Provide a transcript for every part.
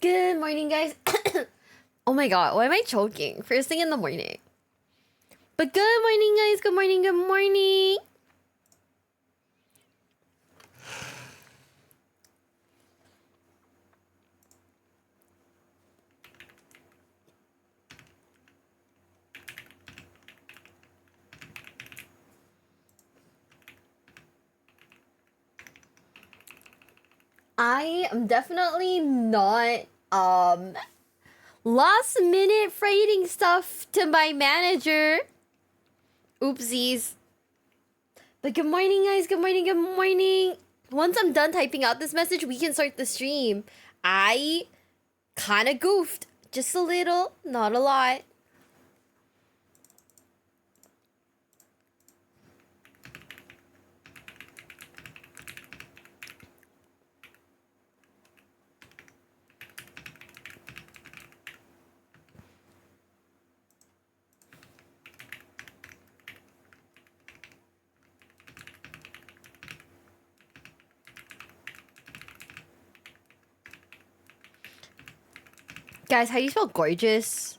Good morning, guys. Oh my god, why am I choking? First thing in the morning. But good morning, guys. Good morning, good morning. I am definitely not last minute writing stuff to my manager. Oopsies. But good morning, guys. Good morning, good morning. Once I'm done typing out this message, we can start the stream. I kind of goofed. Just a little, not a lot. Guys, how do you spell gorgeous?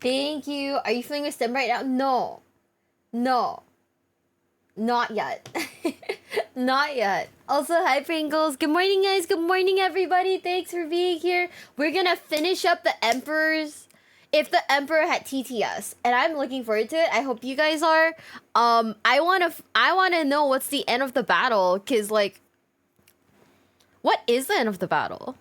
Thank you. Are you feeling a stim right now? No. No. Not yet. Not yet. Also, hi Pringles. Good morning, guys. Good morning, everybody. Thanks for being here. We're gonna finish up the Emperor's. If the Emperor had TTS, and I'm looking forward to it. I hope you guys are. I wanna know what's the end of the battle, cause like, what is the end of the battle?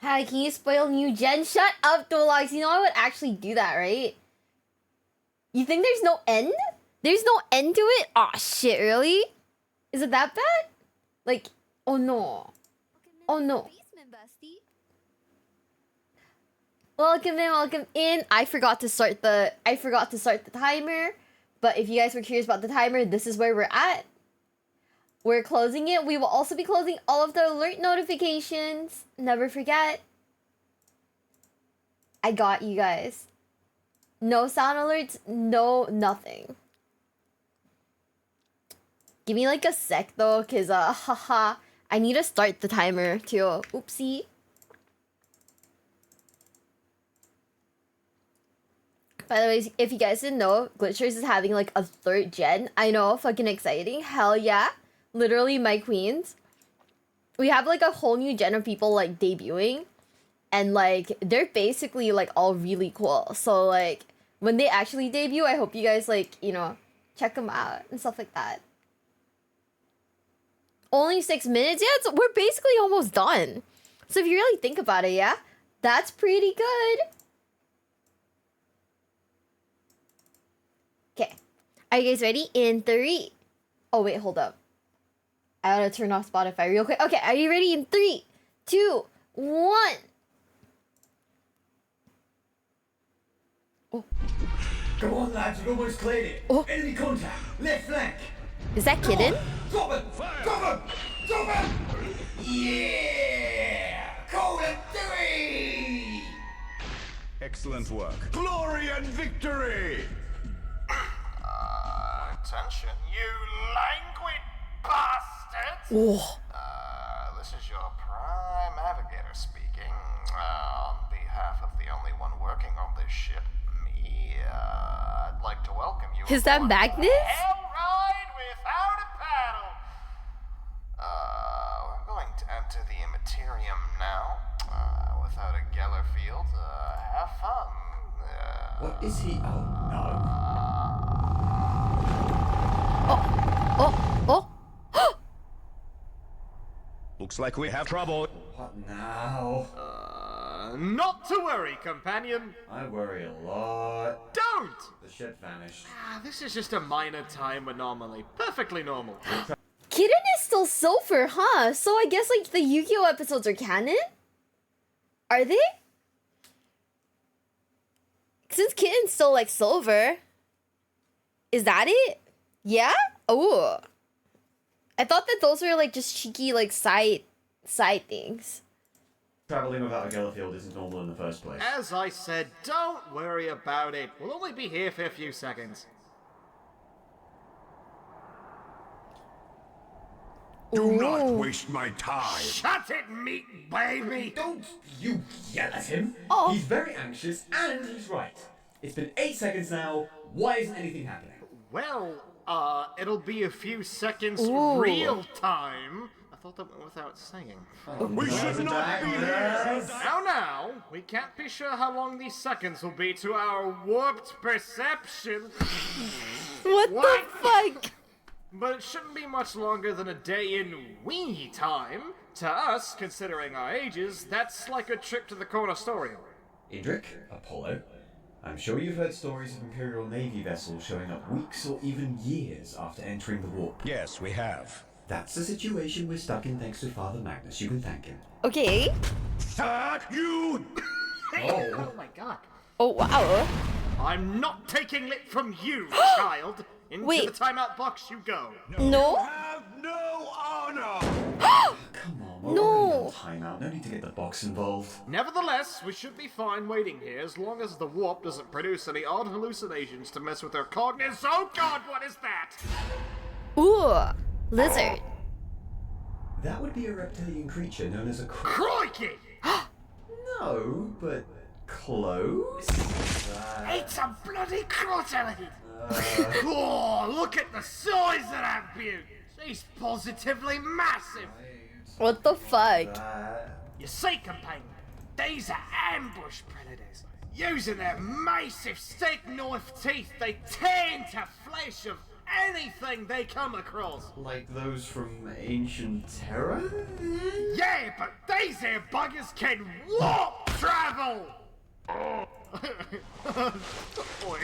Hi, can you spoil new gen? Shut up, Dolox. You know I would actually do that, right? You think there's no end? There's no end to it? Aw, shit, really? Is it that bad? Like, oh no. Oh no. Welcome in, welcome in. I forgot to start the timer. But if you guys were curious about the timer, this is where we're at. We're closing it. We will also be closing all of the alert notifications. Never forget. I got you guys. No sound alerts, no nothing. Give me like a sec though, cause haha, I need to start the timer too. Oopsie. By the way, if you guys didn't know, Glitchers is having like a 3rd gen. I know, fucking exciting. Hell yeah. Literally my queens. We have like a whole new gen of people like debuting. And like, they're basically like all really cool. So like, when they actually debut, I hope you guys like, you know, check them out and stuff like that. Only 6 minutes? Yeah, we're basically almost done. So if you really think about it, yeah, that's pretty good. Okay. Are you guys ready? In 3. Oh, wait, hold up. I gotta turn off Spotify real quick. Okay, are you ready? In 3, 2, 1. Oh. Come on, lads, you've almost cleared it. Oh. Enemy contact, left flank. Is that Kitten? Drop it! Drop it! Drop it! Yeah! Call it 3! Excellent work. Glory and victory! attention, you languid bastards! Oh. This is your Prime Navigator speaking. On behalf of the only one working on this ship, me, I'd like to welcome you. Is that aboard Magnus? Hell ride without a paddle. We're going to enter the Immaterium now. Without a Geller field, have fun. What is he? Oh, no. Oh. Looks like we have trouble. What now? Not to worry, companion. I worry a lot. Don't! The ship vanished. This is just a minor time anomaly. Perfectly normal. Kitten is still Silver, huh? So I guess like the Yu-Gi-Oh episodes are canon? Are they? Since Kitten's still like Silver. Is that it? Yeah? Oh. I thought that those were like just cheeky like side things. Traveling without a Geller field isn't normal in the first place. As I said, don't worry about it. We'll only be here for a few seconds. Do not Ooh. waste my time. Shut it, meat baby! Don't you yell at him. Oh. He's very anxious and he's right. It's been 8 seconds now. Why isn't anything happening? Well, it'll be a few seconds Ooh. real time. I thought that went without saying. We should not be here. Now, we can't be sure how long these seconds will be to our warped perception. What What? the fuck? But it shouldn't be much longer than a day in wee time. To us, considering our ages, that's like a trip to the Cornostorium. Idric, Apollo, I'm sure you've heard stories of Imperial Navy vessels showing up weeks or even years after entering the warp. Yes, we have. That's the situation we're stuck in thanks to Father Magnus. You can thank him. Okay. Fuck you! Oh my god. Oh wow. I'm not taking lit from you, child. Into Wait. the timeout box you go. No? Have no honor! Come on, we're No. already on timeout. No need to get the box involved. Nevertheless, we should be fine waiting here as long as the warp doesn't produce any odd hallucinations to mess with our cognitions. Oh god, what is that? Ooh. Lizard. That would be a reptilian creature known as a Crikey! No, but close. It's a bloody crotolid! Oh, look at the size of that beaut! She's positively massive! What the fuck? You see, companion, these are ambush predators. Using their massive stick knife teeth, they tear into flesh of anything they come across. Like those from Ancient Terror? Yeah, but these here buggers can warp travel! Boy.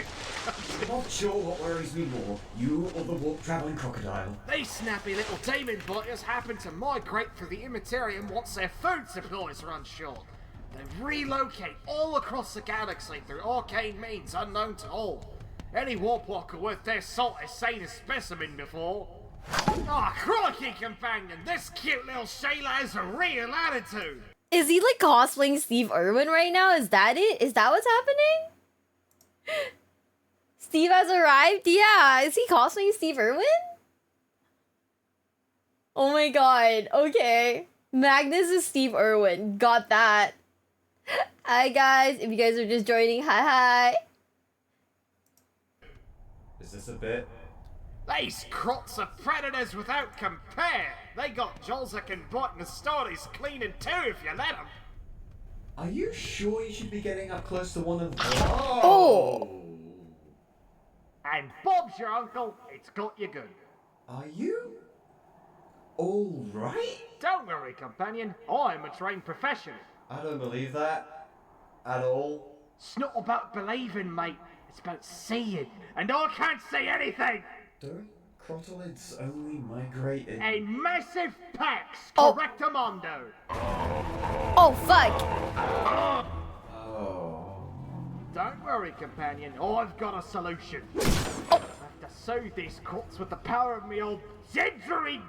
Not sure what worries me more, you or the warp-traveling crocodile. These snappy little demon biters happen to migrate through the Immaterium once their food supplies run short. They relocate all across the galaxy through arcane means unknown to all. Any warp walker worth their salt has seen a specimen before. Ah, crikey, companion, this cute little Sheila has a real attitude. Is he like cosplaying Steve Irwin right now? Is that it? Is that what's happening? Steve has arrived? Yeah. Is he cosplaying Steve Irwin? Oh my god. Okay. Magnus is Steve Irwin. Got that. Hi guys. If you guys are just joining, hi. Is this a bit? These crots are predators without compare. They got jaws that can bite and stories clean in two if you let them. Are you sure you should be getting up close to one of them? Oh. And Bob's your uncle, it's got you good. Are you all right? Don't worry, companion, I'm a trained professional. I don't believe that at all. It's not about believing, mate. It's about seeing. And I can't see anything! Don't crotolids only migrate in? In massive packs, Oh. correctamundo. Oh fuck. Oh. Don't worry, companion, I've got a solution. I have to soothe these crots with the power of me old didgeridoo,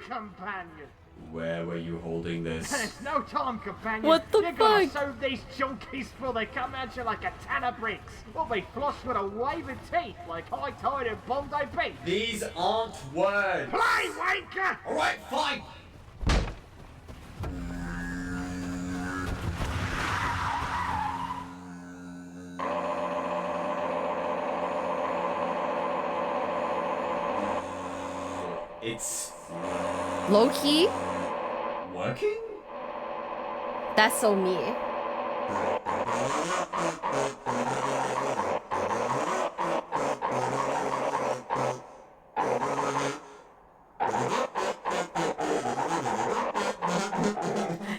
companion. Where were you holding this? There's no time, companion. What the You're gonna fuck? serve these junkies before they come at you like a ton of bricks. We'll be flush with a wave of teeth like high tide in Bondi Beach. These aren't words! Play, wanker! Alright, fine! It's Low-key? working? That's so me.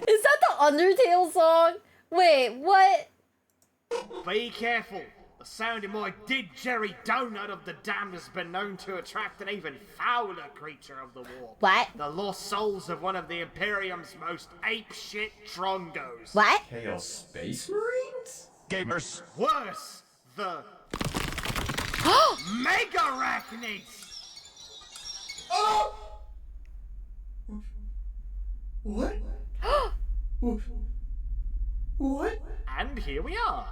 Is that the Undertale song? Wait, what? Be careful. The sound of my dead Jerry Donut of the Damned has been known to attract an even fouler creature of the war. What? The lost souls of one of the Imperium's most apeshit Trongos. What? Chaos Space Marines? Gamers. Worse, the Mega Arachnids! Oh! What? What? And here we are.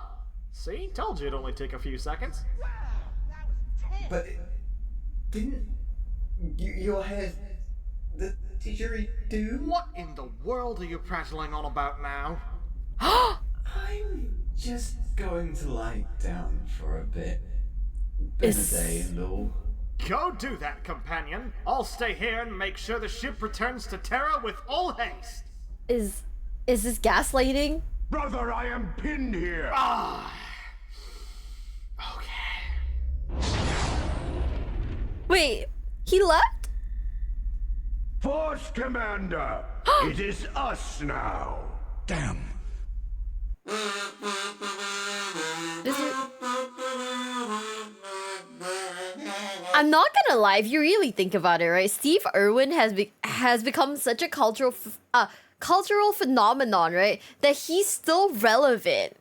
See, told you it'd only take a few seconds. But didn't your head the didgeridoo? What in the world are you prattling on about now? I'm just going to lie down for a bit. Been a day and all. Go do that, companion. I'll stay here and make sure the ship returns to Terra with all haste. Is this gaslighting? Brother, I am pinned here. Okay. Wait, he left? Force Commander, it is us now. Damn. Is it... I'm not gonna lie, if you really think about it, right? Steve Irwin has become such a cultural phenomenon, right? That he's still relevant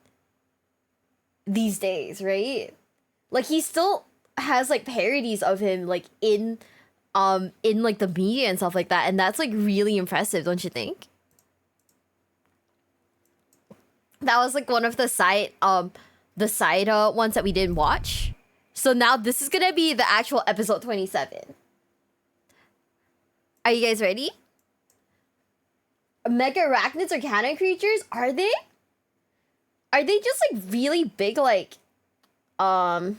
these days, right? Like he still has like parodies of him like in like the media and stuff like that, and that's like really impressive, don't you think? That was like one of the side ones that we didn't watch. So now this is gonna be the actual episode 27. Are you guys ready? Mega arachnids are canon creatures? Are they? Are they just like really big like Tyranids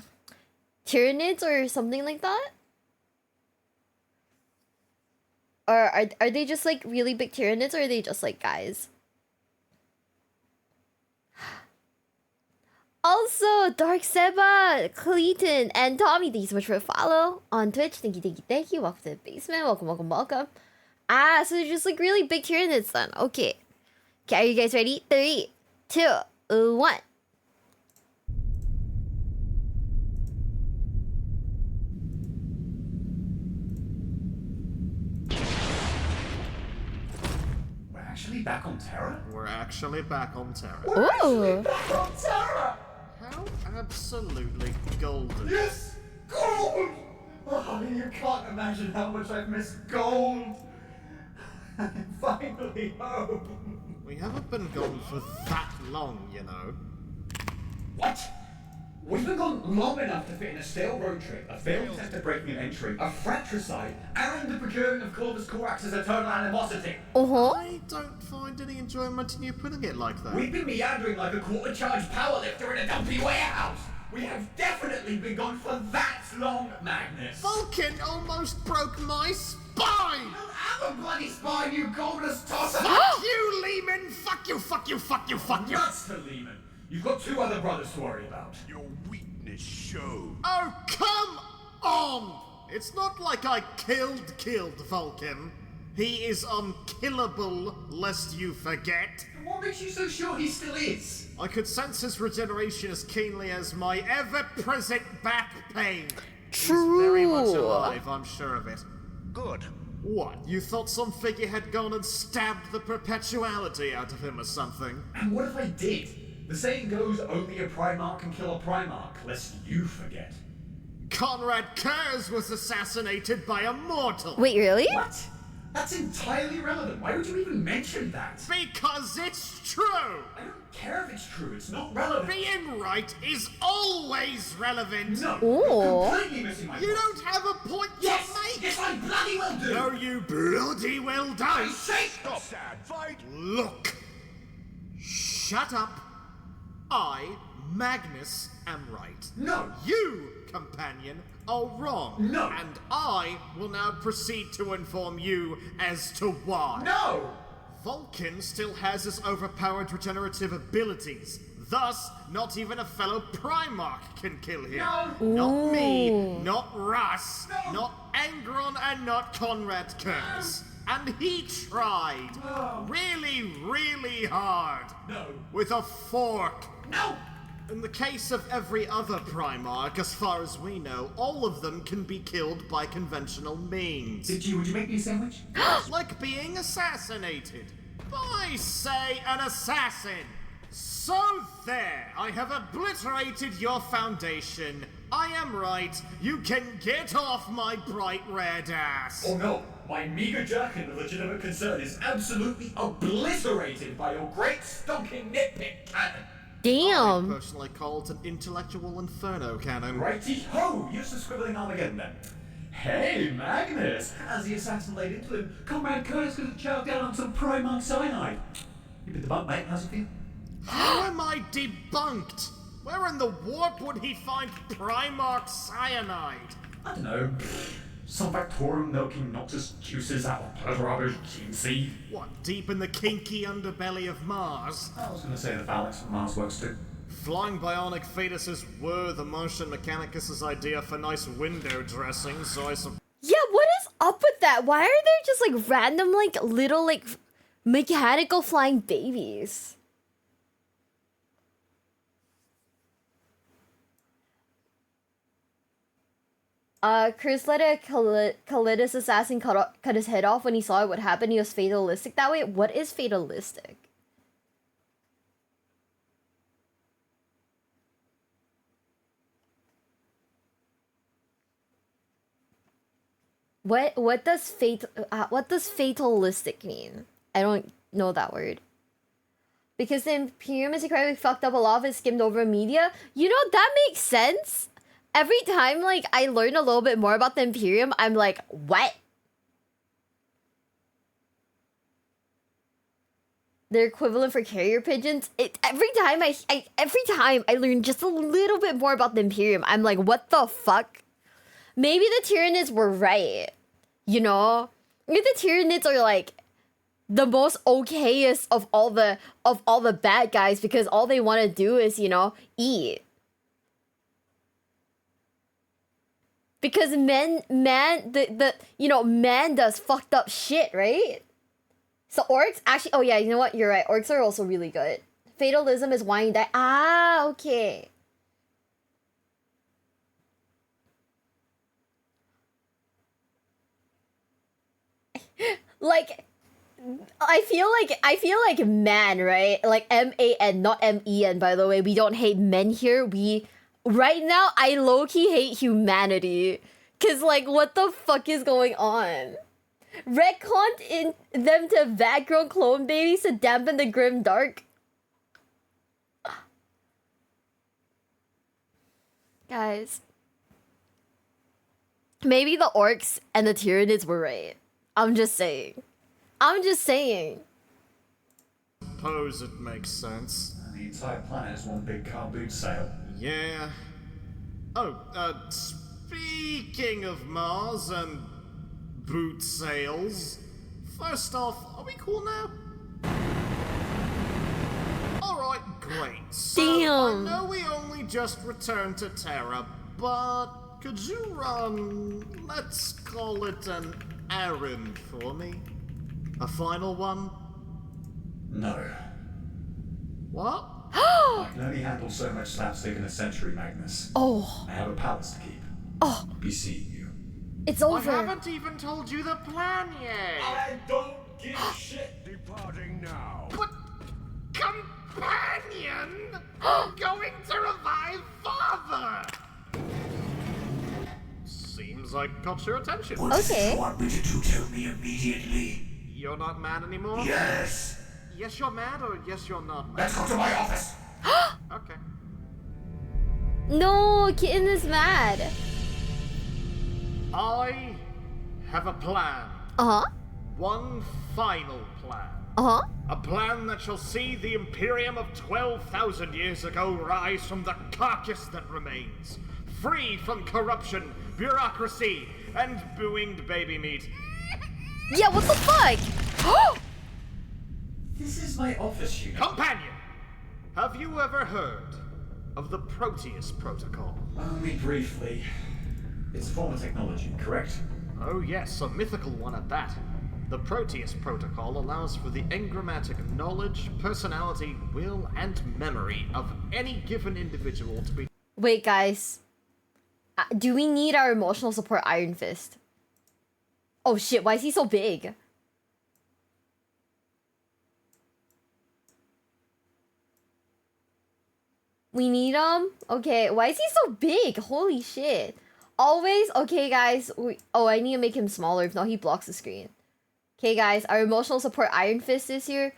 or something like that? Or are they just like really big Tyranids, or are they just like guys? Also, Dark Seba, Clayton, and Tommy, thank you so much for the follow on Twitch. Thank you, thank you, thank you. Welcome to the basement. Welcome, welcome, welcome. Ah, so they're just like really big Tyranids then. Okay. Okay, are you guys ready? 3, 2, 1. We're actually back on Terra? We're actually back on Terra. Ooh. Back on Terra! How absolutely golden. Yes! Gold! Oh, you can't imagine how much I've missed gold! I'm finally home! We haven't been gone for that long, you know. What? We've been gone long enough to fit in a stale road trip, a failed attempt at breaking an entry, a fratricide, and the procuring of Corvus Corax's eternal animosity. I don't find any enjoyment in you putting it like that. We've been meandering like a quarter-charge powerlifter in a dumpy warehouse. We have definitely been gone for that long, Magnus. Vulcan almost broke my spine! I'm a bloody spine, you golden tosser! Fuck you, Lehman! Fuck you, fuck you, fuck you, fuck you! Nuts to Lehman. You've got 2 other brothers to worry about. Your weakness showed. Oh, come on! It's not like I killed Vulcan. He is unkillable, lest you forget. What makes you so sure he still is? I could sense his regeneration as keenly as my ever-present back pain. True. He's very much alive, I'm sure of it. Good. What, you thought some figure had gone and stabbed the perpetuality out of him or something? And what if I did? The saying goes, only a Primarch can kill a Primarch, lest you forget. Conrad Kurz was assassinated by a mortal! Wait, really? What? That's entirely irrelevant. Why would you even mention that? Because it's true! I don't care if it's true. It's not relevant. Being right is always relevant! No, Ooh. you're completely missing my You point. don't have a point Yes, to make! yes, I bloody well do. No, you bloody well I don't! say Stop that fight! Look! Shut up! I, Magnus, am right. no. You, companion, are wrong. No. And I will now proceed to inform you as to why. No! Vulcan still has his overpowered regenerative abilities. Thus, not even a fellow Primarch can kill him. No. Not me, Ooh. not Russ, No. not Angron, and not Conrad Kurtz. And he tried. No. Really, really hard. No. With a fork. No! In the case of every other Primarch, as far as we know, all of them can be killed by conventional means. Would you make me a sandwich? Like being assassinated. By, say, an assassin. So there, I have obliterated your foundation. I am right. You can get off my bright red ass. Oh no, my meager jerkin of legitimate concern is absolutely obliterated by your great stonking nitpick cannon. I Damn. personally call it an intellectual inferno cannon. Righty-ho, use the scribbling Armageddon then. Hey, Magnus! As the assassin laid into him, Comrade Curtis could have chowed down on some Primarch cyanide. You been debunked, mate. How's it feel? How am I debunked? Where in the warp would he find Primarch cyanide? I don't know. Some Factorum milking Noctis juices out of blood rubbish, GC. What, deep in the kinky underbelly of Mars? I was gonna say the phalanx from Mars works too. Flying bionic fetuses were the Martian Mechanicus' idea for nice window dressing, so I suppose. Yeah, what is up with that? Why are there just like random like little like mechanical flying babies? Chris let a Calidus assassin cut his head off when he saw what happened. He was fatalistic that way. What is fatalistic? What does fatalistic mean? I don't know that word. Because the Imperium is incredibly fucked up, a lot of it skimmed over media. You know, that makes sense. Every time, like, I learn a little bit more about the Imperium, I'm like, what? Their equivalent for carrier pigeons. Every time I learn just a little bit more about the Imperium, I'm like, what the fuck? Maybe the Tyranids were right. You know? Maybe the Tyranids are like the most okayest of all the bad guys because all they want to do is, you know, eat. Because man does fucked up shit, right? So orcs actually, oh yeah, you know what? You're right. Orcs are also really good. Fatalism is why you die. Ah, okay. Like, I feel like man, right? Like MAN, not MEN, by the way. We don't hate men here. Right now, I low-key hate humanity. Cause like, what the fuck is going on? Retconned in them to vat-grown clone babies to dampen the grim dark. Guys. Maybe the orcs and the Tyranids were right. I'm just saying. Suppose it makes sense. The entire planet is one big car boot sale. Yeah. Oh, speaking of Mars and boot sales, first off, are we cool now? Alright, great. So, Damn. I know we only just returned to Terra, but could you run, let's call it an errand for me? A final one? No. What? I can only handle so much slapstick in a century, Magnus. Oh, I have a palace to keep. oh, Be seeing you. it's I over. haven't even told you the plan yet. I don't give a shit. Departing now. But, companion, going to revive father. Seems seems I caught your attention. What do Okay. you want me to do? Tell me immediately. You're not mad anymore? Yes. Yes, you're mad, or yes, you're not mad? Let's go to my office. Okay. No, Kitten is mad. I have a plan. Uh-huh. One final plan. Uh-huh. A plan that shall see the Imperium of 12,000 years ago rise from the carcass that remains, free from corruption, bureaucracy, and booinged baby meat. Yeah, what the fuck? This is my office, you know. Companion, have you ever heard of the Proteus Protocol? Only briefly. It's a form of technology, correct? Oh yes, a mythical one at that. The Proteus Protocol allows for the engrammatic knowledge, personality, will, and memory of any given individual to be... Wait, guys. Do we need our emotional support Iron Fist? Oh shit, why is he so big? We need him? Okay, why is he so big? Holy shit. Always? Okay, guys. Oh, I need to make him smaller. If not, he blocks the screen. Okay, guys. Our emotional support Iron Fist is here.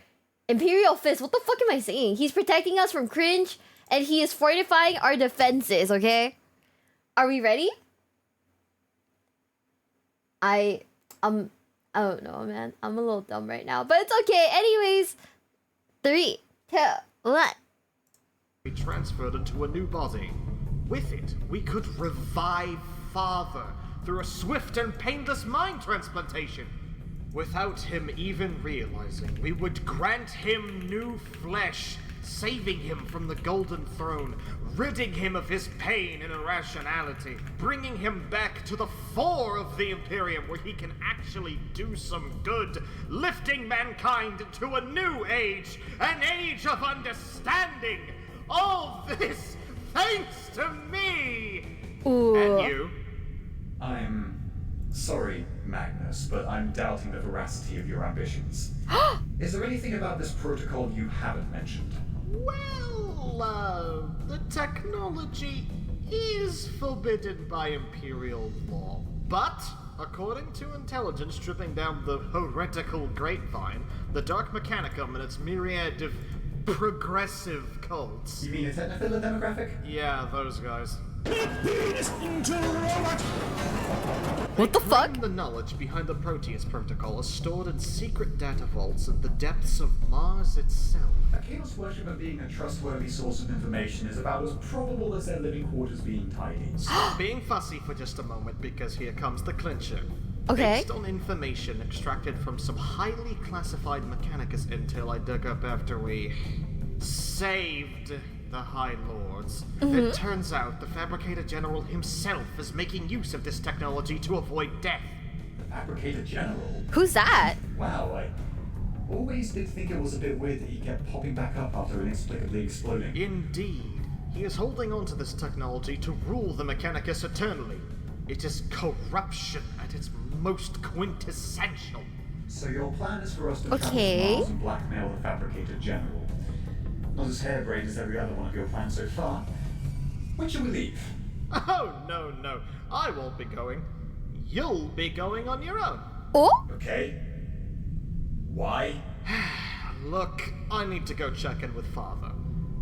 Imperial Fist. What the fuck am I saying? He's protecting us from cringe, and he is fortifying our defenses, okay? Are we ready? I don't know, man. I'm a little dumb right now, but it's okay. Anyways, 3, 2, 1. be transferred into a new body. With it, we could revive Father through a swift and painless mind transplantation. Without him even realizing, we would grant him new flesh, saving him from the Golden Throne, ridding him of his pain and irrationality, bringing him back to the fore of the Imperium where he can actually do some good, lifting mankind to a new age, an age of understanding. All this thanks to me! Ooh. And you? I'm sorry, Magnus, but I'm doubting the veracity of your ambitions. Is there anything about this protocol you haven't mentioned? Well, the technology is forbidden by Imperial law. But, according to intelligence stripping down the heretical grapevine, the Dark Mechanicum and its myriad of progressive cults. You mean a technophila demographic? Yeah, those guys. What the fuck? The knowledge behind the Proteus Protocol is stored in secret data vaults in the depths of Mars itself. A Chaos Worshipper being a trustworthy source of information is about as probable as their living quarters being tidy. Stop being fussy for just a moment, because here comes the clincher. Okay. Based on information extracted from some highly classified Mechanicus intel I dug up after we saved the High Lords, it turns out the Fabricator General himself is making use of this technology to avoid death. The Fabricator General? Who's that? Wow, I always did think it was a bit weird that he kept popping back up after inexplicably exploding. Indeed, he is holding on to this technology to rule the Mechanicus eternally. It is corruption at its most quintessential. So your plan is for us to Okay. travel to Mars and blackmail the Fabricator General. Not as harebrained as every other one of your plans so far. When shall we leave? Oh, no. I won't be going. You'll be going on your own. Oh? Okay. Why? Look, I need to go check in with Father.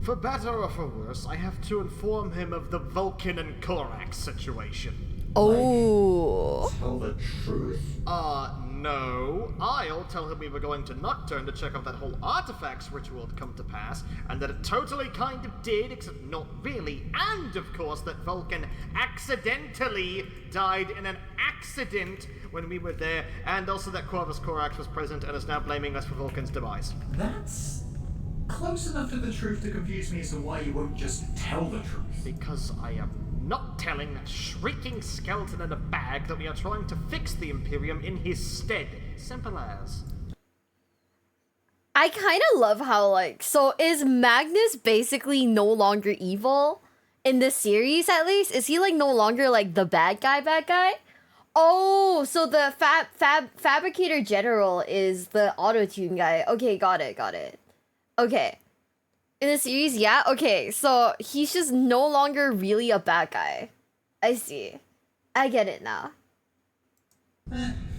For better or for worse, I have to inform him of the Vulcan and Korax situation. Oh. Tell the truth? No. I'll tell him we were going to Nocturne to check out that whole artifacts ritual had come to pass, and that it totally kind of did, except not really, and of course that Vulcan accidentally died in an accident when we were there, and also that Corvus Corax was present and is now blaming us for Vulcan's demise. That's close enough to the truth to confuse me as to why you won't just tell the truth. Because I am not telling that shrieking skeleton in a bag that we are trying to fix the Imperium in his stead. Simple as. I kind of love how, like, so is Magnus basically no longer evil? In the series, at least? Is he, like, no longer, like, the bad guy? Oh, so the Fabricator General is the auto-tune guy. Okay, got it. Okay. In the series, yeah? Okay, so he's just no longer really a bad guy. I see. I get it now.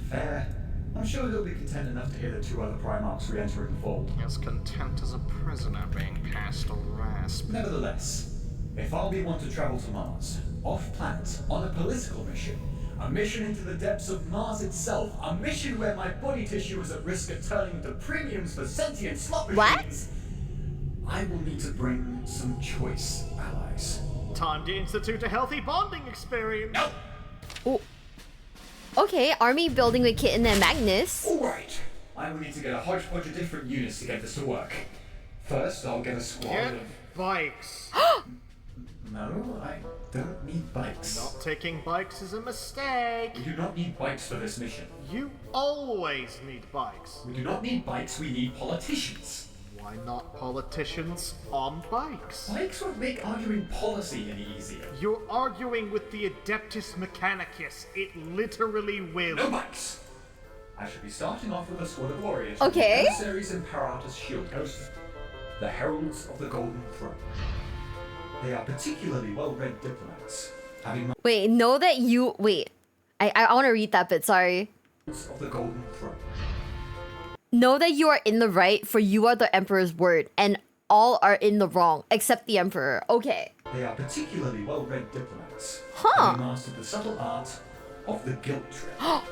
Fair. I'm sure he'll be content enough to hear the 2 other Primarchs re-entering the fold. As content as a prisoner being passed a rasp. Nevertheless, if I'll be one to travel to Mars, off-planet, on a political mission, a mission into the depths of Mars itself, a mission where my body tissue is at risk of turning into premiums for sentient slot machines, I will need to bring some choice allies. Time to institute a healthy bonding experience. No! Oh. Okay, army building with Kitten and Magnus. Alright, I will need to get a hodgepodge of different units to get this to work. First, I'll get a squad Get of... bikes. No, I don't need bikes. Not taking bikes is a mistake. We do not need bikes for this mission. You always need bikes. We do not need bikes, we need politicians. Why not politicians on bikes? Bikes won't make arguing policy any easier. You're arguing with the Adeptus Mechanicus. It literally will. No bikes! I should be starting off with a squad of warriors. Okay. Emissaries Imperatus Shield Host, the Heralds of the Golden Throne. They are particularly well-read diplomats, having Wait, know that you... Wait. I want to read that bit, sorry. of the Golden Throne. Know that you are in the right, for you are the Emperor's word, and all are in the wrong, except the Emperor. Okay. They are particularly well-read diplomats, Huh. having mastered the subtle art of the guilt trip.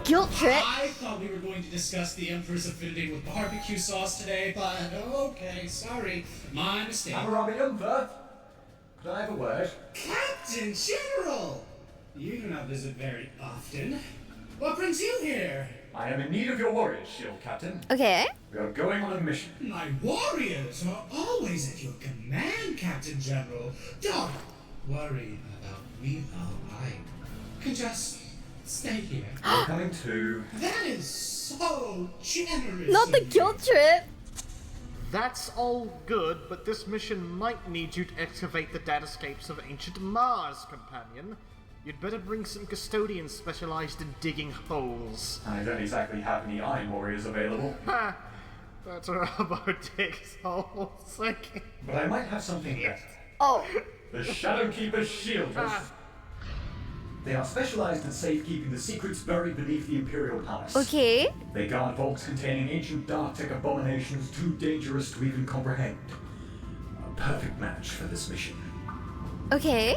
Guilt trip? I thought we were going to discuss the Emperor's affinity with barbecue sauce today, but okay, sorry. My mistake. Hammurabi Umver, could I have a word? Captain General! You do not visit very often. What brings you here? I am in need of your warriors, Shield Captain. Okay. We are going on a mission. My warriors are always at your command, Captain General. Don't worry about me, though. I can just stay here. We're coming to... That is so generous. Not the of you. guilt trip. That's all good, but this mission might need you to excavate the datascapes of ancient Mars, companion. You'd better bring some custodians specialized in digging holes. I don't exactly have any Iron Warriors available, Ha! Better about digs holes. but I might have something better. Oh. The Shadowkeeper's Shield Host. They are specialized in safekeeping the secrets buried beneath the Imperial Palace. Okay. They guard vaults containing ancient Darktech abominations too dangerous to even comprehend. A perfect match for this mission. Okay.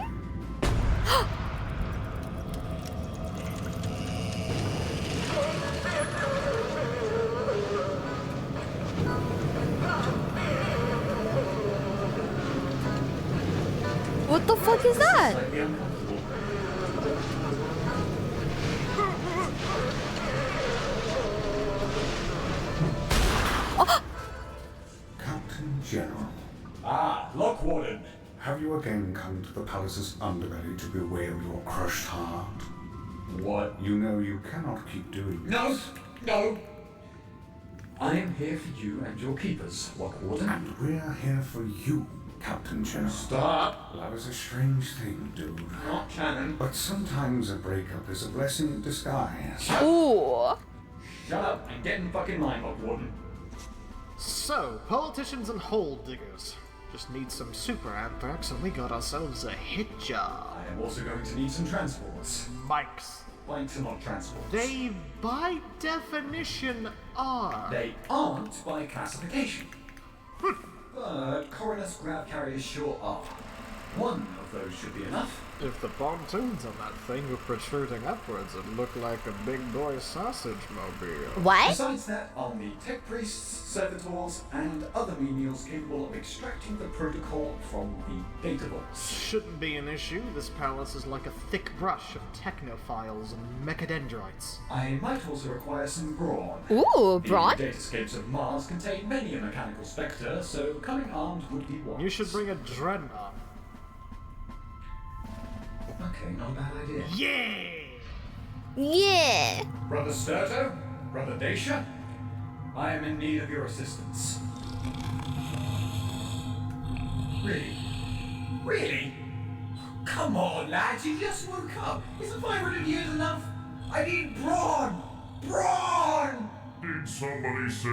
What the fuck is that? Slightly uncomfortable. Captain General, Ah, Lockwarden. have you again come to the palace's underbelly to bewail your crushed heart? What? You know you cannot keep doing this. No, no. I am here for you and your keepers, Lockwarden. And we're here for you, Captain General. Stop. Love is a strange thing, dude. Not canon. But sometimes a breakup is a blessing in disguise. Ooh. Shut up and get in fucking line, Lockwarden. So, politicians and hole diggers. Just need some super anthrax and we got ourselves a hit job. I am also going to need some transports. Bikes. Bikes are not transports. They, by definition, are. They aren't by classification. But coroners grab carriers sure are. One of those should be enough. If the pontoons on that thing were protruding upwards, it looked like a big boy sausage mobile. What? Besides that, I'll need tech priests, servitors, and other menials capable of extracting the protocol from the data vaults. Shouldn't be an issue. This palace is like a thick brush of technophiles and mechadendrites. I might also require some brawn. Ooh, brawn? The datascapes of Mars contain many a mechanical spectre, so coming armed would be wise. You should bring a dreadnought. Okay, not a bad idea. Yeah! Yeah. Brother Sturto, Brother Dacia, I am in need of your assistance. Really? Really? Come on, lads, you just woke up. Isn't 500 years enough? I need brawn! Brawn! Did somebody say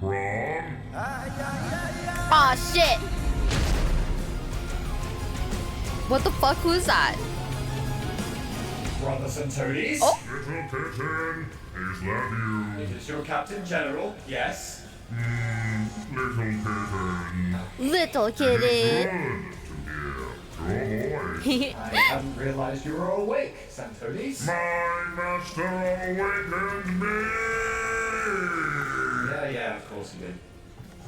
Ron? Aw, shit. What the fuck was that? Brother Centodes? Oh. Little kitten, is that you? It is your Captain General, yes. Little kitten. Little kitty. Good to hear. Your voice. I hadn't realized you were awake, Centodes. My master awakened me! Yeah, of course you did.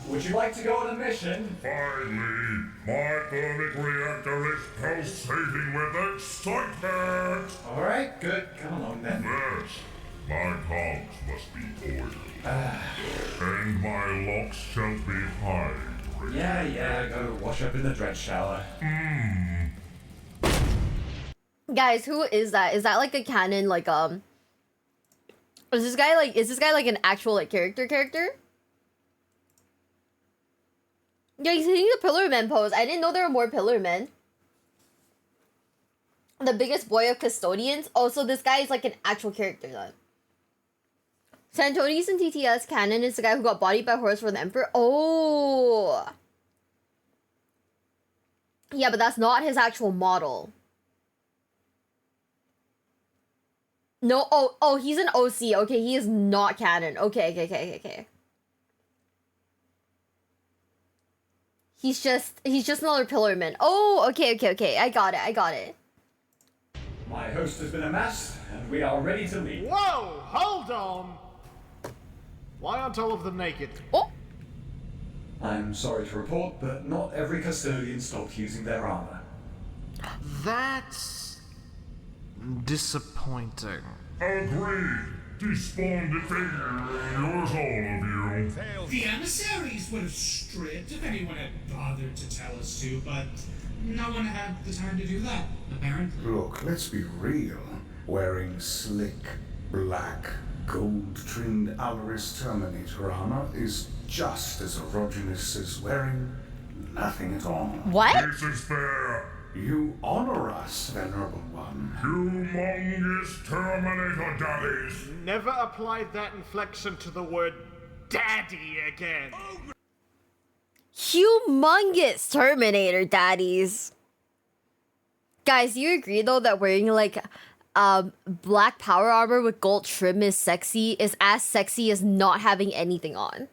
Would you like to go on a mission? Finally, my thermic reactor is pulsating with excitement! Alright, good. Come along then. Yes, my tongues must be oily. And my locks shall be high. Yeah, go wash up in the dread shower. Guys, who is that? Is that like a canon, like, is this guy like an actual, like, character? Yeah, he's hitting the Pillar Man pose. I didn't know there were more Pillar Men. The biggest boy of custodians. Oh, so this guy is like an actual character then. Santonis in TTS canon is the guy who got bodied by a horse for the Emperor. Oh. Yeah, but that's not his actual model. No, oh, he's an OC. Okay, he is not canon. Okay. He's just another Pillarman. Oh, okay. I got it. My host has been amassed, and we are ready to leave. Whoa! Hold on! Why aren't all of them naked? Oh, I'm sorry to report, but not every custodian stopped using their armor. That's disappointing. Agreed. Despawned yours, all of you. The emissaries would have stripped if anyone had bothered to tell us to, but no one had the time to do that, apparently. Look, let's be real. Wearing slick, black, gold-trimmed Alaris Terminator armor is just as erogenous as wearing nothing at all. what? This is fair. You honor us, Venerable One. Humongous Terminator daddies. Never applied that inflection to the word daddy again. Humongous Terminator daddies. Guys, do you agree though that wearing like black power armor with gold trim is as sexy as not having anything on?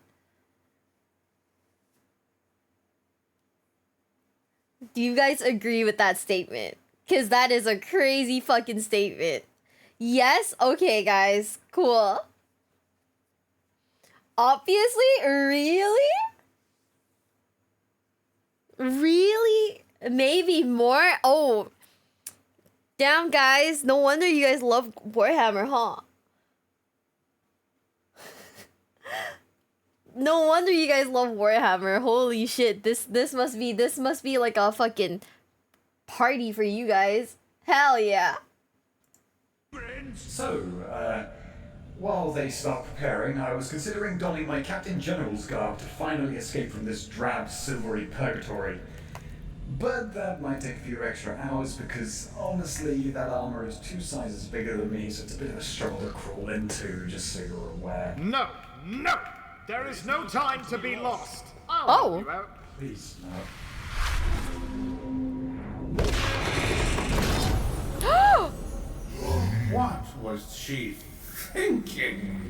Do you guys agree with that statement? Because that is a crazy fucking statement. Yes? Okay, guys. Cool. Obviously? Really? Really? Maybe more? Oh. Damn, guys. No wonder you guys love Warhammer, huh? No wonder you guys love Warhammer. Holy shit. This must be like a fucking party for you guys. Hell yeah. So, while they start preparing, I was considering donning my Captain General's garb to finally escape from this drab, silvery purgatory. But that might take a few extra hours because, honestly, that armor is 2 sizes bigger than me, so it's a bit of a struggle to crawl into, just so you're aware. No! There is no time to be lost. I'll Oh. help you out. Please, no. What was she thinking?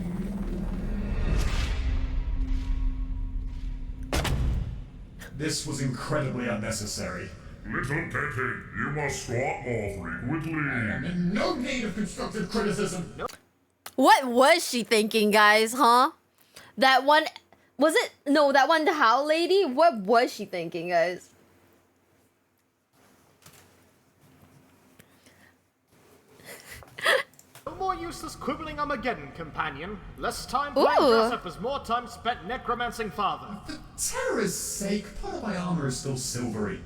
This was incredibly unnecessary. Little kitty, you must squat more frequently. I'm in no need of constructive criticism. What was she thinking, guys, huh? That one... Was it... No, that one, the Howl lady? What was she thinking, guys? No more useless quibbling Armageddon, companion. Less time playing Ooh. dress up as more time spent necromancing father. For terror's sake, part of my armor is still silvery. Did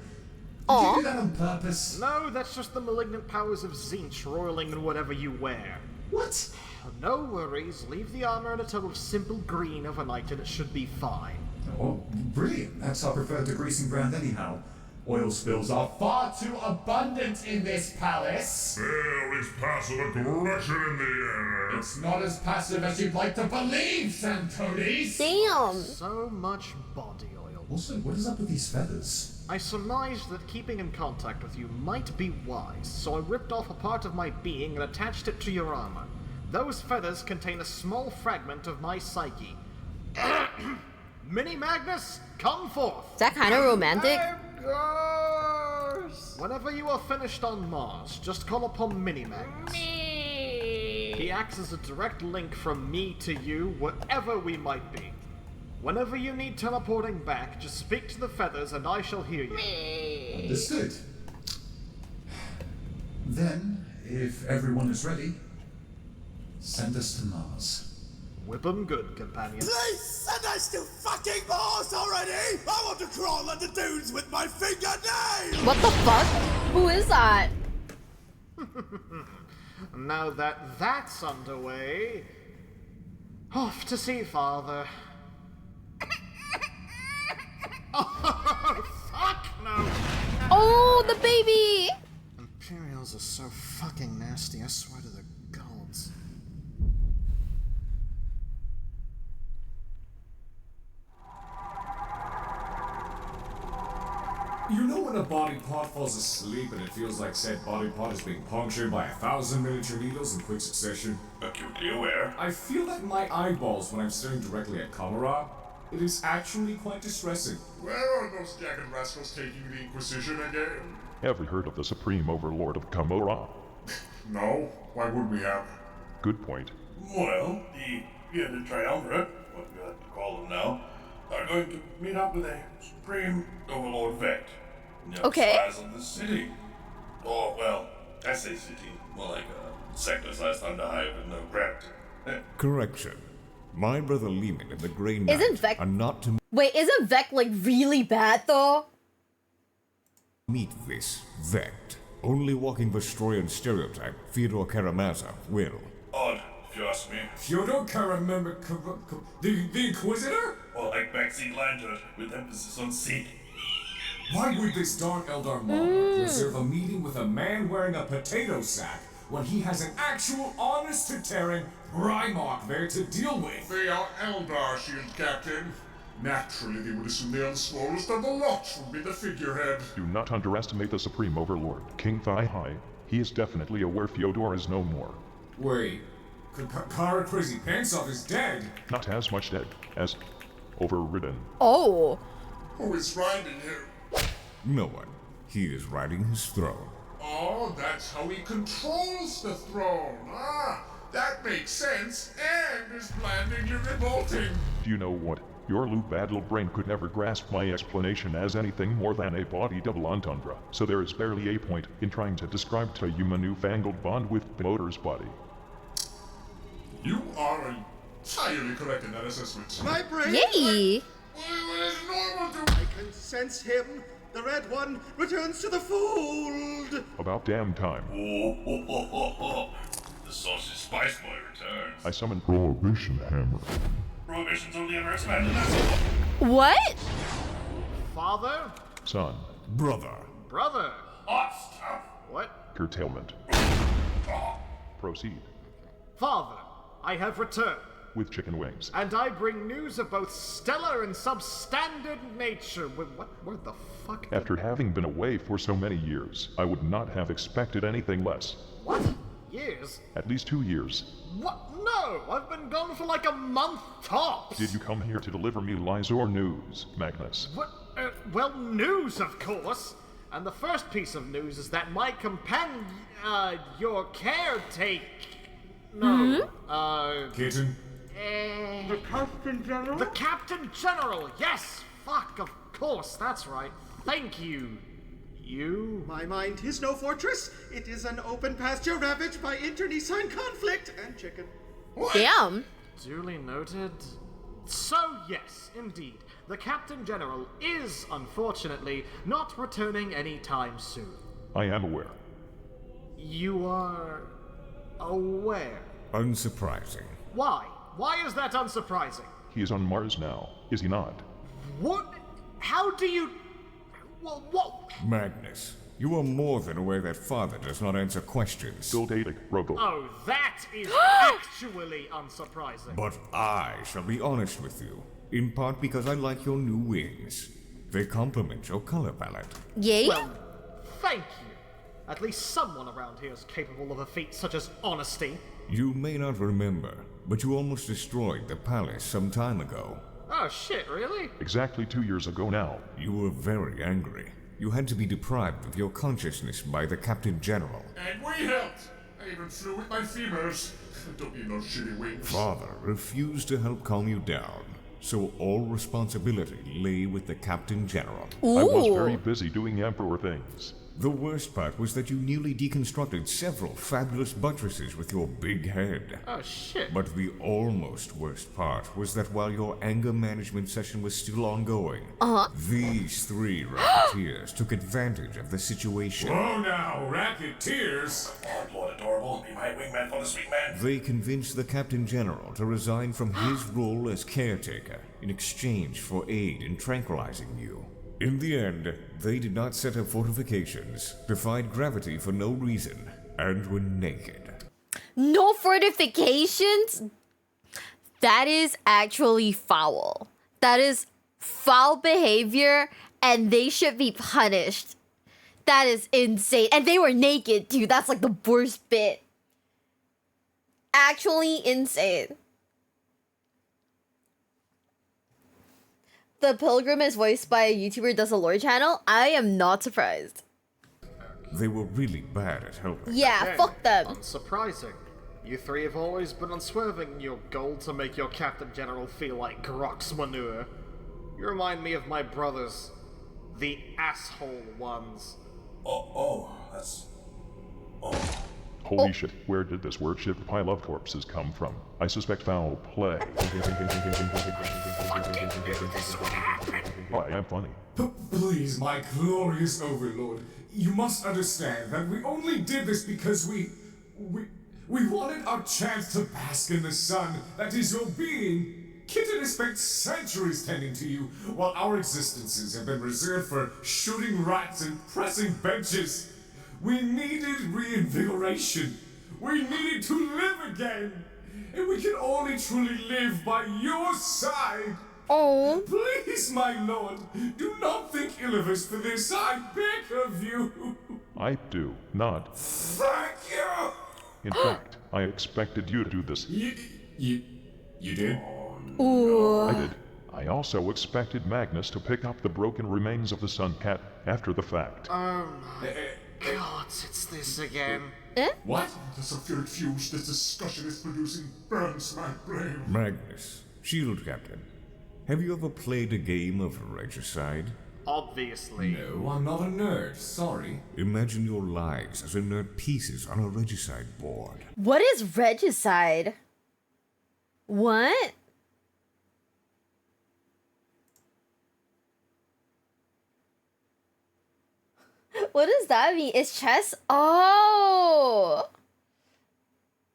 Aw. you do that on purpose? No, that's just the malignant powers of Zinch roiling in whatever you wear. What? No worries, leave the armor in a tub of simple green overnight and it should be fine. Oh, brilliant. That's our preferred degreasing brand anyhow. Oil spills are far too abundant in this palace. There is passive aggression in the air. It's not as passive as you'd like to believe, Santones. Damn. So much body oil. Also, what is up with these feathers? I surmised that keeping in contact with you might be wise, so I ripped off a part of my being and attached it to your armor. Those feathers contain a small fragment of my psyche. Mini Magnus, come forth! Is that kind of romantic? Whenever you are finished on Mars, just call upon Mini Magnus. He acts as a direct link from me to you, wherever we might be. Whenever you need teleporting back, just speak to the feathers and I shall hear you. Understood. Then, if everyone is ready, send us to Mars. Whip 'em good, companion. Please send us to fucking Mars already! I want to crawl on the dunes with my fingernails! What the fuck? Who is that? Now that that's underway, off to see Father. Oh, fuck no! Oh, the baby! Imperials are so fucking nasty, I swear to the gods. You know when a body part falls asleep and it feels like said body part is being punctured by 1,000 miniature needles in quick succession? Acutely aware. I feel like my eyeballs when I'm staring directly at Kamara. It is actually quite distressing. Where are those jagged rascals taking the Inquisition again? Ever heard of the Supreme Overlord of Kamora? No, why would we have? Good point. Well, the Triumvirate, what we like to call them now, are going to meet up with a Supreme Overlord Vect. In the Okay. size of the city. Oh, well, I say city. More like a sector-sized underhive with no gravity. Correction. My brother Lehman and the Grey Isn't Knight Vec- are not to Wait, isn't Vec like really bad though? meet this Vect. Only walking Vestroyan stereotype, Fyodor Karamazov will. Odd, if you ask me. Fyodor remember the Inquisitor? Or like backseat line to it, with emphasis on seat. Why would this darn Eldar monarch reserve a meeting with a man wearing a potato sack when he has an actual honest-to-tearing Primarch there to deal with? They are Eldar, Shield Captain. Naturally, they would assume the unsmallest of the lot would be the figurehead. Do not underestimate the Supreme Overlord, King Thigh High. He is definitely aware Fyodor is no more. Wait, Kara Crazy Pantsov is dead? Not as much dead as overridden. Oh. Who is riding him? No one. He is riding his throne. Oh, that's how he controls the throne. Ah, that makes sense, and is blandingly revolting. Do you know what? Your loop battle brain could never grasp my explanation as anything more than a body double entendre, so there is barely a point in trying to describe to you my newfangled bond with Motor's body. You are entirely correct in that assessment. My brain! Yay! What is normal to... I can sense him! The Red One returns to the fold! About damn time. The saucy Spice Boy returns. I summon Prohibition Hammer. Prohibition's only ever expanded us. What? Father? Son. Brother. Brother? Hot stuff. What? Curtailment. Proceed. Father, I have returned, With chicken wings. and I bring news of both stellar and substandard nature. Where the fuck? After having been away for so many years, I would not have expected anything less. What? Years? At least 2 years. What? No! I've been gone for like a month tops! Did you come here to deliver me lies or news, Magnus? What? Well, news, of course! And the first piece of news is that my companion, your caretaker... No, Kitten? The Captain General? The Captain General, yes! Fuck, of course, that's right. Thank you. You? My mind is no fortress. It is an open pasture ravaged by internecine conflict and chicken. Damn. Duly noted. So, yes, indeed. The Captain General is, unfortunately, not returning anytime soon. I am aware. You are... aware. Unsurprising. Why? Why is that unsurprising? He is on Mars now, is he not? What? How do you... Well, what? Magnus, you are more than aware that father does not answer questions. Still dating, Rogel. Oh, that is actually unsurprising. But I shall be honest with you, in part because I like your new wings. They complement your color palette. Yay? Well, thank you. At least someone around here is capable of a feat such as honesty. You may not remember, but you almost destroyed the palace some time ago. Oh shit, really? Exactly 2 years ago now. You were very angry. You had to be deprived of your consciousness by the Captain General. And we helped. I even flew with my femurs. Don't need no shitty wings. Father refused to help calm you down, so all responsibility lay with the Captain General. Ooh. I was very busy doing Emperor things. The worst part was that you nearly deconstructed several fabulous buttresses with your big head. Oh shit. But the almost worst part was that while your anger management session was still ongoing, these three racketeers took advantage of the situation. Oh now, racketeers! Lord Adorable, be my wingman for the sweet man. They convinced the Captain General to resign from his role as caretaker in exchange for aid in tranquilizing you. In the end, they did not set up fortifications, defied gravity for no reason, and were naked. No fortifications? That is actually foul. That is foul behavior, and they should be punished. That is insane. And they were naked, too. That's like the worst bit. Actually insane. The Pilgrim is voiced by a YouTuber who does a lore channel. I am not surprised. They were really bad at helping. Yeah, Okay, fuck them. Unsurprising. You three have always been unswerving in your goal to make your Captain General feel like Grok's manure. You remind me of my brothers. The asshole ones. That's... Holy shit, where did this word-ship pile of corpses come from? I suspect foul play. Oh, I am funny. Please, my glorious overlord, you must understand that we only did this because we wanted our chance to bask in the sun that is your being. Kitten has spent centuries tending to you, while our existences have been reserved for shooting rats and pressing benches. We needed reinvigoration. We needed to live again. And we can only truly live by your side. Oh. Please, my lord, do not think ill of us for this. I beg of you. I do not. Thank you. In fact, I expected you to do this. You did? Ooh. I did. I also expected Magnus to pick up the broken remains of the Sun Cat after the fact. Oh my god, it's this again. What? The sulfuric fumes this discussion is producing burns my brain. Magnus, Shield Captain, have you ever played a game of regicide? Obviously. No, I'm not a nerd. Sorry. Imagine your lives as inert pieces on a regicide board. What is regicide? What? What does that mean? Is chess? Oh!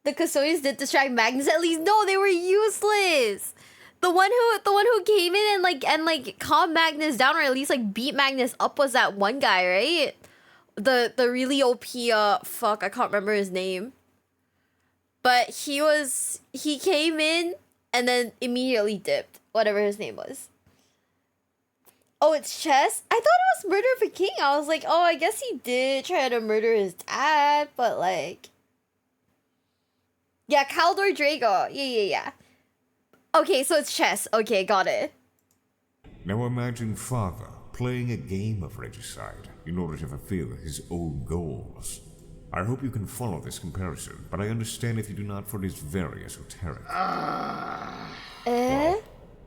The custodians did distract Magnus at least. No, they were useless. The one who came in and like calmed Magnus down, or at least like beat Magnus up, was that one guy, right? The really OP fuck, I can't remember his name. But he came in and then immediately dipped, whatever his name was. Oh, it's chess? I thought it was Murder of a King. I was like, oh, I guess he did try to murder his dad, but like... Yeah, Kaldor Drago. Yeah. Okay, so it's chess. Okay, got it. Now imagine Father playing a game of regicide in order to fulfill his own goals. I hope you can follow this comparison, but I understand if you do not, for it is very esoteric.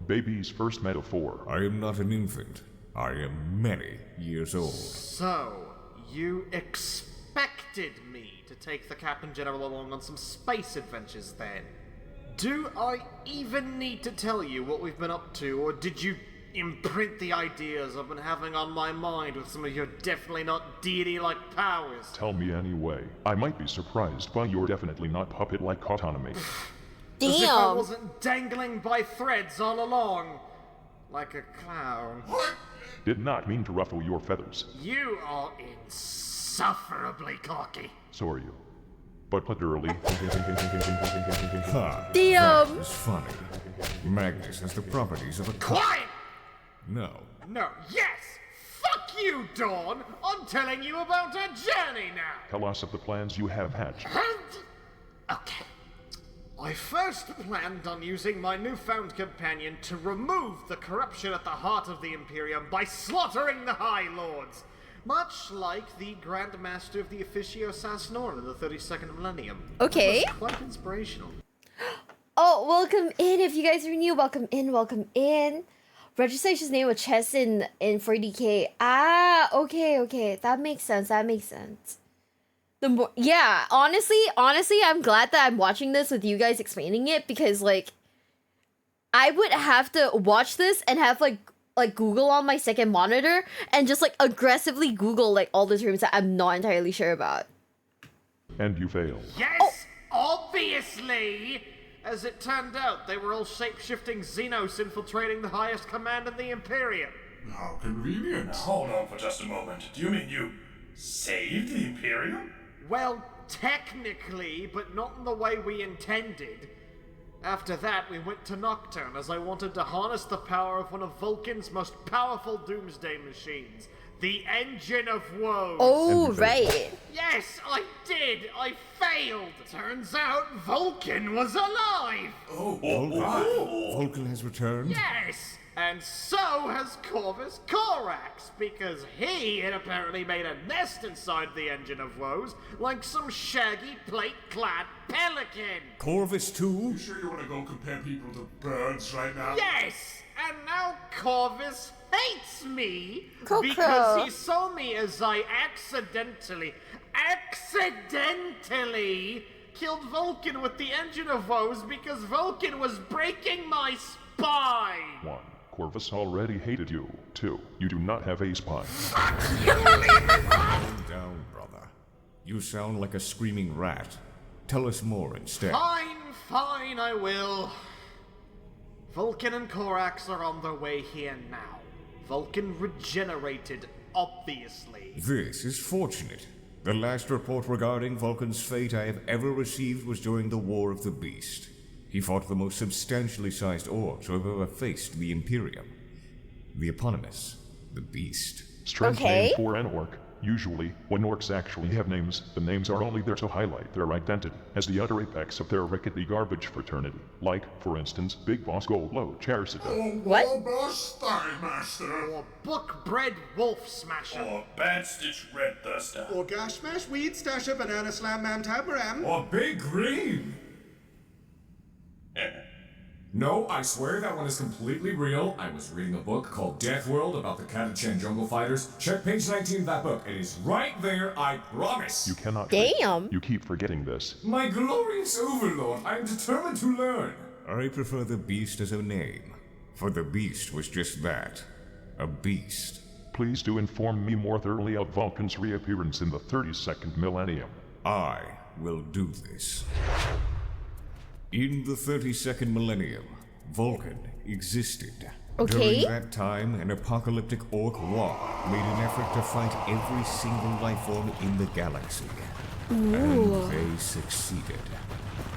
Baby's first metaphor. I am not an infant. I am many years old. So, you expected me to take the Captain General along on some space adventures then? Do I even need to tell you what we've been up to, or did you imprint the ideas I've been having on my mind with some of your definitely not deity-like powers? Tell me anyway. I might be surprised by your definitely not puppet-like autonomy. As if I Damn. wasn't dangling by threads all along. Like a clown. What? Did not mean to ruffle your feathers. You are insufferably cocky. So are you. But literally. Ha! Damn. That was funny. Magnus has the properties of a Quiet! No. No, yes! Fuck you, Dawn! I'm telling you about our journey now! Tell us of the plans you have hatched. Okay. I first planned on using my newfound companion to remove the corruption at the heart of the Imperium by slaughtering the High Lords. Much like the Grand Master of the Officio Sasnor in the 32nd Millennium. Okay. It was quite inspirational. Oh, welcome in. If you guys are new, welcome in, welcome in. Registration's name with chess in 40k. Ah, okay. That makes sense. The more, yeah, honestly, I'm glad that I'm watching this with you guys explaining it, because like I would have to watch this and have like Google on my second monitor and just like aggressively Google like all the terms that I'm not entirely sure about. And you failed. Yes, obviously! As it turned out, they were all shape-shifting Xenos infiltrating the highest command in the Imperium. How convenient. Now, hold on for just a moment. Do you mean you saved the Imperium? Well, technically, but not in the way we intended. After that, we went to Nocturne as I wanted to harness the power of one of Vulcan's most powerful doomsday machines, the Engine of Woes. Oh, right. Yes, I did. I failed. Turns out Vulcan was alive. Vulcan has returned? Yes, and so has Corvus Corax, because he had apparently made a nest inside the Engine of Woes, like some shaggy plate-clad pelican. Corvus too? You sure you want to go compare people to birds right now? Yes, and now Corvus hates me Coco. because he saw me as I accidentally killed Vulcan with the Engine of Woes because Vulcan was breaking my spine. 1. Corvus already hated you. 2. You do not have a spine. Calm down, brother. You sound like a screaming rat. Tell us more instead. Fine, I will. Vulcan and Corax are on their way here now. Vulcan regenerated, obviously. This is fortunate. The last report regarding Vulcan's fate I have ever received was during the War of the Beast. He fought the most substantially sized orcs who have ever faced the Imperium. The eponymous, the Beast. Strange Okay. name for an orc. Usually, when orcs actually have names, the names are only there to highlight their identity as the utter apex of their rickety garbage fraternity. Like, for instance, Big Boss Goldlow Charisita. What? Boss Thigh Master. Or Book-Bred Wolf Smasher. Or Bad Stitch Red Thirster? Or Gash Smash Weed Stasher Banana Slam Mam Tabaram. Or Big Green. No, I swear that one is completely real. I was reading a book called Death World about the Catachan jungle fighters. Check page 19 of that book. It is right there, I promise. You cannot. Damn. You keep forgetting this. My glorious overlord, I am determined to learn. I prefer the Beast as a name, for the Beast was just that, a beast. Please do inform me more thoroughly of Vulcan's reappearance in the 32nd millennium. I will do this. In the 32nd millennium, Vulcan existed. Okay. During that time, an apocalyptic orc war made an effort to fight every single life form in the galaxy. And they succeeded.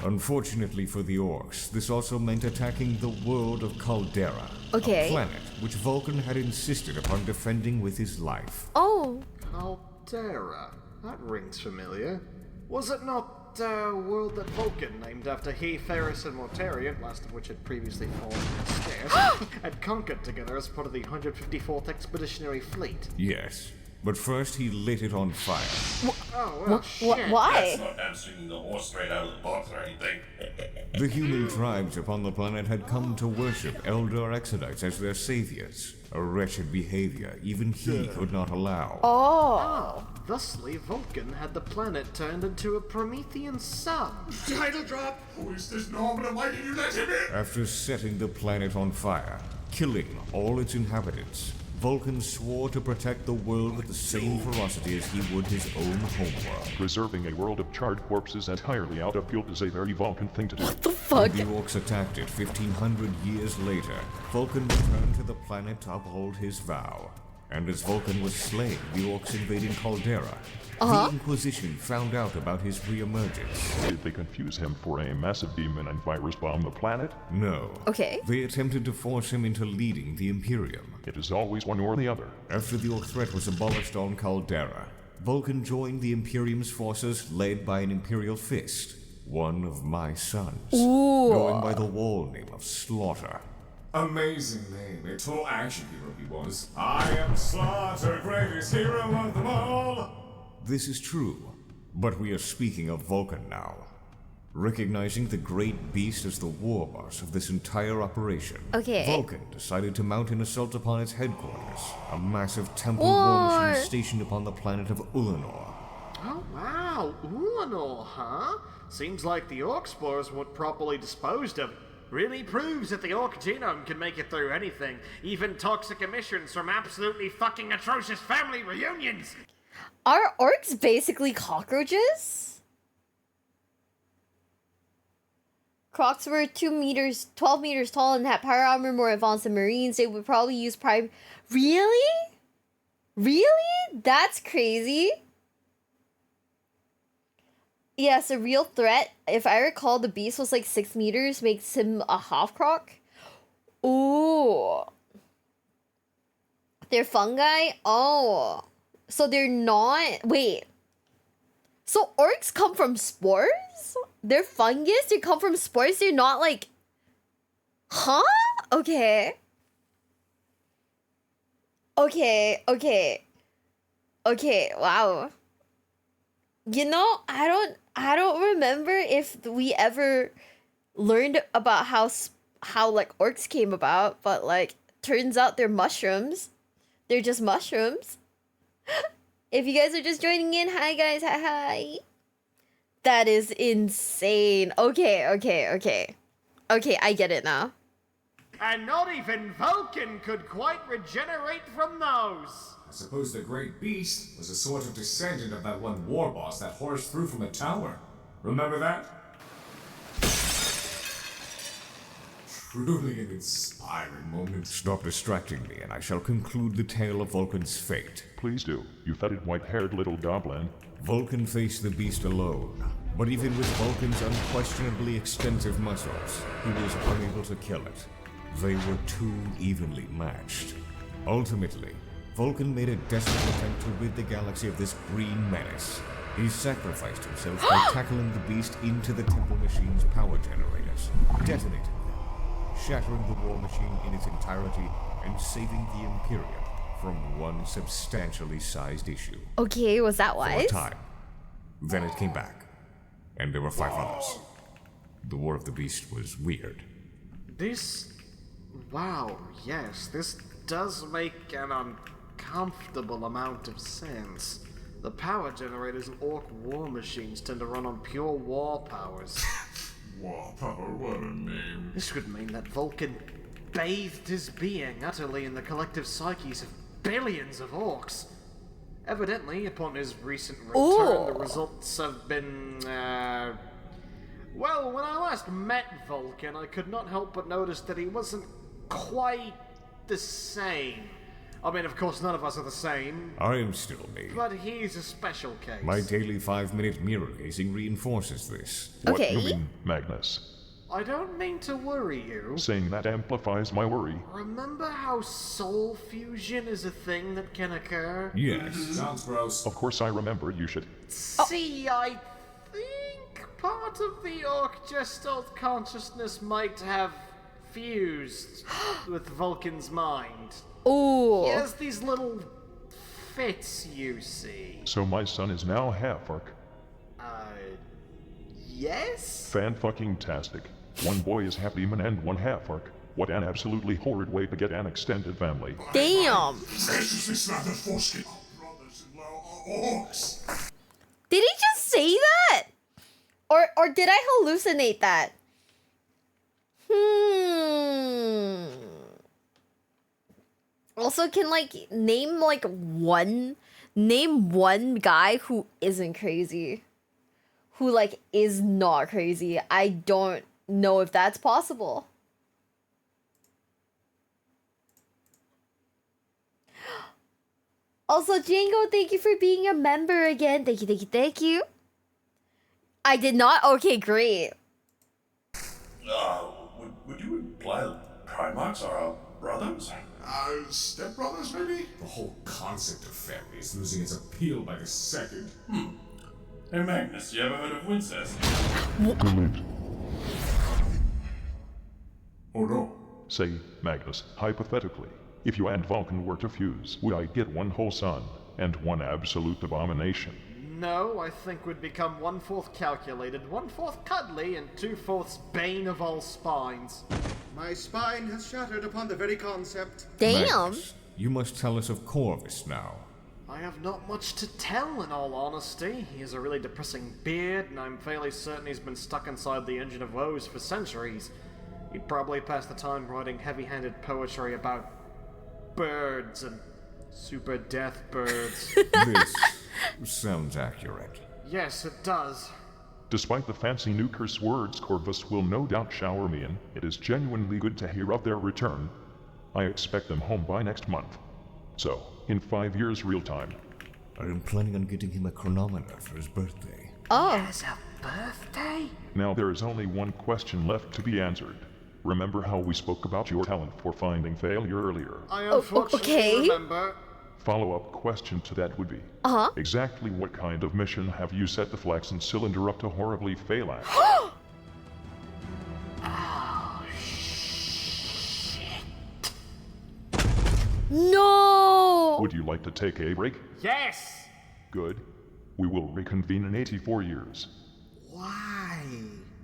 Unfortunately for the orcs, this also meant attacking the world of Caldera, Okay. a planet which Vulcan had insisted upon defending with his life. Oh. Caldera. That rings familiar. Was it not a world that Vulcan, named after he, Ferris, and Mortarion, last of which had previously fallen in stairs, had conquered together as part of the 154th Expeditionary Fleet? Yes, but first he lit it on fire. Oh, well, shit. Why? That's not hamstringing the horse straight out of the box or anything. The human tribes upon the planet had come to worship Eldar Exodites as their saviors, a wretched behavior even he could not allow. Oh. Thusly, Vulcan had the planet turned into a Promethean sun. Title drop. Who is this Norman and why did you let him in? After setting the planet on fire, killing all its inhabitants, Vulcan swore to protect the world with the same ferocity as he would his own homeworld. Preserving a world of charred corpses entirely out of guilt is a very Vulcan thing to do. The fuck? When the orcs attacked it 1,500 years later, Vulcan returned to the planet to uphold his vow. And as Vulcan was slain, the orcs invading Caldera, Uh-huh. the Inquisition found out about his reemergence. Did they confuse him for a massive demon and virus bomb the planet? No. Okay. They attempted to force him into leading the Imperium. It is always one or the other. After the orc threat was abolished on Caldera, Vulcan joined the Imperium's forces led by an Imperial Fist, one of my sons, Ooh. going by the wall name of Slaughter. Amazing name. A total action hero he was. I am Slaughter, greatest hero of them all. This is true, but we are speaking of Vulcan now. Recognizing the great beast as the war boss of this entire operation, Okay. Vulcan decided to mount an assault upon its headquarters, a massive temple war machine War. stationed upon the planet of Ulanor. Oh wow, Ulanor, huh? Seems like the orc spores weren't properly disposed of. Really proves that the orc genome can make it through anything, even toxic emissions from absolutely fucking atrocious family reunions. Are orcs basically cockroaches? Crocs were 12 meters tall and had power armor more advanced than Marines. They would probably use prime. Really? Really? That's crazy. Yes, a real threat. If I recall, the beast was like 6 meters, makes him a half croc. Ooh. They're fungi? Oh. So they're not... Wait. So orcs come from spores? They're fungus? They come from spores? They're not like... Huh? Okay. Okay, okay. Okay, wow. You know, I don't remember if we ever learned about how like orcs came about, but like turns out they're mushrooms. They're just mushrooms. If you guys are just joining in, hi guys, hi. That is insane. Okay, I get it now. And not even Vulcan could quite regenerate from those. I suppose the great beast was a sort of descendant of that one war boss that horse threw from the tower. Remember that? Truly an inspiring moment. Stop distracting me, and I shall conclude the tale of Vulcan's fate. Please do, you fetid white-haired little goblin. Vulcan faced the beast alone, but even with Vulcan's unquestionably extensive muscles, he was unable to kill it. They were too evenly matched. Ultimately, Vulcan made a desperate attempt to rid the galaxy of this green menace. He sacrificed himself by tackling the beast into the temple machine's power generators, detonating them, shattering the war machine in its entirety, and saving the Imperium from one substantially sized issue. Okay, was that For a wise? time. Then it came back, and there were 5 others. The War of the Beast was weird. This... Wow, yes, this does make an uncomfortable amount of sense. The power generators in orc war machines tend to run on pure war powers. War power, what a name. This would mean that Vulcan bathed his being utterly in the collective psyches of billions of orcs. Evidently, upon his recent return, the results have been, Well, when I last met Vulcan, I could not help but notice that he wasn't quite the same. I mean, of course, none of us are the same. I am still me. But he's a special case. My daily 5-minute mirror gazing reinforces this. What Okay. you mean, Magnus? I don't mean to worry you. Saying that amplifies my worry. Remember how soul fusion is a thing that can occur? Yes. Sounds gross. Of course I remember, you should... See, I think part of the orc gestalt consciousness might have fused with Vulcan's mind. Ooh. He has these little fits, you see. So my son is now half-orc. Yes? Fan-fucking-tastic. One boy is half-demon and one half-orc. What an absolutely horrid way to get an extended family. Damn. Graciously slap the foreskin. Our brothers-in-law are orcs. Did he just say that? Or did I hallucinate that? Also, can name one guy who isn't crazy. Who is not crazy. I don't know if that's possible. Also, Django, thank you for being a member again. Thank you, thank you, thank you. I did not? Okay, great. Would you imply that Primarchs are our brothers? Stepbrothers, maybe? The whole concept of family is losing its appeal by the second. Hey Magnus, you ever heard of Wincest? Oh no. Say, Magnus, hypothetically, if you and Vulcan were to fuse, would I get one whole son and one absolute abomination? No, I think we'd become 1/4 calculated, 1/4 cuddly, and 2/4 bane of all spines. My spine has shattered upon the very concept. Damn. Magnus, you must tell us of Corvus now. I have not much to tell, in all honesty. He has a really depressing beard, and I'm fairly certain he's been stuck inside the Engine of Woes for centuries. He'd probably pass the time writing heavy-handed poetry about birds and super death birds. This sounds accurate. Yes, it does. Despite the fancy new curse words Corvus will no doubt shower me in, it is genuinely good to hear of their return. I expect them home by next month. So, in 5 years real time. I am planning on getting him a chronometer for his birthday. Oh. As a birthday? Now there is only one question left to be answered. Remember how we spoke about your talent for finding failure earlier? I unfortunately remember. Follow-up question to that would be, exactly what kind of mission have you set the flaxen cylinder up to horribly fail at? Oh, shit. No! Would you like to take a break? Yes! Good. We will reconvene in 84 years. Why?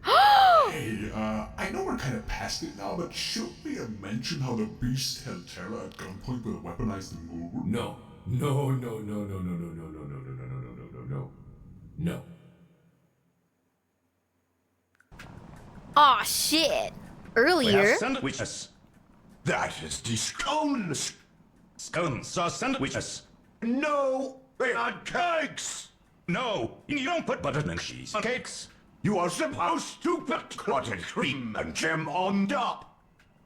Hey, I know we're kind of past it now, but should we have mentioned how the Beast held Terra at gunpoint with a weaponized remover? No. No. No. Aw, shit. Earlier. Sandwiches. That is the scones! Scones are sandwiches. No, they are cakes! No, you don't put butter and cheese on cakes. You are supposed to put clotted cream and jam on top.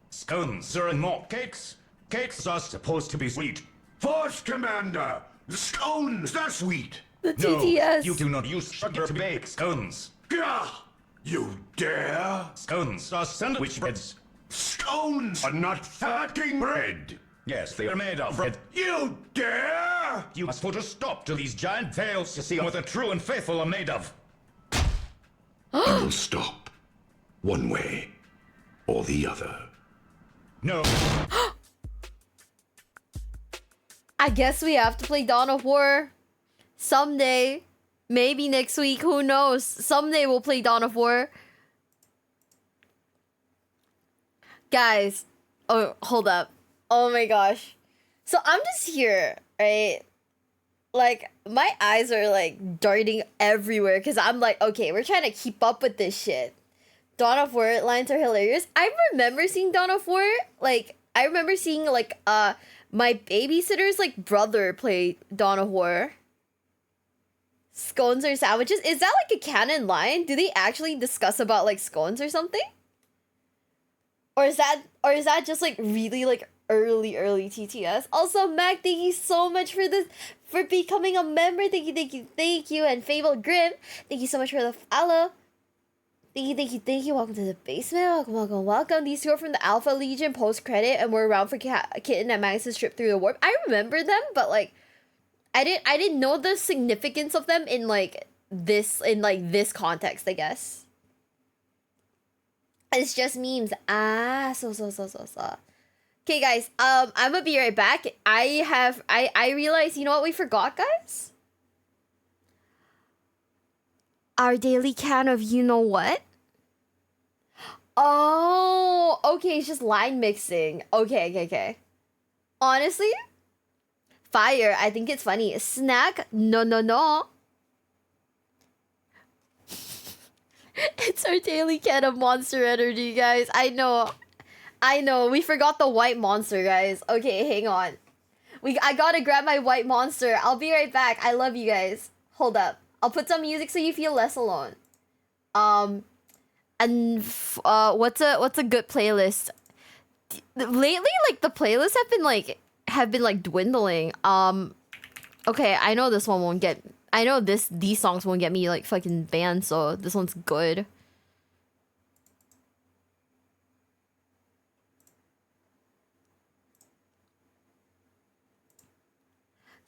Scones are not cakes. Cakes are supposed to be sweet. Force Commander! The scones, they're sweet! The No, TTS. you do not use sugar to bake scones. Gah! You dare? Scones are sandwich breads. Scones are not fucking bread! Yes, they are made of bread. You dare? You must put a stop to these giant fails to see what the true and faithful are made of. I will stop. One way or the other. No. I guess we have to play Dawn of War. Someday. Maybe next week. Who knows? Someday we'll play Dawn of War. Guys. Oh, hold up. Oh my gosh. So I'm just here, right? Like, my eyes are like darting everywhere because I'm like, okay, we're trying to keep up with this shit. Dawn of War lines are hilarious. I remember seeing Dawn of War. Like, I remember seeing like my babysitter's like brother play Dawn of War. Scones or sandwiches? Is that like a canon line? Do they actually discuss about like scones or something? Or is that just like really like early TTS? Also, Mac, thank you so much for this, for becoming a member. Thank you. And Fable Grim, thank you so much for the follow. Thank you. Welcome to the basement. Welcome. These two are from the Alpha Legion post-credit and were around for Kitten and Magnus' trip through the warp. I remember them, but like I didn't know the significance of them in this context, I guess. It's just memes. So. Okay, guys, I'm gonna be right back. I realized, you know what we forgot, guys? Our daily can of you know what? Oh, okay, it's just line mixing. Okay. Honestly, fire, I think it's funny. Snack, no. It's our daily can of Monster Energy, guys. I know. We forgot the white monster, guys. Okay, hang on. I gotta grab my white monster. I'll be right back. I love you guys. Hold up. I'll put some music so you feel less alone. What's a good playlist? Lately, like the playlists have been dwindling. Okay, I know this one won't get. I know these songs won't get me like fucking banned, so this one's good.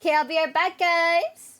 Okay, I'll be right back, guys.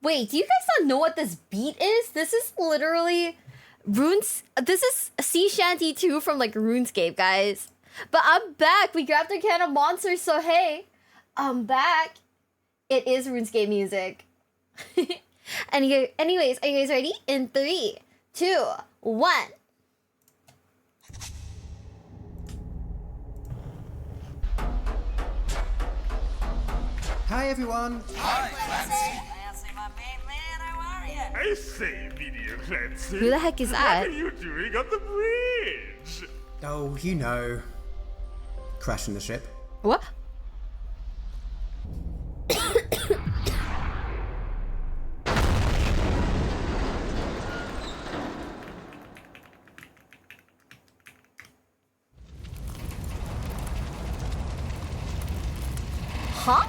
Wait, do you guys not know what this beat is? This is literally this is Sea Shanty 2 from like RuneScape, guys. But I'm back. We grabbed a can of monsters, so hey, I'm back. It is RuneScape music. Anyways, are you guys ready? In 3, 2, 1. Hi everyone. Hi, Clancy. My main man, how are you? I say, Meteor Clancy. Who the heck is that? What are you doing on the bridge? Oh, you know. Crashing the ship. What? Huh?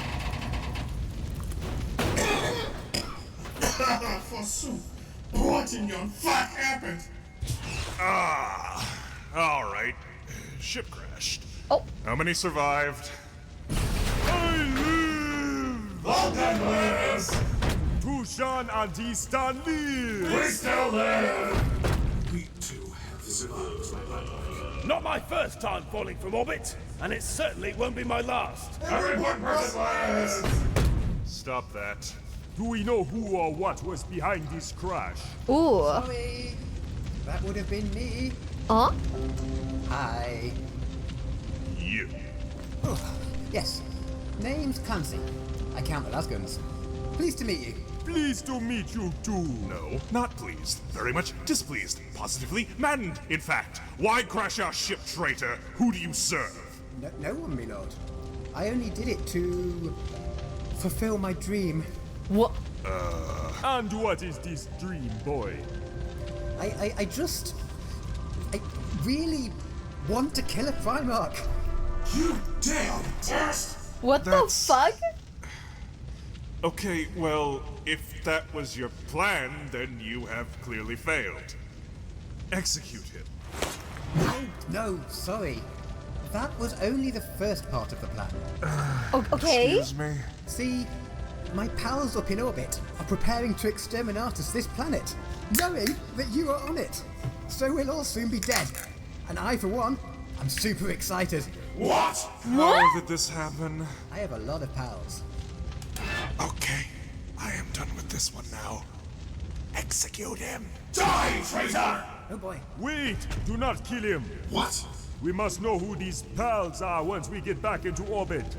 Forsooth, what in your fuck happened? All right. Ship crashed. Oh. How many survived? I live! Vulcan Tushan Antistan live! We still live! We too have survived, my bloodline. Not my first time falling from orbit, and it certainly won't be my last. Every one person lives! Stop that. Do we know who or what was behind this crash? Ooh. Sorry. That would have been me. Huh? Hi. You. Oh, yes. Name's Clancy. I count the Lasguns. Pleased to meet you. Pleased to meet you too. No, not pleased. Very much displeased. Positively maddened, in fact. Why crash our ship, traitor? Who do you serve? No one, my lord. I only did it to fulfill my dream. What? And what is this dream, boy? I really want to kill a Primarch. You damn test! What the fuck? Okay, well, if that was your plan, then you have clearly failed. Execute him. No, sorry. That was only the first part of the plan. Okay. Excuse me? See, my pals up in orbit are preparing to exterminatus this planet, knowing that you are on it. So we'll all soon be dead. And I, for one, I'm super excited. What? How did this happen? I have a lot of pals. Okay, I am done with this one now. Execute him. Die, traitor! Oh boy. Wait! Do not kill him! What? We must know who these pals are once we get back into orbit. Do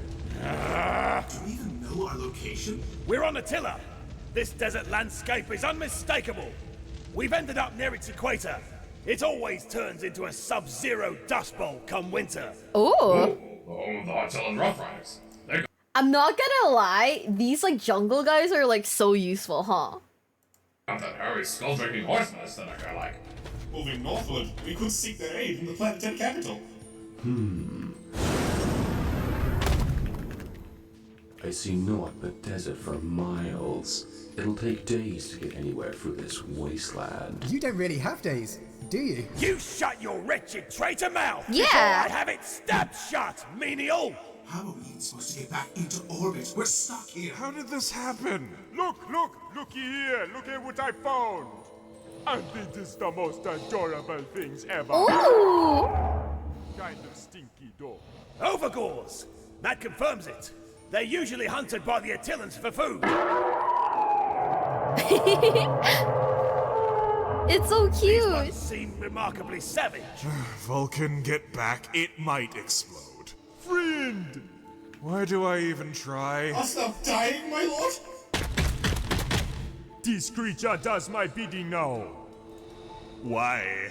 we even know our location? We're on Attila. This desert landscape is unmistakable. We've ended up near its equator. It always turns into a sub-zero dust bowl come winter. Oh. Oh, the Attilan Rough Riders. I'm not gonna lie, these like jungle guys are like so useful, huh? Not that hairy skull-drinking horseman aesthetic I like. Moving northward, we could seek their aid in the planetary capital. I see naught but desert for miles. It'll take days to get anywhere through this wasteland. You don't really have days, do you? You shut your wretched traitor mouth! Yeah. Before I have it stabbed shut, menial! How are we supposed to get back into orbit? We're stuck here. How did this happen? Looky here. Look at what I found. I think this is the most adorable things ever. Ooh. Kind of stinky though. Overgores! That confirms it. They're usually hunted by the Attilans for food. It's so These cute. ones seem remarkably savage. Vulcan, get back. It might explode. Friend! Why do I even try? I'll stop dying, my lord. This creature does my bidding now. Why?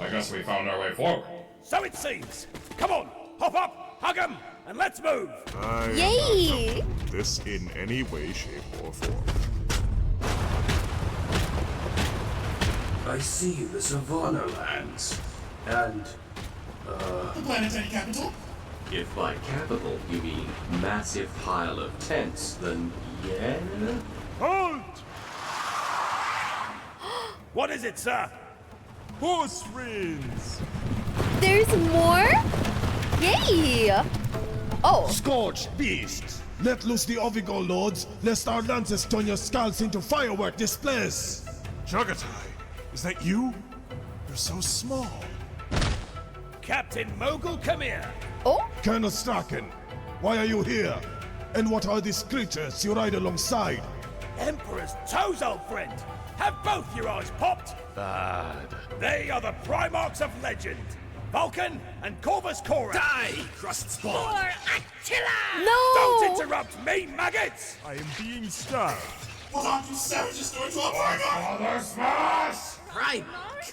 I guess we found our way forward. So it seems. Come on, hop up, hug 'em, and let's move. I Yay! don't know this in any way, shape, or form. I see the Savannah lands. And, The planetary capital? if by capital you mean massive pile of tents, then yeah? Halt! What is it, sir? Horse friends! There's more? Yay! Oh. Scorched beasts! Let loose the Ovigol lords, lest our lances turn your skulls into firework displays! Chagatai, is that you? You're so small. Captain Mogul, come here. Oh? Colonel Starken, why are you here? And what are these creatures you ride alongside? Emperor's toes, old friend. Have both your eyes popped? Bad. They are the Primarchs of legend. Vulcan and Corvus Cora. Die, crust spawn. For Attila! No! Don't interrupt me, maggots! I am being starved. What aren't you savages doing to a Primarch? Father Smash! Primarch?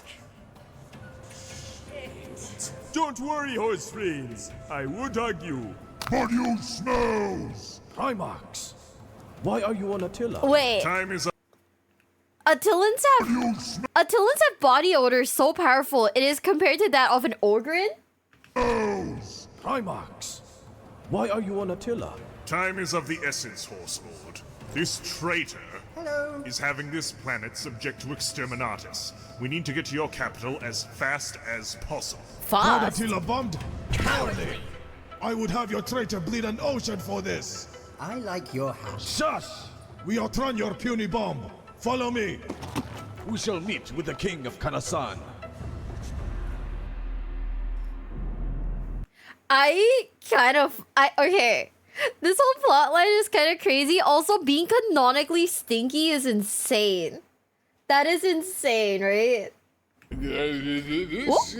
Don't worry, horse friends. I would hug you. But you smells! Primarchs, why are you on Attila? Wait. Time is up. Attilans have body odor so powerful it is compared to that of an Ogryn? Primarchs, why are you on Attila? Time is of the essence, Horse Lord. This traitor is having this planet subject to exterminatus. We need to get to your capital as fast as possible. Had Fast. Attila bombed? Cowardly! I would have your traitor bleed an ocean for this! I like your house. Shush! We outrun your puny bomb! Follow me! We shall meet with the king of Kanasan. Okay. This whole plotline is kind of crazy. Also, being canonically stinky is insane. That is insane, right? This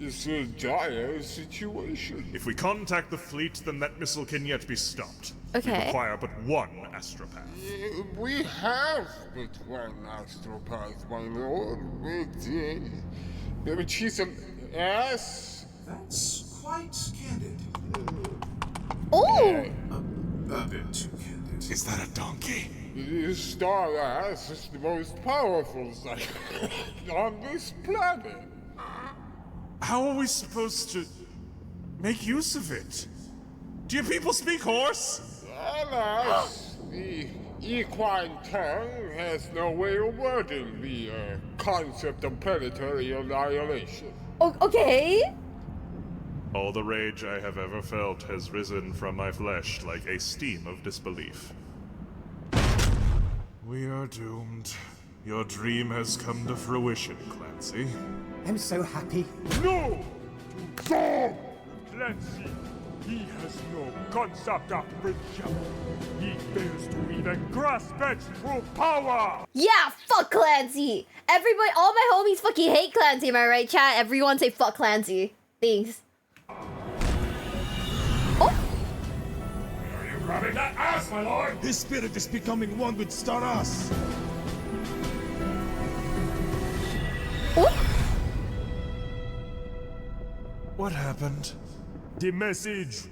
is a dire situation. If we contact the fleet, then that missile can yet be stopped. Okay. We require but one astropath. We have but one astropath, my lord. But she's an ass. That's quite candid. Oh! A bit too candid. Is that a donkey? Star ass is the most powerful sight on this planet. How are we supposed to make use of it? Do you people speak horse? Alas, the equine tongue has no way of wording the concept of planetary annihilation. Okay. All the rage I have ever felt has risen from my flesh like a steam of disbelief. We are doomed. Your dream has come to fruition, Clancy. I'm so happy. No! Stop! Clancy, He has no concept of friendship. He fails to even grasp its true power. Yeah, fuck Clancy. Everybody, all my homies fucking hate Clancy. Am I right, chat? Everyone say fuck Clancy. Thanks. Are you grabbing that ass, my lord? His spirit is becoming one with Staras. What happened? The message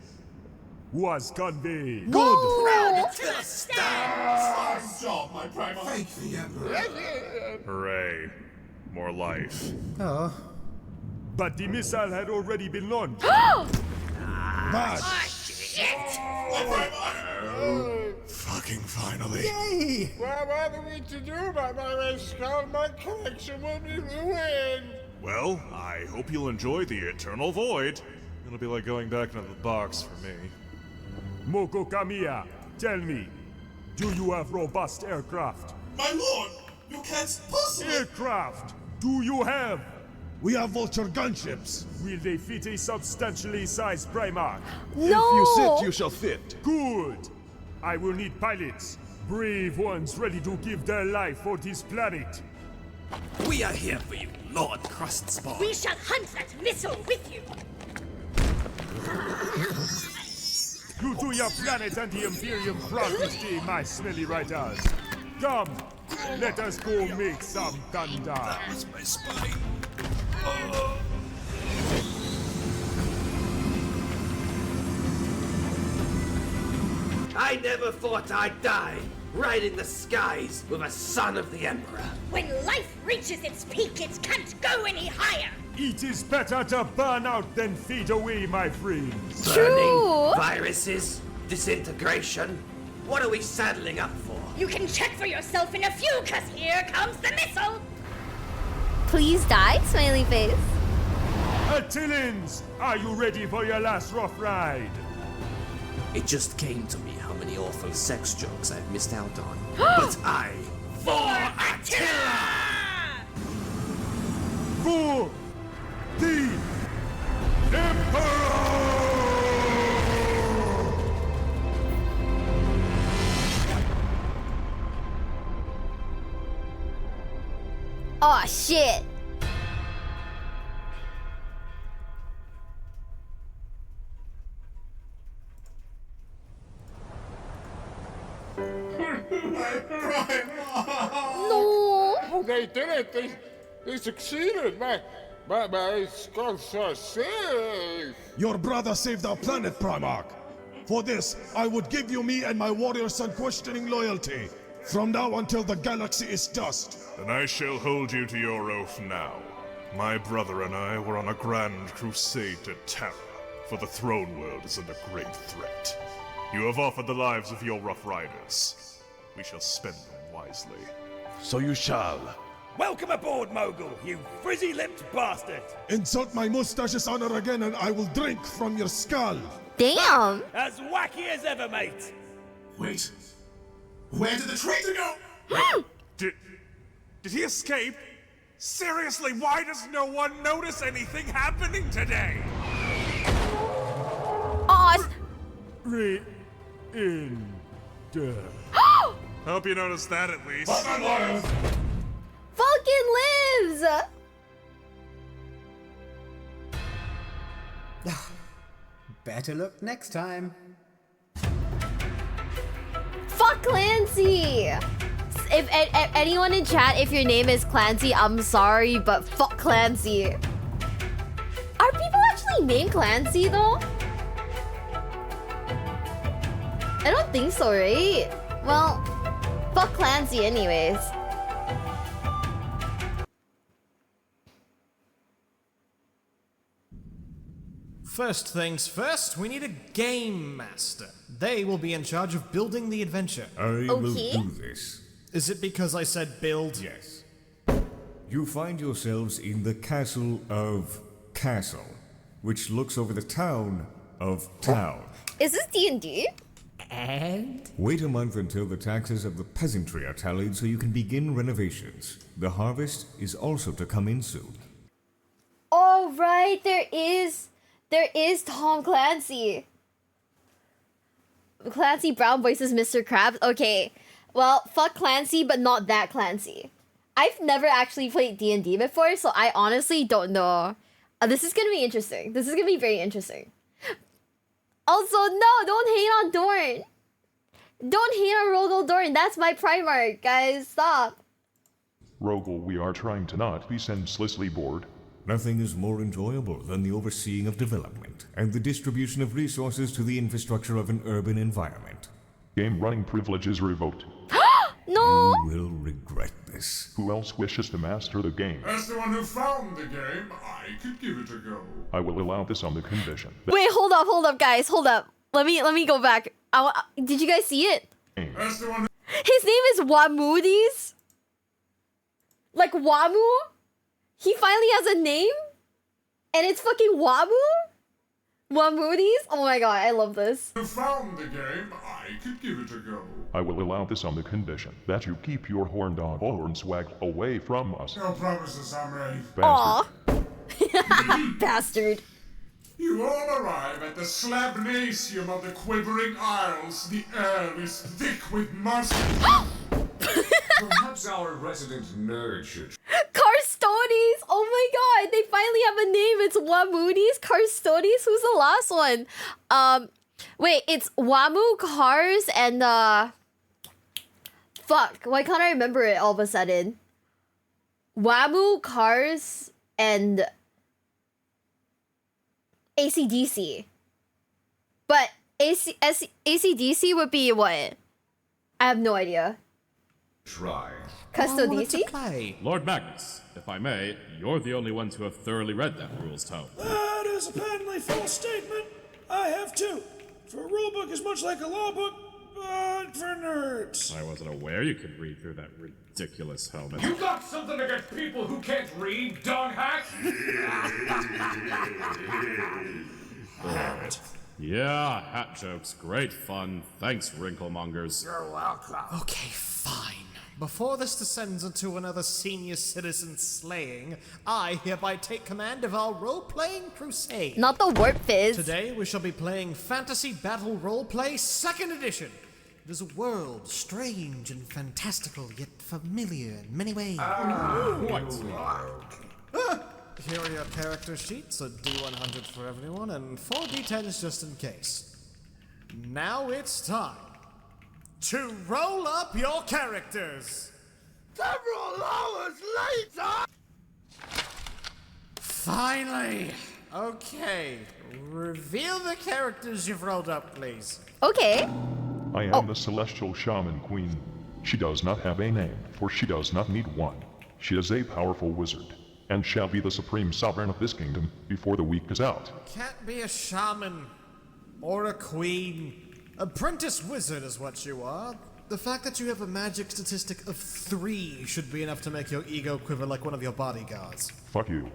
was conveyed. No! Fine job, my Primarch. Thank the Emperor. Hooray. More life. Oh. But the missile had already been launched. Bad. Fucking finally. Yay! What are we to do about my red skull? My collection will be ruined. Well, I hope you'll enjoy the Eternal Void. It'll be like going back into the box for me. Moko Kamiya, tell me, do you have robust aircraft? My lord, you can't possibly. Aircraft, do you have? We have Vulture gunships. Will they fit a substantially sized Primarch? No! If you sit, you shall fit. Good. I will need pilots, brave ones ready to give their life for this planet. We are here for you, Lord Crustspawn. We shall hunt that missile with you. You to your planet and the Imperium proudly stay, my smelly riders. Come, let us go make some thunder. That was my spine. I never thought I'd die right in the skies with a son of the Emperor. When life reaches its peak, it can't go any higher. It is better to burn out than fade away, my friends. Burning, viruses, disintegration. What are we saddling up for? You can check for yourself in a few, cause here comes the missile. Please die, smiley face. Attillans, are you ready for your last rough ride? It just came to me how many awful sex jokes I've missed out on. But I... For Attila! For the Emperor! Oh shit. No. Oh, they did it. They succeeded. My skull's so safe. Your brother saved our planet, Primarch. For this, I would give you me and my warriors unquestioning loyalty. From now until the galaxy is dust. Then I shall hold you to your oath now. My brother and I were on a grand crusade to Terra, for the throne world is under great threat. You have offered the lives of your Rough Riders. We shall spend them wisely. So you shall. Welcome aboard, Mogul, you frizzy-lipped bastard! Insult my mustache's honor again and I will drink from your skull. Damn. As wacky as ever, mate! Wait. Where did the traitor go? Did he escape? Seriously, why does no one notice anything happening today? Hope you noticed that at least. Fucking lives! Better look next time. Fuck Clancy! If anyone in chat, if your name is Clancy, I'm sorry, but fuck Clancy. Are people actually named Clancy though? I don't think so, right? Well, fuck Clancy anyways. First things first, we need a game master. They will be in charge of building the adventure. I will do this. Is it because I said build? Yes. You find yourselves in the Castle of Castle, which looks over the town of Town. Is this D&D? And? Wait a month until the taxes of the peasantry are tallied so you can begin renovations. The harvest is also to come in soon. Oh right, there is Tom Clancy. Clancy Brown voices Mr. Krabs. Okay, well, fuck Clancy, but not that Clancy. I've never actually played D&D before, so I honestly don't know. This is gonna be interesting. This is gonna be very interesting. Also, no, don't hate on Dorn. Don't hate on Rogel Dorn. That's my Primarch, guys. Stop. Rogel, we are trying to not be senselessly bored. Nothing is more enjoyable than the overseeing of development and the distribution of resources to the infrastructure of an urban environment. Game running privileges revoked. No! You will regret this. Who else wishes to master the game? As the one who found the game, I could give it a go. I will allow this on the condition. Wait, hold up, guys. Hold up. Let me go back. Did you guys see it? As the one who... His name is Wamoodies? Like Wamu? He finally has a name? And it's fucking Wamu? Wamoodies? Oh my god, I love this. Who found the game, I could give it a go. I will allow this on the condition that you keep your horn dog horn swag away from us. No promises, Samurai. Aww. Bastard. You all arrive at the slabnasium of the Quivering Isles. The air is thick with must. Perhaps our resident nerd should... Carstones! Oh my god, they finally have a name. It's Wamoodies, Carstones. Who's the last one? Wait, it's Wamu, Cars, and fuck, why can't I remember it all of a sudden? Wamu, Cars, and AC/DC. But AC/DC would be what? I have no idea. Try. Custodici? Lord Magnus, if I may, you're the only one to have thoroughly read that rules tome. That is a patently false statement. I have too. For a rulebook is much like a law book, but for nerds. I wasn't aware you could read through that ridiculous helmet. You got something against people who can't read, dog hack? Yeah, hat jokes, great fun. Thanks, wrinklemongers. You're welcome. Okay, fine. Before this descends into another senior citizen slaying, I hereby take command of our role-playing crusade. Not the warp fizz. Today we shall be playing Fantasy Battle Roleplay 2nd Edition. It is a world strange and fantastical, yet familiar in many ways. Here are your character sheets, a D100 for everyone, and 4 D10s just in case. Now it's time to roll up your characters! Several hours later! Finally! Okay, reveal the characters you've rolled up, please. Okay. I am the Celestial Shaman Queen. She does not have a name, for she does not need one. She is a powerful wizard, and shall be the supreme sovereign of this kingdom before the week is out. Can't be a shaman or a queen. Apprentice wizard is what you are. The fact that you have a magic statistic of 3 should be enough to make your ego quiver like one of your bodyguards. Fuck you.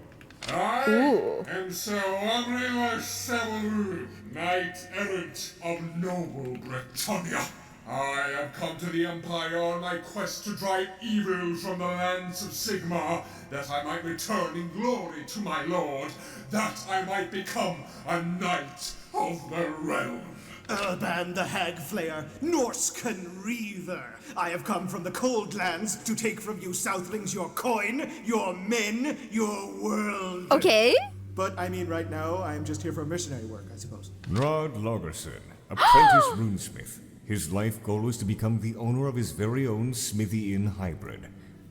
I am Sir Aubrey Savalud, Knight Errant of noble Bretonia. I have come to the Empire on my quest to drive evil from the lands of Sigmar, that I might return in glory to my lord, that I might become a knight of the realm. Urban the Hag Flayer, Norscan Reaver. I have come from the Cold Lands to take from you Southlings your coin, your men, your world. Okay. But I mean, right now, I'm just here for missionary work, I suppose. Rod Lagerson, apprentice runesmith. His life goal is to become the owner of his very own Smithy Inn hybrid.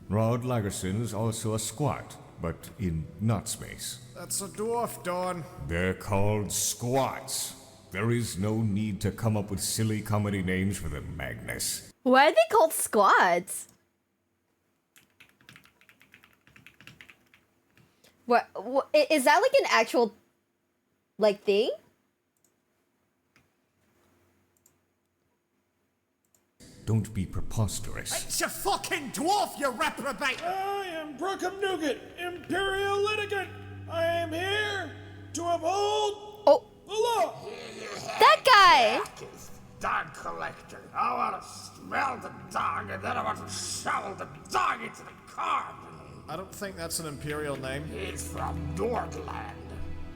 Rod Lagerson is also a squat, but in not space. That's a dwarf, Dawn. They're called squats. There is no need to come up with silly comedy names for them, Magnus. Why are they called squads? What is that, like an actual like thing? Don't be preposterous. It's a fucking dwarf, you reprobate! I am Brookham Nougat, Imperial Litigant. I am here to uphold the law. That guy! Dog collector. I want to smell the dog and then I want to shovel the dog into the car. I don't think that's an imperial name. He's from Nordland.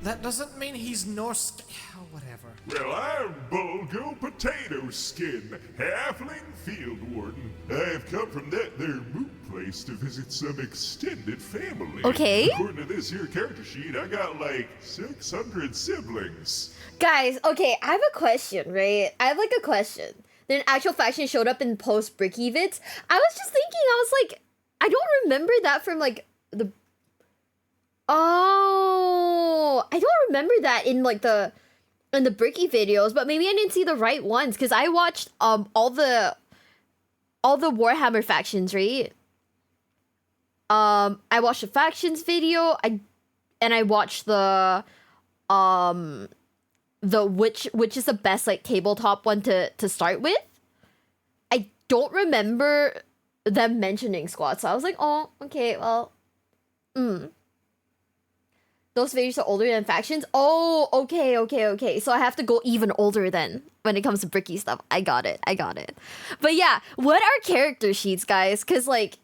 That doesn't mean he's Norse. Oh, whatever. Well, I'm Bulgo Potato Skin, Halfling Field Warden. I've come from that there moot place to visit some extended family. Okay. According to this here character sheet, I got like 600 siblings. Guys, okay, I have a question, right? I have like a question. Then actual faction showed up in post Bricky vids. I was just thinking, I was like, I don't remember that from like the... Oh, I don't remember that in like the Bricky videos, but maybe I didn't see the right ones because I watched all the Warhammer factions, right? I watched the factions video. I watched the which is the best like tabletop one to start with. I don't remember them mentioning squads, so I was like, oh, okay, well, those videos are older than factions. Oh, okay. So I have to go even older then when it comes to Bricky stuff. I got it. But yeah, what are character sheets, guys? Because like,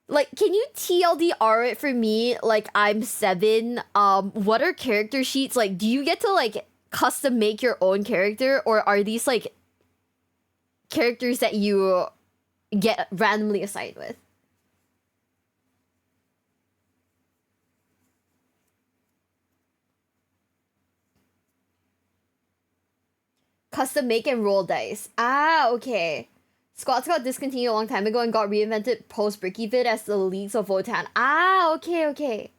can you TLDR it for me? Like, I'm 7. What are character sheets? Like, do you get to like custom make your own character, or are these like characters that you get randomly assigned with? Custom make and roll dice. Ah, okay. Squads got discontinued a long time ago and got reinvented post Bricky vid as the Leagues of Votan. Ah, okay.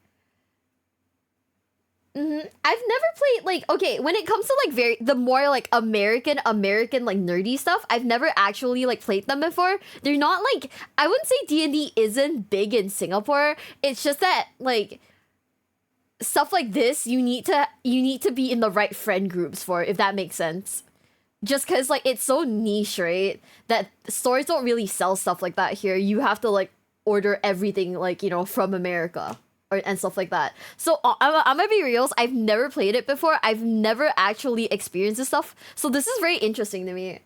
I've never played like, okay, when it comes to like the more like American like nerdy stuff, I've never actually like played them before. They're not like, I wouldn't say D&D isn't big in Singapore. It's just that like stuff like this you need to be in the right friend groups for, if that makes sense. Just because, like, it's so niche, right? That stores don't really sell stuff like that here. You have to, like, order everything, like, you know, from America and stuff like that. So, I'm gonna be real. I've never played it before. I've never actually experienced this stuff. So, this is very interesting to me.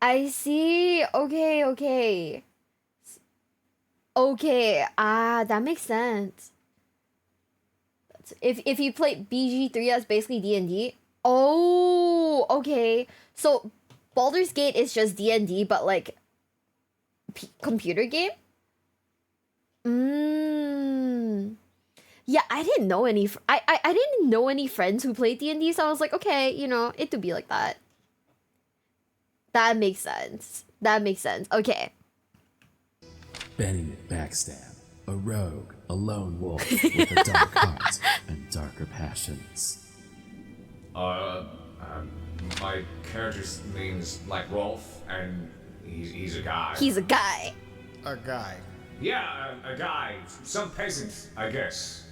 I see. Okay. That makes sense. If you play BG3, that's basically D&D. Oh, okay. So Baldur's Gate is just D&D, but like computer game. Yeah, I didn't know any. I didn't know any friends who played D&D, so I was like, okay, you know, it could be like that. That makes sense. Okay. Benny Backstab, a rogue, a lone wolf with a dark heart and darker passions. My character's name's like Rolf, and he's a guy. He's a guy. A guy. Yeah, a guy. Some peasant, I guess.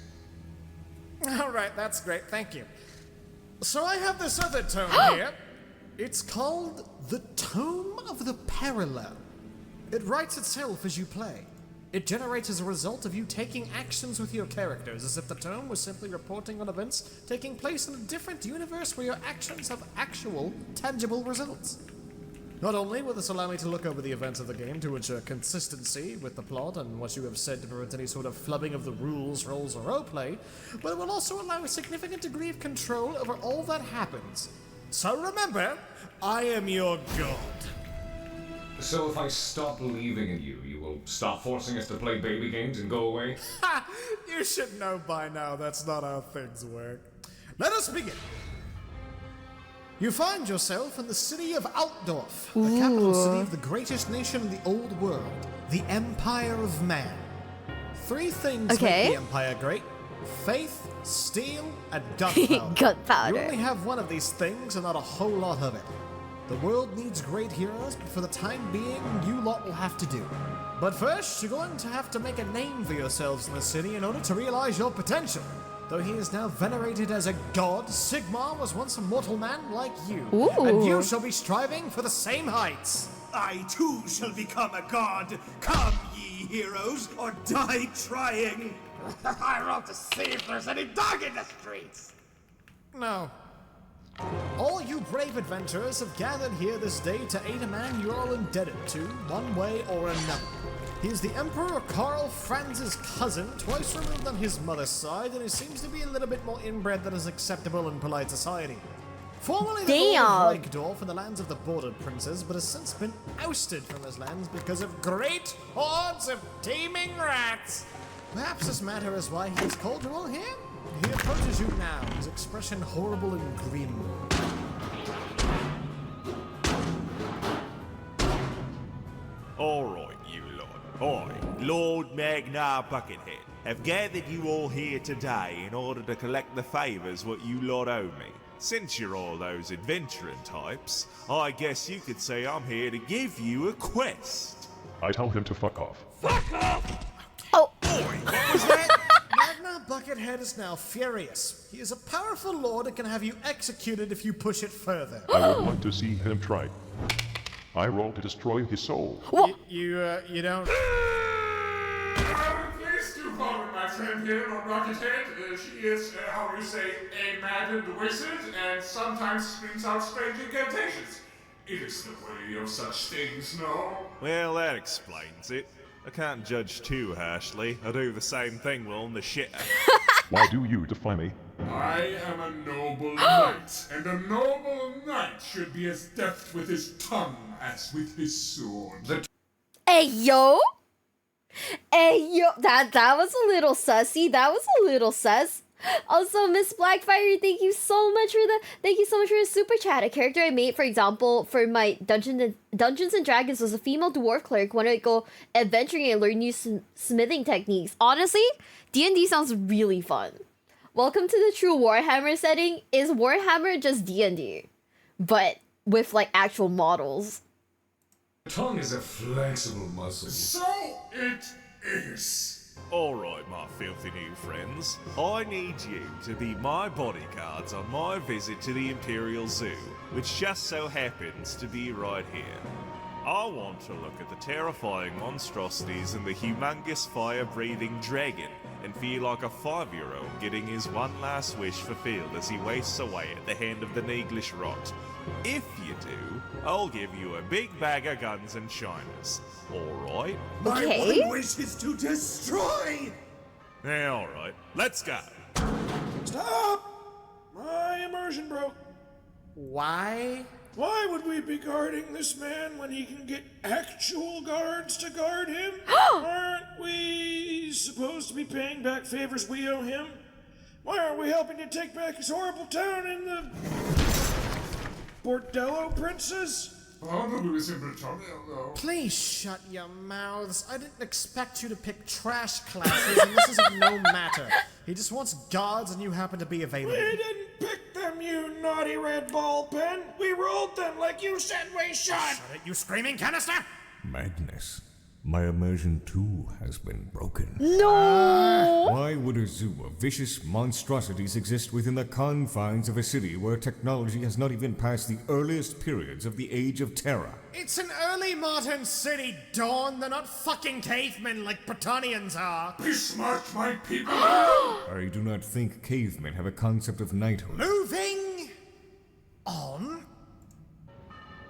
Alright, that's great, thank you. So I have this other tome here. It's called the Tome of the Parallel. It writes itself as you play. It generates as a result of you taking actions with your characters, as if the tome was simply reporting on events taking place in a different universe where your actions have actual, tangible results. Not only will this allow me to look over the events of the game to ensure consistency with the plot and what you have said to prevent any sort of flubbing of the rules, roles, or roleplay, but it will also allow a significant degree of control over all that happens. So remember, I am your god. So if I stop believing in you, you will stop forcing us to play baby games and go away? Ha! You should know by now that's not how things work. Let us begin. You find yourself in the city of Altdorf, the capital city of the greatest nation in the old world, the Empire of Man. 3 things make the Empire great: faith, steel, and gunpowder. Gunpowder. You only have one of these things and not a whole lot of it. The world needs great heroes, but for the time being, you lot will have to do. But first, you're going to have to make a name for yourselves in the city in order to realize your potential. Though he is now venerated as a god, Sigmar was once a mortal man like you. And you shall be striving for the same heights. I too shall become a god. Come, ye heroes, or die trying. I wrote to see if there's any dog in the streets. No. All you brave adventurers have gathered here this day to aid a man you're all indebted to, one way or another. He is the Emperor Karl Franz's cousin, twice removed on his mother's side, and he seems to be a little bit more inbred than is acceptable in polite society. Formerly the Lord of Reichdorf in the lands of the Border Princes, but has since been ousted from his lands because of great hordes of teeming rats. Perhaps this matter is why he is called you all here? He approaches you now, his expression horrible and grim. Alright, you lot. I, Lord Magnar Buckethead, have gathered you all here today in order to collect the favours what you lot owe me. Since you're all those adventuring types, I guess you could say I'm here to give you a quest. I tell him to fuck off. Fuck off! Oh. What was that? Magnar Buckethead is now furious. He is a powerful lord that can have you executed if you push it further. I would like to see him try. I roll to destroy his soul. You don't... Please do call my friend here, Lord Rockethead. She is, how do you say, a maddened wizard, and sometimes screams out strange incantations. It is the way of such things, no? Well, that explains it. I can't judge too harshly. I do the same thing well in the shit. Why do you defy me? I am a noble knight, and a noble knight should be as deft with his tongue as with his sword. Hey yo, that was a little sussy. That was a little sus. Also, Miss Blackfire, thank you so much for the super chat. A character I made, for example, for my Dungeons and Dragons was a female dwarf cleric. Wanted to go adventuring and learn new smithing techniques. Honestly, D&D sounds really fun. Welcome to the true Warhammer setting. Is Warhammer just D&D, but with like actual models? The tongue is a flexible muscle. So it is. Alright, my filthy new friends. I need you to be my bodyguards on my visit to the Imperial Zoo, which just so happens to be right here. I want to look at the terrifying monstrosities and the humongous fire-breathing dragon and feel like a 5-year-old getting his one last wish fulfilled as he wastes away at the hand of the Neglish rot. If you do, I'll give you a big bag of guns and shiners. Alright? My one wish is to destroy! Yeah, alright. Let's go. Stop! My immersion broke. Why? Why would we be guarding this man when he can get actual guards to guard him? Aren't we supposed to be paying back favors we owe him? Why aren't we helping to take back his horrible town in the Bordello Princess? Please shut your mouths. I didn't expect you to pick trash classes, and this is of no matter. He just wants guards, and you happen to be available. We didn't pick them, you naughty red ball pen. We rolled them like you said we should. Shut it, you screaming canister! Magnus, my immersion too has been broken. No! Why would a zoo of vicious monstrosities exist within the confines of a city where technology has not even passed the earliest periods of the Age of Terror? It's an early modern city, Dawn. They're not fucking cavemen like Bretonnians are. Be smart, my people! I do not think cavemen have a concept of knighthood. Moving on.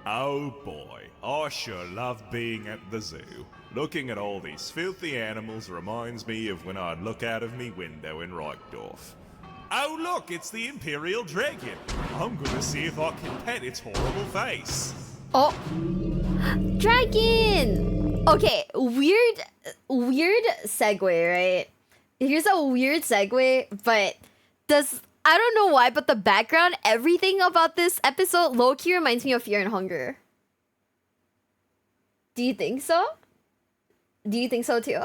Oh boy, I sure love being at the zoo. Looking at all these filthy animals reminds me of when I'd look out of me window in Reichdorf. Oh look, it's the Imperial Dragon. I'm gonna see if I can pet its horrible face. Oh, dragon. Okay, weird segue, right? Here's a weird segue, but I don't know why, but the background, everything about this episode low-key reminds me of Fear and Hunger. Do you think so? Do you think so too?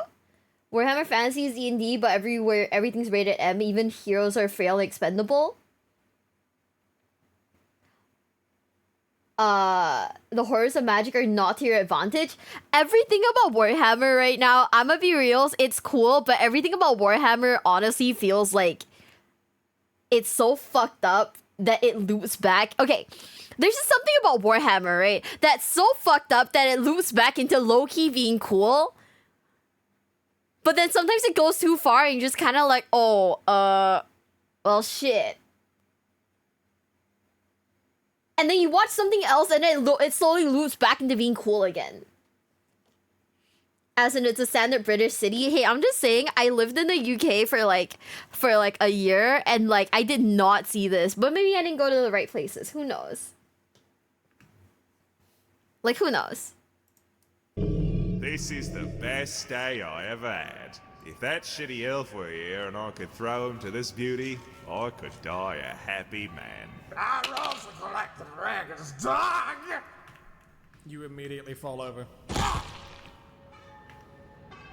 Warhammer Fantasy is D&D, but everything's rated M. Even heroes are frail and expendable. The horrors of magic are not to your advantage. Everything about Warhammer right now, I'ma be real, it's cool, but everything about Warhammer honestly feels like it's so fucked up that it loops back. Okay, there's just something about Warhammer, right? That's so fucked up that it loops back into low-key being cool. But then sometimes it goes too far and you're just kind of like, oh, well, shit. and then you watch something else, and then it slowly loops back into being cool again. As in, it's a standard British city. Hey, I'm just saying, I lived in the UK for like a year, and like I did not see this, but maybe I didn't go to the right places. Who knows? Like, who knows? This is the best day I ever had. If that shitty elf were here and I could throw him to this beauty, I could die a happy man. I rose to collect the dragon's dog! You immediately fall over.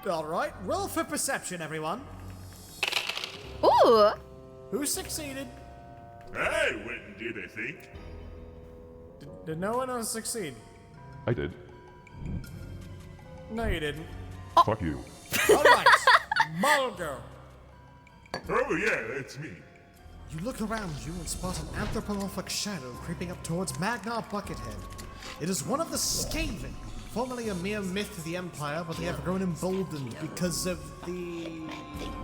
Alright, roll for perception, everyone. Ooh! Who succeeded? I wouldn't do the thing. Did no one else succeed? I did. No, you didn't. Fuck you. Alright, Mulgo. Oh yeah, that's me. You look around you and spot an anthropomorphic shadow creeping up towards Magnar Buckethead. It is one of the Skaven, formerly a mere myth of the Empire, but they have grown emboldened because of the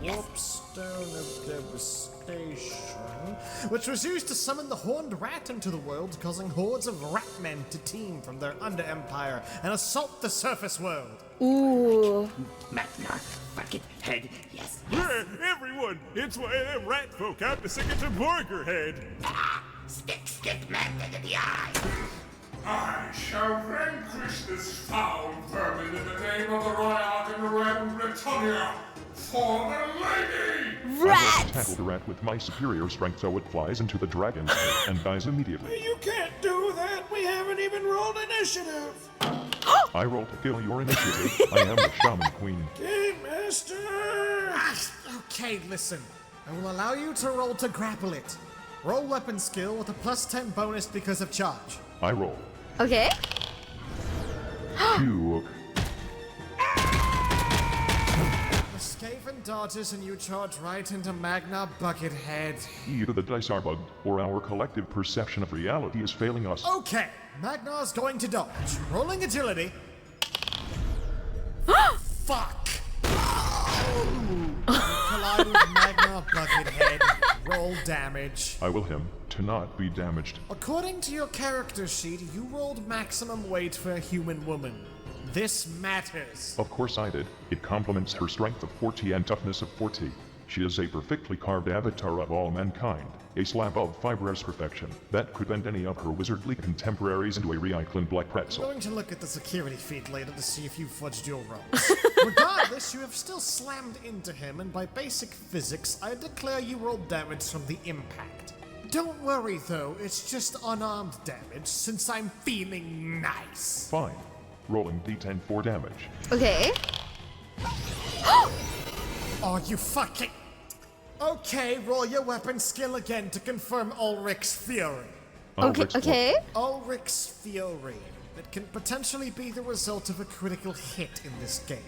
Warpstone of Devastation, which was used to summon the Horned Rat into the world, causing hordes of rat-men to team from their under-empire and assault the surface world. Ooh. Magnar Buckethead, yes. Yeah, everyone! It's one of them rat folk out to sing it to Borgerhead. Stick Magnar to the eye. I shall vanquish this foul vermin in the name of the Royal and the Red Britannia for the lady! I will tackle the rat with my superior strength so it flies into the dragon's head and dies immediately. You can't do that. We haven't even rolled initiative. I roll to kill your initiative. I am the Shaman Queen. Game Master! Okay, listen. I will allow you to roll to grapple it. Roll weapon skill with a +10 bonus because of charge. I roll. Okay. You. The Skaven dodges and you charge right into Magnar Buckethead. Either the dice are bugged, or our collective perception of reality is failing us. Okay, Magnar's going to dodge. Rolling agility. Fuck! You collide with Magnar Buckethead. Roll damage. I will him to not be damaged. According to your character sheet, you rolled maximum weight for a human woman. This matters. Of course I did. It complements her strength of 40 and toughness of 40. She is a perfectly carved avatar of all mankind, a slab of fibrous perfection that could bend any of her wizardly contemporaries into a reichlin black I'm pretzel. going to look at the security feed later to see if you fudged your rolls. Regardless, you have still slammed into him, and by basic physics, I declare you rolled damage from the impact. Don't worry though, it's just unarmed damage, since I'm feeling nice. Fine. Rolling d10 for damage. Okay. Oh, you fucking... Okay, roll your weapon skill again to confirm Ulrich's Fury. Okay. Ulrich's Fury. It can potentially be the result of a critical hit in this game.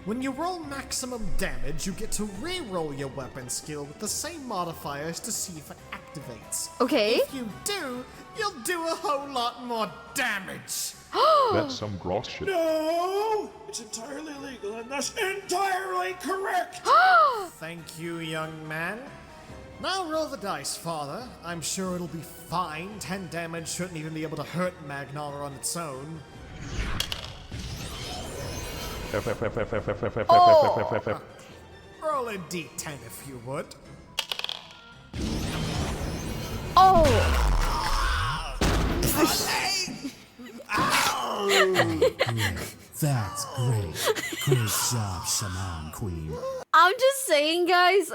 When you roll maximum damage, you get to re-roll your weapon skill with the same modifiers to see if it activates. Okay. If you do, you'll do a whole lot more damage. That's some gross shit. No! It's entirely legal and thus entirely correct! Thank you, young man. Now roll the dice, father. I'm sure it'll be fine. 10 damage shouldn't even be able to hurt Magnar on its own. Roll a d10 if you would. Oh! That's great. Great job, Shaman Queen. I'm just saying, guys,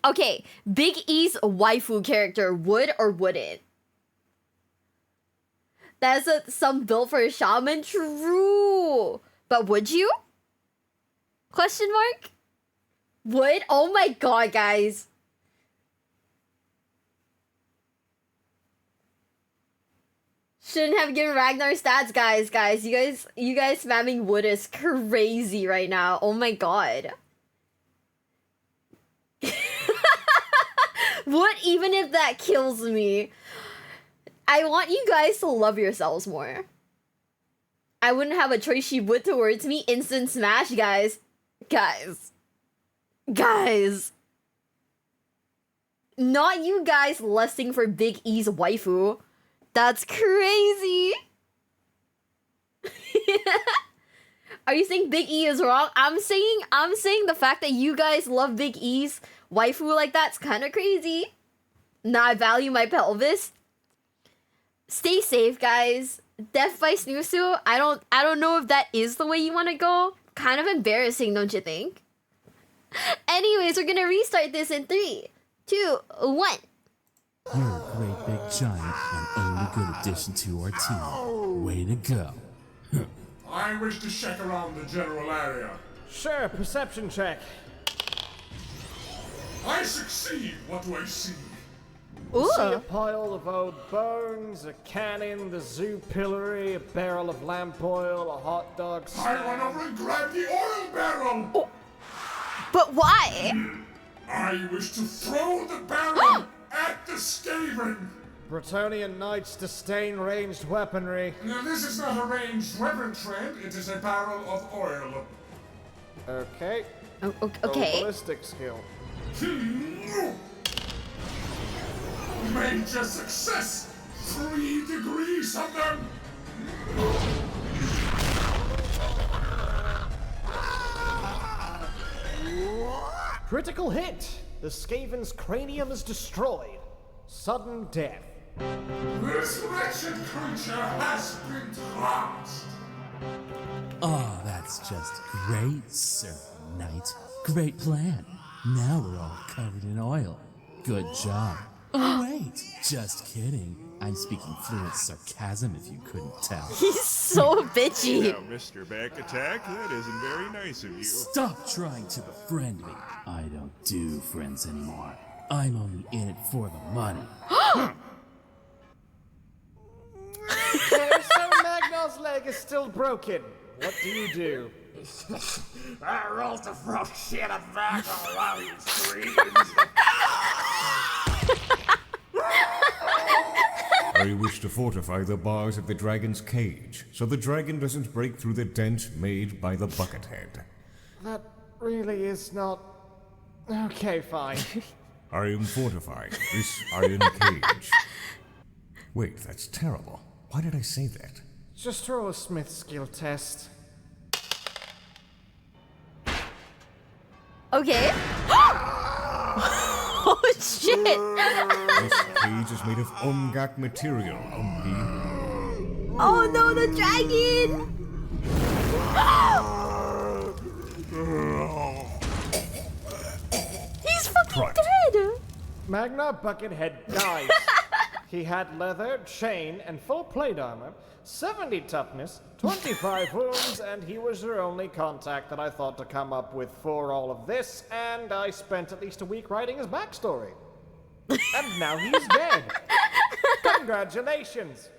okay, Big E's waifu character would or wouldn't? That's some build for a shaman? True. But would you? Question mark? Would? Oh my god, guys. Shouldn't have given Ragnar stats, guys. You guys spamming wood is crazy right now. Oh my god. What even if that kills me? I want you guys to love yourselves more. I wouldn't have a choice. She would towards me. Instant smash, guys. Guys. Not you guys lusting for Big E's waifu. That's crazy. Are you saying Big E is wrong? I'm saying the fact that you guys love Big E's waifu like that's kind of crazy. Nah, I value my pelvis. Stay safe, guys. Death by Snoosu. I don't know if that is the way you want to go. Kind of embarrassing, don't you think? Anyways, we're gonna restart this in 3, 2, 1. You're a great big giant and only good addition to our team. Way to go. I wish to check around the general area. Sure, perception check. I succeed. What do I see? You see a pile of old bones, a cannon, the zoo pillory, a barrel of lamp oil, a hot dog stand. I run over and grab the oil barrel. Oh. But why? I wish to throw the barrel at the Skaven. Bretonian knights disdain ranged weaponry. Now this is not a ranged weapon trend, it is a barrel of oil. Okay. Okay. Ballistic skill. Major success! 3 degrees of them! Critical hit! The Skaven's cranium is destroyed. Sudden death. This wretched creature has been tossed! Oh, that's just great, Sir Knight. Great plan. Now we're all covered in oil. Good job. Oh, wait. Just kidding. I'm speaking fluent sarcasm if you couldn't tell. He's so bitchy. Now, Mr. Back Attack, that isn't very nice of you. Stop trying to befriend me. I don't do friends anymore. I'm only in it for the money. So Magnol's leg is still broken. What do you do? I roll to throw shit at back while he screams. I wish to fortify the bars of the dragon's cage, so the dragon doesn't break through the dent made by the buckethead. That really is not... Okay, fine. I am fortifying this iron cage. Wait, that's terrible. Why did I say that? Just roll a smith skill test. Okay. Oh shit! This cage is made of umgak material, Oh no, the dragon! He's fucking dead! Magna Buckethead dies. He had leather, chain, and full plate armor, 70 toughness, 25 wounds, and he was your only contact that I thought to come up with for all of this, and I spent at least a week writing his backstory. And now he's dead. Congratulations.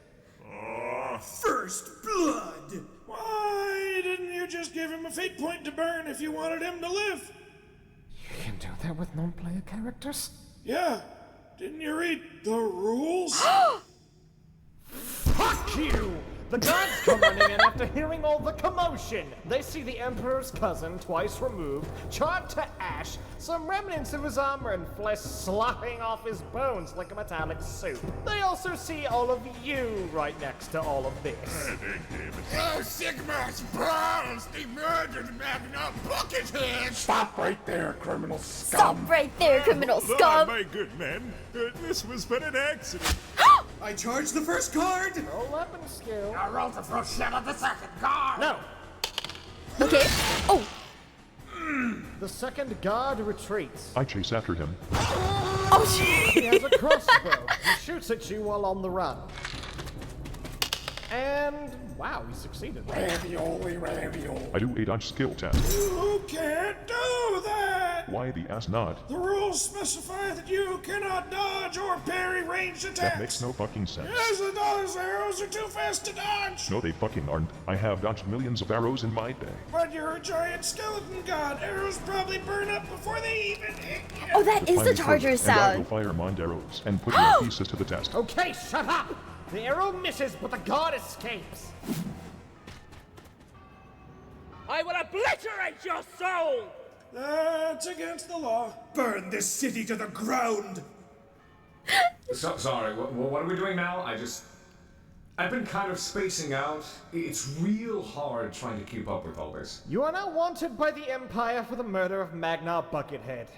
First blood! Why didn't you just give him a fate point to burn if you wanted him to live? You can do that with non-player characters? Yeah. Didn't you read the rules? Fuck you! The guards come running in after hearing all the commotion. They see the Emperor's cousin, twice removed, charred to ash, some remnants of his armor and flesh slopping off his bones like a metallic soup. They also see all of you right next to all of this. Oh, Sigmar's balls! They murdered Magna Buckethead! Stop right there, criminal scum! Stop right there, criminal scum! My good man, this was but an accident. I charged the first guard! No weapon skill. I rolled to throw shit at the second guard! No! Okay. Oh! The second guard retreats. I chase after him. Oh shit! He has a crossbow. He shoots at you while on the run. And wow, he succeeded. Ravioli. I do a dodge skill test. You can't do that! Why the ass not? The rules specify that you cannot dodge or parry ranged attacks. That makes no fucking sense. Yes, those arrows are too fast to dodge. No, they fucking aren't. I have dodged millions of arrows in my day. But you're a giant skeleton god. Arrows probably burn up before they even hit you. Oh, that is the charger And I will sound. fire mind arrows and put your pieces to the test. Okay, shut up! The arrow misses, but the guard escapes. I will obliterate your soul! That's against the law. Burn this city to the ground! Sorry, what are we doing now? I've been kind of spacing out. It's real hard trying to keep up with all this. You are now wanted by the Empire for the murder of Magnar Buckethead.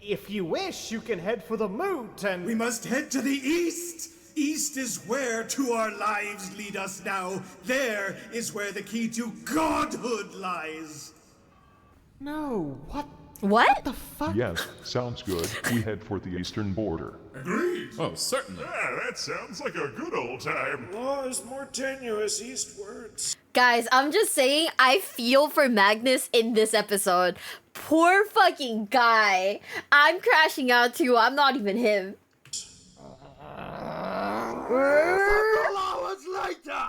If you wish, you can head for the moot and... We must head to the east! East is where to our lives lead us now. There is where the key to godhood lies. No, what? What? The fuck? Yes, sounds good. We head for the eastern border. Agreed. Oh, certainly. Yeah, that sounds like a good old time. Law is more tenuous eastwards. Guys, I'm just saying, I feel for Magnus in this episode. Poor fucking guy. I'm crashing out too. I'm not even him. Hours later!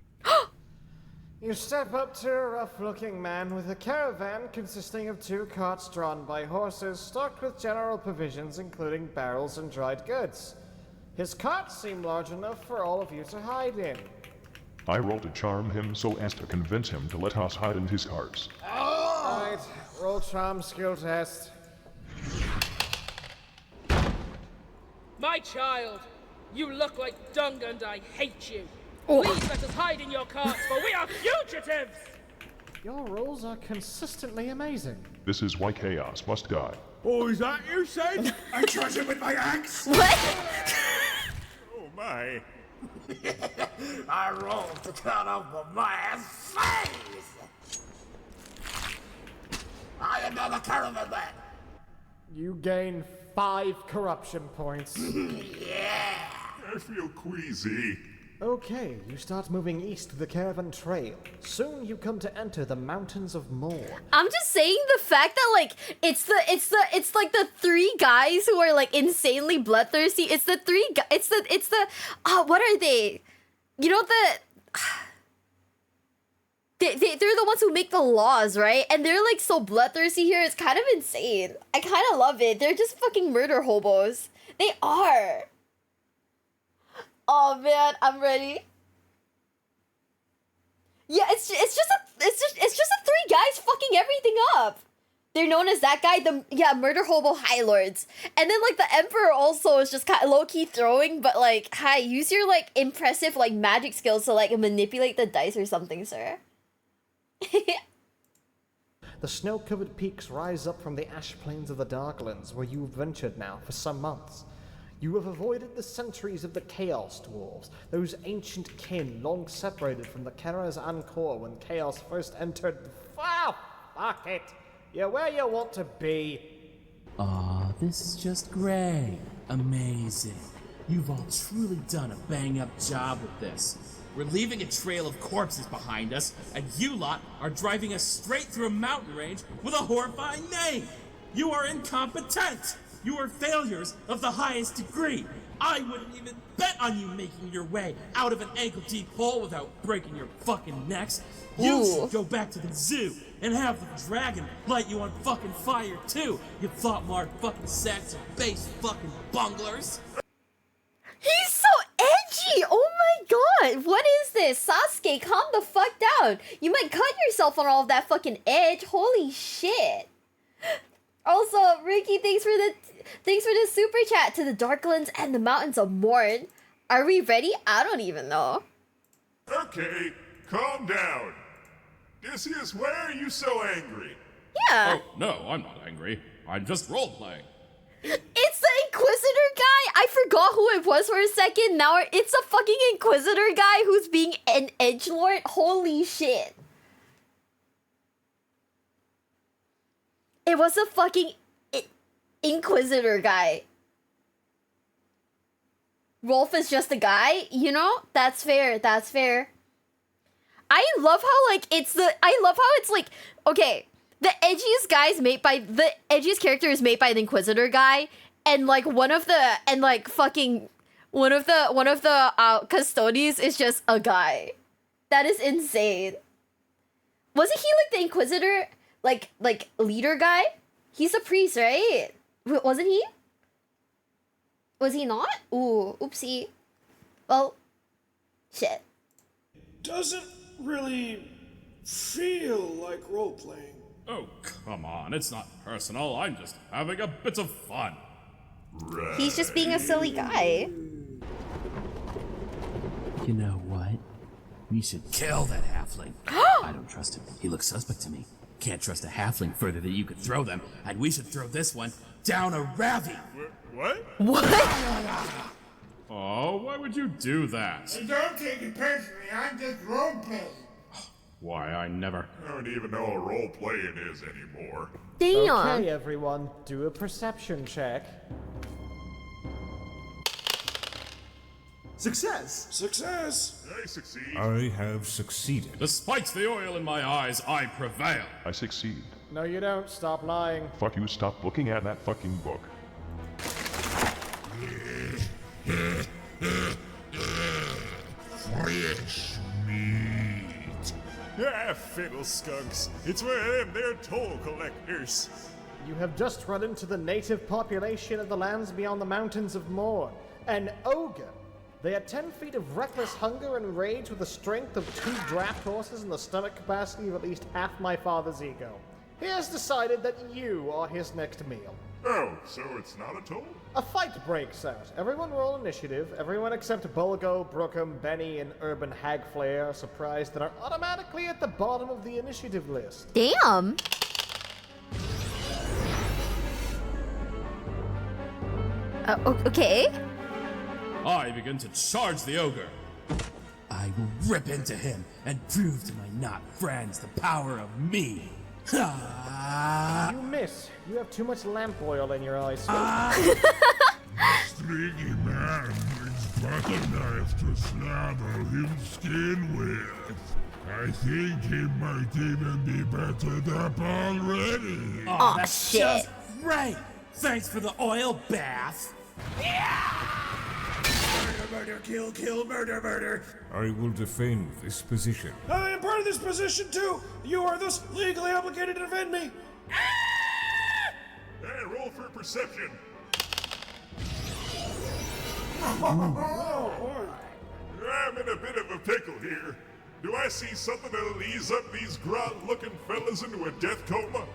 You step up to a rough-looking man with a caravan consisting of 2 carts drawn by horses stocked with general provisions including barrels and dried goods. His carts seem large enough for all of you to hide in. I roll to charm him so as to convince him to let us hide in his carts. Alright, roll charm skill test. My child, you look like dung and I hate you. Oh. Please let us hide in your carts, for we are fugitives! Your rolls are consistently amazing. This is why chaos must die. Oh, is that you said? I trust him with my axe! What? Oh my. I rolled to cut off a man's face! I am not a caravan man! You gain 5 corruption points. Yeah! I feel queasy. Okay, you start moving east to the caravan trail. Soon you come to enter the mountains of Morn. I'm just saying the fact that like it's like the 3 guys who are like insanely bloodthirsty. It's the 3 it's the what are they? You know they're the ones who make the laws, right? And they're like so bloodthirsty here. It's kind of insane. I kind of love it. They're just fucking murder hobos. They are. Oh man, I'm ready. Yeah, it's just the 3 guys fucking everything up. They're known as that guy, murder hobo high lords. And then like the emperor also is just kind of low key throwing, but like, hi, use your like impressive like magic skills to like manipulate the dice or something, sir. The snow-covered peaks rise up from the ash plains of the Darklands, where you've ventured now for some months. You have avoided the sentries of the Chaos Dwarves, those ancient kin long separated from the Kara's Ankor when Chaos first entered the... Ah, fuck it! You're where you want to be. Aw, this is just great. Amazing. You've all truly done a bang-up job with this. We're leaving a trail of corpses behind us, and you lot are driving us straight through a mountain range with a horrifying name. You are incompetent. You are failures of the highest degree. I wouldn't even bet on you making your way out of an ankle-deep hole without breaking your fucking necks. You should go back to the zoo and have the dragon light you on fucking fire too, you thought-marred fucking sacks of base fucking bunglers. He's so edgy! Oh my god! What is this? Sasuke, calm the fuck down! You might cut yourself on all of that fucking edge. Holy shit! Also, Ricky, thanks for the super chat to the Darklands and the Mountains of Morn. Are we ready? I don't even know. Okay, calm down. Odysseus, why are you so angry? Yeah. Oh, no, I'm not angry. I'm just role-playing. It's the Inquisitor guy! I forgot who it was for a second. Now it's a fucking Inquisitor guy who's being an edgelord. Holy shit. It was a fucking Inquisitor guy. Rolf is just a guy, you know? That's fair, that's fair. I love how, like, it's like, okay, the edgiest character is made by the Inquisitor guy, and, like, one of the custodies is just a guy. That is insane. Wasn't he, like, the Inquisitor, like, leader guy? He's a priest, right? Wasn't he? Was he not? Ooh, oopsie. Well, shit. Doesn't really feel like role-playing. Oh, come on, it's not personal. I'm just having a bit of fun. He's just being a silly guy. You know what? We should kill that halfling. I don't trust him. He looks suspect to me. Can't trust a halfling further than you could throw them, and we should throw this one down a ravine. What? What? Oh, why would you do that? Hey, don't take it personally, I'm just roleplaying. Why, I never... I don't even know what role-playing is anymore. Damn. Okay, everyone, do a perception check. Success! Success! I succeed. I have succeeded. Despite the oil in my eyes, I prevail. I succeed. No, you don't. Stop lying. Fuck you, stop looking at that fucking book. Fresh meat. Ah, fiddle skunks. It's one of them, they're toll collectors. You have just run into the native population of the lands beyond the mountains of Morn. An ogre. They had 10 feet of reckless hunger and rage with the strength of 2 draft horses and the stomach capacity of at least half my father's ego. He has decided that you are his next meal. Oh, so it's not a toll? A fight breaks out. Everyone roll initiative. Everyone except Bulgo, Brookham, Benny, and Urban Hagflare are surprised and are automatically at the bottom of the initiative list. Damn. Okay. I begin to charge the ogre. I will rip into him and prove to my not friends the power of me. You miss. You have too much lamp oil in your eyes. Stringy man brings butter knife to slabber him skin with. I think he might even be buttered up already. Oh, that's just great. Thanks for the oil bath. Murder, kill, kill, murder, murder. I will defend this position. I am part of this position too. You are thus legally obligated to defend me. Hey, roll for perception. I'm in a bit of a pickle here. Do I see something that'll ease up these grunt-looking fellas into a death coma?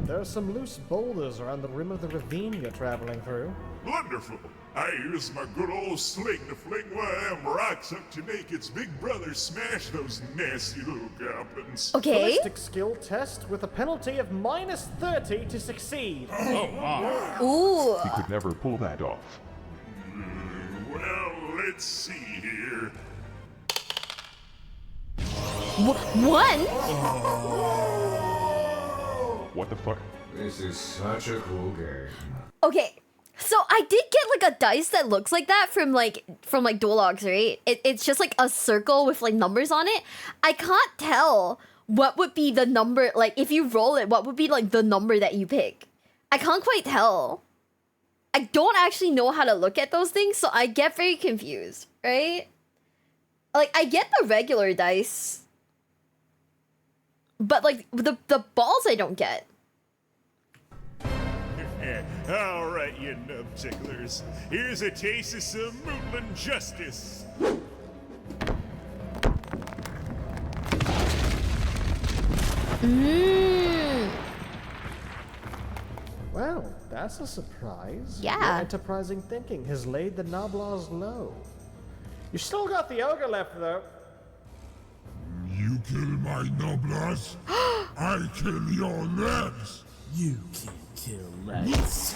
There are some loose boulders around the rim of the ravine you're traveling through. Wonderful. I use my good old sling to fling one of them rocks up to make its big brother smash those nasty little goblins. Okay. Ballistic skill test with a penalty of -30 to succeed. Oh, wow. Ooh. He could never pull that off. Well, let's see here. One? What the fuck? This is such a cool game. Okay. So I did get like a dice that looks like that from Duologs, right? It's just like a circle with like numbers on it. I can't tell what would be the number, like if you roll it, what would be like the number that you pick. I can't quite tell. I don't actually know how to look at those things, so I get very confused, right? Like I get the regular dice, but like the balls I don't get. All right, you nub ticklers. Here's a taste of some Mootland justice. Well, that's a surprise. Yeah. Your enterprising thinking has laid the Noblaws low. You still got the ogre left, though. You kill my noblesse, I kill your legs. You can't kill legs.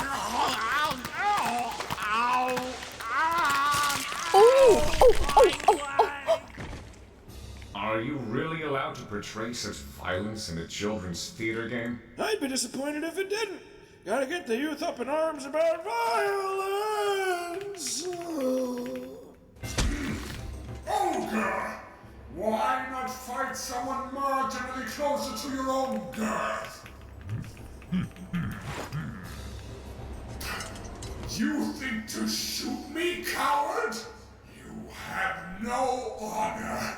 Are you really allowed to portray such violence in a children's theater game? I'd be disappointed if it didn't. Gotta get the youth up in arms about violence. Ogre! Why not fight someone marginally closer to your own girth? You think to shoot me, coward? You have no honor.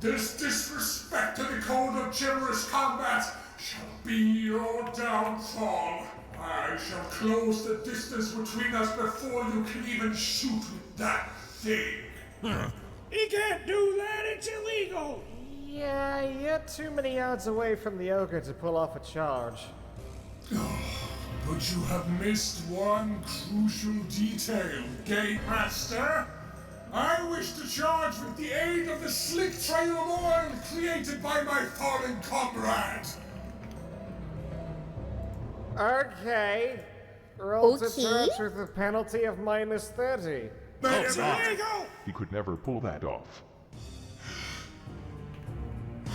This disrespect to the code of chivalrous combat shall be your downfall. I shall close the distance between us before you can even shoot with that thing. He can't do that, it's illegal. Yeah, you're too many yards away from the ogre to pull off a charge. But you have missed one crucial detail, Game Master. I wish to charge with the aid of the slick trail of oil created by my fallen comrade. Okay. Roll to Okay. search with a penalty of -30. He could never pull that off.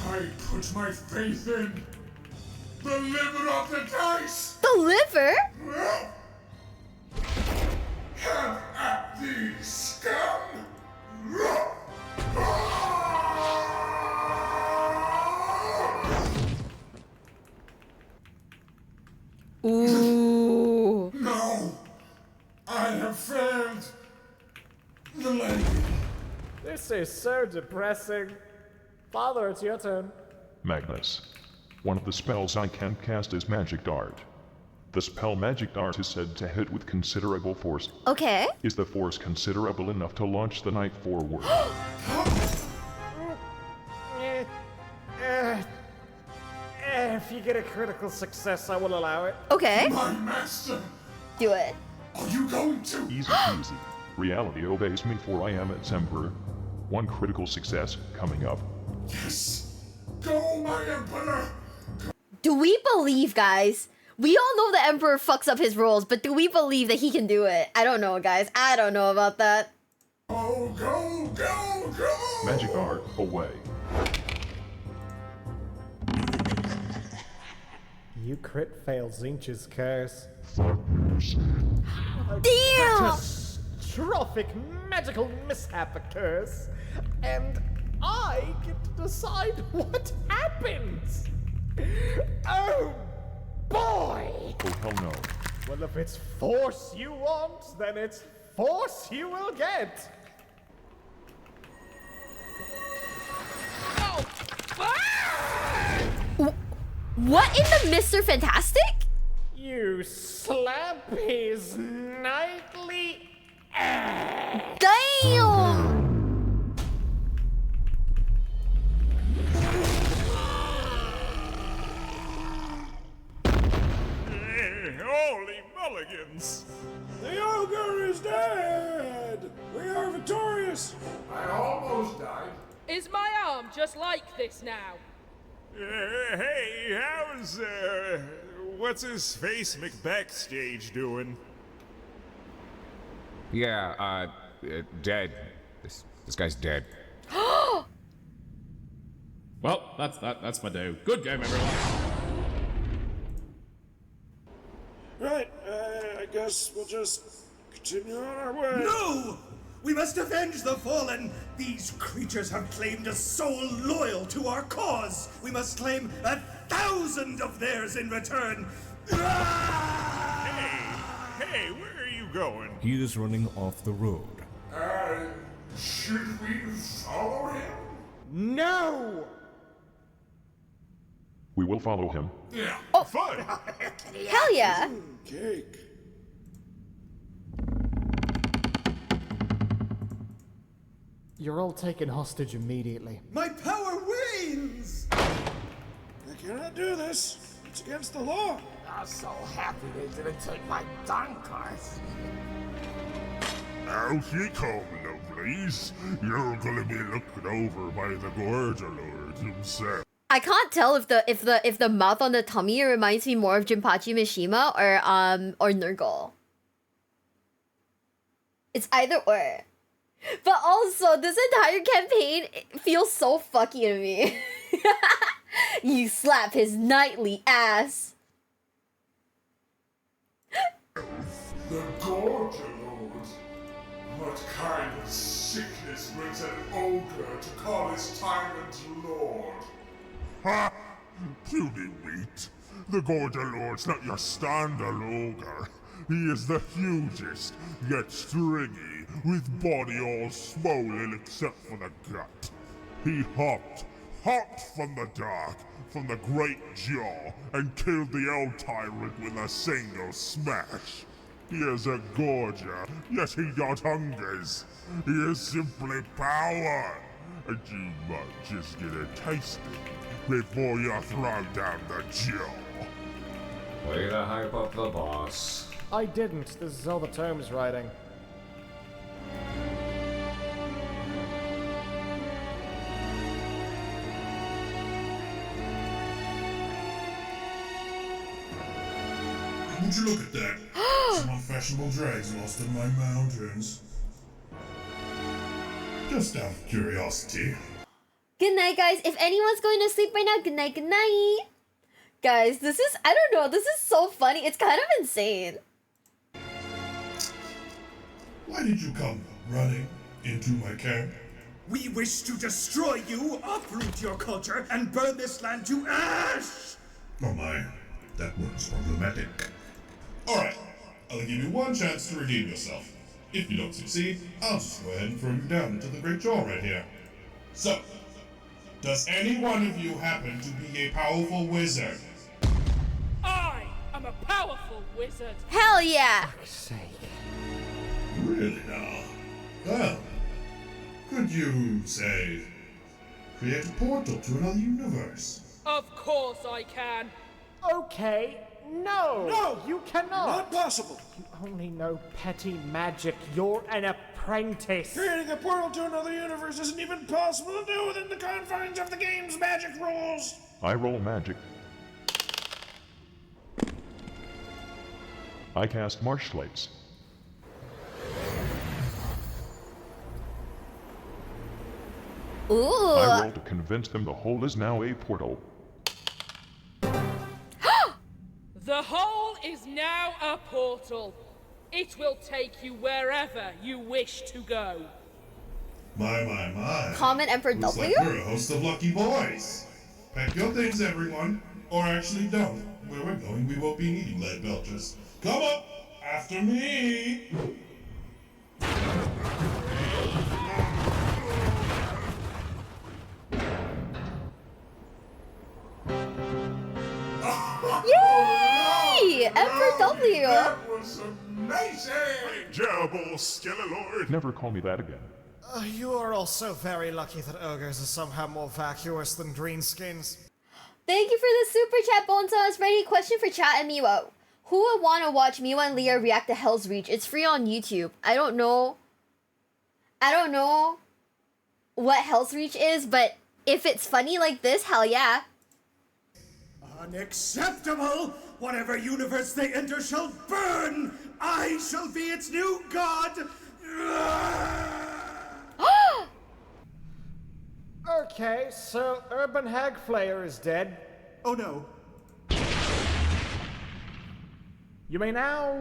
I put my faith in the liver of the dice. The liver? Have at thee, scum! Ooh. No! I have failed the lady. This is so depressing. Father, it's your turn. Magnus. One of the spells I can cast is Magic Dart. The spell Magic Dart is said to hit with considerable force. Okay. Is the force considerable enough to launch the knight forward? If you get a critical success, I will allow it. Okay. My master! Do it. Are you going to? Easy peasy. Reality obeys me, for I am its emperor. One critical success coming up. Yes! Go, my emperor! Do we believe, guys? We all know the Emperor fucks up his rolls, but do we believe that he can do it? I don't know, guys. I don't know about that. Oh, go, go, go! Magic Dart away. You crit failed Zinch's curse. Damn! Catastrophic magical mishap occurs, and I get to decide what happens. Oh boy! Oh hell no. Well, if it's force you want, then it's force you will get. What in the Mr. Fantastic? You slap his knightly ass. Damn! Holy mulligans! The ogre is dead! We are victorious! I almost died. Is my arm just like this now? Hey, how's, what's his face McBackstage doing? Yeah, dead. This guy's dead. Well, that's my day. Good game, everyone. Right, I guess we'll just continue on our way. No! We must avenge the fallen! These creatures have claimed a soul loyal to our cause! We must claim 1,000 of theirs in return! Hey, where are you going? He is running off the road. Should we follow him? No! We will follow him. Yeah. Oh. Fun! Hell yeah! Cake. You're all taken hostage immediately. My power wanes! I cannot do this. It's against the law. I'm so happy they didn't take my Dunkers. Out you come, lovelies. You're gonna be looked over by the Gorger Lord himself. I can't tell if the mouth on the tummy reminds me more of Jinpachi Mishima or Nurgle. It's either or. But also, this entire campaign feels so fucky to me. You slap his knightly ass. The Gorger Lord. What kind of sickness brings an ogre to call his tyrant lord? Ha! Puny wheat. The Gorger Lord's not your standard ogre. He is the hugest, yet stringy, with body all swollen except for the gut. He hopped from the dark, from the great jaw, and killed the old tyrant with a single smash. He is a gorger, yet he got hungers. He is simply power, and you might just get a taste of it before you throw down the jaw. Way to hype up the boss. I didn't. This is all the terms writing. Would you look at that? Some unfashionable drags lost in my mountains. Just out of curiosity. Good night, guys. If anyone's going to sleep right now, good night, good night. Guys, this is, I don't know, this is so funny. It's kind of insane. Why did you come running into my camp? We wish to destroy you, uproot your culture, and burn this land to ash! Oh my, that was problematic. Alright, I'll give you one chance to redeem yourself. If you don't succeed, I'll just go ahead and throw you down into the Great Jaw right here. So, does any one of you happen to be a powerful wizard? I am a powerful wizard. Hell yeah! Really now? Well, could you, say, create a portal to another universe? Of course I can. Okay, no! No! You cannot! Not possible! You only know petty magic. You're an apprentice. Creating a portal to another universe isn't even possible to do within the confines of the game's magic rules! I roll magic. I cast Marsh Slates. Ooh. I roll to convince them the hole is now a portal. The hole is now a portal. It will take you wherever you wish to go. My. Common Emperor Looks W? like we're a host of lucky boys. Pack your things, everyone. Or actually don't. Where we're going, we won't be needing lead belchers. Come up! After me! Yay! Emperor W! That was amazing! Great job, old Skellelord! Never call me that again. You are also very lucky that ogres are somehow more vacuous than greenskins. Thank you for the super chat, Bonesauce. Ready? Question for chat and Miwa. Who would want to watch Miwa and Leah react to Hell's Reach? It's free on YouTube. I don't know what Hell's Reach is, but if it's funny like this, hell yeah. Unacceptable! Whatever universe they enter shall burn! I shall be its new god! Okay, so Urban Hag Flayer is dead. Oh no. You may now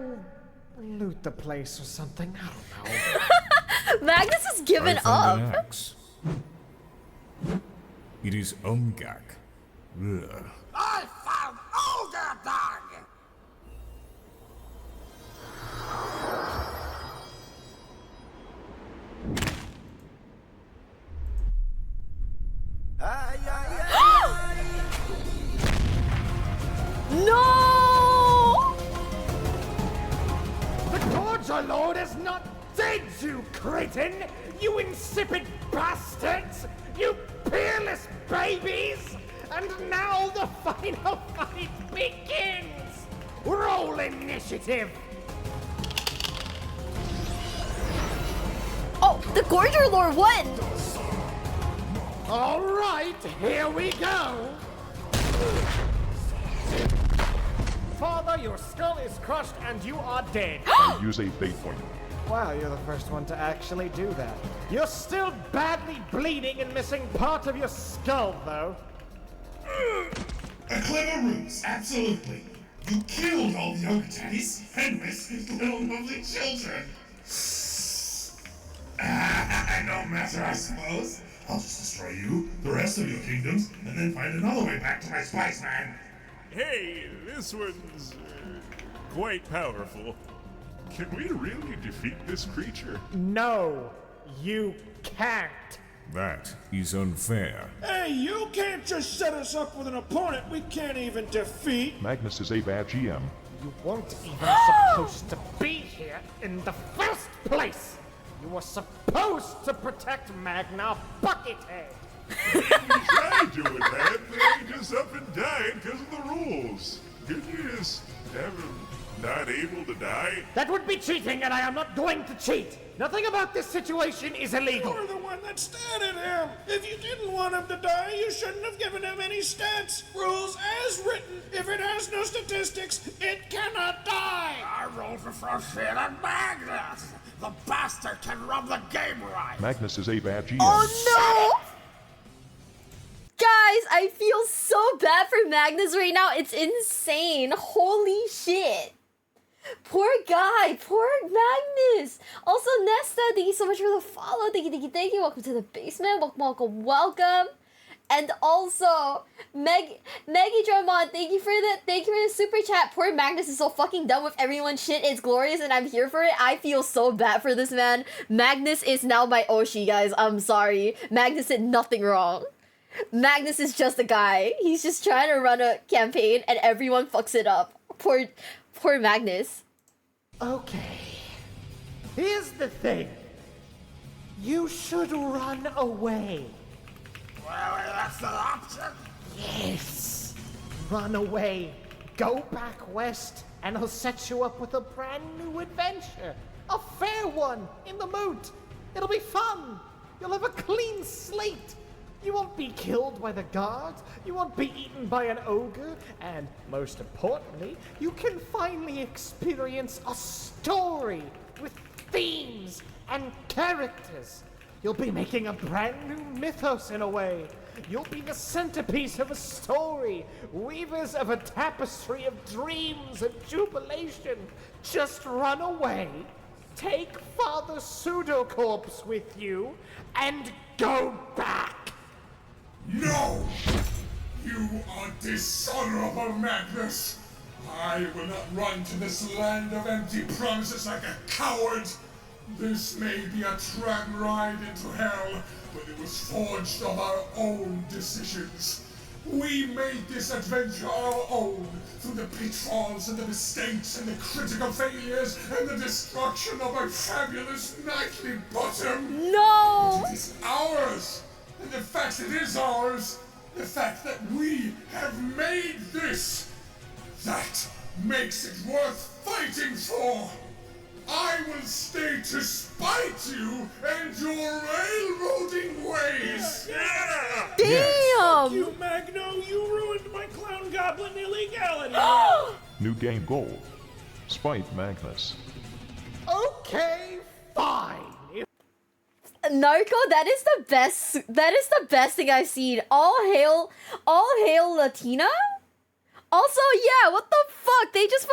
loot the place or something. I don't know. Magnus has given I found an up. axe. It is Umgak. Ugh. I found Ogre Dog! No! The Gorger Lord is not dead, you cretin! You insipid bastards! You peerless babies! And now the final fight begins! Roll initiative! Oh, the Gorger Lord won! Alright, here we go! Father, your skull is crushed and you are dead. I use a fate point. Wow, you're the first one to actually do that. You're still badly bleeding and missing part of your skull, though. A clever ruse, absolutely. You killed all the ogre daddies and rescued little lovely children. No matter, I suppose. I'll just destroy you, the rest of your kingdoms, and then find another way back to my spice man. Hey, this one's quite powerful. Can we really defeat this creature? No, you can't. That is unfair. Hey, you can't just set us up with an opponent we can't even defeat. Magnus is a bad GM. You weren't even supposed to be here in the first place. You were supposed to protect Magna Buckethead. We tried to it, man. They just up and died because of the rules. Good news. Never not able to die? That would be cheating, and I am not going to cheat. Nothing about this situation is illegal. You're the one that statted him. If you didn't want him to die, you shouldn't have given him any stats. Rules as written. If it has no statistics, it cannot die. I rolled for Froshir and Magnus. The bastard can rub the game right. Magnus is a bad GM. Oh no! Guys, I feel so bad for Magnus right now. It's insane. Holy shit. Poor guy. Poor Magnus. Also, Nesta, thank you so much for the follow. Thank you. Welcome to the basement. Welcome. And also, Maggie Drummond, thank you for the super chat. Poor Magnus is so fucking done with everyone's shit. It's glorious and I'm here for it. I feel so bad for this man. Magnus is now my Oshi, guys. I'm sorry. Magnus did nothing wrong. Magnus is just a guy. He's just trying to run a campaign and everyone fucks it up. Poor Magnus. Okay. Here's the thing. You should run away. Well, that's the option. Yes. Run away. Go back west, and I'll set you up with a brand new adventure. A fair one, in the moot. It'll be fun. You'll have a clean slate. You won't be killed by the guards, you won't be eaten by an ogre, and most importantly, you can finally experience a story with themes and characters. You'll be making a brand new mythos in a way. You'll be the centerpiece of a story, weavers of a tapestry of dreams and jubilation. Just run away, take Father Pseudocorpse with you, and go back. No! You are dishonorable, Magnus! I will not run to this land of empty promises like a coward! This may be a tram ride into hell, but it was forged of our own decisions. We made this adventure our own, through the pitfalls and the mistakes and the critical failures and the destruction of our fabulous nightly bottom! No! But it is ours! And the fact it is ours, the fact that we have made this, that makes it worth fighting for. I will stay to spite you and your railroading ways. Yeah. Damn! You, Magno, you ruined my clown goblin illegality. New game goal. Spite Magnus. Okay, fine. Narco, that is the best thing I've seen. All hail Latina? Also, yeah, what the fuck? They just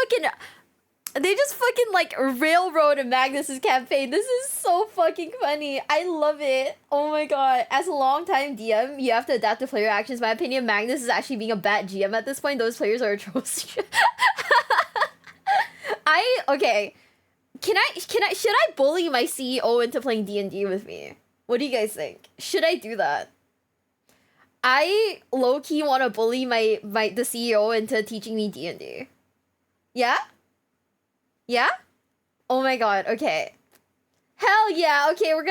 fucking like railroaded Magnus's campaign. This is so fucking funny. I love it. Oh my god. As a long-time DM, you have to adapt to player actions. In my opinion, Magnus is actually being a bad GM at this point. Those players are atrocious. Okay. Should I bully my CEO into playing D&D with me? What do you guys think? Should I do that? I low-key want to bully the CEO into teaching me D&D. Yeah? Yeah? Oh my god, okay. Hell yeah, okay, I'm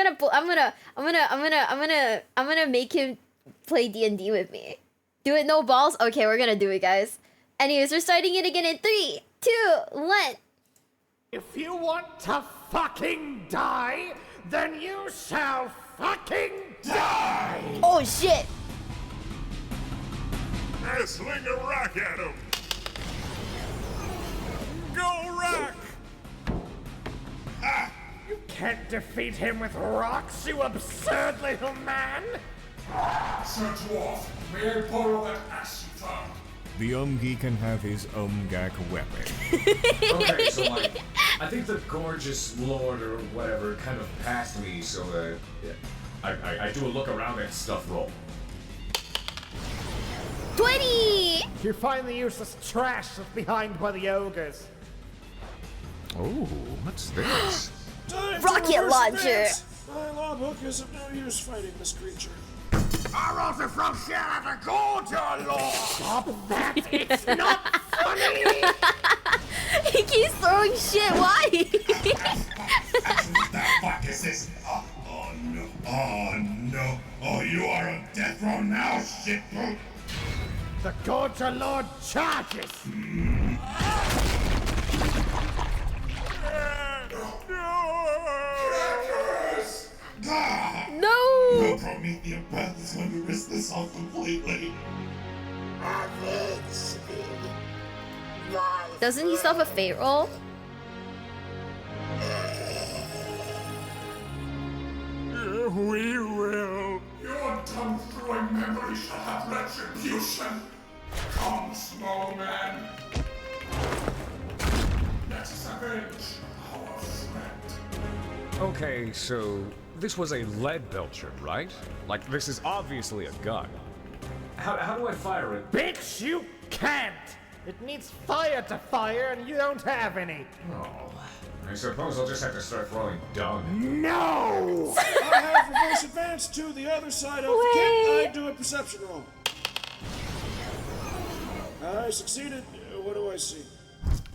gonna make him play D&D with me. Do it no balls? Okay, we're gonna do it, guys. Anyways, we're starting it again in 3, 2, 1. If you want to fucking die, then you shall fucking die! Oh shit! I sling a rock at him. Go rock! Ah, you can't defeat him with rocks, you absurd little man! Sir Dwarf, may I borrow that axe you found? The Umgi can have his Umgak weapon. Okay, so like, I think the gorgeous lord or whatever kind of passed me, so I do a look around and stuff roll. 20! You find the useless trash left behind by the ogres. Oh, what's this? Time Rocket to reverse launcher. advance. My law book is of no use fighting this creature. I rolled for Froshir and a gorgeous lord! Stop that! It's not funny! He keeps throwing shit, why? What the fuck is this? Oh no. Oh no. Oh, you are on death row now, shit brute. The gorgeous lord charges! your path is going to risk this all completely. Doesn't he still have a fate roll? We will. Your tongue-throwing memory shall have retribution. Come, small man. Let us avenge our friend. Okay, so this was a lead belcher, right? Like, this is obviously a gun. How do I fire it? Bitch, you can't! It needs fire to fire, and you don't have any. Oh, I suppose I'll just have to start throwing dung. No! I have reverse advance to the other side of the kit. I do a perception roll. I succeeded. What do I see?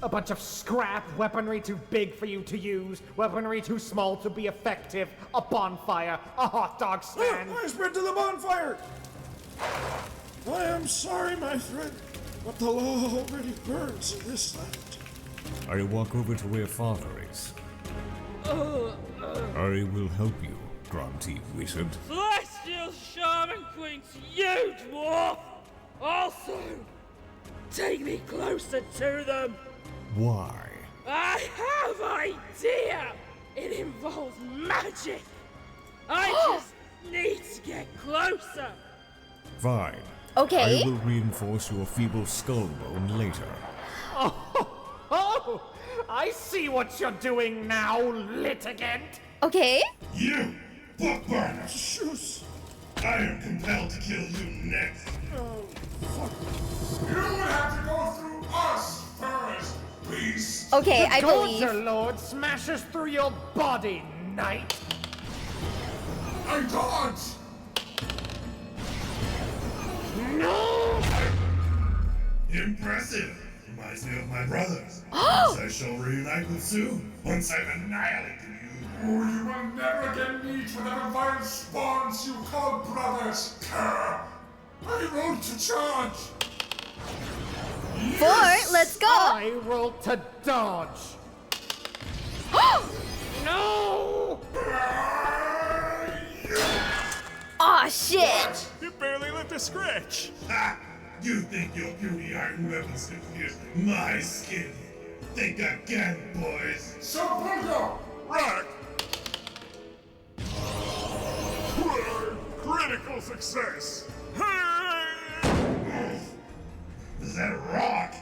A bunch of scrap, weaponry too big for you to use, weaponry too small to be effective, a bonfire, a hot dog stand. I sprint to the bonfire! I am sorry, my friend, but the law already burns in this land. I walk over to where Father is. I will help you, grunty wizard. Celestial Shaman Queen to you, dwarf! Also, take me closer to them! Why? I have idea! It involves magic! I just need to get closer! Fine. Okay. I will reinforce your feeble skull bone later. Oh, I see what you're doing now, litigant. Okay. You, bookburner! Shoes! I am compelled to kill you next. Oh, fuck. You would have to go through us first, please. Okay, I the believe. Gorger Lord smashes through your body, knight. I dodge! No! Impressive. Reminds me of my brothers. As I shall reunite with soon, once I've annihilated you. Oh, you will never again meet whatever vile spawns you call brothers. Grr. I rolled to charge. Four, let's go! I roll to dodge. No! Aw, shit! You barely left a scratch. Ha! You think your puny iron weapons can pierce my skin? Think again, boys. Sabungo! Rock! Critical success! Is that a rock?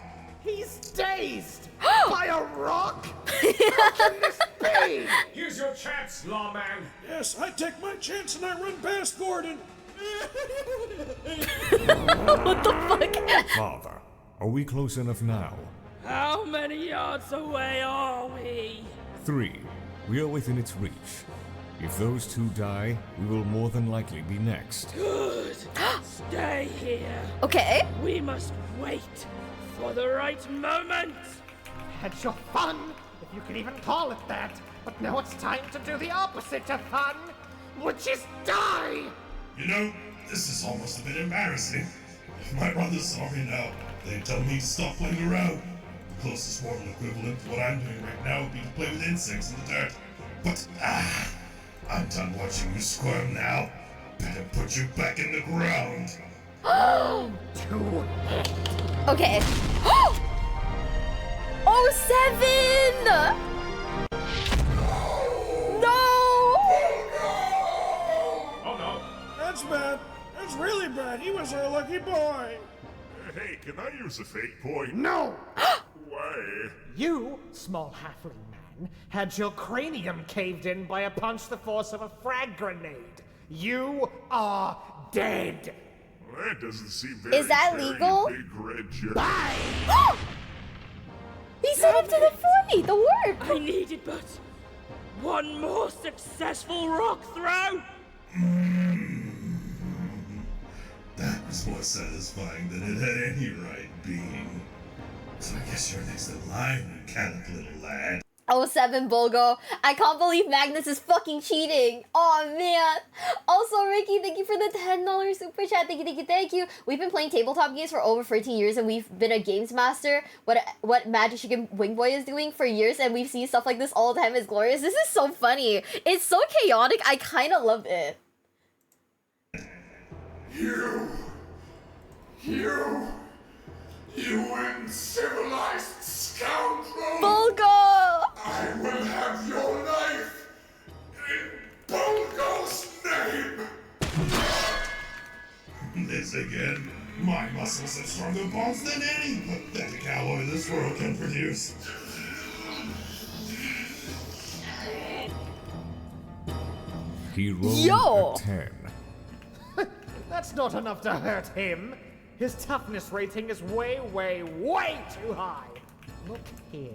He's dazed! By a rock? How can this be? Use your chance, lawman. Yes, I take my chance and I run past Gordon. What the fuck? Father, are we close enough now? How many yards away are we? 3. We are within its reach. If those two die, we will more than likely be next. Good. Stay here. Okay. We must wait for the right moment. Had your fun, if you can even call it that. But now it's time to do the opposite of fun, which is die! You know, this is almost a bit embarrassing. If my brothers saw me now, they'd tell me to stop playing around. The closest mortal equivalent to what I'm doing right now would be to play with insects in the dirt. But, I'm done watching you squirm now. Better put you back in the ground. Okay. Oh, 7! No! Oh no. That's bad. That's really bad. He was our lucky boy. Hey, can I use a fake point? No! Why? You, small halfling man, had your cranium caved in by a punch the force of a frag grenade. You are dead. Well, that doesn't seem very Is that fair, legal? you big red jerk. Bye! He set up to the 40, the work! I needed but one more successful rock throw. That was more satisfying than it had any right being. So I guess you're next in line, you callous little lad. Oh, 7 Bulgo. I can't believe Magnus is fucking cheating. Oh, man. Also, Ricky, thank you for the $10 super chat. Thank you. We've been playing tabletop games for over 14 years, and we've been a games master. What Magic Chicken Wing Boy is doing for years, and we've seen stuff like this all the time. It's glorious. This is so funny. It's so chaotic. I kind of love it. You uncivilized scoundrel! Bulgo! I will have your life in Bulgo's name! This again? My muscles have stronger bones than any pathetic alloy this world can produce. He rolled a 10. That's not enough to hurt him. His toughness rating is way too high. Look here.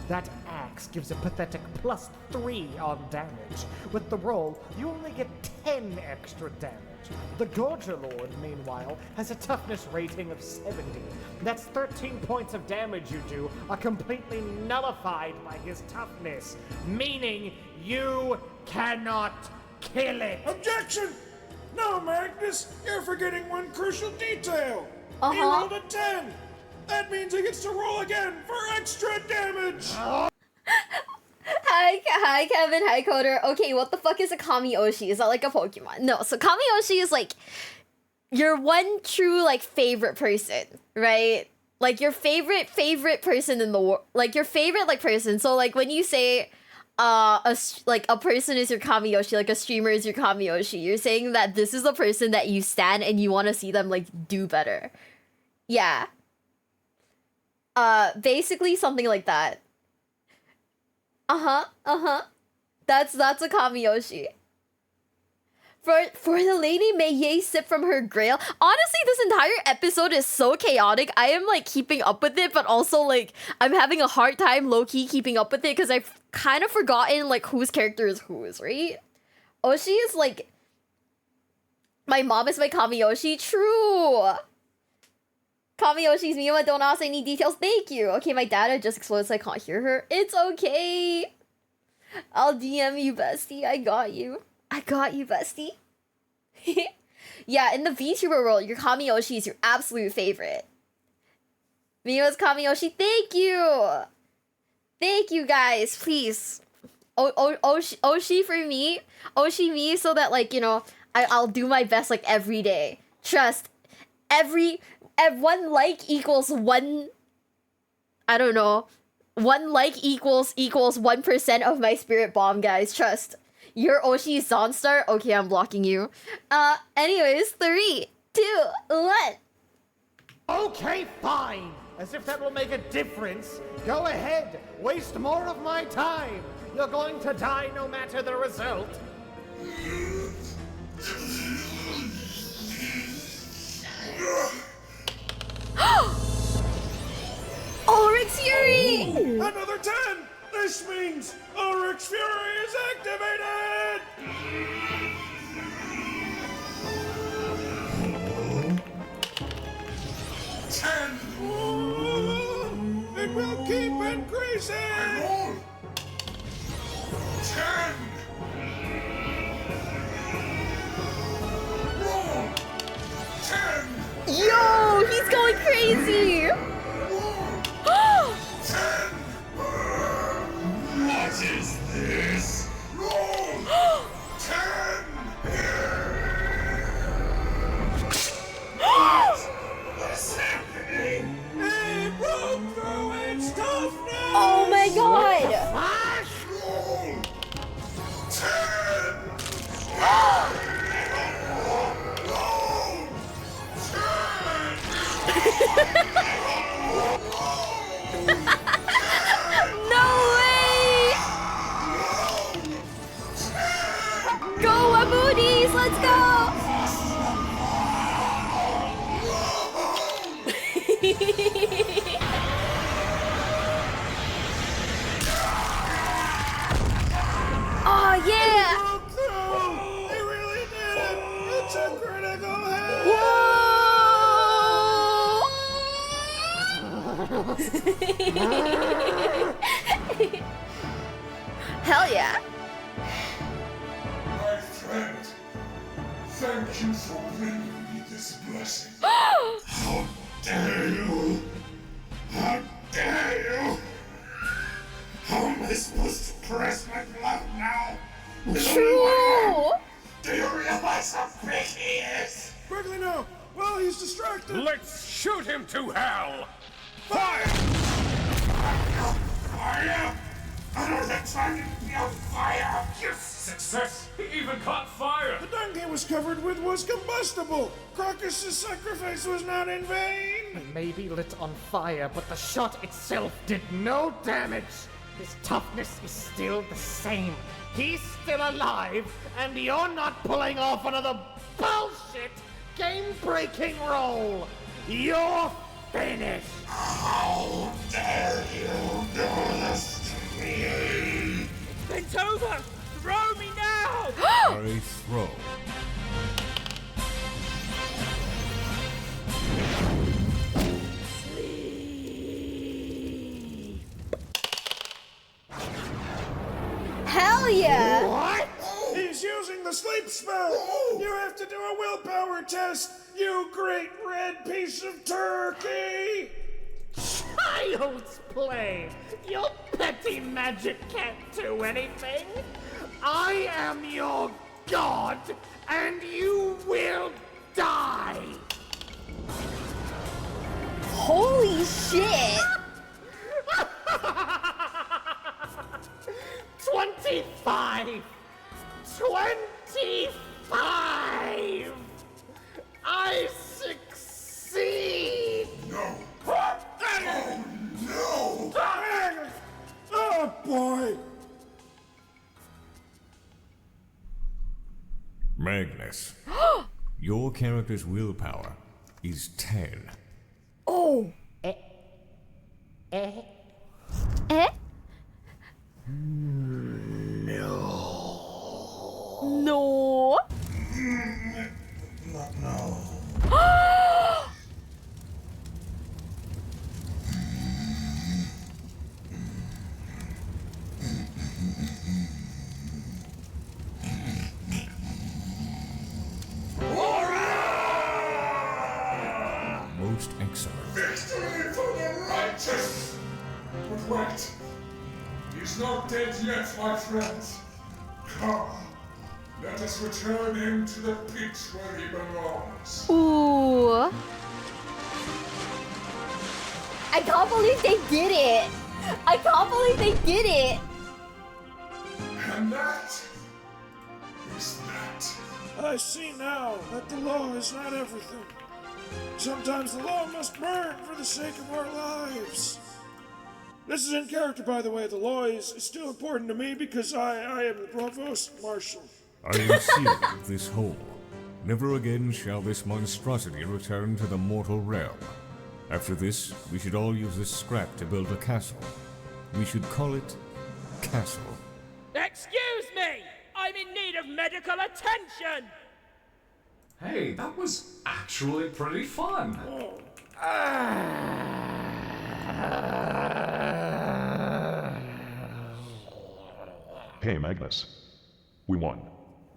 That axe gives a pathetic +3 on damage. With the roll, you only get 10 extra damage. The Gorger Lord, meanwhile, has a toughness rating of 70. That's 13 points of damage you do are completely nullified by his toughness, meaning you cannot kill it. Objection! No, Magnus, you're forgetting one crucial detail. He Uh-huh. rolled a 10. That means he gets to roll again for extra damage. Hi Kevin, hi Coder. Okay, what the fuck is a Kami-Oshi? Is that like a Pokemon? No, so Kami-Oshi is like your one true like favorite person, right? Like your favorite person in the world, like your favorite like person. So like when you say a person is your Kami-Oshi, like a streamer is your Kami-Oshi, you're saying that this is the person that you stan and you want to see them like do better. Yeah. Basically something like that. That's a Kami-Yoshi. For the lady, may ye sip from her grail. Honestly, this entire episode is so chaotic. I am like keeping up with it, but also like I'm having a hard time low-key keeping up with it because I've kind of forgotten like whose character is whose, right? Oshi is like my mom is my Kami-Yoshi. True. Kami-Yoshi's Miwa, don't ask any details. Thank you. Okay, my data just exploded so I can't hear her. It's okay. I'll DM you, bestie. I got you, bestie. Yeah, in the VTuber world, your Kami-Yoshi is your absolute favorite. Miwa's Kami-Yoshi, thank you! Thank you, guys, please. Oshi for me. Oshi me so that, like, you know, I'll do my best, like, every day. Trust. One like equals one... I don't know. One like equals 1% of my spirit bomb, guys. Trust. You're Oshi's Zonstar? Okay, I'm blocking you. Anyways, 3, 2, 1. Okay, fine. As if that will make a difference. Go ahead. Waste more of my time. You're going to die no matter the result. Ulrich's Fury! Another 10! This means Ulrich's Fury is activated! It will keep increasing! 10! Roll! 10! Yo, he's going crazy! What is this? Roll! 10! What's happening? It broke through its toughness! Oh my god! Roll! 10! No way! Go Waboodies, let's go! Oh yeah! It really did it! It's a critical hit! Hell yeah! My friend, thank you for bringing me this blessing. How dare you? How dare you? How am I supposed to press my bluff now? With only one True! arm? Do you realize how big he is? Quickly now! Well, he's distracted! Let's shoot him to hell! Fire! Fire! Another time of fire! Yes! Success! He even caught fire! The dung he was covered with was combustible! Crocus's sacrifice was not in vain! It may be lit on fire, but the shot itself did no damage. His toughness is still the same. He's still alive, and you're not pulling off another bullshit game-breaking roll. You're finished. How dare you do this to me? It's over! Throw me now! I throw. Hell yeah! What? He's using the sleep spell! You have to do a willpower test, you great red piece of turkey! Child's play! Your petty magic can't do anything! I am your god, and you will die! Holy shit! 25! 25! I succeed! No! Oh, no! Oh, boy! Magnus, your character's willpower is 10. Oh! Eh? No. Not now. Most excellent. Victory for the righteous! But wait. He's not dead yet, my friends. Come. Let us return him to the pit where he belongs. Ooh. I can't believe they did it. I can't believe they did it. And that is that. I see now that the law is not everything. Sometimes the law must burn for the sake of our lives. This is in character, by the way. The law is still important to me because I am the provost marshal. I am sealed with this hole. Never again shall this monstrosity return to the mortal realm. After this, we should all use this scrap to build a castle. We should call it Castle. Excuse me! I'm in need of medical attention! Hey, that was actually pretty fun. Hey, Magnus. We won.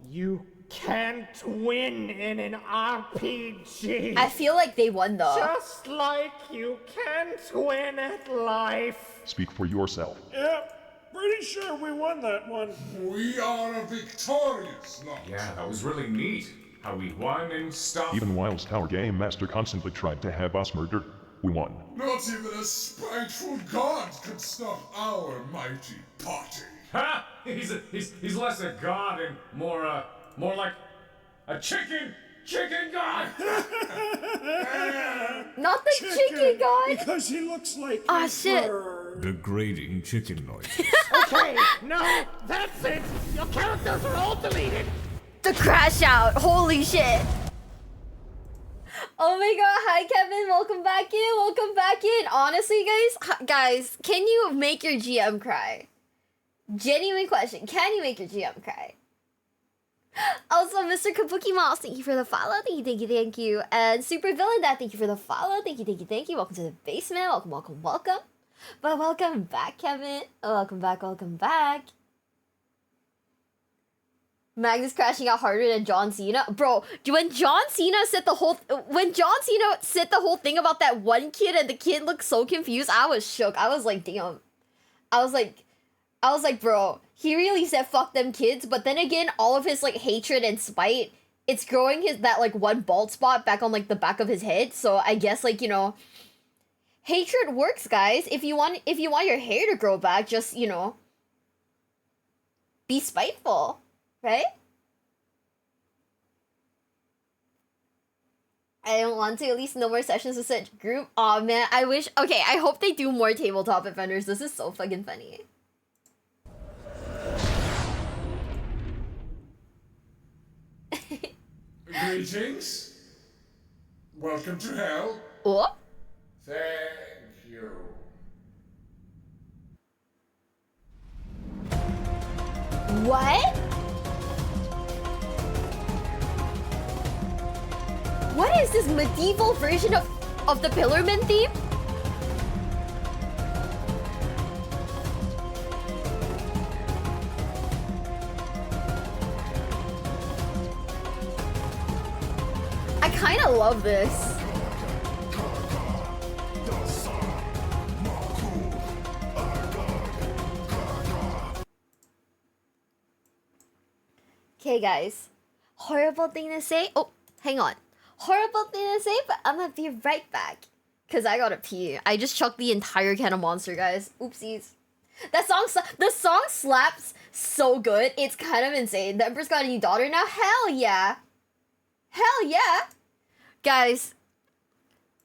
You can't win in an RPG. I feel like they won though. Just like you can't win at life. Speak for yourself. Yeah, pretty sure we won that one. We are victorious, lot. Yeah, that was really neat. How we won and stuff. Even whilst our game master constantly tried to have us murdered, we won. Not even a spiteful god could stop our mighty party. Ha! He's less a god and more like a chicken god. Not the chicken god. Because he looks like Ah, a shit. bird. Degrading chicken noises. Okay, no, that's it. Your characters are all deleted. The crash out. Holy shit. Oh my god, hi Kevin, welcome back in, welcome back in. Honestly guys, can you make your GM cry? Genuine question, can you make your GM cry? Also, Mr. Kabuki Mouse, thank you for the follow, thank you. And Super Villain Dad, thank you for the follow, thank you. Welcome to the basement, welcome. But welcome back, Kevin. Welcome back. Magnus crashing out harder than John Cena. Bro, when John Cena said the whole thing about that one kid and the kid looked so confused, I was shook. I was like, damn. I was like, bro, he really said fuck them kids, but then again, all of his like hatred and spite it's growing that like one bald spot back on like the back of his head. So I guess like, you know, hatred works, guys. If you want your hair to grow back, just, you know, be spiteful, right? I don't want to. At least no more sessions with such group. Aw, man, I wish. Okay, I hope they do more tabletop offenders. This is so fucking funny. Greetings. Welcome to hell. Oh? Thank you. What? What is this medieval version of the Pillarman theme? I kind of love this. Okay, guys. Horrible thing to say. Oh, hang on. Horrible thing to say, but I'm gonna be right back. Cause I gotta pee. I just chucked the entire can of Monster, guys. Oopsies. The song slaps so good. It's kind of insane. The Emperor's got a new daughter now. Hell yeah. Hell yeah. Guys,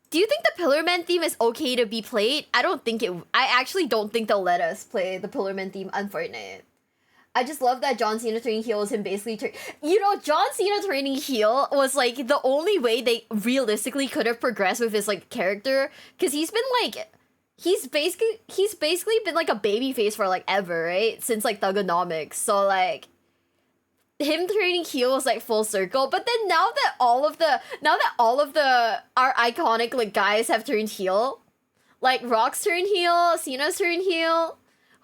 do you think the Pillarman theme is okay to be played? I actually don't think they'll let us play the Pillarman theme on Fortnite. I just love that John Cena turning heel is him basically you know, John Cena turning heel was like the only way they realistically could have progressed with his like character, because he's been like he's basically been like a baby face for like ever, right? Since like Thugonomics. So like him turning heel was like full circle. But then now that all of the our iconic like guys have turned heel, like Rock's turned heel, Cena's turned heel.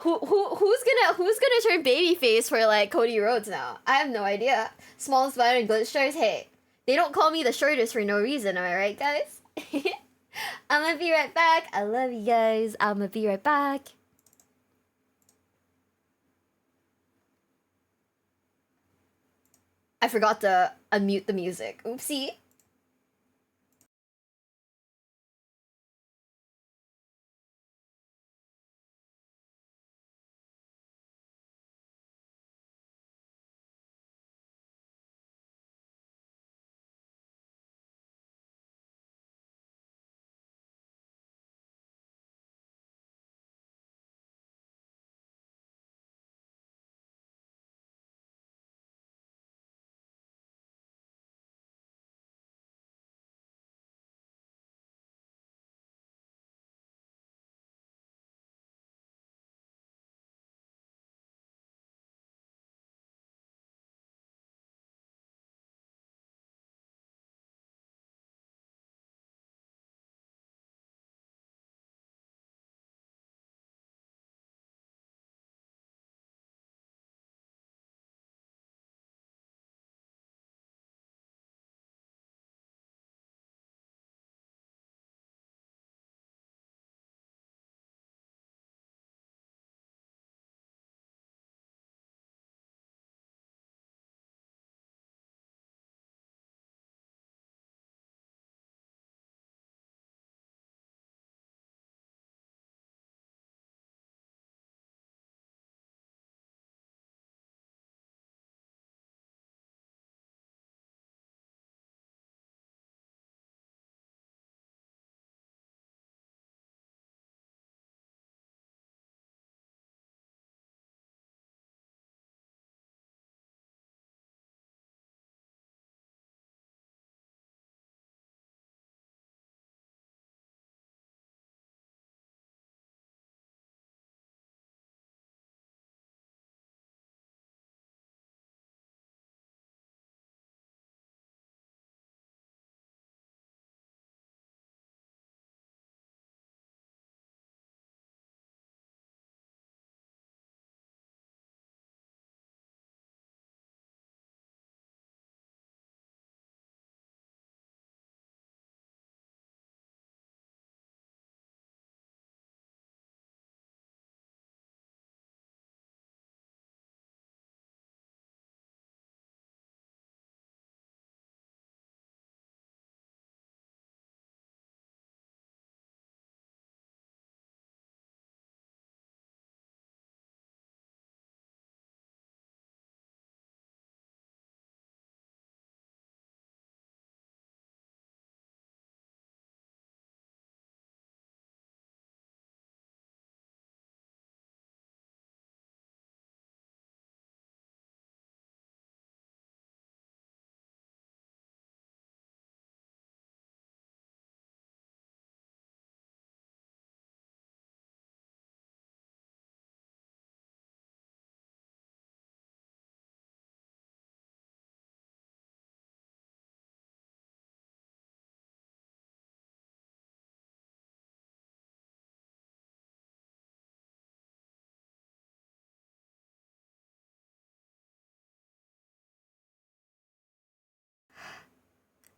Who's gonna turn babyface for like Cody Rhodes now? I have no idea. Smallest Spider and Glitch Stars, hey, they don't call me the shortest for no reason, am I right, guys? I'm gonna be right back. I love you guys. I'm gonna be right back. I forgot to unmute the music. Oopsie.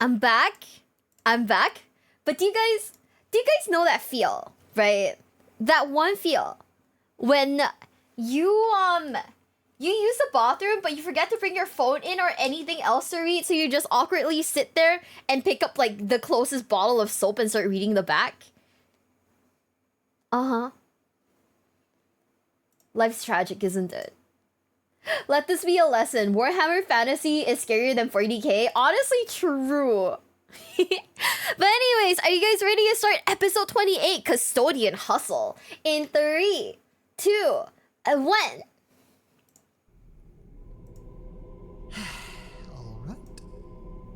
I'm back. But do you guys know that feel, right? That one feel when you use the bathroom but you forget to bring your phone in or anything else to read, so you just awkwardly sit there and pick up like the closest bottle of soap and start reading the back. Uh-huh. Life's tragic, isn't it? Let this be a lesson. Warhammer Fantasy is scarier than 40k. Honestly, true. But anyways, are you guys ready to start episode 28, Custodian Hustle? In 3, 2, and 1.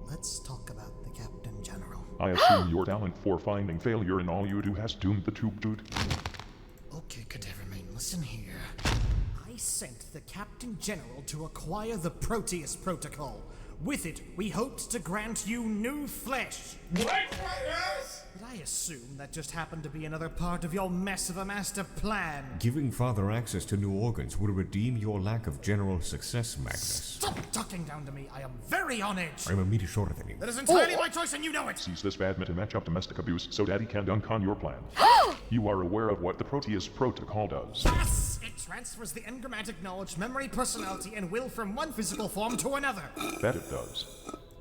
Let's talk about the Captain General. I assume your talent for finding failure in all you do has doomed the tube dude. Okay, Catermain, listen here. I sent the Captain General to acquire the Proteus Protocol. With it, we hoped to grant you new flesh. What? Yes? But I assume that just happened to be another part of your mess of a master plan. Giving Father access to new organs would redeem your lack of general success, Magnus. Stop talking down to me. I am very on edge. I'm a meter shorter than you. That is entirely my choice and you know it. Seize this badminton match up domestic abuse so Daddy can dunk on your plan. You are aware of what the Proteus Protocol does. Yes! It transfers the engrammatic knowledge, memory, personality, and will from one physical form to another. That it does.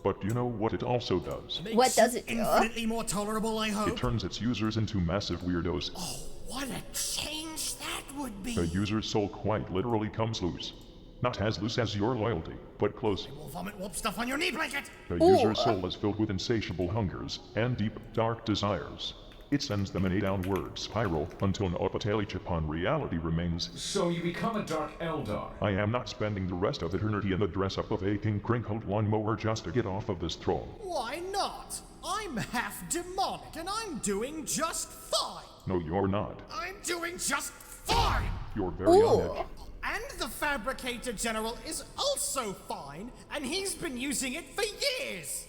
But you know what it also does? What does it do? Infinitely more tolerable, I hope. It turns its users into massive weirdos. Oh, what a change that would be. The user's soul quite literally comes loose. Not as loose as your loyalty, but close. I will vomit warp stuff on your knee blanket. The user's soul is filled with insatiable hungers and deep, dark desires. It sends them in a downward spiral until no potential upon reality remains. So you become a Dark Eldar. I am not spending the rest of eternity in the dress-up of a king crinkled lawnmower just to get off of this throne. Why not? I'm half demonic and I'm doing just fine. No, you're not. I'm doing just fine. You're very on edge. And the Fabricator General is also fine, and he's been using it for years.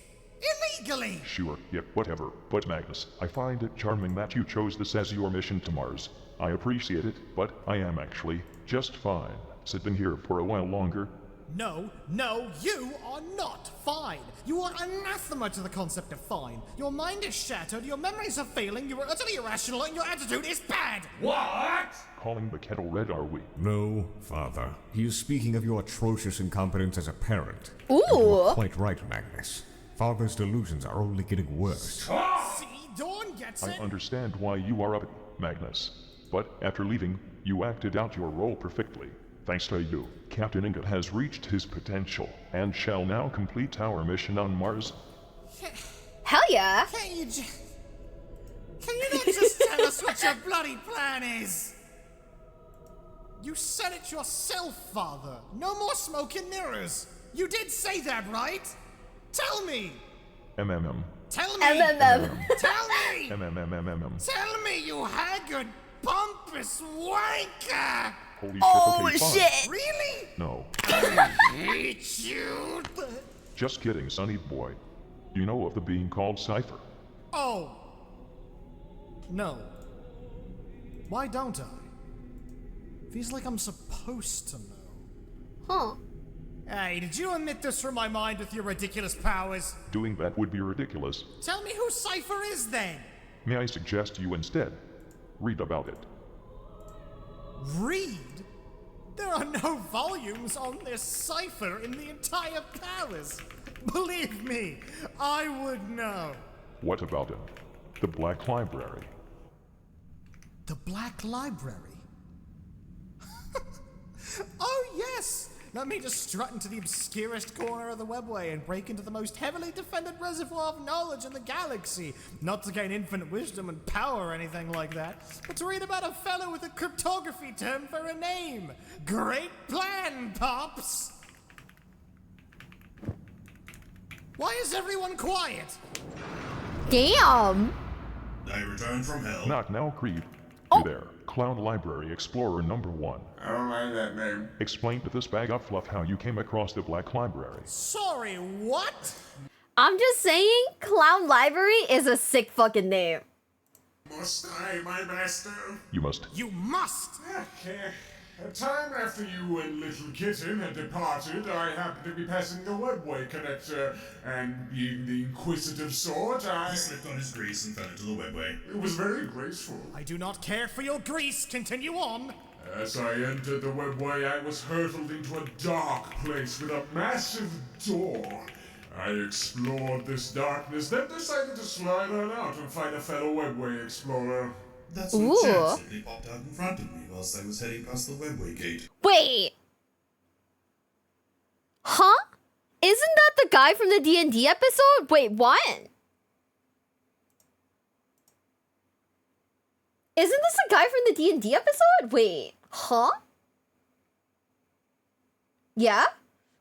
Illegally! Sure, yep, whatever. But Magnus, I find it charming that you chose this as your mission to Mars. I appreciate it, but I am actually just fine. Sitting here for a while longer. No, you are not fine. You are anathema to the concept of fine. Your mind is shattered, your memories are failing, you are utterly irrational, and your attitude is bad. What? Calling the kettle red, are we? No, Father. He is speaking of your atrocious incompetence as a parent. Ooh! And you are quite right, Magnus. Father's delusions are only getting worse. See, Dawn gets I it. understand why you are uppity, Magnus. But after leaving, you acted out your role perfectly. Thanks to you, Captain Ingot has reached his potential and shall now complete our mission on Mars. Hell yeah! Can you not just tell us what your bloody plan is? You said it yourself, Father. No more smoke and mirrors. You did say that, right? Tell me! MMM. Tell me! MMM. Tell me! MMM. Tell me, you haggard, pompous wanker! Holy shit, Oh okay, fine. shit! Really? No. I hate you! Just kidding, sonny boy. You know of the being called Cypher? Oh. No. Why don't I? Feels like I'm supposed to know. Huh. Hey, did you omit this from my mind with your ridiculous powers? Doing that would be ridiculous. Tell me who Cypher is then! May I suggest you instead read about it? Read? There are no volumes on this Cypher in the entire palace. Believe me, I would know. What about it? The Black Library. The Black Library? Oh, yes! Let me just strut into the obscurest corner of the webway and break into the most heavily defended reservoir of knowledge in the galaxy. Not to gain infinite wisdom and power or anything like that, but to read about a fellow with a cryptography term for a name. Great plan, Pops! Why is everyone quiet? Damn! They returned from hell. Not now, Creed. Oh. You there, Clown Library Explorer number 1. I don't like that name. Explain to this bag of fluff how you came across the Black Library. Sorry, what? I'm just saying, Clown Library is a sick fucking name. Must I, my master? You must. You must! Okay. Time after you and little kitten had departed, I happened to be passing the webway connector, and being the inquisitive sort, He slipped on his grease and fell into the webway. It was very graceful. I do not care for your grease. Continue on. As I entered the webway, I was hurtled into a dark place with a massive door. I explored this darkness, then decided to slide on out and find a fellow webway explorer. That's when Chad suddenly popped out in front of me whilst I was heading past the webway gate. Wait. Huh? Isn't that the guy from the D&D episode? Wait, what? Isn't this the guy from the D&D episode? Wait, huh? Yeah?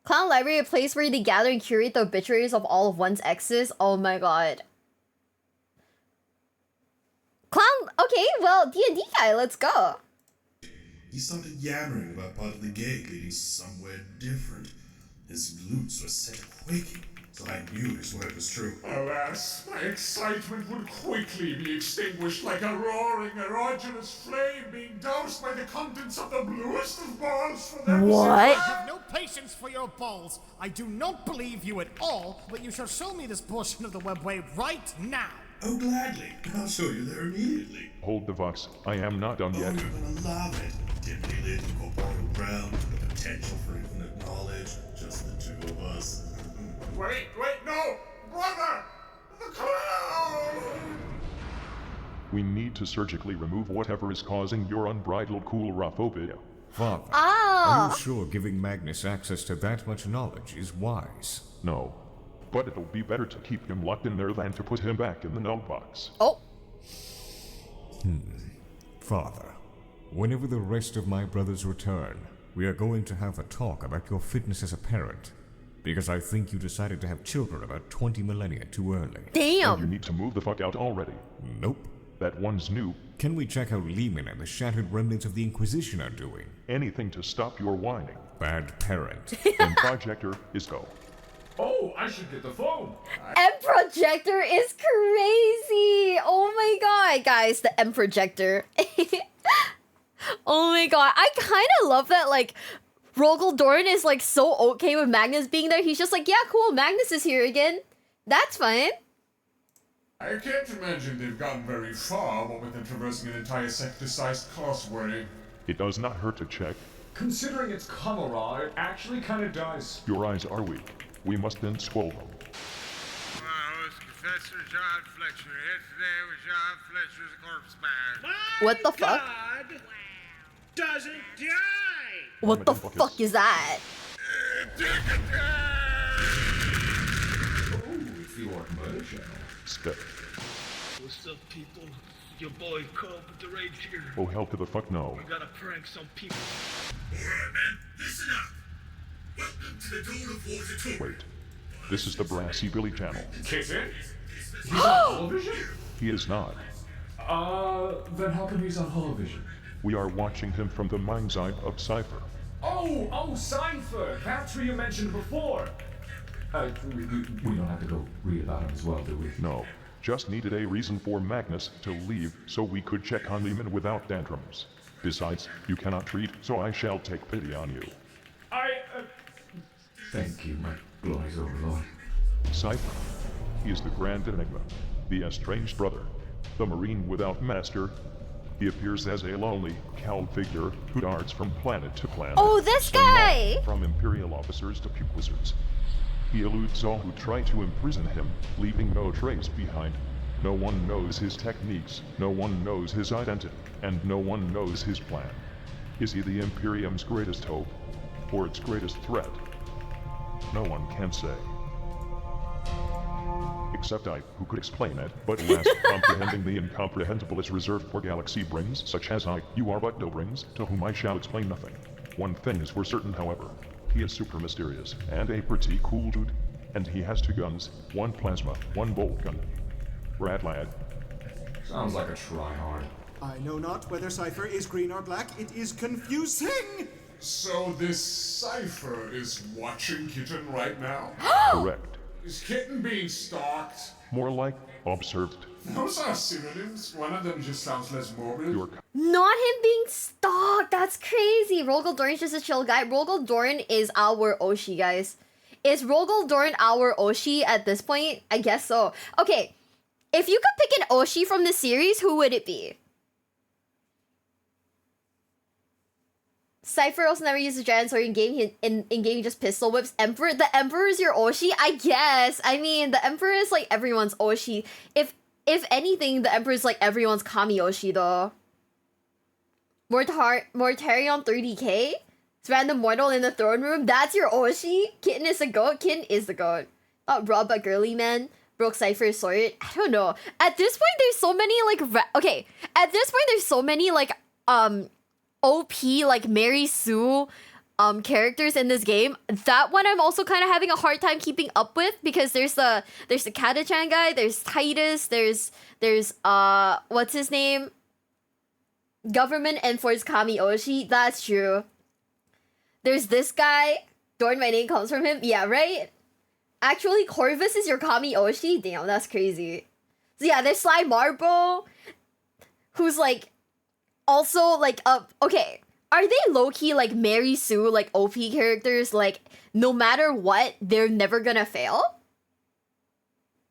Clown Library, a place where they gather and curate the obituaries of all of one's exes? Oh my god. Clown, okay, well, D&D guy, let's go. He started yammering about part of the gate leading somewhere different. His glutes were set quaking, so I knew his word was true. Alas, my excitement would quickly be extinguished like a roaring, erogenous flame being doused by the contents of the bluest of balls for them. What? I have no patience for your balls. I do not believe you at all, but you shall show me this portion of the webway right now. Oh, gladly. I'll show you there immediately. Hold the vox. I am not done yet. Oh, you're gonna love it. Dimly lit incorporeal realm, the potential for infinite knowledge, just the two of us. Wait, no! Brother! The clown! We need to surgically remove whatever is causing your unbridled coolrophobia. Father, Ah. are you sure giving Magnus access to that much knowledge is wise? No. But it'll be better to keep him locked in there than to put him back in the null box. Oh. Father, whenever the rest of my brothers return, we are going to have a talk about your fitness as a parent. Because I think you decided to have children about 20 millennia too early. Damn. And you need to move the fuck out already. Nope. That one's new. Can we check how Lehman and the shattered remnants of the Inquisition are doing? Anything to stop your whining. Bad parent. And Projector is go. Oh, I should get the phone. M Projector is crazy. Oh my god, guys, the M Projector. Oh my god, I kind of love that, like, Rogel Dorn is, like, so okay with Magnus being there. He's just like, yeah, cool, Magnus is here again. That's fine. I can't imagine they've gotten very far, what with them traversing an entire sector-sized causeway. It does not hurt to check. Considering it's Kamara, it actually kind of does. Your eyes are weak. We must then swallow them. Well, it's Professor John Fletcher. Here today with John Fletcher's corpse man. What the fuck? God doesn't die! What the fuck is that? Oh, it's the Orc Murder Channel. Step. What's up, people? Your boy Cobb with the raid here. Oh, hell to the fuck no. We gotta prank some people. Alright, man, listen up. Welcome to the Duel of Fortitude. Wait. This is the Brassy Billy channel. Kitten? He's on television? He is not. Then how come he's on television? We are watching him from the mind's eye of Cypher. Oh, Cypher! That's who you mentioned before! We don't have to go read about him as well, do we? No. Just needed a reason for Magnus to leave so we could check on Lehman without tantrums. Besides, you cannot treat, so I shall take pity on you. Thank you, my glorious overlord. Cypher. He is the grand enigma, the estranged brother, the marine without master. He appears as a lonely, cowled figure who darts from planet to planet. Oh, this guy! From Imperial officers to puke wizards. He eludes all who try to imprison him, leaving no trace behind. No one knows his techniques, no one knows his identity, and no one knows his plan. Is he the Imperium's greatest hope, or its greatest threat? No one can say. Except I, who could explain it, but alas, comprehending the incomprehensible is reserved for galaxy brains, such as I, you are but no brains, to whom I shall explain nothing. One thing is for certain, however. He is super mysterious, and a pretty cool dude. And he has 2 guns, 1 plasma, 1 bolt gun. Rad lad. Sounds like a tryhard. I know not whether Cypher is green or black. It is confusing! So this Cypher is watching Kitten right now? Correct. Is Kitten being stalked? More like observed. Those are synonyms. One of them just sounds less morbid. Not him being stalked. That's crazy. Rogel Doran's just a chill guy. Rogel Doran is our Oshi, guys. Is Rogel Doran our Oshi at this point? I guess so. Okay, if you could pick an Oshi from the series, who would it be? Cypher also never uses Giant Sword in game. In game, he just pistol whips. Emperor, the Emperor is your Oshi, I guess. I mean, the Emperor is like everyone's Oshi. If anything, the Emperor is like everyone's Kami Oshi though. Mortarion 30k. It's random mortal in the throne room. That's your Oshi. Kitten is the goat. Kitten is the goat. Not Rob, but girly man. Broke Cypher's sword. I don't know. At this point, there's so many like okay. At this point, there's so many like OP like Mary Sue characters in this game. That one I'm also kind of having a hard time keeping up with because there's the Katachan guy, there's Titus, there's what's his name? Government enforced Kami Oshi. That's true. There's this guy. Dorn, my name comes from him. Yeah, right? Actually, Corvus is your Kami Oshi? Damn, that's crazy. So yeah, there's Sly Marble, who's like also like okay. Are they low-key like Mary Sue, like OP characters? Like, no matter what, they're never gonna fail?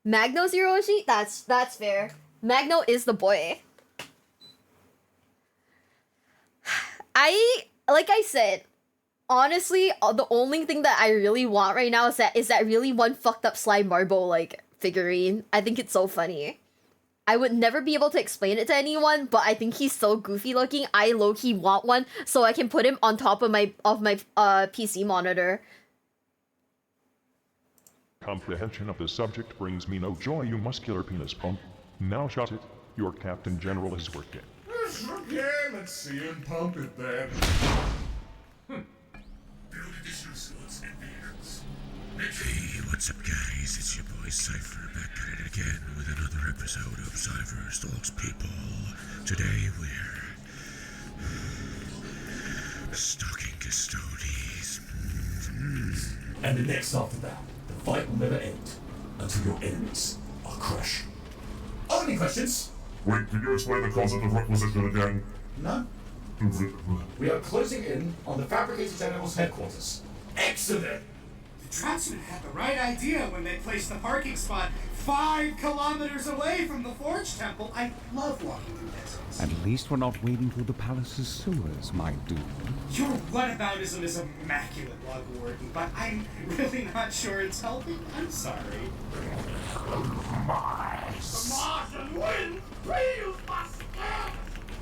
Magno's your Oshi? That's fair. Magno is the boy. Like I said, honestly, the only thing that I really want right now is that really one fucked up Slime Marble, like, figurine. I think it's so funny. I would never be able to explain it to anyone, but I think he's so goofy looking. I low-key want one so I can put him on top of my PC monitor. Comprehension of the subject brings me no joy, you muscular penis pump. Now shut it. Your Captain General is working. Okay, let's see him pump it then. Hey, what's up guys? It's your boy Cypher back at it again with another episode of Cypher Stalks People. Today we're stalking custodies. And the next after that, the fight will never end until your enemies are crushed. Any questions? Wait, can you explain the concept of requisition again? No. We are closing in on the Fabricator General's headquarters. Excellent! The Trapsmen had the right idea when they placed the parking spot 5 kilometers away from the Forge Temple. I love walking through deserts. At least we're not waiting through the palace's sewers, my dude. Your whataboutism is immaculate, Log Warden, but I'm really not sure it's helping. I'm sorry. The Martian wind feels my skin!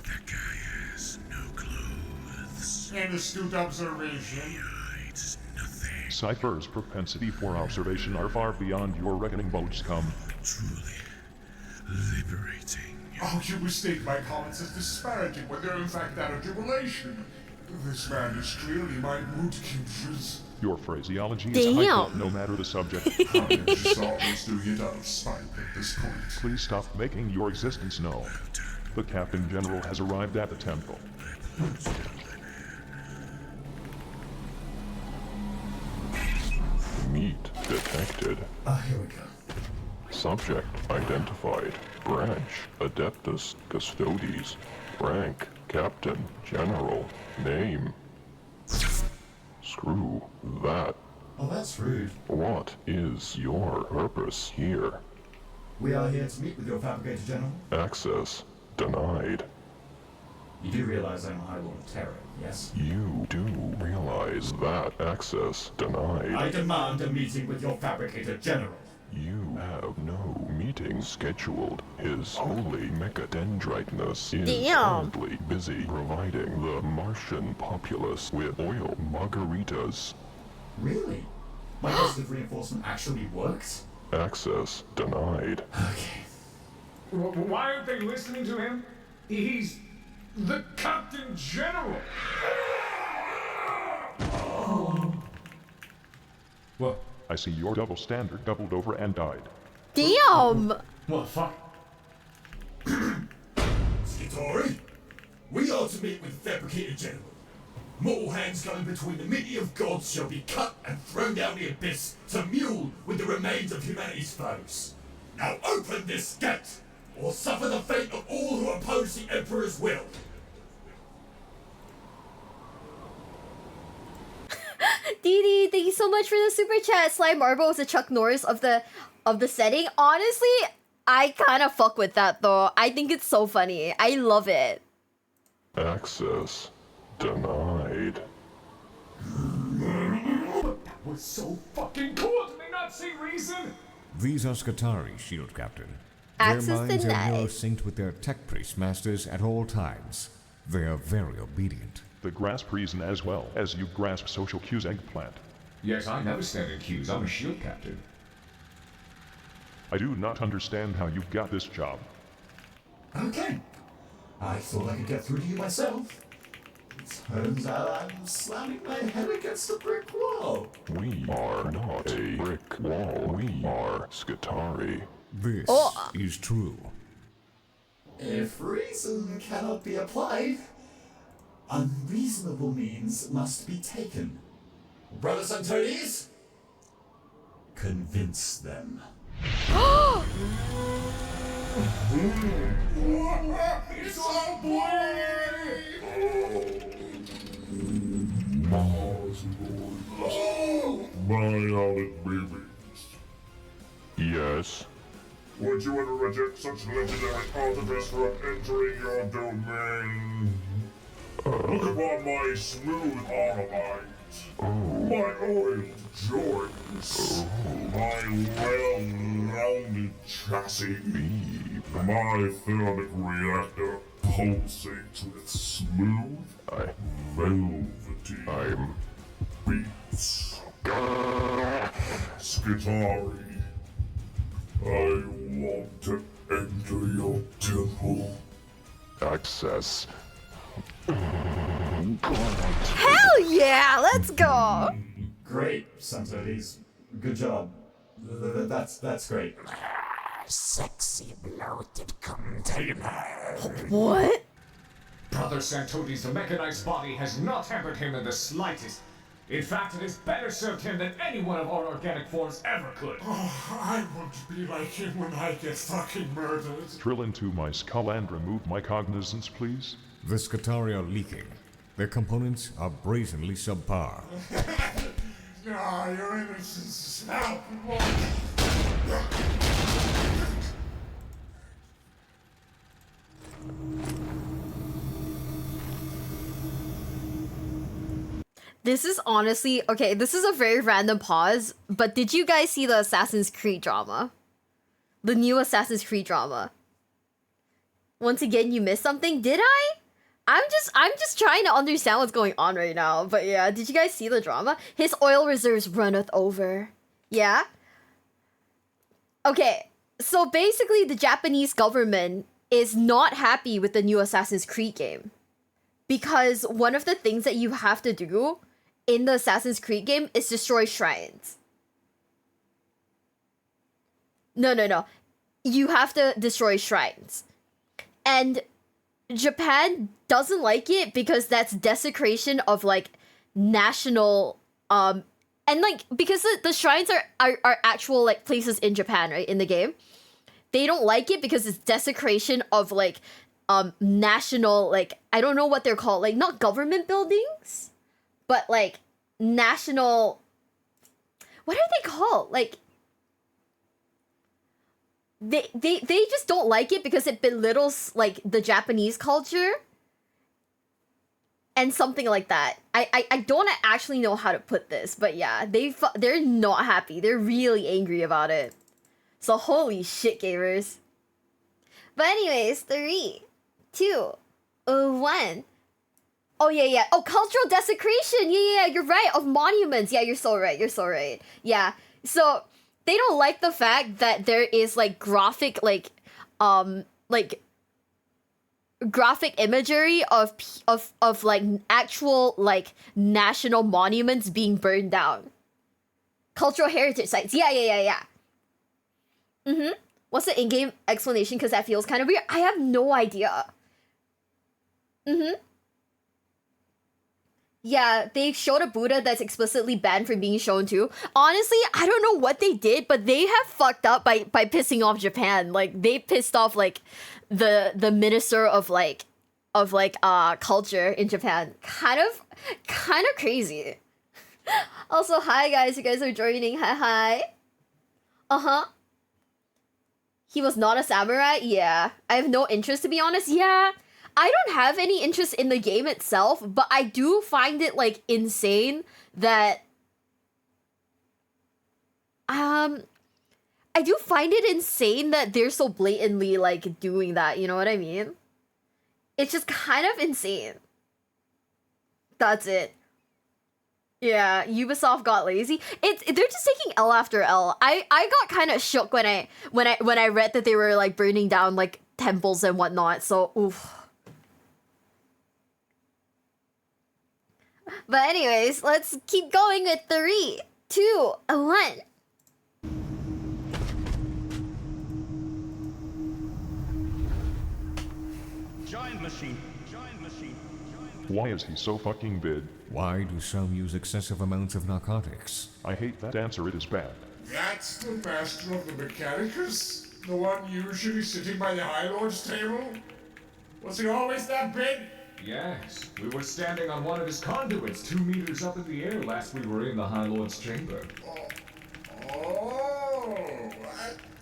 That guy has no clothes. An astute observation. Cypher's propensity for observation are far beyond your reckoning, boats come. Truly liberating. Oh, you mistake my comments as disparaging when they're in fact that of jubilation. This man is clearly my mood kindred. Your phraseology is heightened no matter the subject. How did you always do it out of spite at this point? Please stop making your existence known. The Captain General has arrived at the temple. Meet detected. Here we go. Subject identified. Branch Adeptus Custodes. Rank Captain General. Name. Screw that. Oh, that's rude. What is your purpose here? We are here to meet with your Fabricator General. Access denied. You do realize I'm High Lord of Terror, yes? You do realize that access denied. I demand a meeting with your Fabricator General. You have no meeting scheduled. His holy mechadendriteness is currently busy providing the Martian populace with oil margaritas. Really? My positive reinforcement actually worked? Access denied. Okay. Why aren't they listening to him? He's the Captain General! What? I see your double standard doubled over and died. Damn! What the fuck? Skitori? We are to meet with Fabricator General. Mortal hands coming between the meeting of gods shall be cut and thrown down the abyss to mule with the remains of humanity's foes. Now open this gate, or suffer the fate of all who oppose the Emperor's will. Dee, thank you so much for the super chat. Slime Marble is a Chuck Norris of the setting. Honestly, I kind of fuck with that though. I think it's so funny. I love it. Access denied. That was so fucking cool. Did they not see reason? These are Skatari, Shield Captain. Access their minds denied. are neurosynced with their tech priest masters at all times. They are very obedient. The grasp reason as well as you grasp social cues, eggplant. Yes, I never stand in queues. I'm a shield captain. I do not understand how you got this job. Okay. I thought I could get through to you myself. Turns out I'm slamming my head against a brick wall. We are not a brick wall. We are Skatari. This is true. If reason cannot be applied, unreasonable means must be taken. Brothers and toadies, convince them. It's our boy! Mars boys. My owlet babies. Yes. Would you ever reject such legendary artifice for entering your domain? Look upon my smooth armorite, my oiled joints, my well-rounded chassis, my thermic reactor pulsates with smooth, velvety beats. Skitari, I want to enter your temple. Access. Hell yeah, let's go. Great, Santodes. Good job. That's great. Sexy bloated container. What? Brother Santodes, the mechanized body has not hampered him in the slightest. In fact, it has better served him than any one of our organic forms ever could. Oh, I want to be like him when I get fucking murdered. Drill into my skull and remove my cognizance, please. The Skatari are leaking. Their components are brazenly subpar. No, your innocence is palpable. This is honestly, okay, this is a very random pause, but did you guys see the Assassin's Creed drama? The new Assassin's Creed drama. Once again, you missed something, did I? I'm just trying to understand what's going on right now, but yeah, did you guys see the drama? His oil reserves runneth over. Yeah? Okay, so basically the Japanese government is not happy with the new Assassin's Creed game. Because one of the things that you have to do in the Assassin's Creed game is destroy shrines. No. You have to destroy shrines. And Japan doesn't like it because that's desecration of like national and like because the shrines are actual like places in Japan, right, in the game. They don't like it because it's desecration of like national, like I don't know what they're called, like not government buildings, but like national, what are they called? Like they just don't like it because it belittles like the Japanese culture and something like that. I don't actually know how to put this, but yeah, they're not happy. They're really angry about it. So holy shit, gamers. But anyways, 3, 2, 1. Oh yeah. Oh, cultural desecration. Yeah. You're right. Of monuments. Yeah, you're so right. Yeah. So they don't like the fact that there is like graphic graphic imagery of like actual like national monuments being burned down. Cultural heritage sites. Yeah. What's the in-game explanation? Because that feels kind of weird. I have no idea. Yeah, they showed a Buddha that's explicitly banned from being shown too. Honestly, I don't know what they did, but they have fucked up by pissing off Japan. Like they pissed off like the minister of culture in Japan. Kind of crazy. Also, hi guys, you guys are joining. Hi. Uh-huh. He was not a samurai? Yeah. I have no interest, to be honest. Yeah. I don't have any interest in the game itself, but I do find it, like, insane that... I do find it insane that they're so blatantly, like, doing that, you know what I mean? It's just kind of insane. That's it. Yeah, Ubisoft got lazy. They're just taking L after L. I got kind of shook when I read that they were like burning down like temples and whatnot. So oof. But anyways, let's keep going with 3, 2, 1. Giant machine. Why is he so fucking big? Why do some use excessive amounts of narcotics? I hate that answer, it is bad. That's the master of the Mechanicus? The one usually sitting by the High Lord's table? Was he always that big? Yes, we were standing on one of his conduits 2 meters up in the air last we were in the High Lord's chamber.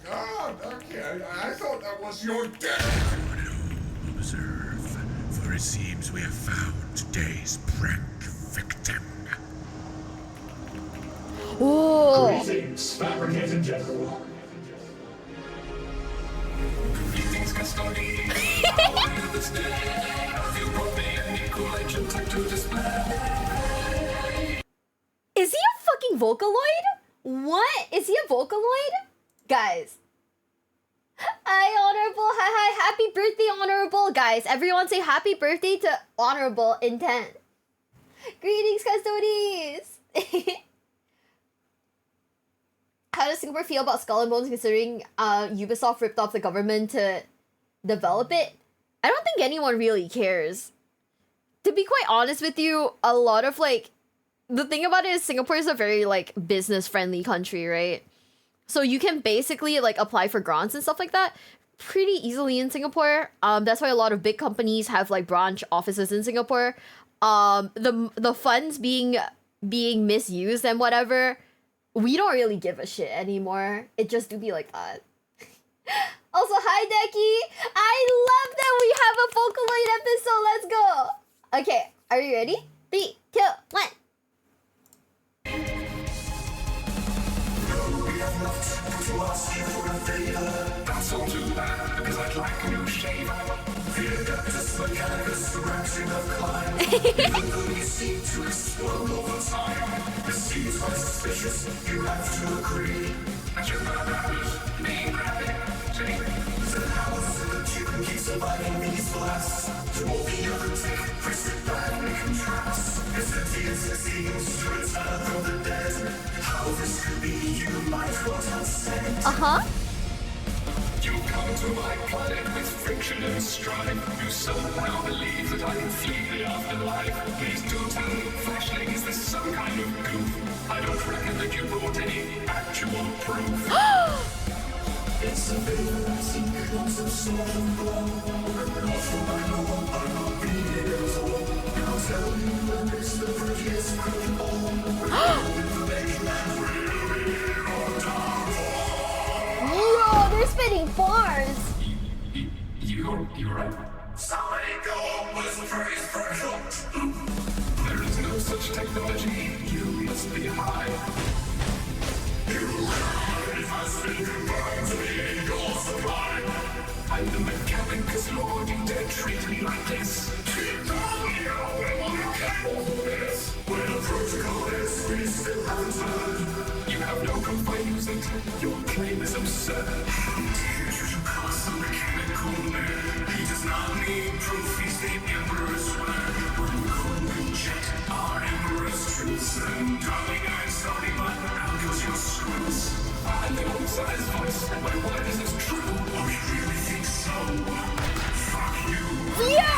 God, okay, I thought that was your dad. Everyone at home, observe, for it seems we have found today's prank victim. Oh. Greetings, fabricated general. Greetings, custodian. How are you this day? Have you brought me any cool ancient tech to display? Is he a fucking Vocaloid? What? Is he a Vocaloid? Guys. Hi, Honorable. Hi, happy birthday, Honorable. Guys, everyone say happy birthday to Honorable in 10. Greetings, custodies. How does Singapore feel about Skull and Bones considering Ubisoft ripped off the government to develop it? I don't think anyone really cares. To be quite honest with you, a lot of like... The thing about it is Singapore is a very like business-friendly country, right? So you can basically like apply for grants and stuff like that pretty easily in Singapore. That's why a lot of big companies have like branch offices in Singapore. The funds being misused and whatever, we don't really give a shit anymore. It just do be like that. Also, hi Decky! I love that we have a Vocaloid episode. Let's go! Okay, are you ready? 3, 2, 1. To ask you for a favor. That's all too bad, because I'd like a new shaver. The Adeptus Mechanicus direction of climb. Even though you seem to explode over time, it seems quite suspicious, you have to agree. That you're not rabbit, being rabbit, so how is it that you can keep surviving these blasts? To all the other tech, press it back and contrast. It's the TTS seems to return from the dead. How this could be you might not have said. You come to my planet with friction and strife. You somehow believe that I can flee the afterlife. Please do tell me, Flashling, is this some kind of goof? I don't reckon that you brought any actual proof. It's a bit of some sort of blow. Not for my lord, I'm not being it at all. I'll tell you when it's the prettiest critical. With the making man really or Yo, they're spitting bars. You're right. Somebody go on with the praise for There is no such technology. You must be high. You has been combined to be in your supply. I'm the Mechanicus Lord. You dare treat me like this? Keep down here. You can't hold this. When the protocol is, we still haven't heard. You have no proof by using. Your claim is absurd. How dare you cast a mechanical nerd? He does not need proof. He's the Emperor's word. When we couldn't reject our Emperor's truths, then darling, I'm sorry, but I'll use your screws. I'm the old-sized voice, and my word is as true. Oh, you really think so? Fuck you. Yo!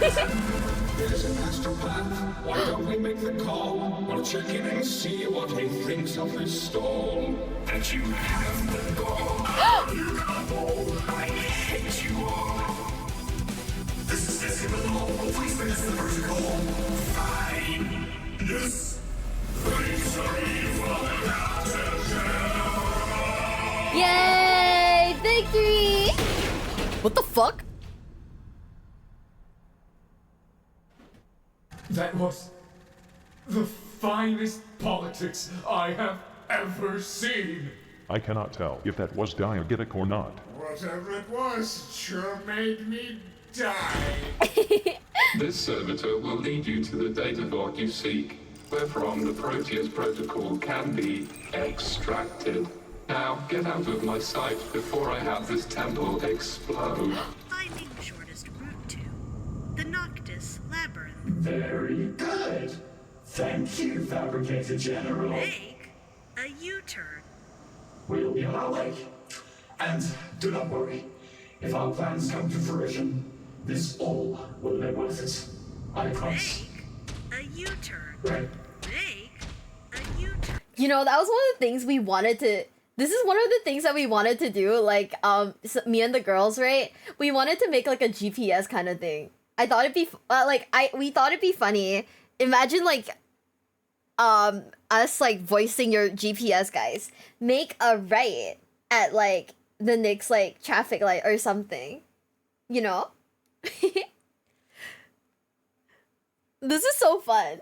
There's an astral path. Why don't we make the call? I'll check in and see what he thinks of this stall. That you have the gall. You got all. I hate you all. This is Decimal. Please bring us the protocol. Fine. Yes. Yay! Victory! What the fuck? That was the finest politics I have ever seen. I cannot tell if that was diegetic or not. Whatever it was, it sure made me die. This servitor will lead you to the data vault you seek, wherefrom the Proteus protocol can be extracted. Now, get out of my sight before I have this temple explode. Finding the shortest route to the Noctis Labyrinth. Very good. Thank you, Fabricator General. Make a U-turn. We'll be on our way. And do not worry. If our plans come to fruition, this all will be worth it. I promise. A U-turn. Right. Make a U-turn. You know, that was one of the things we wanted to. This is one of the things that we wanted to do. Like, me and the girls, right? We wanted to make like a GPS kind of thing. I thought it'd be we thought it'd be funny. Imagine like, us like voicing your GPS guys. Make a right at like the next like traffic light or something. You know? This is so fun.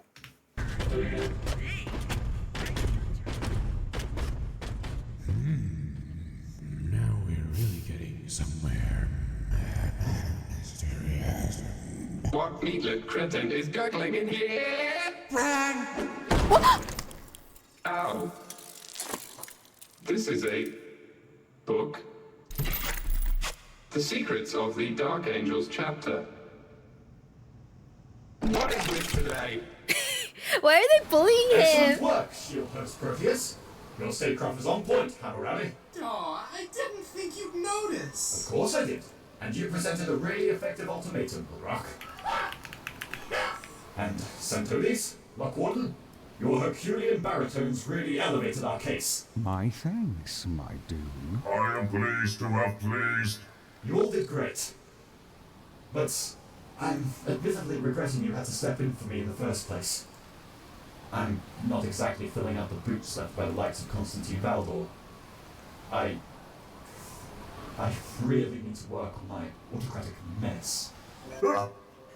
Now we're really getting somewhere. What meatlet cretin is gurgling in here? Run! Ow. This is a book. The Secrets of the Dark Angels chapter. What is this today? Why are they bullying Excellent him? work, Shield Host Proteus. Your statecraft is on point, Hammurani. Oh, I didn't think you'd notice. Of course I did. And you presented a really effective ultimatum, Burak. And Santonis, Lockwarden, your Herculean baritones really elevated our case. My thanks, my Doom. I am pleased to have pleased. You all did great. But I'm admittedly regretting you had to step in for me in the first place. I'm not exactly filling out the boots left by the likes of Constantine Valdor. I really need to work on my autocratic mess. No!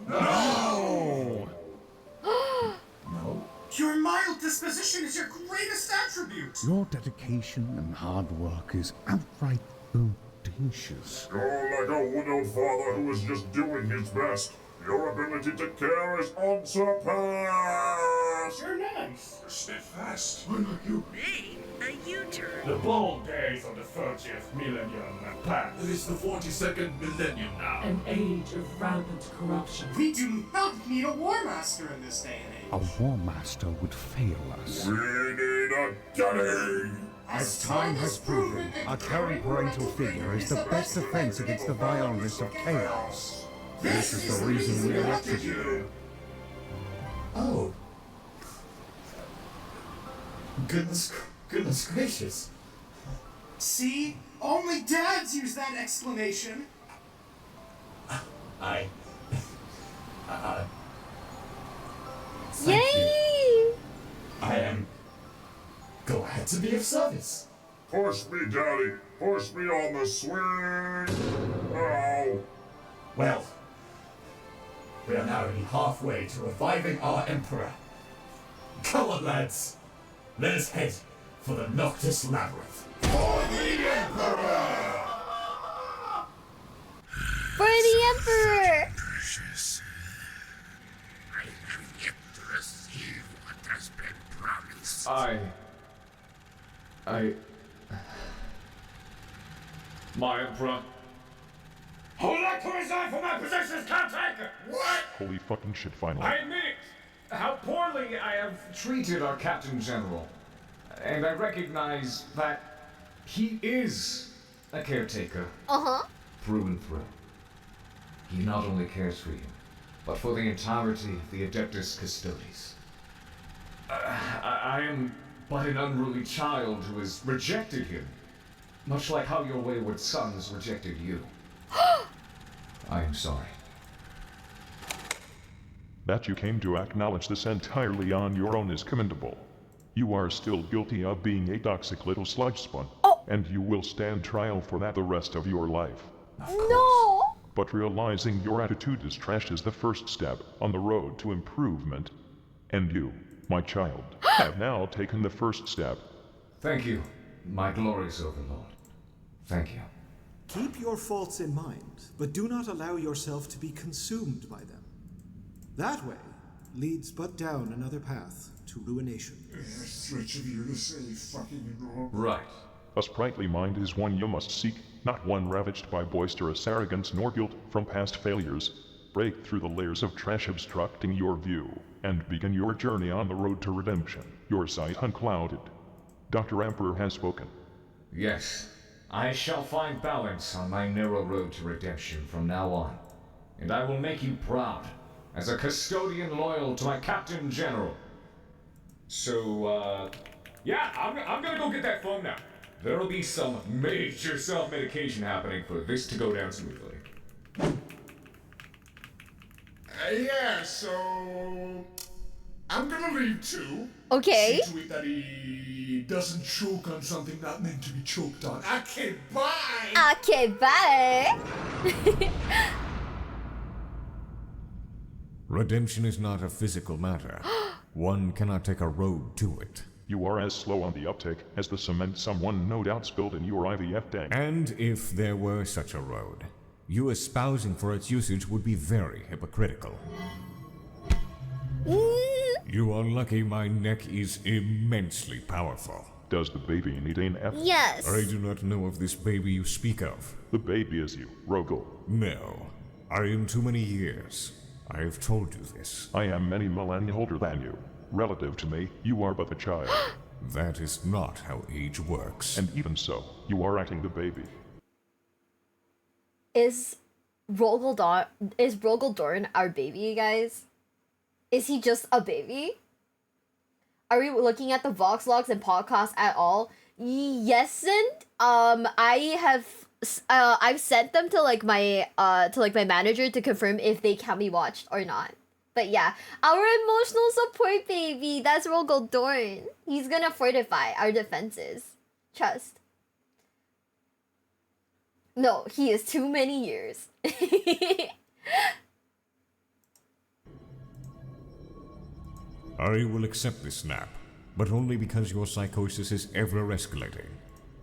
No? Your mild disposition is your greatest attribute. Your dedication and hard work is outright bodacious. You're like a widowed father who is just doing his best. Your ability to care is unsurpassed. You're nice. You're steadfast. Unlike you. Make a U-turn. The bold days of the 30th millennium have passed. It is the 42nd millennium now. An age of rampant corruption. We do not need a war master in this day and age. A war master would fail us. We need a daddy. As time has proven, a caring parental figure is the best defense against the vileness of chaos. This is the reason we elected you. Oh. Goodness gracious. See? Only dads use that exclamation. Thank Yay! you. I am glad to be of service. Push me, Daddy. Push me on the swing. Ow. Well, we are now only halfway to reviving our Emperor. Come on, lads. Let us head for the Noctis Labyrinth. For the Emperor! For the Emperor! Precious. I have yet to receive what has been promised. My Emperor. Who'd like to resign from my position as caretaker? What? Holy fucking shit, finally. I admit how poorly I have treated our Captain General. And I recognize that he is a caretaker. Uh-huh. Through and through. He not only cares for you, but for the entirety of the Adeptus Custodes. I am but an unruly child who has rejected him, much like how your wayward sons rejected you. I am sorry. That you came to acknowledge this entirely on your own is commendable. You are still guilty of being a toxic little sludge spawn, and you will stand trial for that the rest of your life. No! But realizing your attitude is trash is the first step on the road to improvement. And you, my child, have now taken the first step. Thank you, my glorious overlord. Thank you. Keep your faults in mind, but do not allow yourself to be consumed by them. That way leads but down another path to ruination. Stretch of you to say fucking wrong. Right. A sprightly mind is one you must seek, not one ravaged by boisterous arrogance nor guilt from past failures. Break through the layers of trash obstructing your view, and begin your journey on the road to redemption, your sight unclouded. Dr. Emperor has spoken. Yes, I shall find balance on my narrow road to redemption from now on, and I will make you proud, as a custodian loyal to my Captain General. So, yeah, I'm gonna go get that phone now. There'll be some major self-medication happening for this to go down smoothly. Yeah, so I'm gonna leave too. Okay. See to it that he doesn't choke on something not meant to be choked on. Okay, bye! Okay, bye! Redemption is not a physical matter. One cannot take a road to it. You are as slow on the uptake as the cement someone no doubt spilled in your IVF tank. And if there were such a road, you espousing for its usage would be very hypocritical. You are lucky my neck is immensely powerful. Does the baby need an F? Yes. I do not know of this baby you speak of. The baby is you, Rogel. No. I am too many years. I have told you this. I am many millennia older than you. Relative to me, you are but a child. That is not how age works. And even so, you are acting the baby. Is Rogel Dorn our baby, you guys? Is he just a baby? Are we looking at the Vox logs and podcasts at all? Yes, and I've sent them to my manager to confirm if they can be watched or not. But yeah, our emotional support baby, that's Rogel Dorn. He's gonna fortify our defenses. Trust. No, he is too many years. I will accept this nap, but only because your psychosis is ever escalating,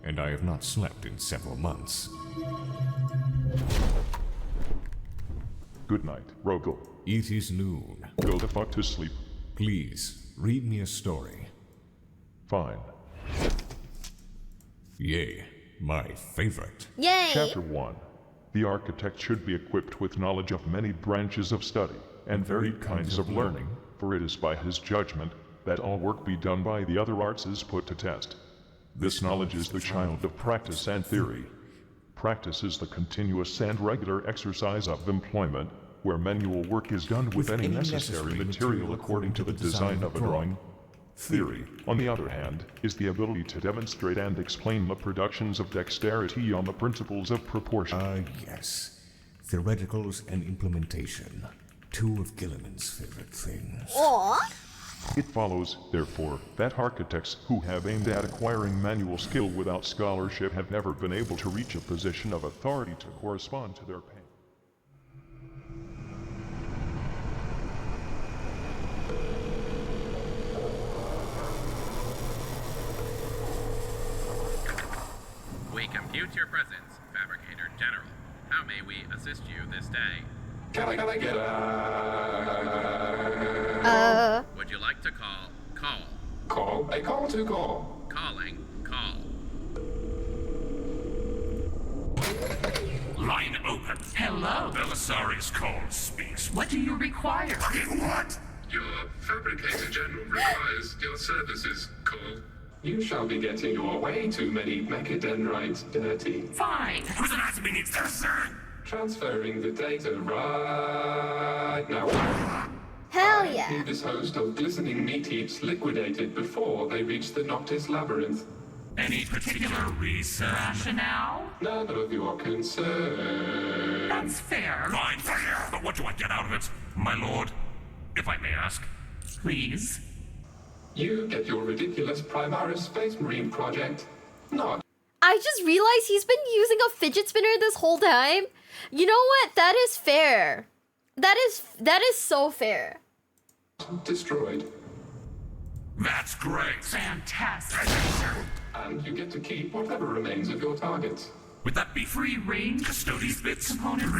and I have not slept in several months. Good night, Rogel. It is noon. Go the fuck to sleep. Please, read me a story. Fine. Yay, my favorite. Yay! Chapter 1. The architect should be equipped with knowledge of many branches of study and varied kinds of learning, for it is by his judgment that all work be done by the other arts is put to test. This knowledge is the child of practice and theory. Practice is the continuous and regular exercise of employment, where manual work is done with any necessary material according to the design of a drawing. Theory, on the other hand, is the ability to demonstrate and explain the productions of dexterity on the principles of proportion. Yes. Theoreticals and implementation. Two of Gilliman's favorite things. Aww. It follows, therefore, that architects who have aimed at acquiring manual skill without scholarship have never been able to reach a position of authority to correspond to their pain. We compute your presence, Fabricator General. How may we assist you this day? Can I get Would you like to call? Call? A call to call. Calling. Call. Line open. Hello. Belisarius Cole speaks. What do you require? What? Your Fabricator General requires your services, Cole. You shall be getting your way too many mechadendrites dirty. Fine. Whose anatomy needs their sir? Transferring the data right now. Hell yeah. I need this host of glistening meat heaps liquidated before they reach the Noctis Labyrinth. Any particular reason? Rationale? None of your concern. That's fair. Fine, fair. But what do I get out of it, my lord? If I may ask. Please? You get your ridiculous Primaris Space Marine project. Not. I just realized he's been using a fidget spinner this whole time. You know what? That is fair. That is so fair. Destroyed. That's great. Fantastic. And you get to keep whatever remains of your targets. Would that be free range Custodes bits component?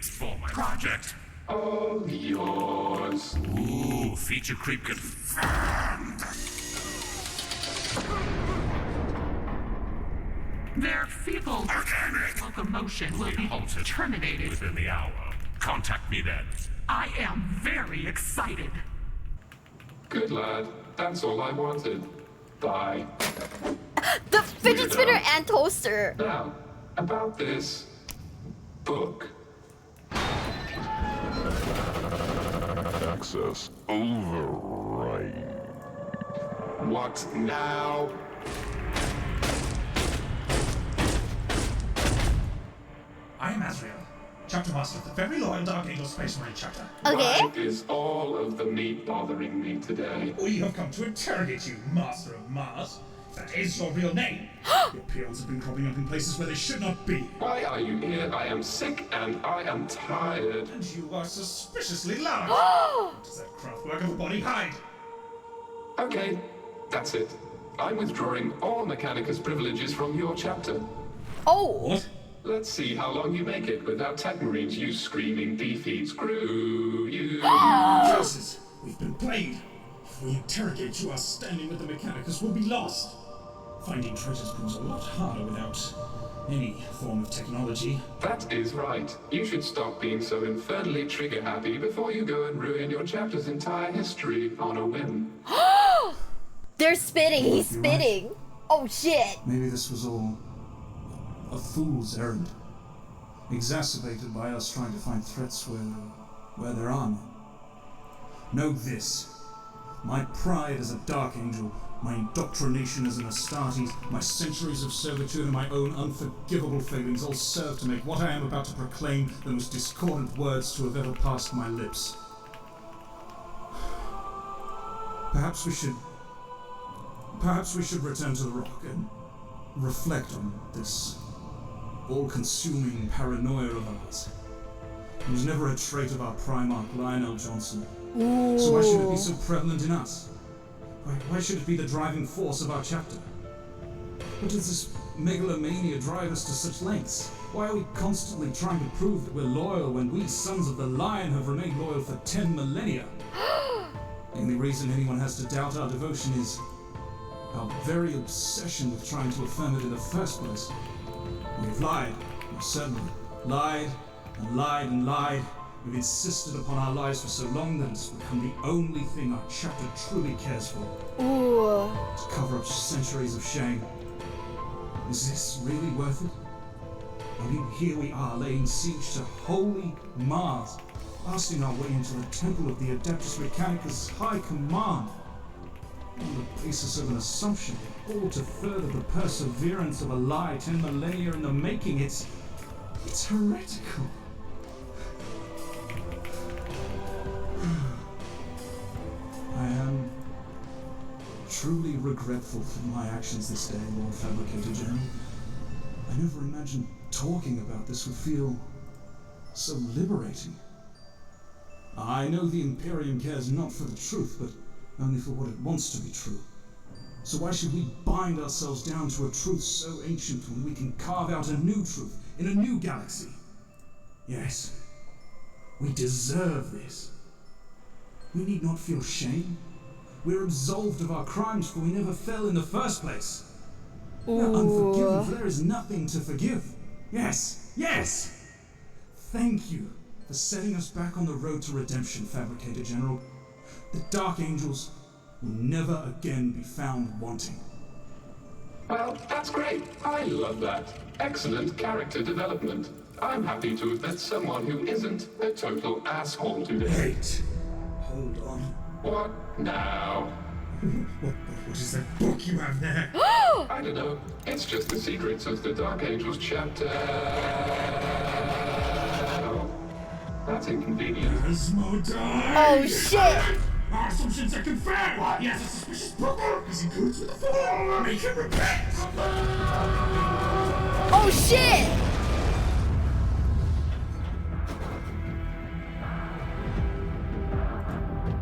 For my project. All yours. Ooh, feature creep confirmed. Their feeble locomotion will be terminated within the hour. Contact me then. I am very excited. Good lad. That's all I wanted. Bye. The fidget spinner and toaster. Now, about this book. Access override. What now? I am Azrael, Chapter Master of the very loyal Dark Angel Space Marine Chapter. Okay. Why is all of the meat bothering me today? We have come to interrogate you, Master of Mars. That is your real name. Your peons have been cropping up in places where they should not be. Why are you here? I am sick and I am tired. And you are suspiciously large. What does that craftwork of a body hide? Okay, that's it. I'm withdrawing all Mechanicus privileges from your chapter. Oh. What? Let's see how long you make it without Tech Marines, you screaming defeat. Screw you. Curses! We've been played. If we interrogate you, our standing with the Mechanicus will be lost. Finding treasures proves a lot harder without any form of technology. That is right. You should stop being so infernally trigger happy before you go and ruin your chapter's entire history on a whim. They're spitting. He's spitting. Oh shit. Maybe this was all a fool's errand, exacerbated by us trying to find threats where there are none. Know this. My pride as a Dark Angel, my indoctrination as an Astartes, my centuries of servitude and my own unforgivable failings all serve to make what I am about to proclaim the most discordant words to have ever passed my lips. Perhaps we should return to the rock and reflect on this all-consuming paranoia of ours. It was never a trait of our Primarch Lionel Johnson. Ooh. So why should it be so prevalent in us? Why should it be the driving force of our chapter? What does this megalomania drive us to such lengths? Why are we constantly trying to prove that we're loyal when we, sons of the Lion, have remained loyal for 10 millennia? The only reason anyone has to doubt our devotion is our very obsession with trying to affirm it in the first place. We've lied, most certainly. Lied and lied and lied. We've insisted upon our lives for so long that it's become the only thing our chapter truly cares for. Ooh. To cover up centuries of shame. Is this really worth it? I mean, here we are laying siege to holy Mars, blasting our way into the temple of the Adeptus Mechanicus High Command, on the basis of an assumption, all to further the perseverance of a lie 10 millennia in the making. It's heretical. I am truly regretful for my actions this day, Lord Fabricator General. I never imagined talking about this would feel so liberating. I know the Imperium cares not for the truth, but only for what it wants to be true. So why should we bind ourselves down to a truth so ancient when we can carve out a new truth in a new galaxy? Yes, we deserve this. We need not feel shame. We're absolved of our crimes, for we never fell in the first place. We are unforgiven, for there is nothing to forgive. Yes, yes! Thank you for setting us back on the road to redemption, Fabricator General. The Dark Angels will never again be found wanting. Well, that's great. I love that. Excellent character development. I'm happy to have met someone who isn't a total asshole today. Wait. Hold on. What now? What is that book you have there? I don't know. It's just the secrets of the Dark Angels chapter. That's inconvenient. There's more time. Oh shit! Our assumptions are confirmed. He has a suspicious brother. Is he good with the fall? Make him repent. Oh shit!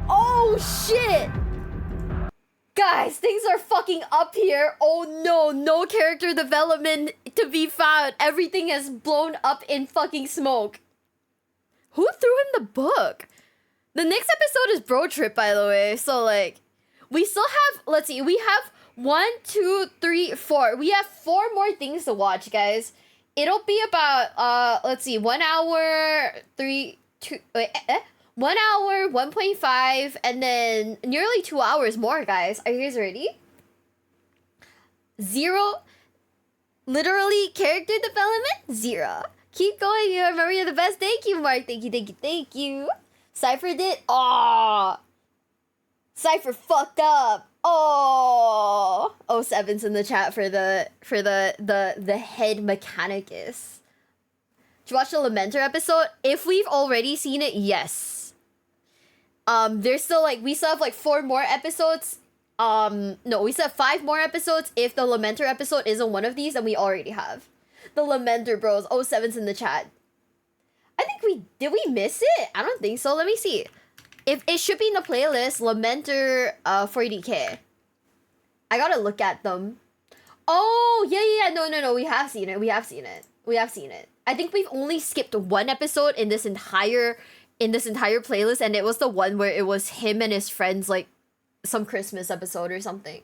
Oh shit! Guys, things are fucking up here. Oh no, no character development to be found. Everything has blown up in fucking smoke. Who threw in the book? The next episode is Bro Trip, by the way. So, like, we still have, let's see, we have 1, 2, 3, 4. We have 4 more things to watch, guys. It'll be about, let's see, 1 hour, 1 hour, 1.5, and then nearly 2 hours more, guys. Are you guys ready? 0. Literally, character development, 0. Keep going, you remember you're the best. Thank you, Mark. Thank you, thank you, thank you. Cypher did. Aww. Cypher fucked up. Oh. 07's in the chat for the head mechanicus. Did you watch the Lamenter episode? If we've already seen it, yes. There's still like we still have like 4 more episodes. No, we still have 5 more episodes. If the Lamenter episode isn't one of these, then we already have. The Lamenter bros. 07's in the chat. I think did we miss it? I don't think so. Let me see. If it should be in the playlist, Lamenter 40k. I gotta look at them. Oh, yeah. No. We have seen it. We have seen it. I think we've only skipped 1 episode in this entire playlist, and it was the one where it was him and his friends, like some Christmas episode or something.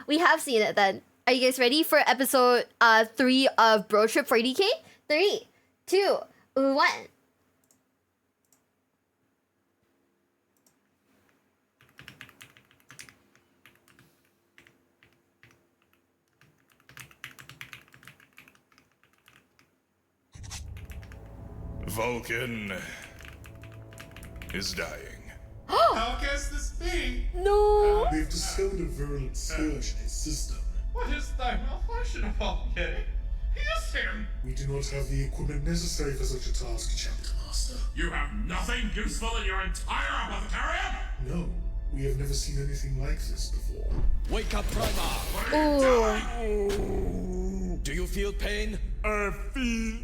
We have seen it then. Are you guys ready for episode 3 of Bro Trip 40k? 3, 2, 1. Vulcan is dying. How can this be? No. We've discovered a virulent scourge in his system. What is thy malfunction, Vulcan? Here's him! We do not have the equipment necessary for such a task, Chapter Master. You have nothing useful in your entire apothecarium? No, we have never seen anything like this before. Wake up, Primarch! Do you feel pain? I feel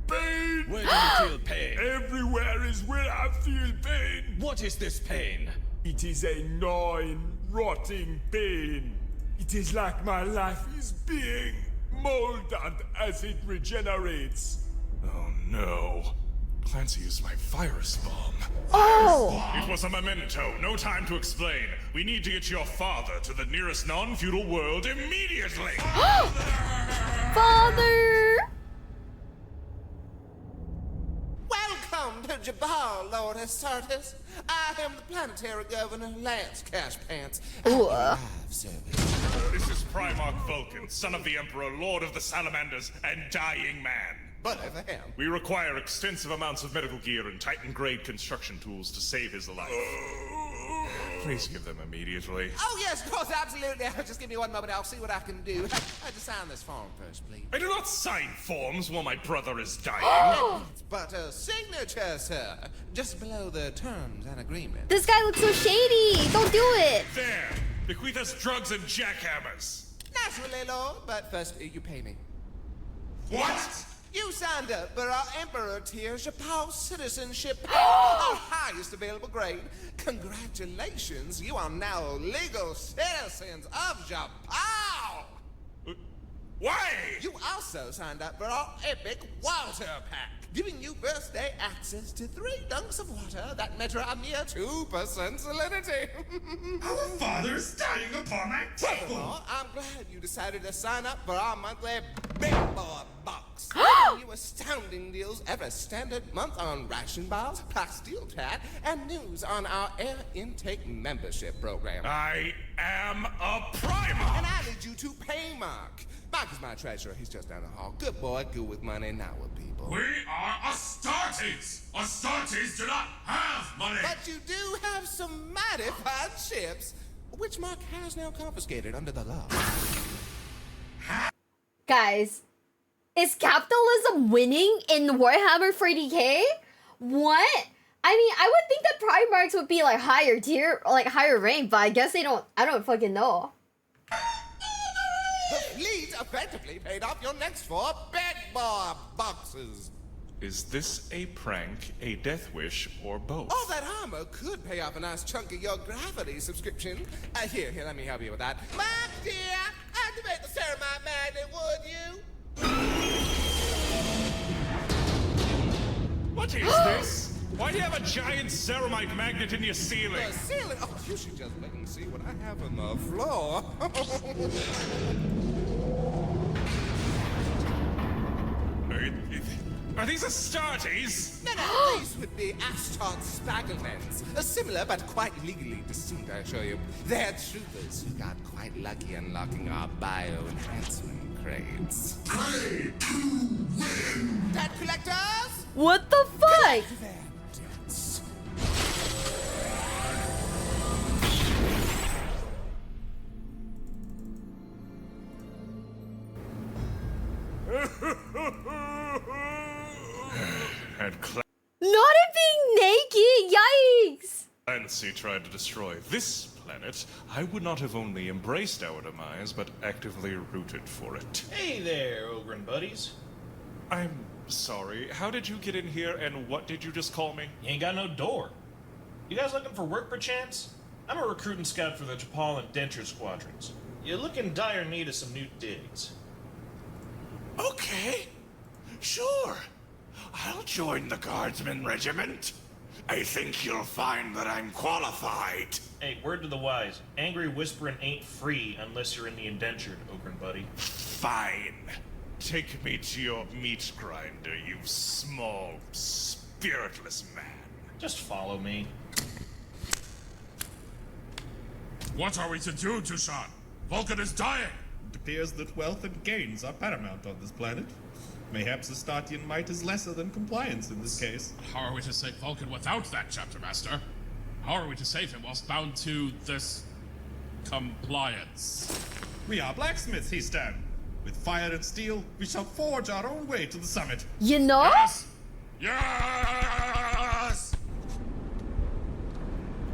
pain. Where do you feel pain? Everywhere is where I feel pain. What is this pain? It is a gnawing, rotting pain. It is like my life is being molded as it regenerates. Oh no. Clancy used my virus bomb. Oh! It was a memento. No time to explain. We need to get your father to the nearest non-feudal world immediately. Father! Welcome to Jabal, Lord Astartes. I am the planetary governor, Lance Cashpants. Ooh. This is Primarch Vulcan, son of the Emperor, Lord of the Salamanders, and dying man. But over him. We require extensive amounts of medical gear and Titan-grade construction tools to save his life. Please give them immediately. Oh, yes, of course, absolutely. Just give me one moment. I'll see what I can do. I have to sign this form first, please. I do not sign forms while my brother is dying. But a signature, sir. Just below the terms and agreement. This guy looks so shady. Don't do it. There. Bequeath us drugs and jackhammers. Naturally, Lord, but first you pay me. What? You signed up for our Emperor tier Japal citizenship, our highest available grade. Congratulations, you are now legal citizens of Japal. Why? You also signed up for our epic water pack, giving you birthday access to 3 dunks of water that measure a mere 2% salinity. Our father is dying upon my table. Furthermore, I'm glad you decided to sign up for our monthly Big Boy Box. Serving you astounding deals every standard month on ration bars, pastille chat, and news on our air intake membership program. I am a Primarch! And I need you to pay Mark. Mark is my treasurer. He's just down the hall. Good boy, good with money, not with people. We are Astartes! Astartes do not have money! But you do have some mighty fine ships, which Mark has now confiscated under the law. Guys, is capitalism winning in Warhammer 40k? What? I mean, I would think that Primarchs would be like higher tier, like higher rank, but I guess they don't. I don't fucking know. The fleet effectively paid off your next 4 bed bar boxes. Is this a prank, a death wish, or both? All that armor could pay off a nice chunk of your gravity subscription. Here, let me help you with that. My dear, activate the ceramite magnet, would you? What is this? Why do you have a giant ceramite magnet in your ceiling? The ceiling? Oh, you should just wait and see what I have on the floor. Are these Astartes? No, these would be Astartes Spagglemans. Similar but quite legally distinct, I assure you. They're troopers who got quite lucky unlocking our bio-enhancement crates. Pay to win! Debt collectors? What the fuck? Not it being naked! Yikes! Clancy tried to destroy this planet, I would not have only embraced our demise, but actively rooted for it. Hey there, Ogren buddies. I'm sorry, how did you get in here, and what did you just call me? You ain't got no door. You guys looking for work, perchance? I'm a recruiting scout for the Japal and Denture squadrons. You look in dire need of some new digs. Okay, sure. I'll join the Guardsman Regiment. I think you'll find that I'm qualified. Hey, word to the wise. Angry whispering ain't free unless you're in the indentured, Ogren buddy. Fine. Take me to your meat grinder, you small, spiritless man. Just follow me. What are we to do, Tushan? Vulcan is dying! It appears that wealth and gains are paramount on this planet. Mayhaps Astartian might is lesser than compliance in this case. How are we to save Vulcan without that, Chapter Master? How are we to save him whilst bound to this compliance? We are blacksmiths, he stand. With fire and steel, we shall forge our own way to the summit. You know? Yes! Yes!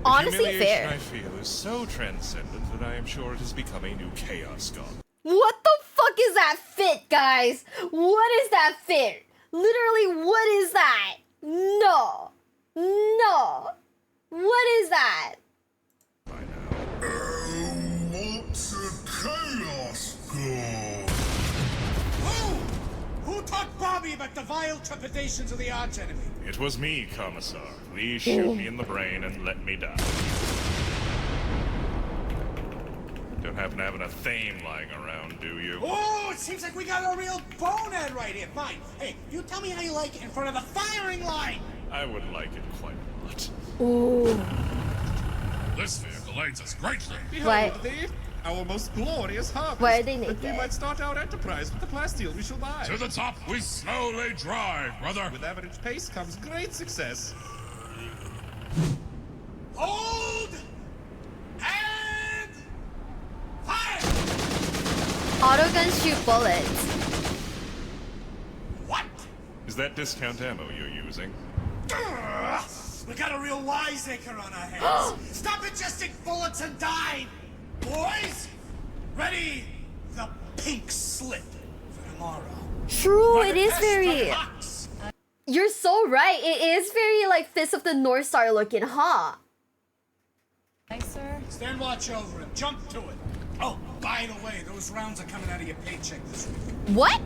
Honestly, the fair. I feel is so transcendent that I am sure it has become a new chaos god. What the fuck is that fit, guys? What is that fit? Literally, what is that? No. No. What is that? What's a chaos god? Who taught Bobby about the vile trepidations of the archenemy? It was me, Commissar. Please shoot me in the brain and let me die. Don't happen to have a thane lying around, do you? Oh, it seems like we got a real bonehead right here. Fine. Hey, you tell me how you like it in front of the firing line. I would like it quite a lot. Ooh. This vehicle aids us greatly. Behold thee, our most glorious harvest. Why are they But we naked? might start our enterprise with the plasteel we shall buy. To the top we slowly drive, brother. With average pace comes great success. Hold! And fire! Autoguns shoot bullets. What? Is that discount ammo you're using? We got a real wiseacre on our hands. Stop ingesting bullets and die! Boys, ready the pink slip for tomorrow. True, By it the is test very... of Lux. You're so right. It is very like Fist of the North Star looking, huh? Thanks, sir. Stand watch over him. Jump to it. Oh, by the way, those rounds are coming out of your paycheck this week. What?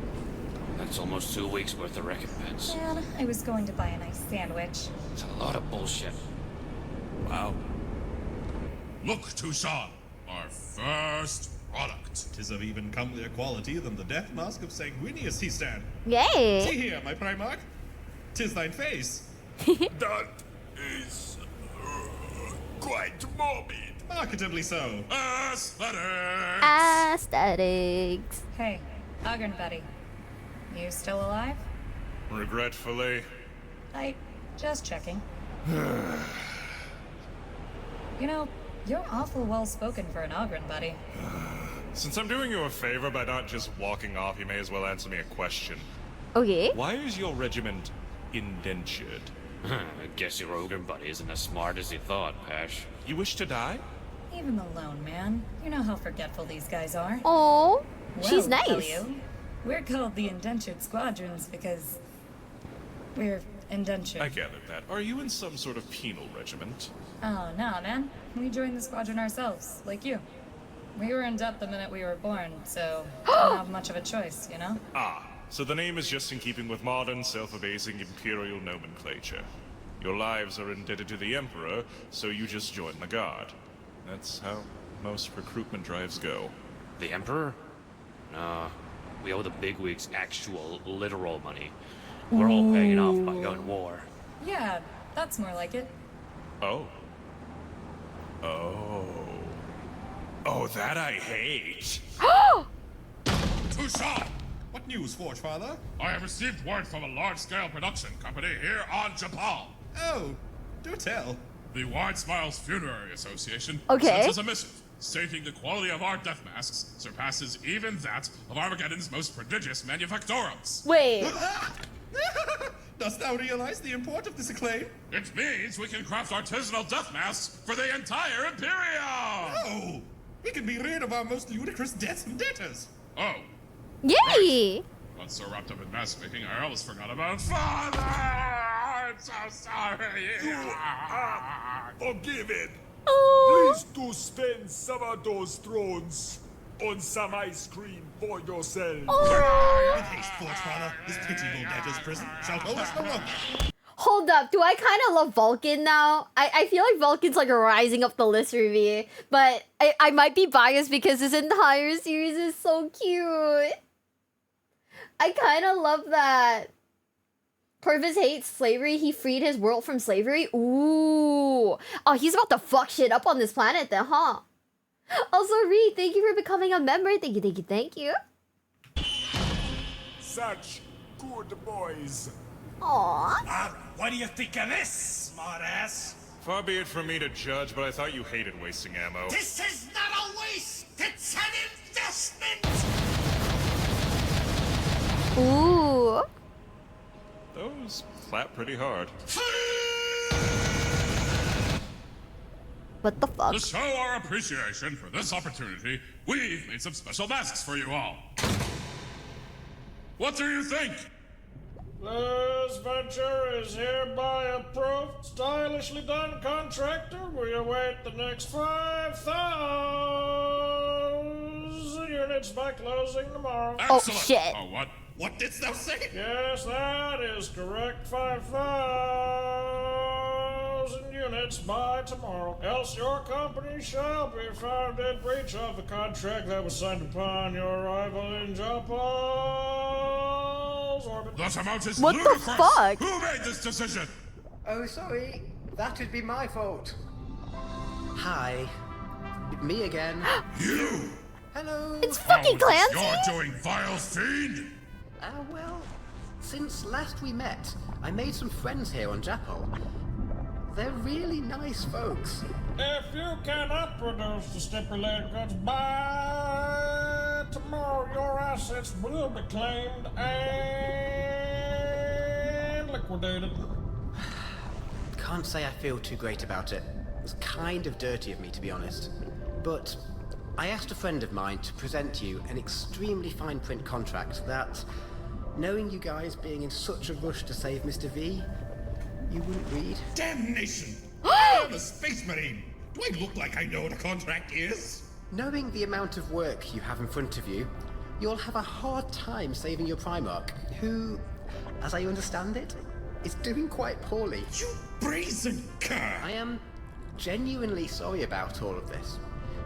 That's almost 2 weeks worth of recompense. Dad, I was going to buy a nice sandwich. It's a lot of bullshit. Wow. Look, Tucson. Our first product. Tis of even comelier quality than the death mask of Sanguinius he stand. Yay! See here, my Primarch. Tis thine face. That is quite morbid. Marketably so. Aesthetics! Aesthetics. Hey, Ogren buddy. You still alive? Regretfully. Just checking. You know, you're awful well-spoken for an Ogren buddy. Since I'm doing you a favor by not just walking off, you may as well answer me a question. Okay. Why is your regiment indentured? I guess your Ogre buddy isn't as smart as you thought, Pash. You wish to die? Leave him alone, man. You know how forgetful these guys are. Oh, she's Well, tell nice. you, we're called the Indentured Squadrons because we're indentured. I gathered that. Are you in some sort of penal regiment? Oh, no, man. We joined the squadron ourselves, like you. We were in debt the minute we were born, so don't have much of a choice, you know? Ah, so the name is just in keeping with modern, self-abasing imperial nomenclature. Your lives are indebted to the Emperor, so you just join the Guard. That's how most recruitment drives go. The Emperor? Nah, we owe the bigwigs actual, literal money. We're all paying it off by going to war. Yeah, that's more like it. Oh. Oh. Oh, that I hate. Toussaint! What news, Forgefather? I have received word from a large-scale production company here on Japan. Oh, do tell. The Wide Smiles Funerary Association Okay. sends us a missive stating the quality of our death masks surpasses even that of Armageddon's most prodigious manufactorums. Wait. Dost thou realize the import of this acclaim? It means we can craft artisanal death masks for the entire Imperium! Oh! We can be rid of our most ludicrous debts and debtors! Oh, Yay! got so wrapped up in mask making, I almost forgot about Father! I'm so sorry! You are forgiven! Oh. Please do spend some of those thrones on some ice cream for yourself. With haste, Forgefather, this pitiable debtor's prison shall hold us no longer. Hold up, do I kind of love Vulcan now? I feel like Vulcan's like rising up the list for me, but I might be biased because this entire series is so cute. I kind of love that. Purvis hates slavery. He freed his world from slavery. Ooh. Oh, he's about to fuck shit up on this planet then, huh? Also, Reed, thank you for becoming a member. Thank you, thank you, thank you. Such good boys. Aww. What do you think of this, smartass? Far be it from me to judge, but I thought you hated wasting ammo. This is not a waste. It's an investment. Ooh. Those clap pretty hard. What the fuck? To show our appreciation for this opportunity, we've made some special masks for you all. What do you think? This venture is hereby approved. Stylishly done, contractor. We await the next 5,000 units by closing tomorrow. Excellent. shit. Oh, what? What didst thou say? Yes, that is correct. 5,000 units by tomorrow. Else your company shall be found in breach of the contract that was signed upon your arrival in Japan's orbit. That amount is What the ludicrous. fuck? Who made this decision? Oh, sorry. That would be my fault. Hi. Me again. You! Hello. It's fucking Clancy. You're doing, vile fiend! Well, since last we met, I made some friends here on Japol. They're really nice folks. If you cannot produce the stipulated goods by tomorrow, your assets will be claimed and liquidated. Can't say I feel too great about it. It's kind of dirty of me, to be honest. But I asked a friend of mine to present you an extremely fine print contract that, knowing you guys being in such a rush to save Mr. V, you wouldn't read. Damnation! I am a space marine! Do I look like I know what a contract is? Knowing the amount of work you have in front of you, you'll have a hard time saving your Primarch, who, as I understand it, is doing quite poorly. You brazen cur! I am genuinely sorry about all of this.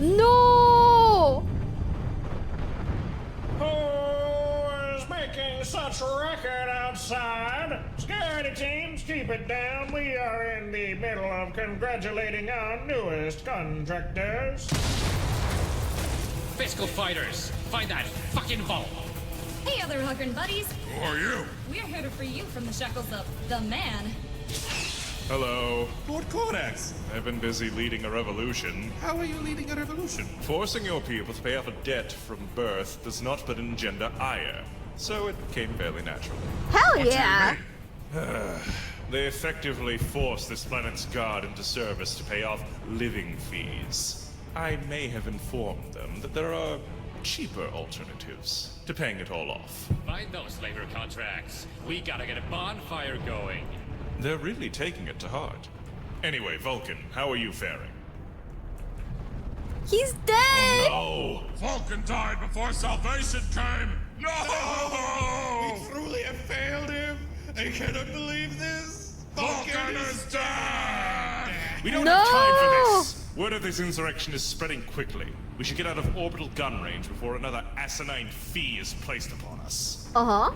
No! Who is making such racket outside? Security teams, keep it down. We are in the middle of congratulating our newest contractors. Fiscal fighters, find that fucking vault. Hey, other hooker buddies. Who are you? We're here to free you from the shackles of the man. Hello. Lord Codex. I've been busy leading a revolution. How are you leading a revolution? Forcing your people to pay off a debt from birth does not but engender ire. So it came fairly naturally. Hell yeah! They effectively forced this planet's guard into service to pay off living fees. I may have informed them that there are cheaper alternatives to paying it all off. Find those labor contracts. We gotta get a bonfire going. They're really taking it to heart. Anyway, Vulcan, how are you faring? He's dead! Oh, Vulcan died before salvation came! No! We truly have failed him! I cannot believe this! Vulcan is dead! We don't have time for this! Word of this insurrection is spreading quickly. We should get out of orbital gun range before another asinine fee is placed upon us. Uh-huh.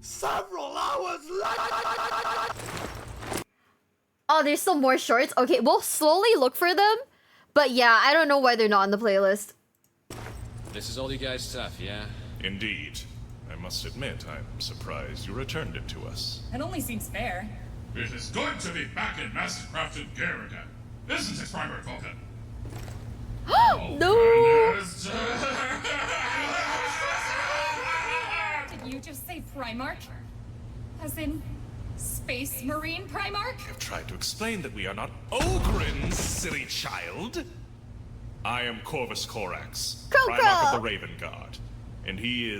Several hours later. Oh, there's some more shorts? Okay, we'll slowly look for them. But yeah, I don't know why they're not on the playlist. This is all you guys' stuff, yeah? Indeed. I must admit, I'm surprised you returned it to us. It only seems fair. It is good to be back in master-crafted gear again. Isn't it, Primary Vulcan? No! Did you just say Primarch? As in Space Marine Primarch? I've tried to explain that we are not Ogrins, silly child. I am Corvus Corax, Primarch of the Raven Guard. And he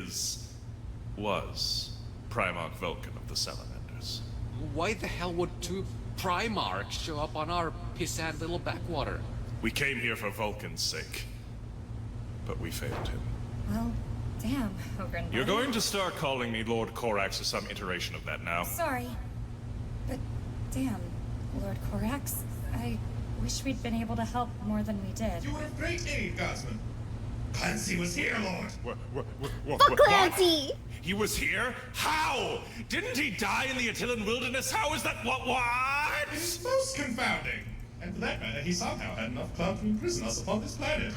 was Primarch Vulcan of the Salamanders. Why the hell would two Primarchs show up on our pissant little backwater? We came here for Vulcan's sake, but we failed him. Well, damn, Ogren. You're going to start calling me Lord Corax or some iteration of that now. Sorry. But, damn, Lord Corax, I wish we'd been able to help more than we did. You were of great aid, Guardsman. Clancy was here, Lord. Fuck Clancy! He was here? How? Didn't he die in the Attilan wilderness? How is that? What? It's most confounding. And for that matter, he somehow had enough clout to imprison us upon this planet.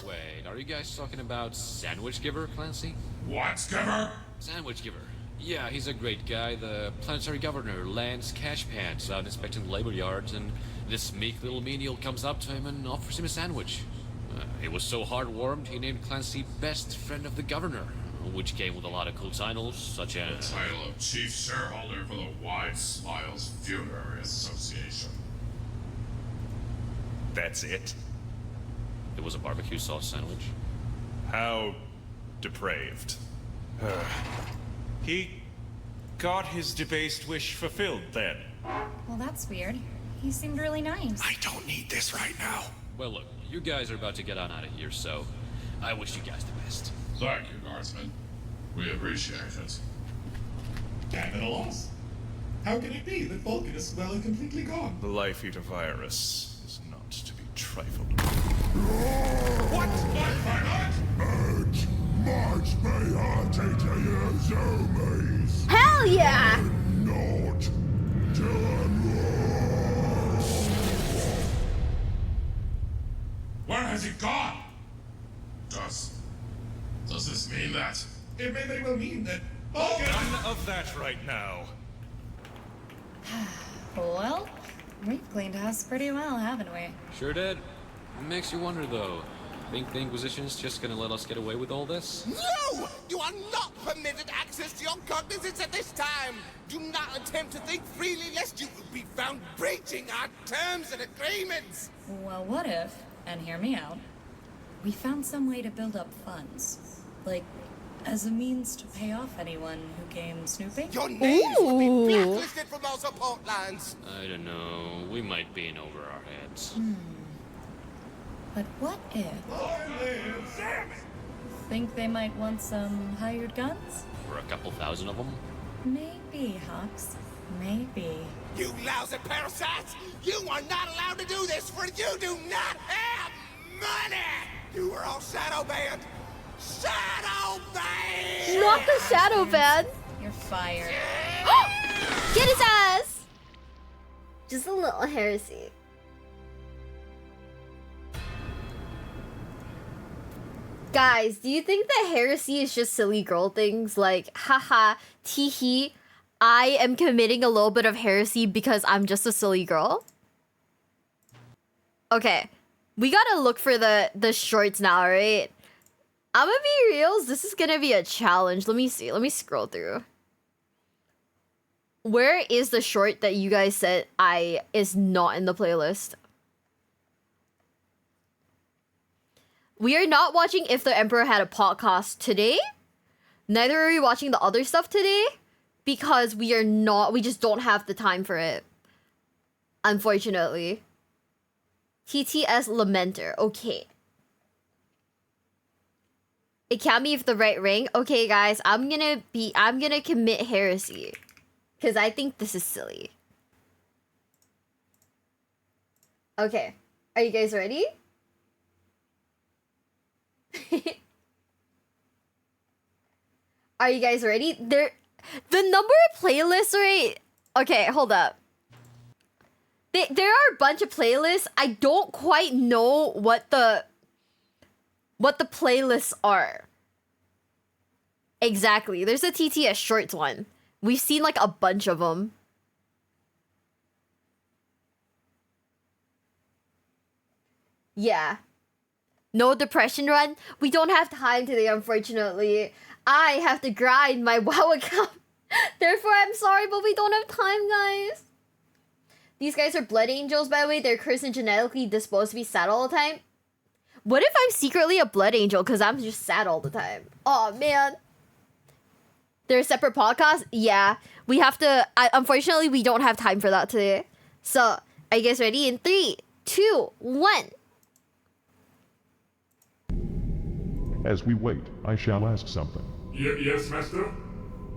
Wait, are you guys talking about Sandwich Giver, Clancy? What giver? Sandwich Giver. Yeah, he's a great guy. The planetary governor lands cash pants out inspecting labor yards, and this meek little menial comes up to him and offers him a sandwich. He was so heartwarmed, he named Clancy Best Friend of the Governor, which came with a lot of cool titles, such as... The title of Chief Shareholder for the Wide Smiles Funerary Association. That's it? It was a barbecue sauce sandwich. How depraved. He got his debased wish fulfilled then. Well, that's weird. He seemed really nice. I don't need this right now. Well, look, you guys are about to get on out of here, so I wish you guys the best. Thank you, Guardsman. We appreciate it. Damn it, a loss. How can it be that Vulcan is well and completely gone? The Life Eater virus is not to be trifled. What? Hell yeah! Where has he gone? Does this mean that? It may very well mean that None of that right now. Well, we've cleaned house pretty well, haven't we? Sure did. Makes you wonder, though. Think the Inquisition's just gonna let us get away with all this? No! You are not permitted access to your cognizance at this time! Do not attempt to think freely lest you will be found breaching our terms and agreements! Well, what if, and hear me out, we found some way to build up funds? Like, as a means to pay off anyone who came snooping? Your names will be blacklisted from our support lines! I don't know. We might be in over our heads. But what if... Think they might want some hired guns? For a couple thousand of them? Maybe, Hux. Maybe. You lousy parasites! You are not allowed to do this, for you do not have money! You are all shadow banned! Shadow banned! Not the shadow ban! You're fired. Get his ass! Just a little heresy. Guys, do you think that heresy is just silly girl things? Like, haha, teehee, I am committing a little bit of heresy because I'm just a silly girl? Okay, we gotta look for the shorts now, right? I'm gonna be real, this is gonna be a challenge. Let me see, let me scroll through. Where is the short that you guys said is not in the playlist? We are not watching If the Emperor Had a Podcast today. Neither are we watching the other stuff today. Because we just don't have the time for it. Unfortunately. TTS Lamenter. Okay. It can't be if the right ring. Okay, guys, I'm gonna commit heresy. Because I think this is silly. Okay. Are you guys ready? Are you guys ready? The number of playlists, right? Okay, hold up. There are a bunch of playlists. I don't quite know what the playlists are. Exactly. There's a TTS shorts one. We've seen like a bunch of them. Yeah. No depression run? We don't have time today, unfortunately. I have to grind my WoW account. Therefore, I'm sorry, but we don't have time, guys. These guys are blood angels, by the way. They're cursed and genetically disposed to be sad all the time. What if I'm secretly a blood angel because I'm just sad all the time? Oh, man. They're a separate podcast? Yeah. We have to... unfortunately, we don't have time for that today. So, are you guys ready? In 3, 2, 1... As we wait, I shall ask something. Yes, master?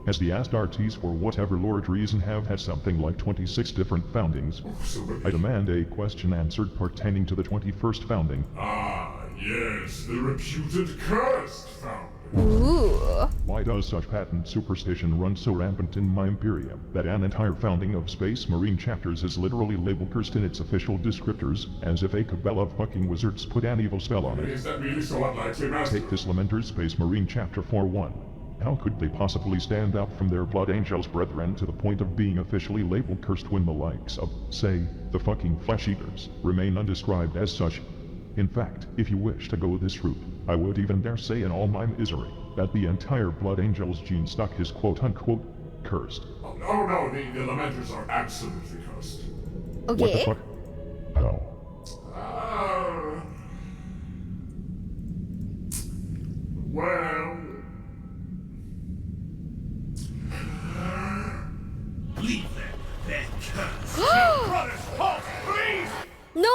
As the Astartes, for whatever lord reason, have had something like 26 different foundings, I demand a question answered pertaining to the 21st founding. Ah, yes, the reputed cursed founding. Ooh. Why does such patent superstition run so rampant in my Imperium that an entire founding of Space Marine chapters is literally labeled cursed in its official descriptors, as if a cabal of fucking wizards put an evil spell on it? Is that really so unlikely, master? Take this Lamenter's Space Marine chapter 4.1. How could they possibly stand out from their Blood Angels brethren to the point of being officially labeled cursed when the likes of, say, the fucking Flesh Eaters remain undescribed as such? In fact, if you wish to go this route, I would even dare say in all my misery that the entire Blood Angels gene stock is quote-unquote cursed. Oh, no, the Lamenters are absolutely cursed. Okay. What the fuck? How? Well... Leave them. They're cursed. Your brothers, halt, please! No!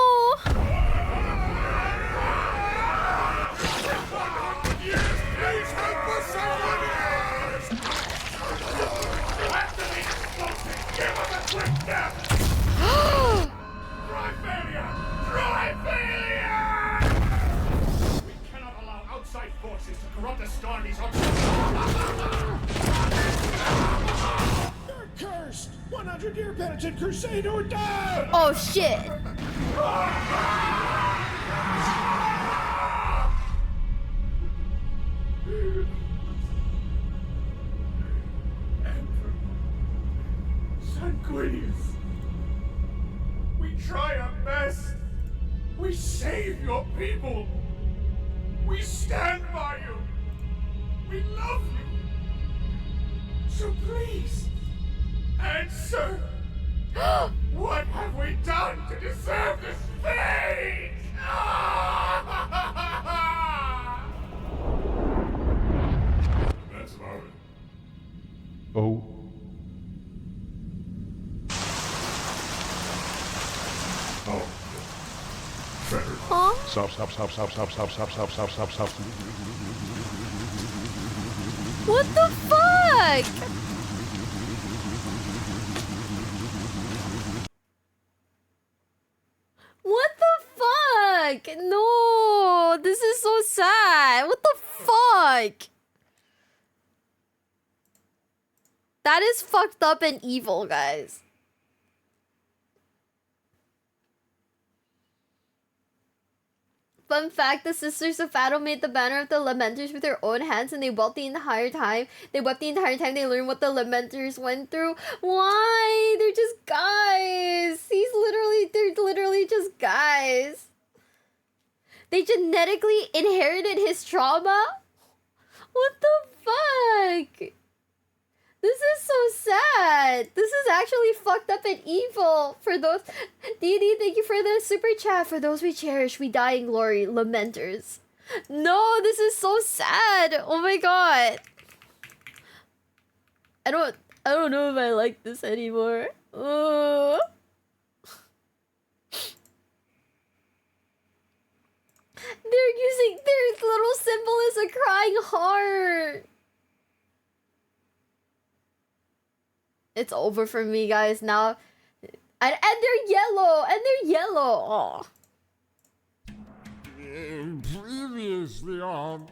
Please help us, someone else! Give us a quick death! Drive failure! Drive failure! We cannot allow outside forces to corrupt the Starnies. They're cursed! 100-year penitent crusade or die! Oh, shit! Sanguinius, we try our best. We save your people. We stand by you. We love you. So please, answer. What have we done to deserve this fate? That's about it. Oh. Oh. Better. Huh? Stop. What the fuck? fuck? That is fucked up and evil, guys. Fun fact, the sisters of Fado made the banner of the Lamenters with their own hands, and they wept the entire time. They learned what the Lamenters went through. Why? They're just guys. They're literally just guys. They genetically inherited his trauma? What the fuck? This is so sad. This is actually fucked up and evil. For those... Dee, thank you for the super chat. For those we cherish, we die in glory. Lamenters. No, this is so sad. Oh my god. I don't know if I like this anymore. Their little symbol is a crying heart. It's over for me, guys, now. And they're yellow! Oh. Previously on...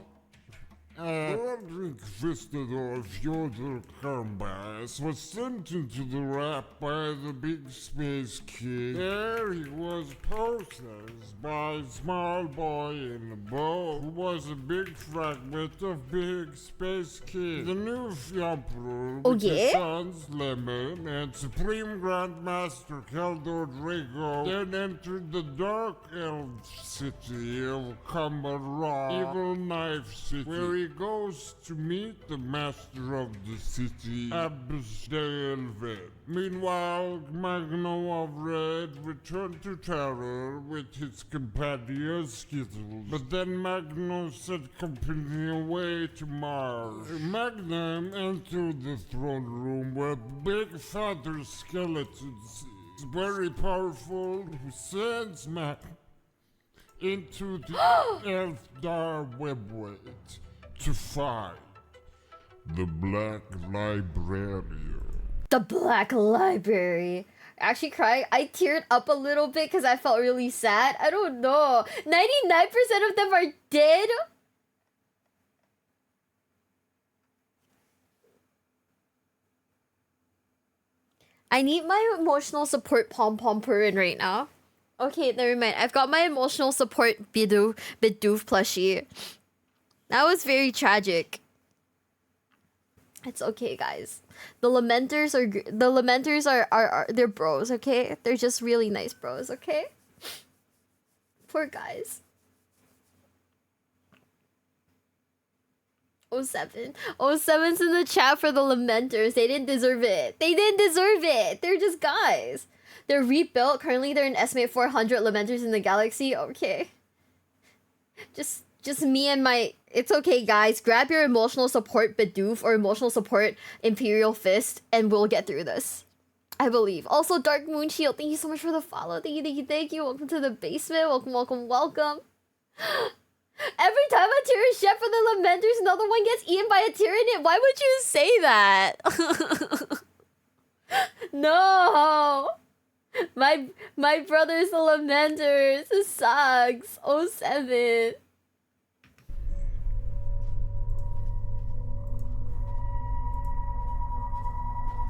Roderick Vistador Fyodor Kambas was sent into the rap by the Big Space Kid. There he was possessed by a small boy in a boat who was a big fragment of Big Space Kid. The new Emperor with his sons Lemon and Supreme Grandmaster Keldor Drago then entered the Dark Elf City of Kamara, Evil Knife City, where he goes to meet the master of the city, Abbas Delved. Meanwhile, Magno of Red returned to Terror with his companion Skittles. But then Magno sent company away to Mars. Magnum entered the throne room where Big Father Skeletons is very powerful, who sends Magnum into the Elfdar Webway to find the Black Librarian. The Black Library. Actually crying. I teared up a little bit because I felt really sad. I don't know. 99% of them are dead? I need my emotional support pom-pom purring right now. Okay, never mind. I've got my emotional support Bidoof plushie. That was very tragic. It's okay, guys. The Lamenters are they're bros, okay? They're just really nice bros, okay? Poor guys. 07. 07's in the chat for the Lamenters. They didn't deserve it. They're just guys. They're rebuilt. Currently, they're an estimated 400 Lamenters in the galaxy. Okay. Just me and my... It's okay, guys. Grab your emotional support Bidoof or emotional support Imperial Fist, and we'll get through this. I believe. Also, Dark Moon Shield, thank you so much for the follow. Thank you. Welcome to the basement. Welcome. Every time a Tyranid chef for the Lamenters, another one gets eaten by a Tyranid. Why would you say that? No! My brother's the Lamenters. It sucks. 07.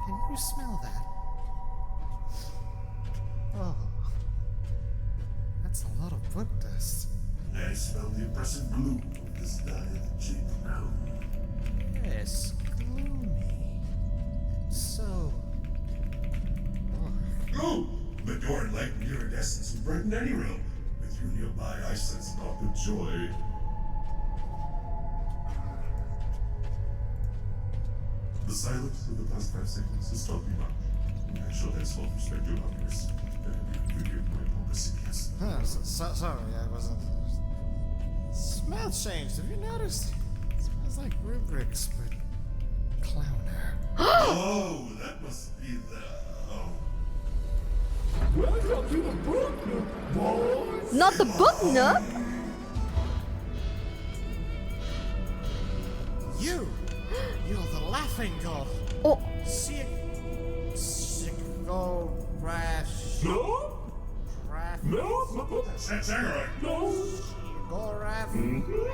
Can you smell that? Oh. That's a lot of wood dust. I smell the oppressive gloom of this dying cheap room. Yes, gloomy. So... Oh, but your light and iridescence would brighten any room. With you nearby, I sense naught but joy. The silence of the past 5 seconds has taught me much. I shall henceforth respect your others, and forgive my porpoisiness. Sorry, I wasn't... Smell changed, have you noticed? It smells like rubrics, but... clowner. Oh, that must be the... Welcome to the book nook, boys! Not the book nook? You're the laughing god. Oh. Go Rash. No? No? That's alright. No? Goraf. Mm-hmm.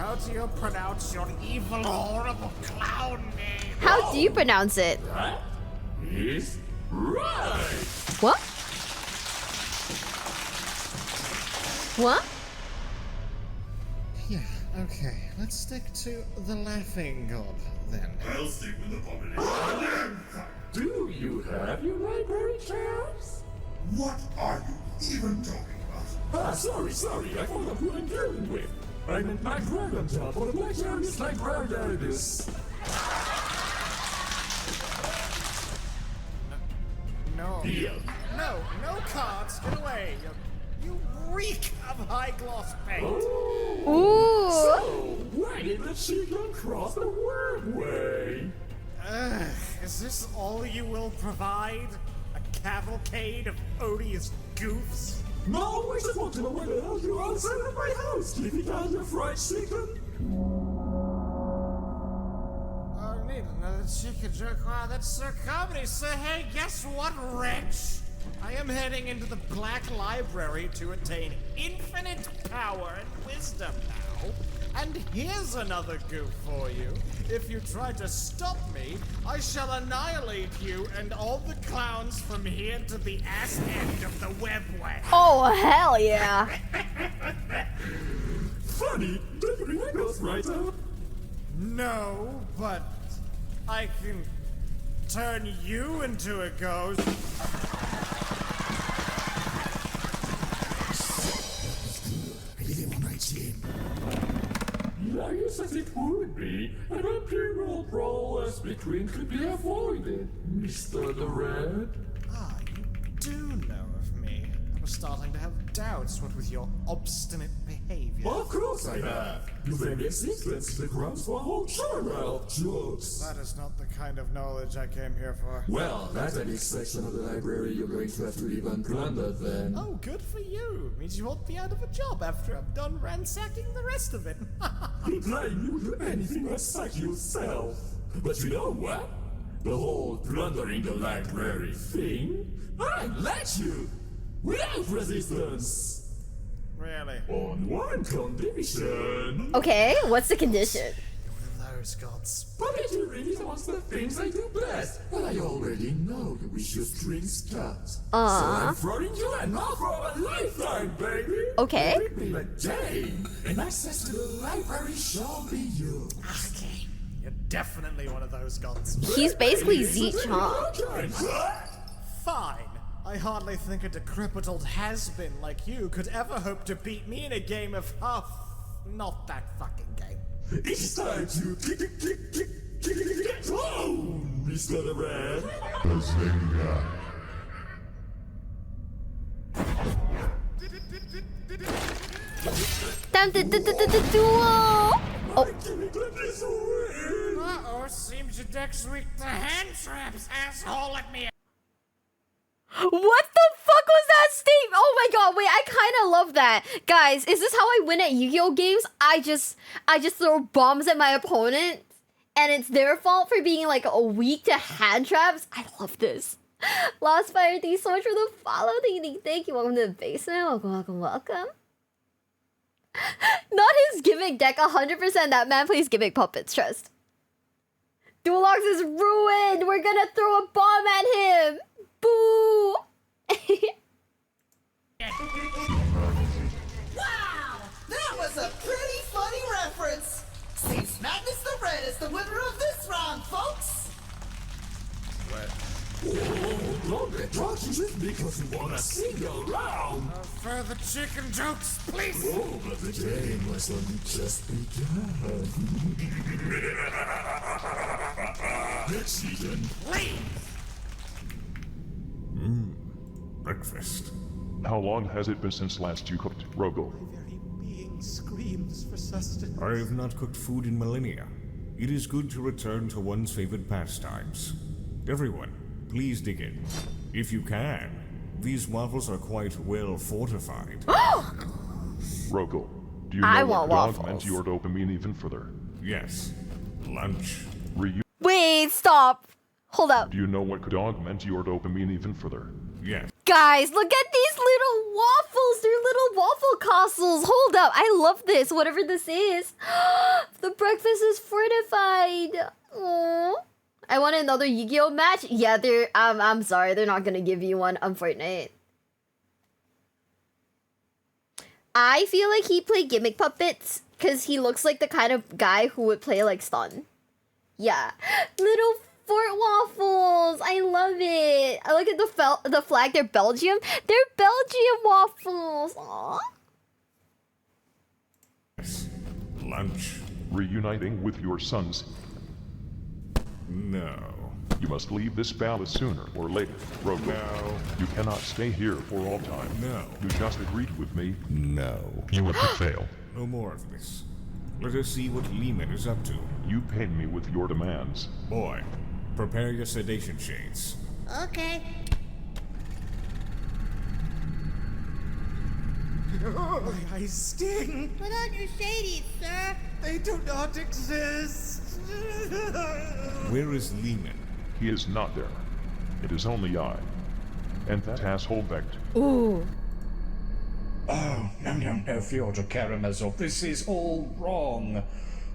How do you pronounce your evil, horrible clown name? How do you pronounce it? That is right. What? What? Yeah, okay. Let's stick to the laughing god, then. I'll stick with Abomination. Do you have your library tabs? What are you even talking about? Ah, sorry, I forgot who I'm dealing with. I meant my dragon tab for the Black Series librarians. No. Deal. No cards. Get away. You reek of high gloss paint. Ooh. So, why did the chicken cross the wormway? Is this all you will provide? A cavalcade of odious goofs? No, I just want to know where the hell you are outside of my house, keeping out your fried chicken. I need another chicken jerk. Wow, that's so comedy. So hey, guess what, wretch? I am heading into the Black Library to attain infinite power and wisdom now. And here's another goof for you. If you try to stop me, I shall annihilate you and all the clowns from here to the ass end of the webway. Oh, hell yeah. Funny, did you bring my ghost writer? No, but I can turn you into a ghost. Yeah, you said it would be. An imperial brawl as between could be avoided, Mr. the Red. Ah, you do know of me. I was starting to have doubts, what with your obstinate behavior. Of course I have. Your very existence is the grounds for a whole genre of jokes. That is not the kind of knowledge I came here for. Well, that's a big section of the library you're going to have to leave unplundered then. Oh, good for you. Means you won't be out of a job after I'm done ransacking the rest of it. Implying you do anything but sack yourself. But you know what? The whole plundering the library thing, I let you! Without resistance! Really? On one condition! Okay, what's the condition? Those gods. Puppeteering is amongst the things I do best, and I already know you wish your strings cut. So Uh-huh. I'm throwing you an offer of a lifetime, baby! Okay. Give me a day, and access to the library shall be yours. Okay. You're definitely one of those gods. He's basically Zeech, huh? Fine. I hardly think a decrepit old has-been like you could ever hope to beat me in a game of Huff. Not that fucking game. It's time to get home, Mr. the Red. Duel! Oh. Uh-oh, seems your deck's weak to hand traps, asshole. Let me... What the fuck was that statement? Oh my god, wait, I kind of love that. Guys, is this how I win at Yu-Gi-Oh games? I just throw bombs at my opponent and it's their fault for being like a weak to hand traps. I love this. Lost Fire, thank you so much for the follow. Thank you. Welcome to the basement. Welcome. Not his gimmick deck, 100%. That man plays gimmick puppets, trust. Duelox is ruined. We're gonna throw a bomb at him. Boo! Wow! That was a pretty funny reference! Seems Magnus the Red is the winner of this round, folks! What? Oh, don't get drunk just because you want to sing around! No further chicken jokes, please! Oh, but the game has only just begun. Chicken. Please! Breakfast. How long has it been since last you cooked, Rogel? Being screams for sustenance. I have not cooked food in millennia. It is good to return to one's favorite pastimes. Everyone, please dig in. If you can. These waffles are quite well fortified. Rogel, do you I know want what waffles. augments your dopamine even further? Yes. Lunch. Wait, stop. Hold up. Do you know what could augment your dopamine even further? Yes. Guys, look at these little waffles. They're little waffle castles. Hold up. I love this, whatever this is. The breakfast is fortified. Aww. I want another Yu-Gi-Oh match. Yeah, I'm sorry. They're not going to give you one on Fortnite. I feel like he played gimmick puppets because he looks like the kind of guy who would play like stun. Yeah. Little Fort waffles. I love it. I look at the flag. They're Belgium. They're Belgium waffles. Aww. Lunch. Reuniting with your sons. No. You must leave this palace sooner or later, Rogue. No. You cannot stay here for all time. No. You just agreed with me. No. You would fail. No more of this. Let us see what Lehman is up to. You paid me with your demands. Boy, prepare your sedation shades. Okay. My eyes sting. Put on your shadies, sir. They do not exist. Where is Lehman? He is not there. It is only I. And that asshole Vect. Ooh. Oh, no, Fyodor Karamazov, this is all wrong.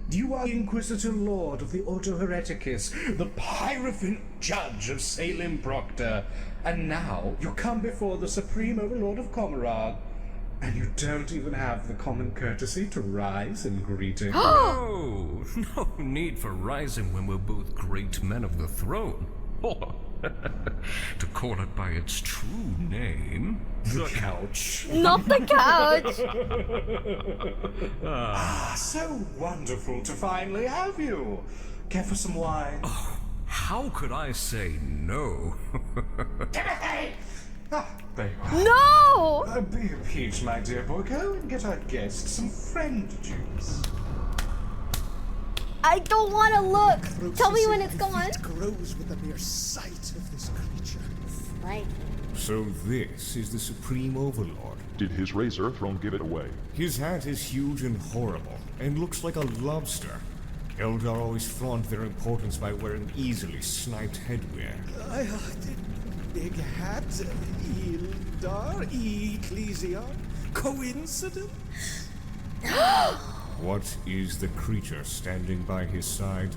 You are the Inquisitor Lord of the Ordo Hereticus, the Pyrophant Judge of Salem Proctor, and now you come before the Supreme Overlord of Comerag, and you don't even have the common courtesy to rise in greeting. No need for rising when we're both great men of the throne. To call it by its true name, the couch. Not the couch. So wonderful to finally have you. Care for some wine? Oh, how could I say no? Timothy! There you are. No! Be a peach, my dear boy. Go and get our guest some friend juice. I don't want to look. Tell me when it's gone. It grows with the mere sight of this creature. Like. So this is the Supreme Overlord. Did his razor throne give it away? His hat is huge and horrible, and looks like a lobster. Eldar always flaunt their importance by wearing easily sniped headwear. Big hat, Eldar, Ecclesia, coincidence? What is the creature standing by his side?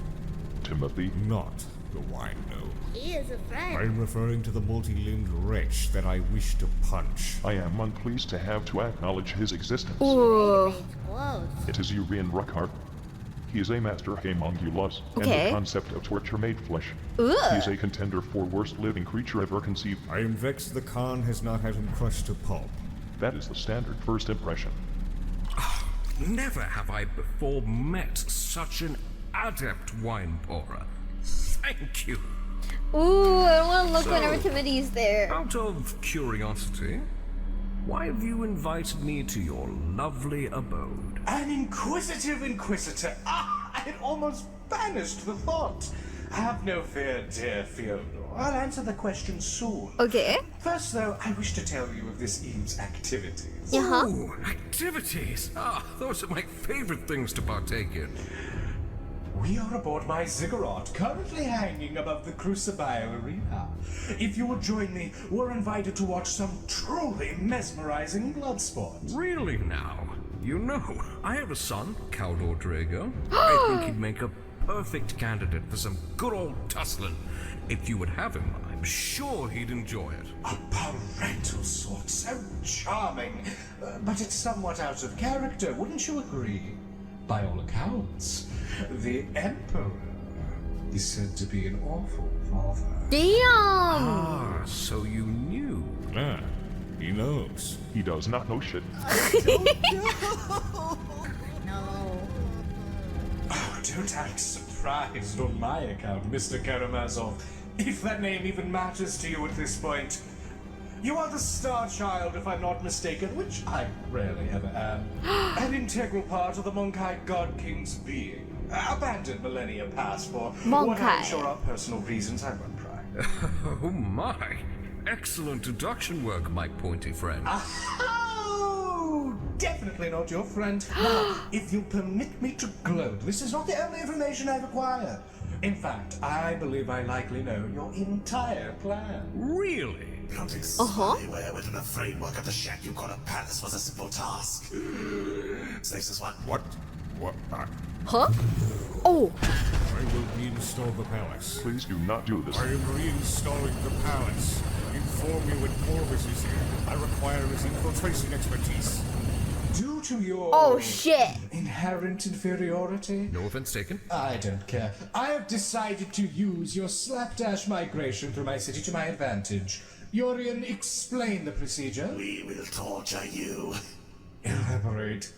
Timothy? Not the wine gnome. He is a friend. I'm referring to the multi-limbed wretch that I wish to punch. I am unpleased to have to acknowledge his existence. Ooh. It is Urian Ruckart. He is a master homunculus, and the concept of torture made flesh. Ooh. He is a contender for worst living creature ever conceived. I am vexed the Khan has not had him crushed to pulp. That is the standard first impression. Never have I before met such an adept wine pourer. Thank you. Ooh, I don't want to look whenever Timothy's there. Out of curiosity, why have you invited me to your lovely abode? An inquisitive inquisitor. I had almost banished the thought. Have no fear, dear Fyodor. I'll answer the question soon. Okay. First, though, I wish to tell you of this eve's activities. Ooh, activities! Those are my favorite things to partake in. We are aboard my ziggurat, currently hanging above the Crucible Arena. If you will join me, we're invited to watch some truly mesmerizing blood sport. Really now? You know, I have a son, Caldor Drago. I think he'd make a perfect candidate for some good old tussling. If you would have him, I'm sure he'd enjoy it. A parental sort, so charming. But it's somewhat out of character, wouldn't you agree? By all accounts, the Emperor is said to be an awful father. Damn! So you knew. He knows. He does not know shit. No. Oh, don't act surprised on my account, Mr. Karamazov, if that name even matters to you at this point. You are the star child, if I'm not mistaken, which I rarely ever am. An integral part of the Monkai God King's being. Abandoned millennia past for what I'm sure are personal reasons I won't pry. Oh my! Excellent deduction work, my pointy friend. Oh, definitely not your friend. Now, if you'll permit me to gloat, this is not the only information I've acquired. In fact, I believe I likely know your entire plan. Really? Planting spyware within the framework of the shack you call a palace was a simple task. Stasis 1. What? Huh? Oh. I will reinstall the palace. Please do not do this. I am reinstalling the palace. Inform me when Corvus is here. I require his infiltration expertise. Due to your Oh shit. inherent inferiority, No offense taken. I don't care. I have decided to use your slapdash migration through my city to my advantage. Yorian, explain the procedure. We will torture you. Elaborate.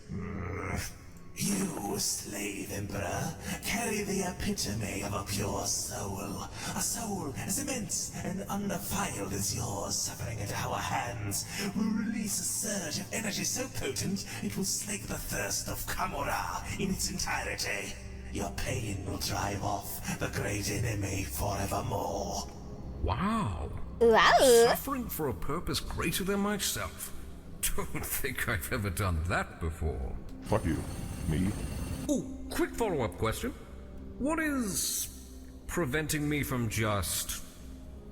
You, slave emperor, carry the epitome of a pure soul. A soul as immense and undefiled as yours, suffering at our hands, will release a surge of energy so potent it will slake the thirst of Kamora in its entirety. Your pain will drive off the great enemy forevermore. Wow. Wow. Suffering for a purpose greater than myself. Don't think I've ever done that before. Fuck you. Me? Ooh, quick follow-up question. What is preventing me from just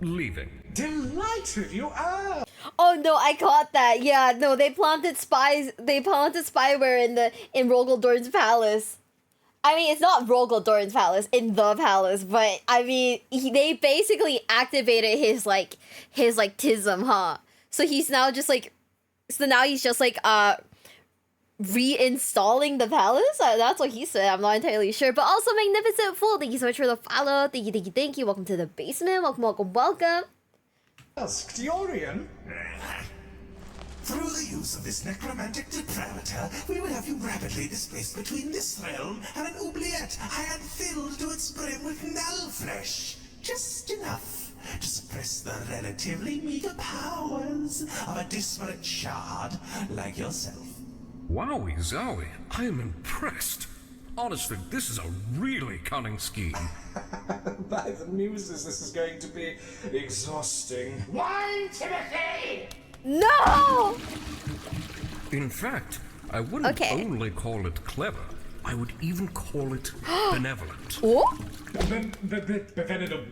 leaving? Delighted you are! Oh no, I caught that. Yeah, no, they planted spyware in Rogaldorn's palace. I mean, it's not Rogaldorn's palace, in the palace, but I mean, they basically activated his tism, huh? So he's now just like, reinstalling the palace? That's what he said. I'm not entirely sure. But also, Magnificent Fool, thank you so much for the follow. Thank you. Welcome to the basement. Welcome. Asked Yorian. Through the use of this necromantic deprivator, we will have you rapidly displaced between this realm and an oubliette I had filled to its brim with null flesh. Just enough to suppress the relatively meager powers of a disparate shard like yourself. Wowie zowie, I am impressed. Honestly, this is a really cunning scheme. By the muses, this is going to be exhausting. Wine, Timothy! No! In fact, I wouldn't only call it clever, I would even call it benevolent. Oh? Benevolent.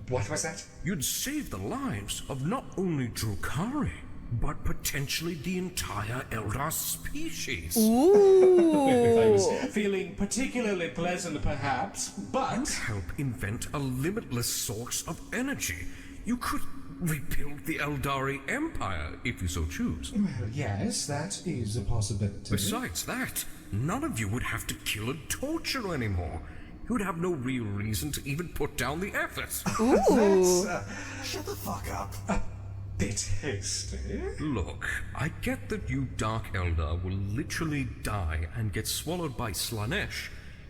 What was that? You'd save the lives of not only Drukari, but potentially the entire Eldar species. Ooh. If I was feeling particularly pleasant, perhaps, but... You'd help invent a limitless source of energy. You could rebuild the Eldari Empire, if you so choose. Well, yes, that is a possibility. Besides that, none of you would have to kill and torture anymore. You would have no real reason to even put down the effort. Ooh. Shut the fuck up. Bit hasty. Look, I get that you Dark Eldar will literally die and get swallowed by Slanesh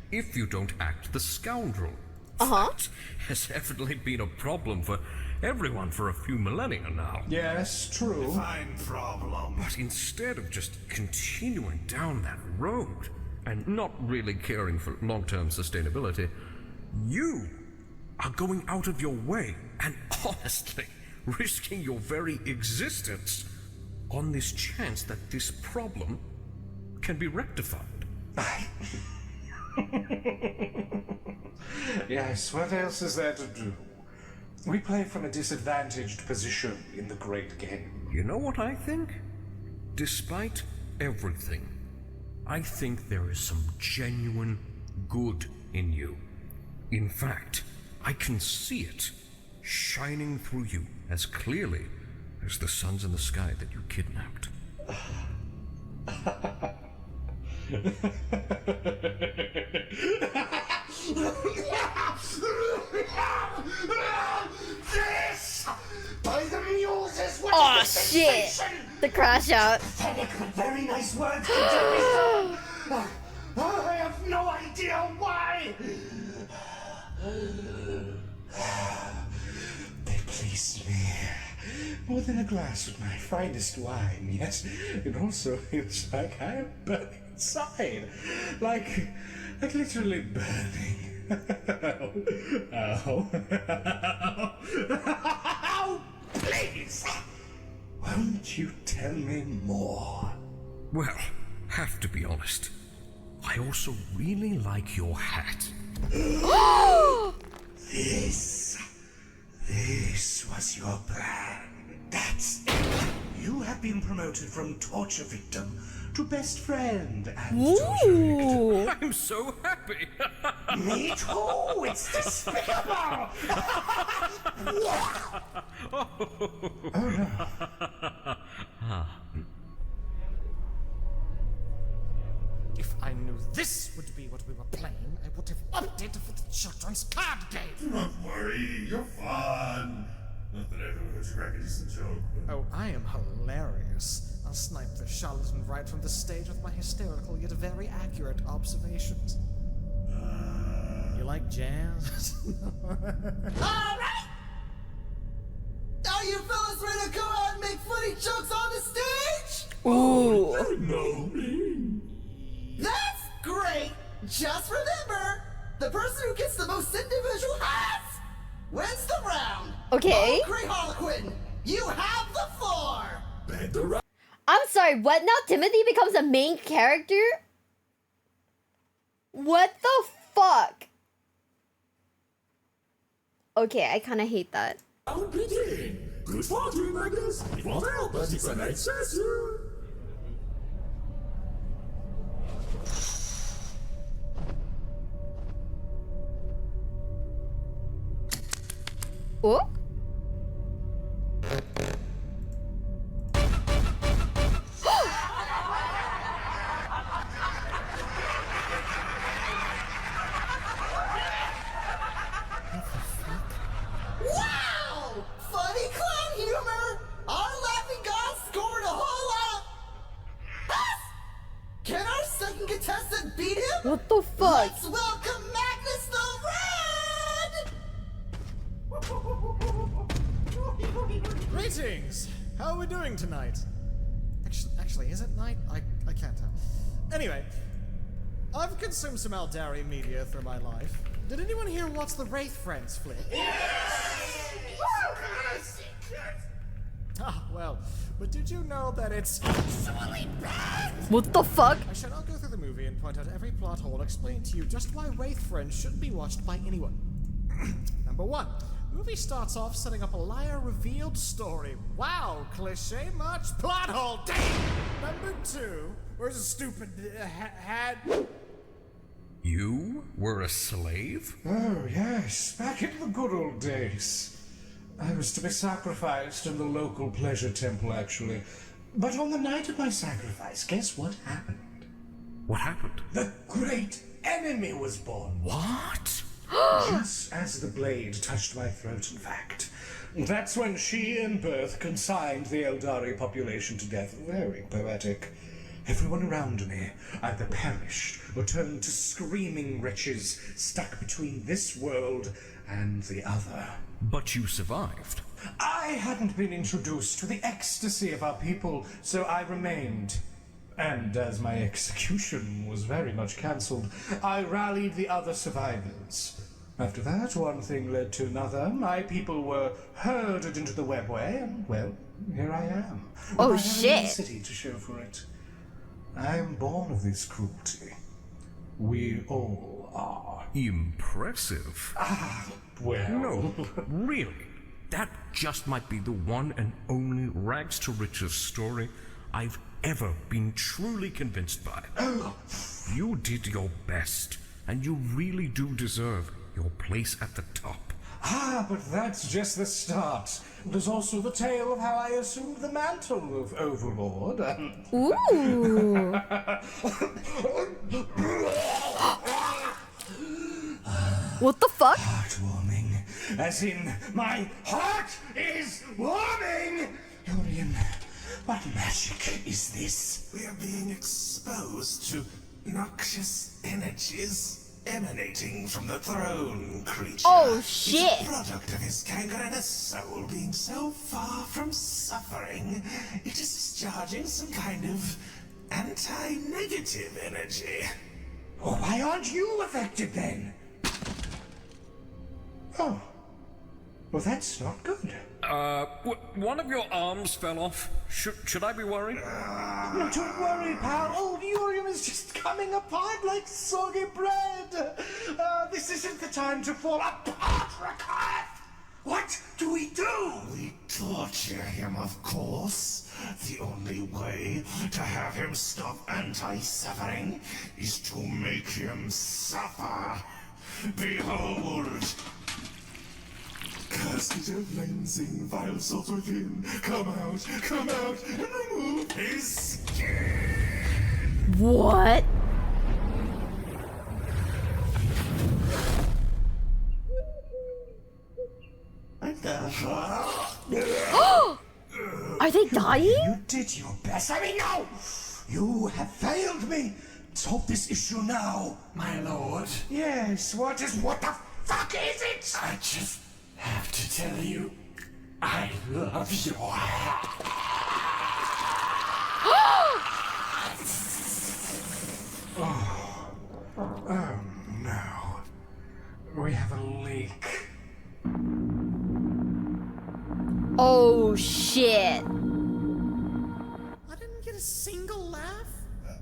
if you don't act the scoundrel. That has evidently been a problem for everyone for a few millennia now. Yes, true. Fine problem. But instead of just continuing down that road and not really caring for long-term sustainability, you are going out of your way and honestly risking your very existence on this chance that this problem can be rectified. Yes, what else is there to do? We play from a disadvantaged position in the great game. You know what I think? Despite everything, I think there is some genuine good in you. In fact, I can see it shining through you as clearly as the suns in the sky that you kidnapped. This! By the muses! What Oh is this shit! sensation? The crash out. Pathetic but very nice words to do me so. I have no idea why. They pleased me. More than a glass of my finest wine, yet it also feels like I am burning inside. Like literally burning. Ow. Ow. Please! Won't you tell me more? Well, have to be honest. I also really like your hat. This was your plan. That's it. You have been promoted from torture victim to best friend and torture victim. I'm so happy. Me too. It's despicable. Oh no. If I knew this would be what we were playing, I would have upped it for the children's card game. Do not worry, you're fun. Not that I ever heard you crack a decent joke, but... Oh, I am hilarious. I'll snipe the charlatan right from the stage with my hysterical yet very accurate observations. You like jazz? Alright! Are you fellas ready to go out and make funny jokes on the stage? Ooh. No. That's great! Just remember, the person who gets the most individual hats wins the round. Okay. Oh, great Harlequin, you have the floor. I'm sorry, what now? Timothy becomes a main character? What the fuck? Okay, I kinda hate that. I'll begin. Good fortune, Magnus. It won't help, but it's a nice gesture. Oh? Wow! Funny clown humor! Our laughing god scored a whole lot of... Pass! Can our second contestant beat him? What the fuck? Let's welcome Magnus the Red! Greetings! How are we doing tonight? Actually, is it night? I can't tell. Anyway, I've consumed some Aldari media through my life. Did anyone here watch the Wraith Friends flick? Ah, well, but did you know that it's actually bad? What the fuck? I shall not go through the movie and point out every plot hole, explain to you just why Wraith Friends shouldn't be watched by anyone. Number one, the movie starts off setting up a liar-revealed story. Wow, cliche much? Plot hole, damn! Number two, where's a stupid had... You were a slave? Oh, yes. Back in the good old days. I was to be sacrificed in the local pleasure temple, actually. But on the night of my sacrifice, guess what happened? What happened? The great enemy was born. What? Just as the blade touched my throat, in fact. That's when she in birth consigned the Eldari population to death. Very poetic. Everyone around me either perished or turned to screaming wretches stuck between this world and the other. But you survived. I hadn't been introduced to the ecstasy of our people, so I remained. And as my execution was very much cancelled, I rallied the other survivors. After that, one thing led to another. My people were herded into the webway, and, well, here I am. Oh, I have shit. another city to show for it. I am born of this cruelty. We all are. Impressive. Well... No, really. That just might be the one and only rags to riches story I've ever been truly convinced by. You did your best, and you really do deserve your place at the top. But that's just the start. There's also the tale of how I assumed the mantle of Overlord. Ooh. What the fuck? Heartwarming. As in, my heart is warming! Dorian, what magic is this? We are being exposed to noxious energies emanating from the throne creature. Oh, shit. It's a product of his gangrenous soul being so far from suffering, it is discharging some kind of anti-negative energy. Well, why aren't you affected then? Oh. Well, that's not good. One of your arms fell off. Should I be worried? No, don't worry, pal. Old Urium is just coming apart like soggy bread. This isn't the time to fall apart, Rakkath. What do we do? We torture him, of course. The only way to have him stop anti-suffering is to make him suffer. Behold! Casket cleansing, vile souls within, come out, and remove his skin! What? Are they dying? You did your best. I mean, no! You have failed me. Solve this issue now. My lord? Yes, what the fuck is it? I just have to tell you, I love your hat. Oh no. We have a leak. Oh shit. I didn't get a single laugh.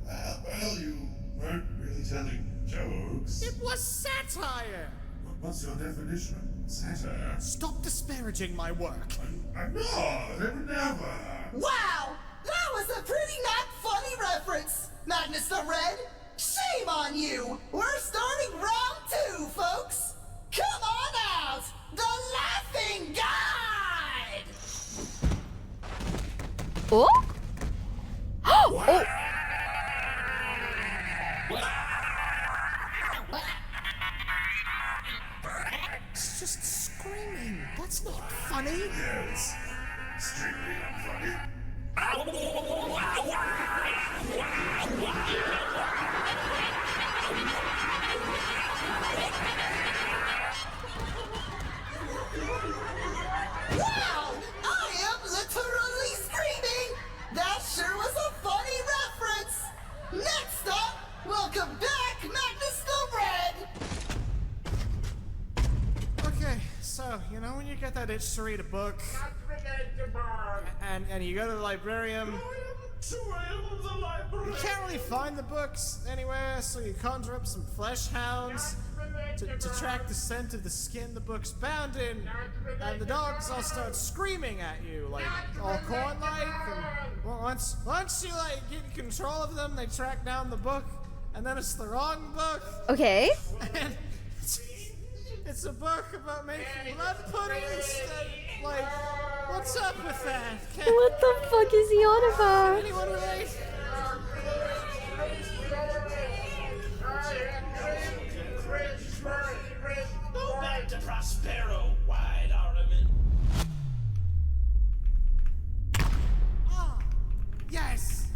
Well, you weren't really telling jokes. It was satire. What's your definition of satire? Stop disparaging my work. I'm not, never. Wow! That was a pretty not funny reference! Magnus the Red, shame on you! We're starting round 2, folks! Come on out! The Laughing Guide! Oh? Oh! It's just screaming. That's not funny. Yes, strictly unfunny. Wow! I am literally screaming! That sure was a funny reference! Next up, welcome back, Magnus the Red! Okay, so, you know when you get that itch to read a book? And you go to the librarian? You can't really find the books anywhere, so you conjure up some flesh hounds to track the scent of the skin the book's bound in, and the dogs all start screaming at you, like all corn-like, and once you like get control of them, they track down the book, and then it's the wrong book. Okay. And it's a book about making blood pudding instead. Like, what's up with that? What the fuck is he on about? Anyone relate? Go back to Prospero, wide ornament. Ah, yes.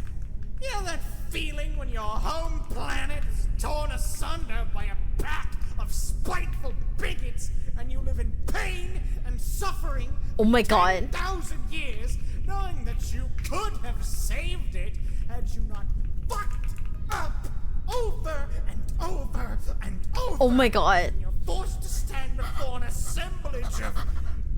You know that feeling when your home planet is torn asunder by a pack of spiteful bigots and you live in pain and suffering Oh my god. 10,000 years, knowing that you could have saved it had you not fucked up over and over and over. Oh my god. And you're forced to stand before an assemblage of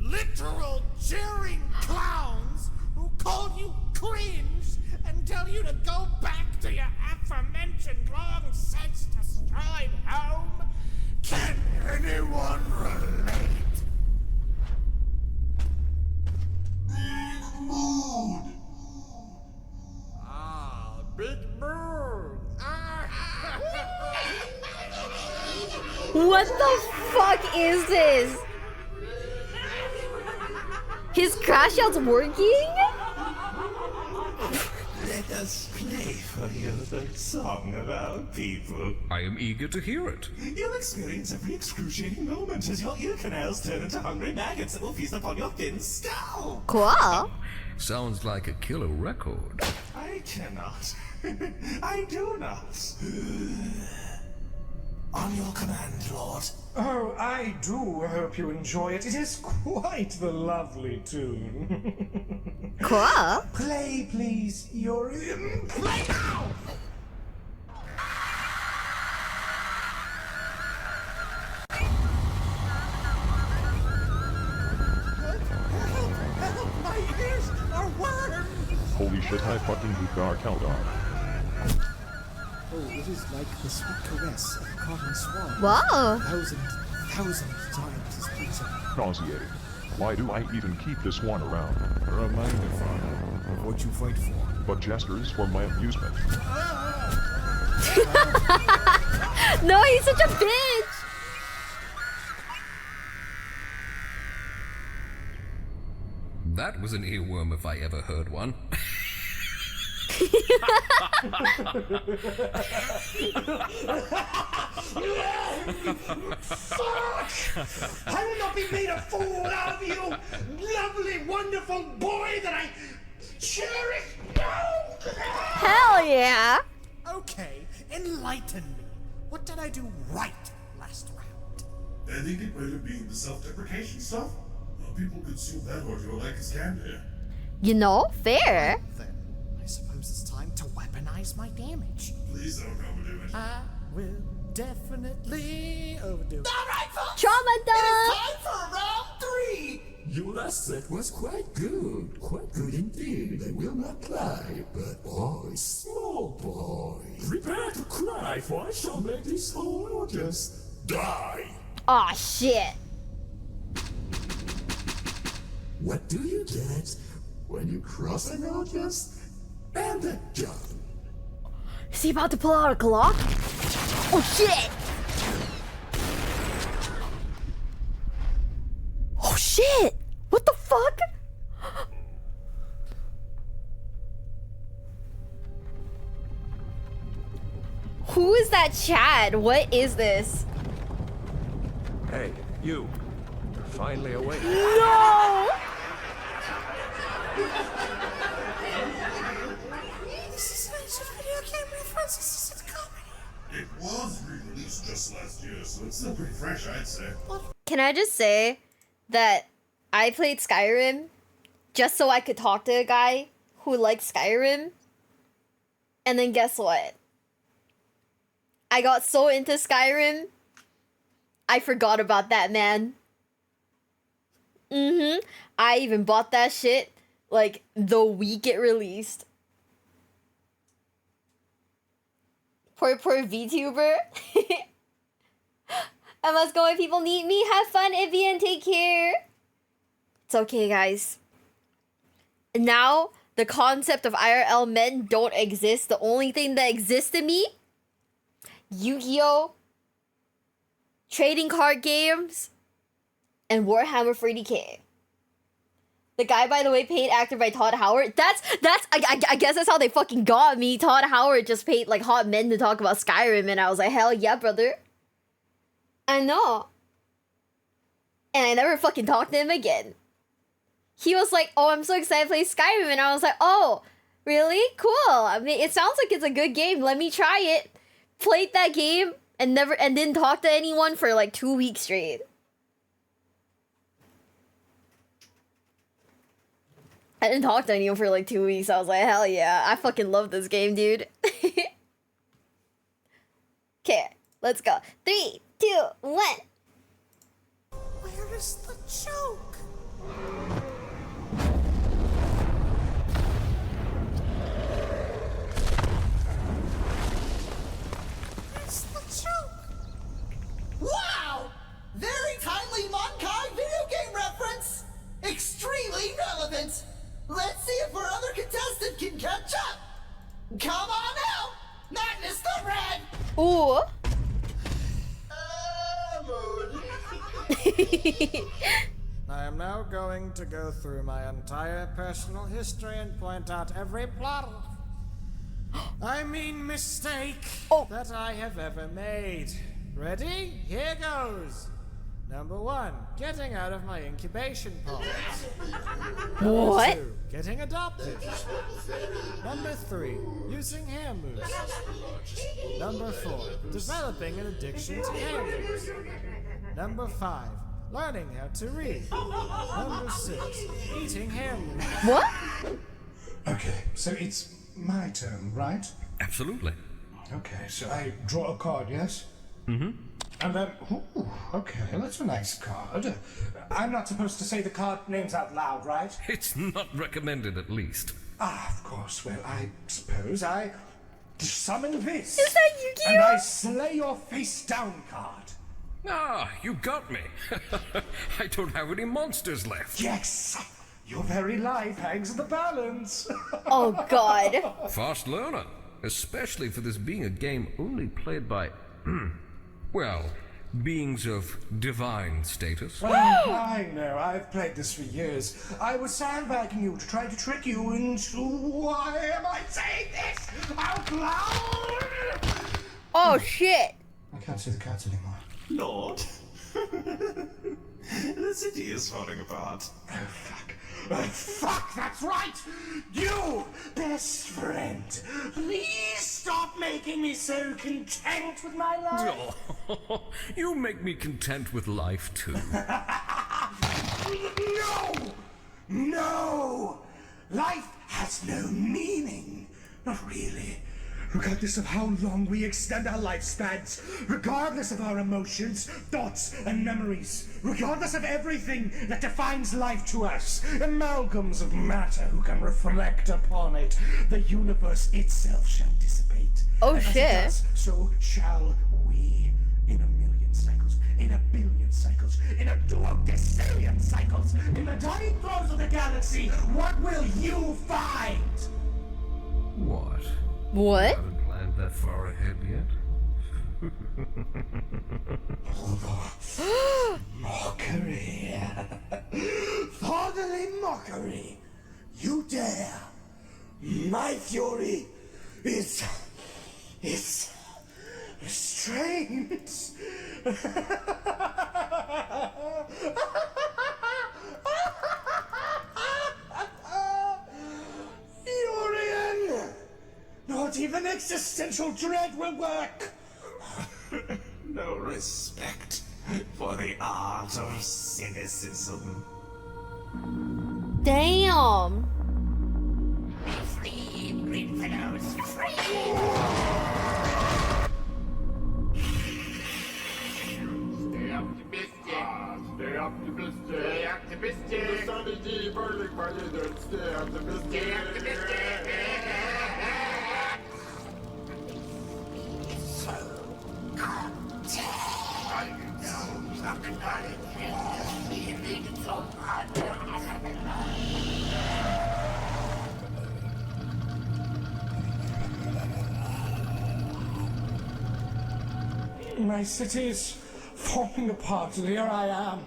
literal jeering clowns who call you cringe and tell you to go back to your aforementioned long since destroyed home. Can anyone relate? Big mood. Ah, big mood. What the fuck is this? His crash out's working? Let us play for you the song about people. I am eager to hear it. You'll experience every excruciating moment as your ear canals turn into hungry maggots that will feast upon your thin skull. Cool. Sounds like a killer record. I cannot. I do not. On your command, Lord. Oh, I do hope you enjoy it. It is quite the lovely tune. Cool. Play, please. You're in. Play now! Help! My ears are worms! Holy shit, I fucking hate our Caldar. Oh, this It is like the sweet caress of a cotton swab. Whoa. 1,000 times as pleasing. Nauseating. Why do I even keep this one around? A reminder, Father, of what you fight for. But jesters for my amusement. No, he's such a bitch! That was an earworm if I ever heard one. Fuck! I will not be made a fool out of you, lovely, wonderful boy that I cherish. No! Hell yeah! Okay, enlighten me. What did I do right last round? I think it might have been the self-deprecation stuff. People consume that ordeal like it's candy. You know, fair. Then, I suppose it's time to weaponize my damage. Please don't overdo it. I will definitely overdo it. Alright, folks! Trauma It is time for round 3! Your last set was quite good indeed, I will not lie. But boy, small boy, prepare to cry, for I shall make this whole audience die. Aw, shit. What do you get when you cross an audience and a gun? Is he about to pull out a Glock? Oh, shit! Oh, shit! What the fuck? Who is that Chad? What is this? Hey, you. You're finally awake. No! This is a video game reference. This is a comedy. It was re-released just last year, so it's still pretty fresh, I'd say. Can I just say that I played Skyrim just so I could talk to a guy who liked Skyrim? And then guess what? I got so into Skyrim, I forgot about that man. I even bought that shit like the week it released. Poor VTuber. I must go if people need me. Have fun, Ivy, and take care. It's okay, guys. Now, the concept of IRL men don't exist. The only thing that exists to me, Yu-Gi-Oh!, trading card games, and Warhammer 40k. The guy, by the way, paid actor by Todd Howard. I guess that's how they fucking got me. Todd Howard just paid like hot men to talk about Skyrim, and I was like, hell yeah, brother. I know. And I never fucking talked to him again. He was like, oh, I'm so excited to play Skyrim, and I was like, oh, really? Cool. I mean, it sounds like it's a good game. Let me try it. Played that game and didn't talk to anyone for like 2 weeks straight. I didn't talk to anyone for like 2 weeks. I was like, hell yeah, I fucking love this game, dude. Okay, let's go. 3, 2, 1. Where is the joke? Where's the joke? Wow! Very timely Monkai video game reference! Extremely relevant! Let's see if our other contestant can catch up! Come on out! Magnus the Red! Ooh! I am now going to go through my entire personal history and point out every plot, I mean mistake, that I have ever made. Ready? Here goes. Number 1, getting out of my incubation pod. Number What? 2, getting adopted. Number 3, using hair mousse. Number 4, developing an addiction to hair mousse. Number 5, learning how to read. Number 6, eating hair mousse. What? Okay, so it's my turn, right? Absolutely. Okay, so I draw a card, yes? Mm-hmm. And then, ooh, okay, that's a nice card. I'm not supposed to say the card names out loud, right? It's not recommended, at least. Ah, of course. Well, I suppose I summon this. Is that Yu-Gi-Oh? And I slay your face down card. Ah, you got me. I don't have any monsters left. Yes! Your very life hangs in the balance. Oh, God. Fast learner. Especially for this being a game only played by, well, beings of divine status. I know, I've played this for years. I was sandbagging you to try to trick you into... Why am I saying this out loud? Oh, shit. I can't see the cats anymore. Lord. The city is falling apart. Oh, fuck. Oh, fuck, that's right! You, best friend, please stop making me so content with my life. Oh, you make me content with life, too. No! No! Life has no meaning. Not really. Regardless of how long we extend our lifespans, regardless of our emotions, thoughts, and memories, regardless of everything that defines life to us, amalgams of matter who can reflect upon it, the universe itself shall dissipate. Oh, and shit. As it does, so shall we. In a million cycles, in a billion cycles, in a duodecillion cycles, in the tiny throes of the galaxy, what will you find? What? What? I haven't planned that far ahead yet. Mockery. Fatherly mockery. You dare. My fury is restrained. Furion! Not even existential dread will work! No respect for the art of cynicism. Damn. Free, green fellows, free! Stay optimistic. Stay optimistic. Stay optimistic. The sun is deep, burning, stay optimistic. Stay optimistic. My city's falling apart, and here I am.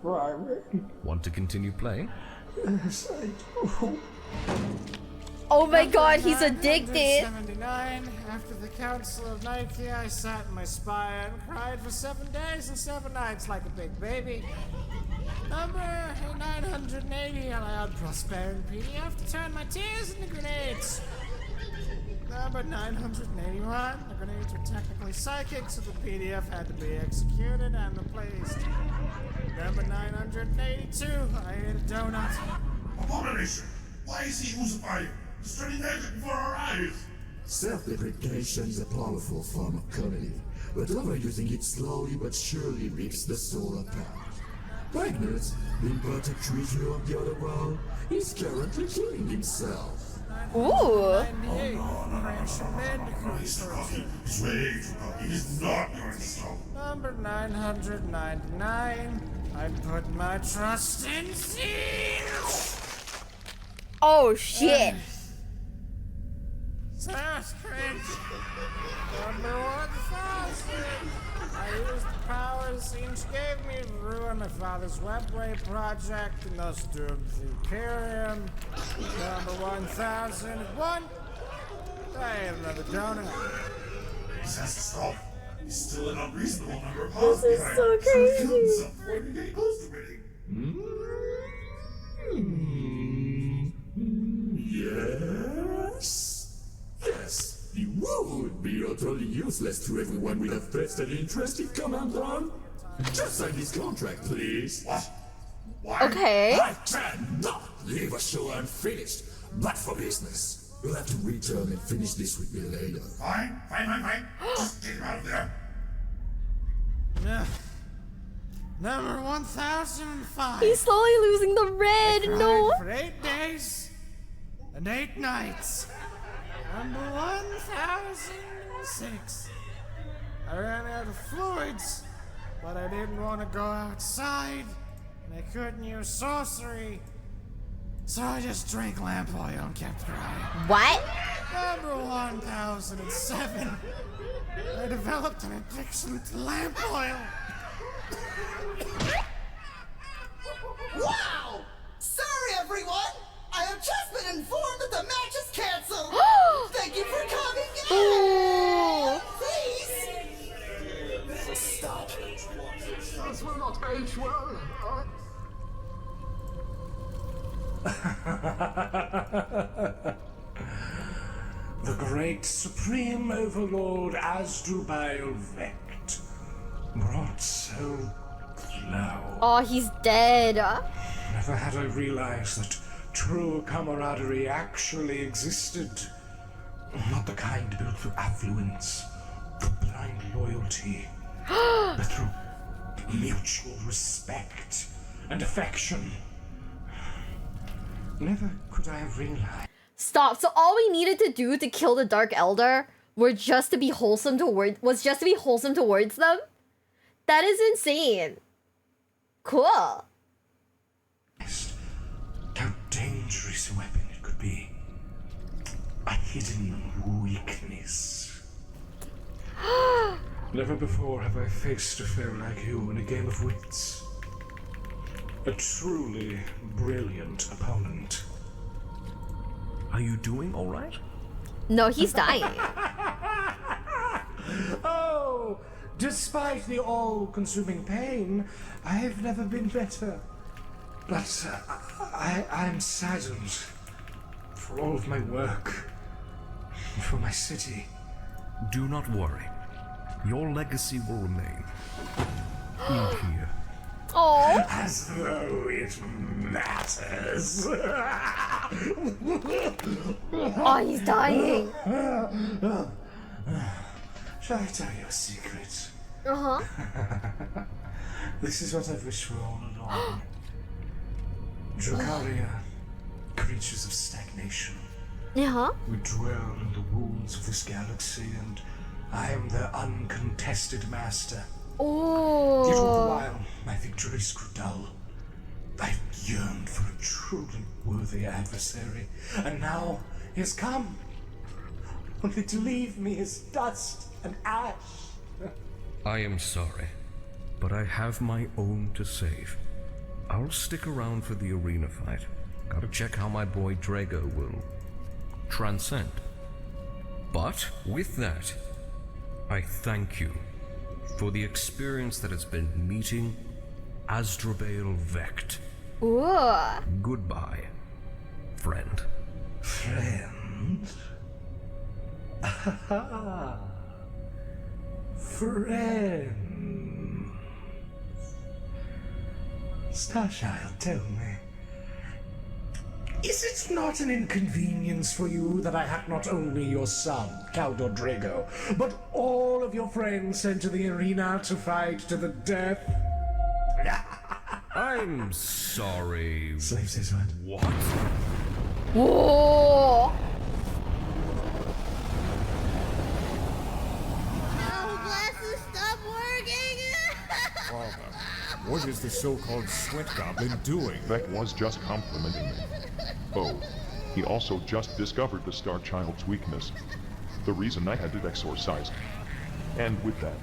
Want to continue playing? Yes, I do. Oh my god, he's addicted. 79. After the Council of Nike, I sat in my spire and cried for 7 days and 7 nights like a big baby. Number 980 allowed Prosperity PDF to turn my tears into grenades. Number 981, the grenades were technically psychic, so the PDF had to be executed and replaced. Number 982, I ate a donut. Abomination! Why is he using destroying magic before our eyes? Self-deprecation is a powerful form of comedy, but overusing it slowly but surely rips the soul apart. Magnus, being but a creature of the other world, is currently killing himself. Ooh. He's way too cocky. He's not going to stop. Number 999, I put my trust in seals. Oh shit. Sanskrit. Number 1000. I used the powers Sinch gave me to ruin my father's webway project and thus doomed the Imperium. Number 1001. I ate another donut. This has to stop. He's still an unreasonable number of pounds This is behind. so Kill crazy. himself before he get close to winning. Yes? Yes, the war would be utterly useless to everyone with a vested interest in Command. Just sign this contract, please. What? Okay. I cannot leave a show unfinished, but for business. You'll have to return and finish this with me later. Fine. Just get him out of there. Number 1005. He's slowly losing the red. I cried No. for 8 days and 8 nights. Number 1006. I ran out of fluids, but I didn't want to go outside, and I couldn't use sorcery. So I just drank lamp oil and kept dry. What? Number 1007. I developed an addiction to lamp oil. Wow! Sorry, everyone! I have just been informed that the match is canceled! Thank you for coming in! Please! Stop. This will not age well. The great supreme overlord Asdrubal Vect brought so low. Oh, he's dead. Never had I realized that true camaraderie actually existed. Not the kind built through affluence, through blind loyalty, but through mutual respect and affection. Never could I have realized. Stop. So all we needed to do to kill the Dark Elder was just to be wholesome towards them? That is insane. Cool. How dangerous a weapon it could be. A hidden weakness. Never before have I faced a foe like you in a game of wits. A truly brilliant opponent. Are you doing all right? No, he's dying. Oh, despite the all-consuming pain, I've never been better. But I'm saddened for all of my work, for my city. Do not worry. Your legacy will remain. In here. Oh. As though it matters. Oh, he's dying. Shall I tell you a secret? Uh-huh. This is what I've wished for all along. Dracaria, creatures of stagnation. Yeah. We dwell in the wounds of this galaxy, and I am their uncontested master. Oh. Yet all the while, my victories grew dull. I yearned for a truly worthy adversary, and now he has come, only to leave me as dust and ash. I am sorry, but I have my own to save. I'll stick around for the arena fight. Gotta check how my boy Drago will transcend. But with that, I thank you for the experience that has been meeting Asdrubal Vect. Ooh. Goodbye, friend. Friend? Friend. Starchild, tell me. Is it not an inconvenience for you that I had not only your son, Caldor Drago, but all of your friends sent to the arena to fight to the death? I'm sorry. Slave says what? What? Whoa. Glasses, stop working! Father, what is the so-called sweat goblin doing? Vec was just complimenting me. Oh, he also just discovered the Star Child's weakness. The reason I had it exorcised. And with that,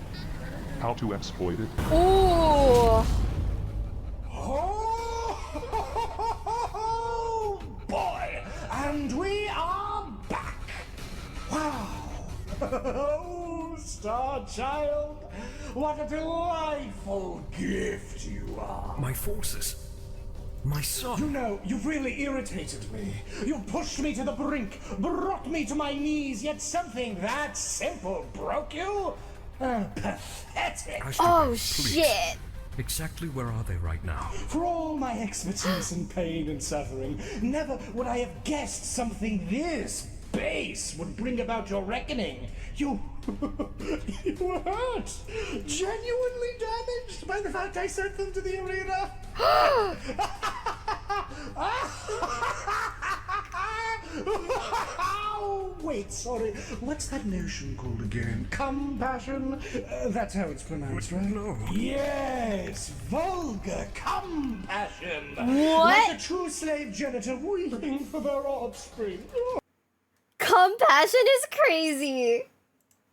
how to exploit it. Ooh. Oh boy, and we are back. Wow. Oh, Star Child, what a delightful gift you are. My forces. My son. You know, you've really irritated me. You pushed me to the brink, brought me to my knees, yet something that simple broke you? Pathetic. Oh, Please. shit. Exactly where are they right now? For all my expertise in pain and suffering, never would I have guessed something this base would bring about your reckoning. You were hurt, genuinely damaged by the fact I sent them to the arena. Oh, wait, sorry. What's that notion called again? Compassion? That's how it's pronounced, right? No. Yes, vulgar compassion. What? Like a true slave janitor weeping for their offspring. Compassion is crazy.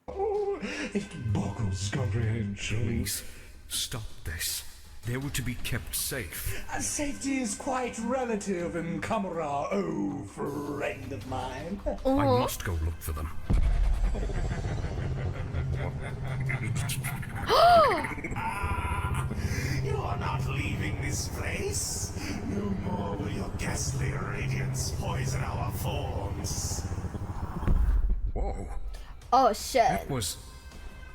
Oh, it boggles comprehension. Please, stop this. They were to be kept safe. Safety is quite relative in Kamara, oh, friend of mine. I must go look for them. You are not leaving this place. No more will your ghastly radiance poison our forms. Whoa. Oh, shit. That was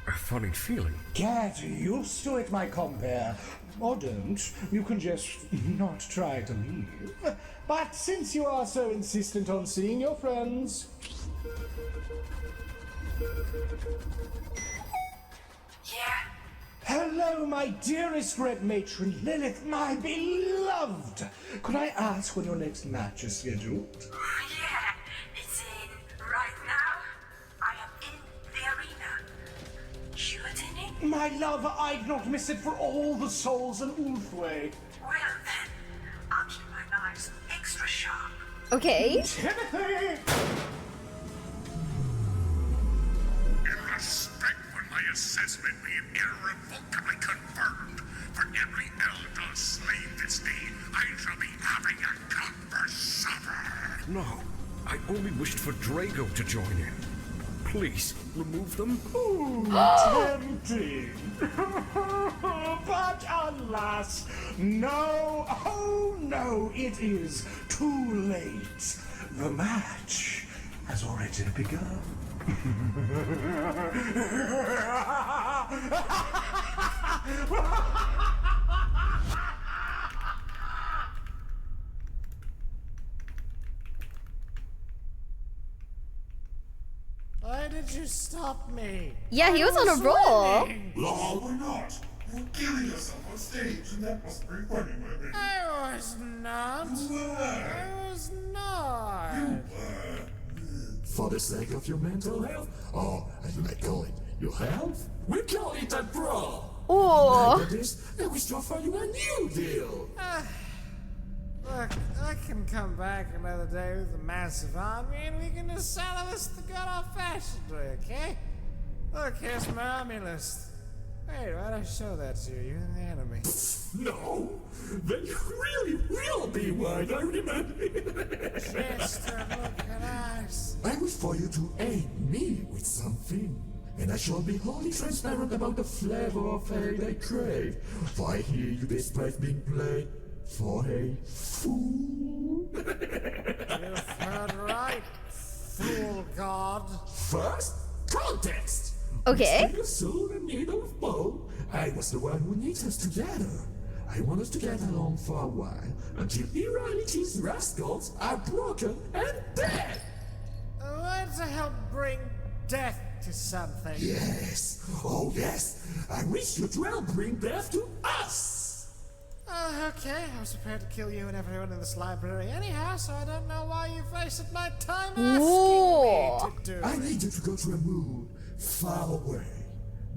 a funny feeling. Get used to it, my compare. Or don't. You can just not try to leave. But since you are so insistent on seeing your friends... Yeah? Hello, my dearest red matron Lilith, my beloved! Could I ask when your next match is scheduled? Yeah, it's in right now. I am in the arena. You attending? My love, I'd not miss it for all the souls in Ulthway. Well then, I'll keep my knives extra sharp. Okay. Timothy! In respect for my assessment being irrevocably confirmed, for every elder slain this day, I shall be having a cup for supper. No, I only wished for Drago to join in. Please, remove them. Ooh, tempting. But alas, no, oh no, it is too late. The match has already begun. Why did you stop me? Yeah, he was on a roll. No, we're not. You're killing yourself on stage, and that must be funny, maybe. I was not. You were. I was not. For the sake of your mental health, or as you might call it, your health, we call it a brawl. Ooh. After this, then we start for you a new deal. Look, I can come back another day with a massive army and we can just settle this the good old-fashioned way, okay? Look, here's my army list. Wait, why'd I show that to you? You're the enemy. No, then you really will be one, I remember. Mister, look at us. I wish for you to aid me with something, and I shall be wholly transparent about the flavor of hate I crave, for I hear you despise being played for a fool. You've heard right, fool god. First, context. Okay. Instead of sword and needle of bow, I was the one who needs us together. I want us to get along for a while, until reality's rascals are broken and dead. I want to help bring death to something. Yes, oh yes, I wish you'd well bring death to us. Okay, I was prepared to kill you and everyone in this library anyhow, so I don't know why you wasted my time asking me to do I it. need you to go to a moon far away.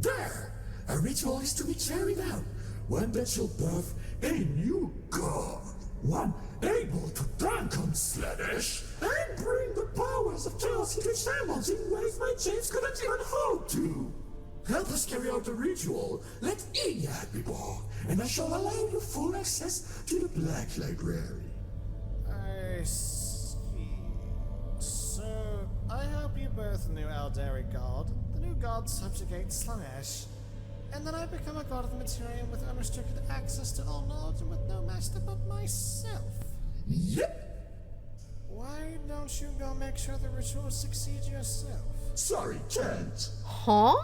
There, a ritual is to be carried out, one that shall birth a new god, one able to dunk on Slaanesh and bring the powers of chaos into shambles in ways my chains couldn't even hope to. Help us carry out the ritual. Let Iliad be born, and I shall allow you full access to the Black Library. I see. So, I hope you both knew Eldari God. The new god subjugates Slaanesh. And then I become a god of the Materium with unrestricted access to all knowledge and with no master but myself. Yep. Why don't you go make sure the ritual succeeds yourself? Sorry, can't. Huh?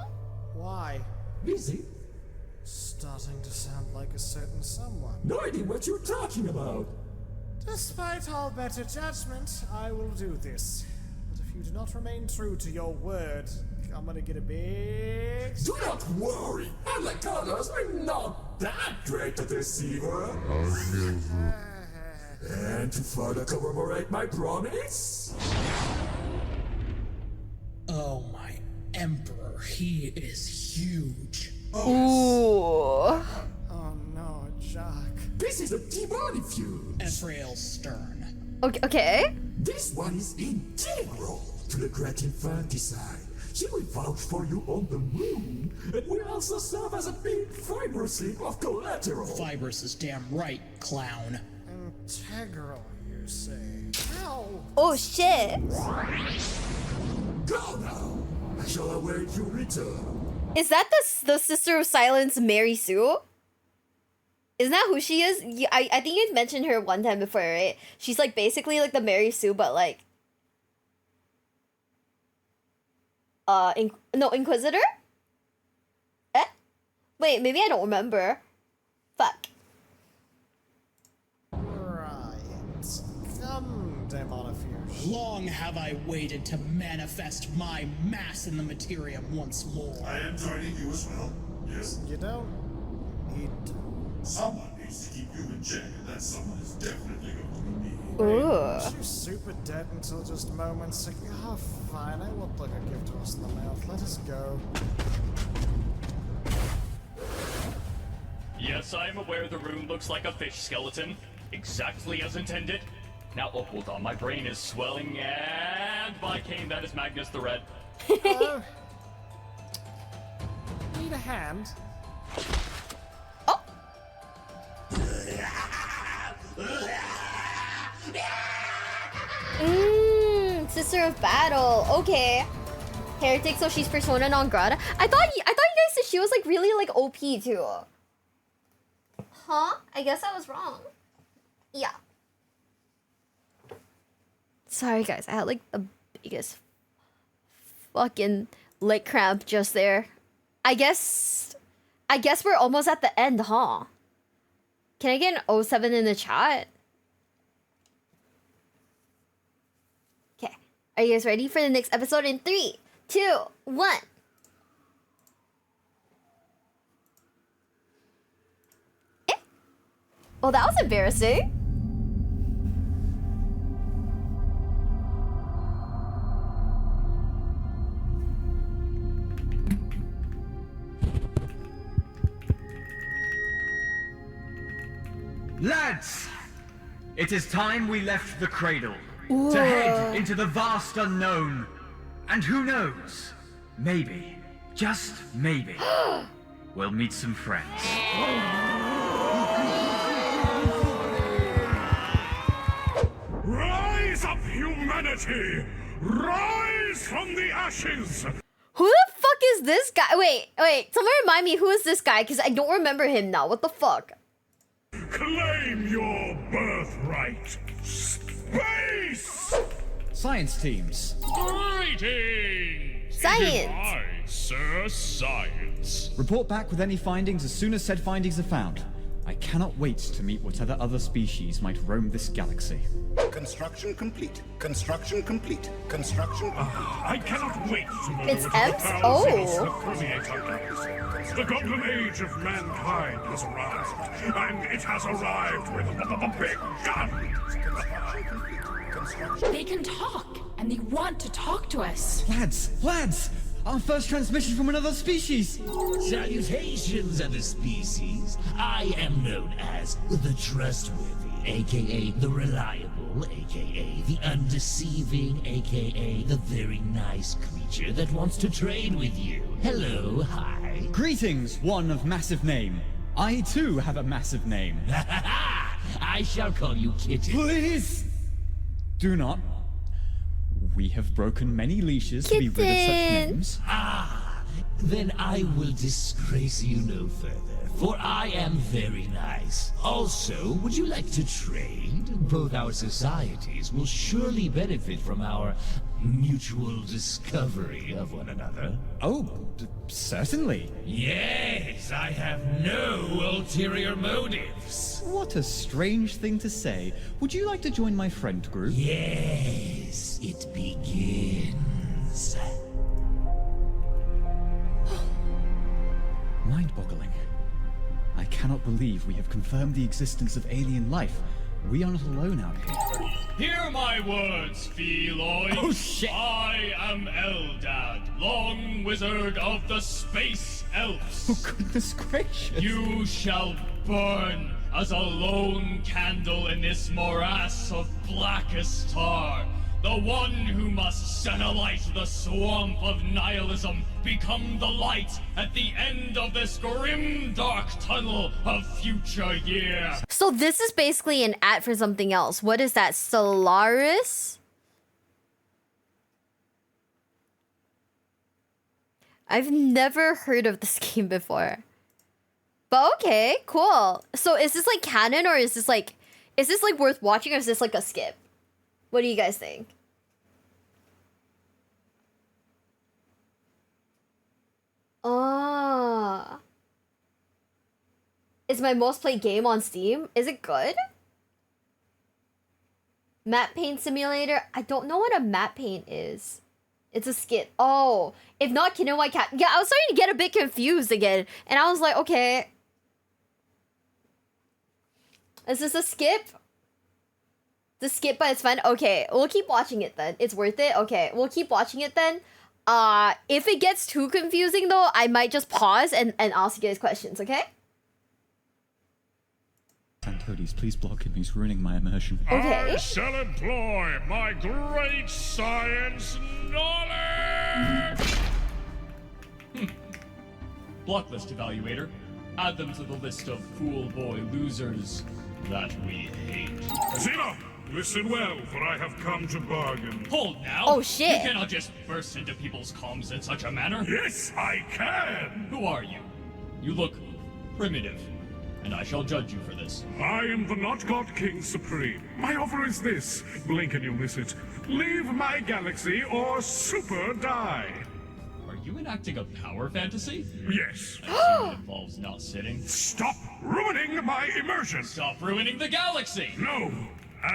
Why? Busy. Starting to sound like a certain someone. No idea what you're talking about. Despite all better judgment, I will do this. But if you do not remain true to your word, I'm gonna get a big... Do not worry. Unlike others, I'm not that great a deceiver. And to further commemorate my promise, Emperor. He is huge. Ooh. Oh no, Jock. This is a demonic fuel. Ephrael Stern. Okay. This one is integral to the Great Infanticide. She will vouch for you on the moon, and will also serve as a big fibrous link of collateral. Fibrous is damn right, clown. Integral, you say? Ow! Oh shit. Go now. I shall await your return. Is that the Sister of Silence, Mary Sue? Isn't that who she is? I think you mentioned her one time before, right? She's like basically like the Mary Sue, but like Inquisitor? Eh? Wait, maybe I don't remember. Fuck. Right. Come, Demonifuge. Long have I waited to manifest my mass in the materium once more. I am joining you as well. Yes. You don't need to. Someone needs to keep you in check, and that someone is definitely going to be me. Ooh. Weren't you super dead until just moments ago? Oh, fine. I will look a gift to us in the mouth. Let us go. Yes, I am aware the room looks like a fish skeleton. Exactly as intended. Now, oh, hold on. My brain is swelling, and by Cain, that is Magnus the Red. Hello? Need a hand? Sister of Battle. Okay. Heretic, so she's persona non grata. I thought you guys said she was like really like OP too. Huh? I guess I was wrong. Yeah. Sorry guys, I had like the biggest fucking leg cramp just there. I guess we're almost at the end, huh? Can I get an 07 in the chat? Okay. Are you guys ready for the next episode in 3, 2, 1? Eh? Oh, that was embarrassing. Lads! It is time we left the cradle Whoa. to head into the vast unknown. And who knows? Maybe, just maybe, we'll meet some friends. Rise up, humanity! Rise from the ashes! Who the fuck is this guy? Wait, someone remind me, who is this guy? Because I don't remember him now. What the fuck? Claim your birthright! Space! Science teams. Greetings! Science! It is I, Sir Science. Report back with any findings as soon as said findings are found. I cannot wait to meet whatever other species might roam this galaxy. Construction complete. Construction complete. Construction complete. I cannot wait to know It's what Ems? the Oh. will permeate our galaxy. The golden age of mankind has arrived, and it has arrived with a big gun. They can talk, and they want to talk to us. Lads! Our first transmission from another species! Salutations, other species. I am known as the Trustworthy, aka the Reliable, aka the Undeceiving, aka the Very Nice Creature that wants to trade with you. Hello, hi. Greetings, one of massive name. I too have a massive name. I shall call you Kitten. Please! Do not. We have broken many leashes to be rid of such names. Ah, then I will disgrace you no further, for I am very nice. Also, would you like to trade? Both our societies will surely benefit from our mutual discovery of one another. Oh, certainly. Yes, I have no ulterior motives. What a strange thing to say. Would you like to join my friend group? Yes, it begins. Mind-boggling. I cannot believe we have confirmed the existence of alien life, We are not alone out here. Hear my words, Feloid. Oh, shit. I am Eldad, Long Wizard of the Space Elves. Oh, goodness gracious. You shall burn as a lone candle in this morass of blackest tar. The one who must set alight the swamp of nihilism, become the light at the end of this grim dark tunnel of future year. So this is basically an ad for something else. What is that? Solaris? I've never heard of this game before. But okay, cool. So is this like canon, or is this like worth watching, or is this like a skip? What do you guys think? Oh. It's my most played game on Steam. Is it good? Map paint simulator. I don't know what a map paint is. It's a skit. Oh, if not Kingdom White Cat. Yeah, I was starting to get a bit confused again. And I was like, okay. Is this a skip? The skip, but it's fun. Okay, we'll keep watching it then. It's worth it. Okay, we'll keep watching it then. If it gets too confusing though, I might just pause and ask you guys questions, okay? Santodes, please block him. He's ruining my immersion. Okay. I shall employ my great science knowledge! Blocklist evaluator. Add them to the list of fool boy losers that we hate. Zena, listen well, for I have come to bargain. Hold now. Oh, shit. You cannot just burst into people's comms in such a manner. Yes, I can. Who are you? You look primitive, and I shall judge you for this. I am the Not God King Supreme. My offer is this. Blink and you'll miss it. Leave my galaxy or super die. Are you enacting a power fantasy? Yes. I assume it involves not sitting. Stop ruining my immersion. Stop ruining the galaxy. No.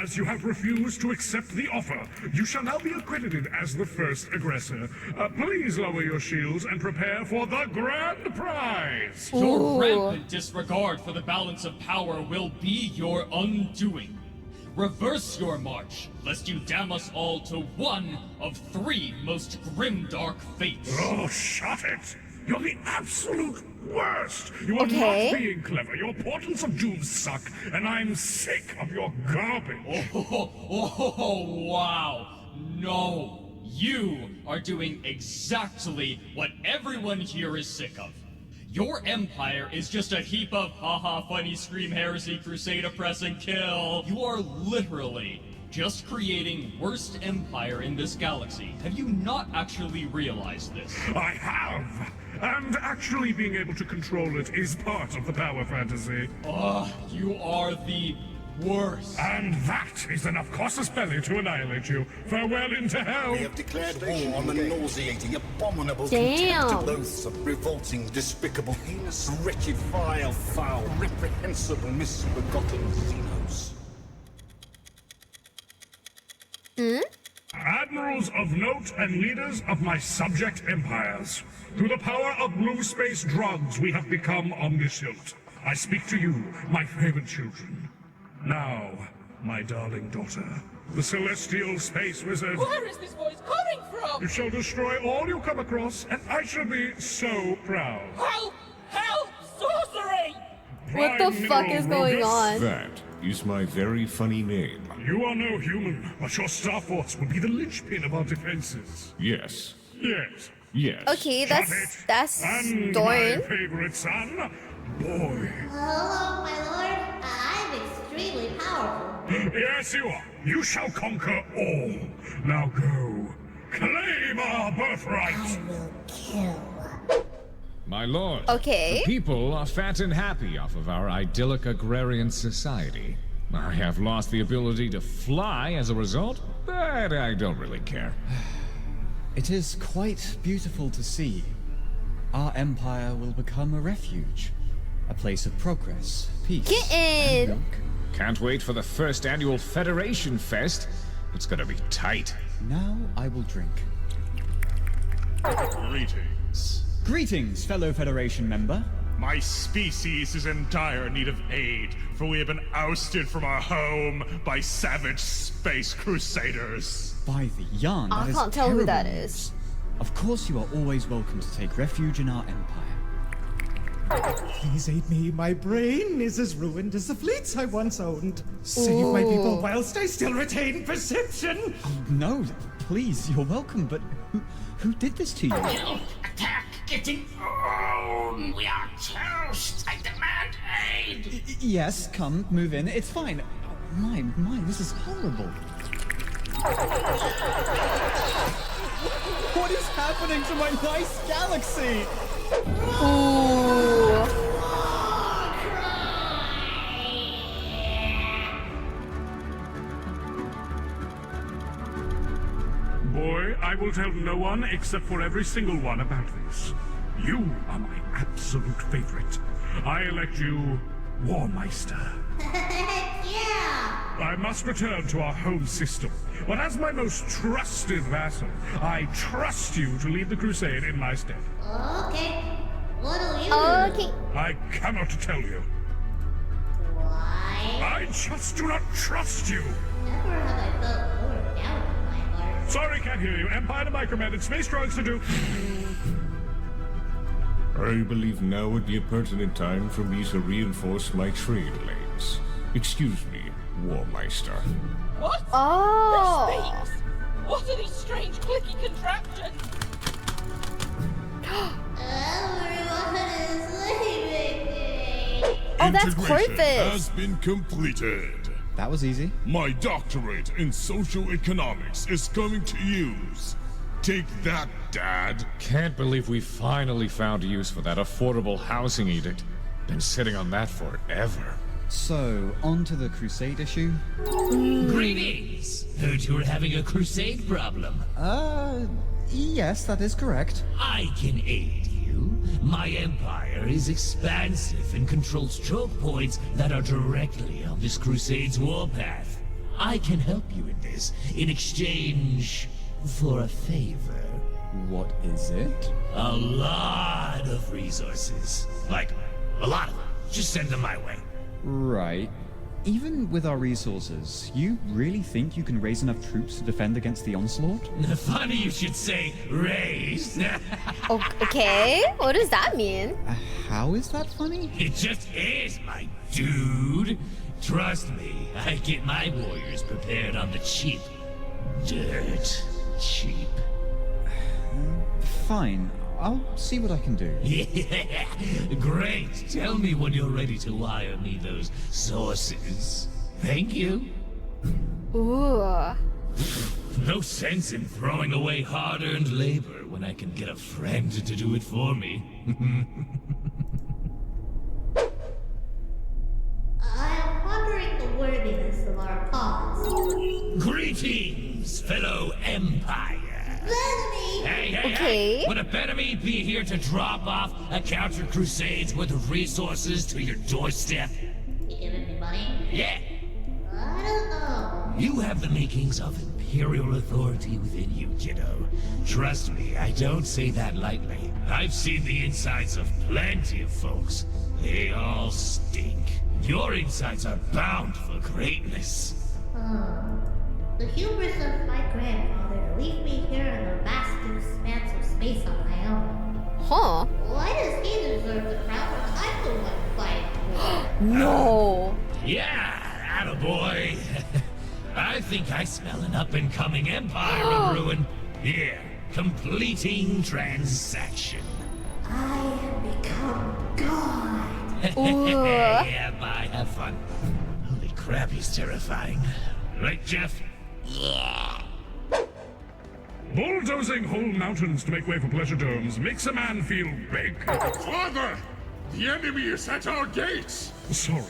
As you have refused to accept the offer, you shall now be accredited as the first aggressor. Please lower your shields and prepare for the grand prize. Your rampant disregard for the balance of power will be your undoing. Reverse your march, lest you damn us all to one of three most grimdark fates. Oh, shut it! You're the absolute worst! You are Okay. not being clever. Your portals of doom suck, and I'm sick of your garbage. Oh, wow. No. You are doing exactly what everyone here is sick of. Your empire is just a heap of haha funny scream heresy crusade oppress and kill. You are literally just creating worst empire in this galaxy. Have you not actually realized this? I have! And actually being able to control it is part of the power fantasy. You are the worst. And that is enough casus belli to annihilate you. Farewell into hell! We have declared war on the nauseating, abominable, Damn. contemptible oaths of revolting, despicable, heinous, wretched, vile, foul, reprehensible, misbegotten Xenos. Admirals of note and leaders of my subject empires. Through the power of blue space drugs, we have become omniscient. I speak to you, my favorite children. Now, my darling daughter, the celestial space wizard. Where is this voice coming from? You shall destroy all you come across, and I shall be so proud. Help! Help! Sorcery! What the fuck is going on? That is my very funny name. You are no human, but your star force will be the linchpin of our defenses. Yes. Yes. Yes. Okay, that's And my Dorn. favorite son, boy. Hello, my lord. I'm extremely powerful. Yes, you are. You shall conquer all. Now go. Claim our birthright. I will kill. My lord. Okay. The people are fat and happy off of our idyllic agrarian society. I have lost the ability to fly as a result, but I don't really care. It is quite beautiful to see. Our empire will become a refuge. A place of progress, peace, and Kitten. milk. Can't wait for the first annual Federation Fest. It's gonna be tight. Now I will drink. Greetings. Greetings, fellow Federation member. My species is in dire need of aid, for we have been ousted from our home by savage space crusaders. By the yarn, that I is can't tell who that terrible is. news. Of course you are always welcome to take refuge in our empire. Please aid me. My brain is as ruined as the fleets I once owned. Save my people whilst I still retain perception. Oh, no, please, you're welcome, but who did this to you? Help! Attack! Getting owned! We are toast! I demand aid! Yes, come, move in. It's fine. Oh, my, this is horrible. What is happening to my nice galaxy? Ooh. Boy, I will tell no one except for every single one about this. You are my absolute favorite. I elect you Warmeister. Yeah! I must return to our home system, but as my most trusted vassal, I trust you to lead the crusade in my stead. Okay. What'll you Okay. do? I cannot tell you. Why? I just do not trust you. Never have I felt more doubt in my heart. Sorry, can't hear you. Empire to micromanage. Space drugs to do. I believe now would be a pertinent time for me to reinforce my trade lanes. Excuse me, Warmeister. What? Oh. These things? What are these strange clicky contraptions? Everyone is leaving me. Oh, that's Integration Corvus. has been completed. That was easy. My doctorate in social economics is coming to use. Take that, Dad. Can't believe we finally found a use for that affordable housing edict. Been sitting on that forever. So, on to the crusade issue. Greetings! Heard you were having a crusade problem. Yes, that is correct. I can aid you. My empire is expansive and controls choke points that are directly on this crusade's warpath. I can help you in this in exchange for a favor. What is it? A lot of resources. Like, a lot of them. Just send them my way. Right. Even with our resources, you really think you can raise enough troops to defend against the onslaught? Funny you should say raised. Okay, what does that mean? How is that funny? It just is, my dude. Trust me, I get my warriors prepared on the cheap. Dirt cheap. Fine. I'll see what I can do. Yeah, great. Tell me when you're ready to wire me those sources. Thank you. Ooh. No sense in throwing away hard-earned labor when I can get a friend to do it for me. I'm wondering the worthiness of our cause. Greetings, fellow Empire. Hey, Okay. Would a Benemy be here to drop off a counter crusades worth of resources to your doorstep? You giving me money? Yeah. I don't know. You have the makings of imperial authority within you, kiddo. Trust me, I don't say that lightly. I've seen the insides of plenty of folks. They all stink. Your insides are bound for greatness. The hubris of my grandfather to leave me here in the vast expanse of space on my own. Huh? Why does he deserve the crown when I'm the one fighting for? No. Yeah, attaboy. I think I smell an up-and-coming empire in ruin. Here, completing transaction. I have become God. Yeah, bye, have fun. Holy crap, he's terrifying. Right, Jeff? Yeah. Bulldozing whole mountains to make way for pleasure domes makes a man feel big. Father! The enemy is at our gates! Sorry,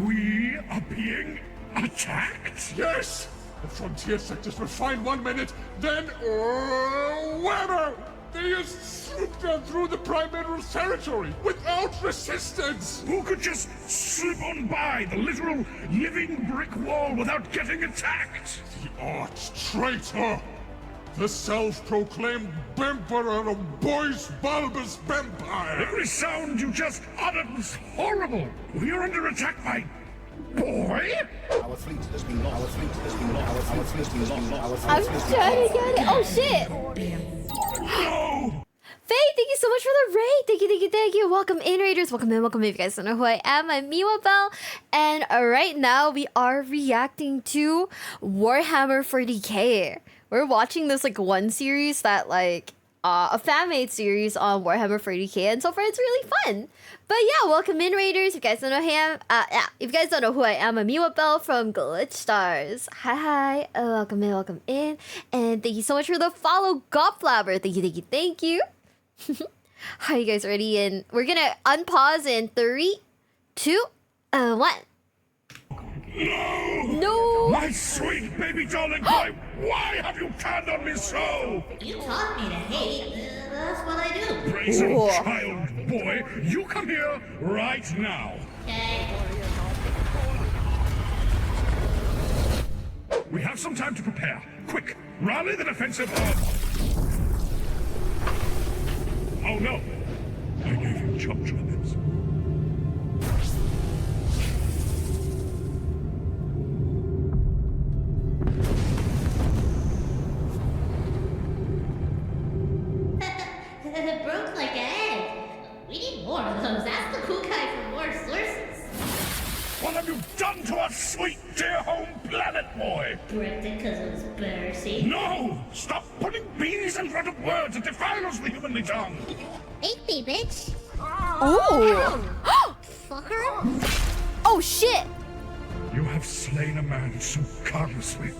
we are being attacked? Yes! The frontier sectors were fine 1 minute, then whammo! They just swooped down through the Prime Mineral's territory without resistance! Who could just slip on by the literal living brick wall without getting attacked? The arch traitor! the self-proclaimed Bemperor of Boy's Bulbous Vampire. Every sound you just uttered was horrible. We're under attack by boy? Our fleet has been lost. Our fleet has been lost. Our fleet has been lost. I'm trying to get it. Oh shit! No! Faye, thank you so much for the raid. Thank you, thank you, thank you. Welcome in, Raiders. Welcome in, welcome in. If you guys don't know who I am, I'm Miwa Bell. And right now, we are reacting to Warhammer 40k. We're watching this, like, one series that, like, a fan-made series on Warhammer 40k. And so far, it's really fun. But yeah, welcome in, Raiders. If you guys don't know who if you guys don't know who I am, I'm Miwa Bell from Glitch Stars. Hi. Welcome in. And thank you so much for the follow, Gobflabber. Thank you, thank you, thank you. Are you guys ready? And we're gonna unpause in 3, 2, 1. No! My sweet baby darling boy, why have you turned on me so? You taught me to hate. That's what I do. Brazen child boy, you come here right now. Okay. We have some time to prepare. Quick, rally the defensive arm. Oh no! I gave you chop trumpets. It broke like an egg. We need more of those. Ask the cool guy for more sources. What have you done to our sweet dear home planet, boy? Bricked it because it was Bercy. No! Stop putting bees in front of words. It defiles the humanly tongue. Eat me, bitch. Oh! Fucker. Oh shit! You have slain a man so callously,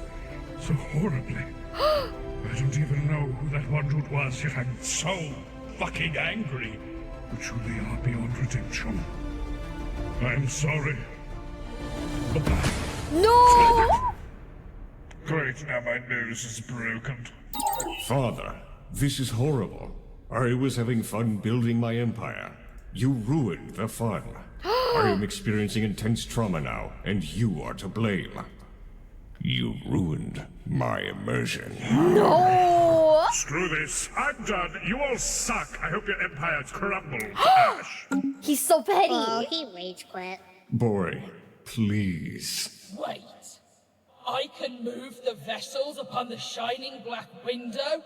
so horribly. I don't even know who that one dude was, yet I'm so fucking angry. You truly are beyond redemption. I'm sorry. Bye-bye. No! Great, now my nose is broken. Father, this is horrible. I was having fun building my empire. You ruined the fun. I am experiencing intense trauma now, and you are to blame. You ruined my immersion. No! Screw this. I'm done. You all suck. I hope your empire crumbles to ash. He's so petty. Oh, he rage quit. Boy, please. Wait. I can move the vessels upon the shining black window?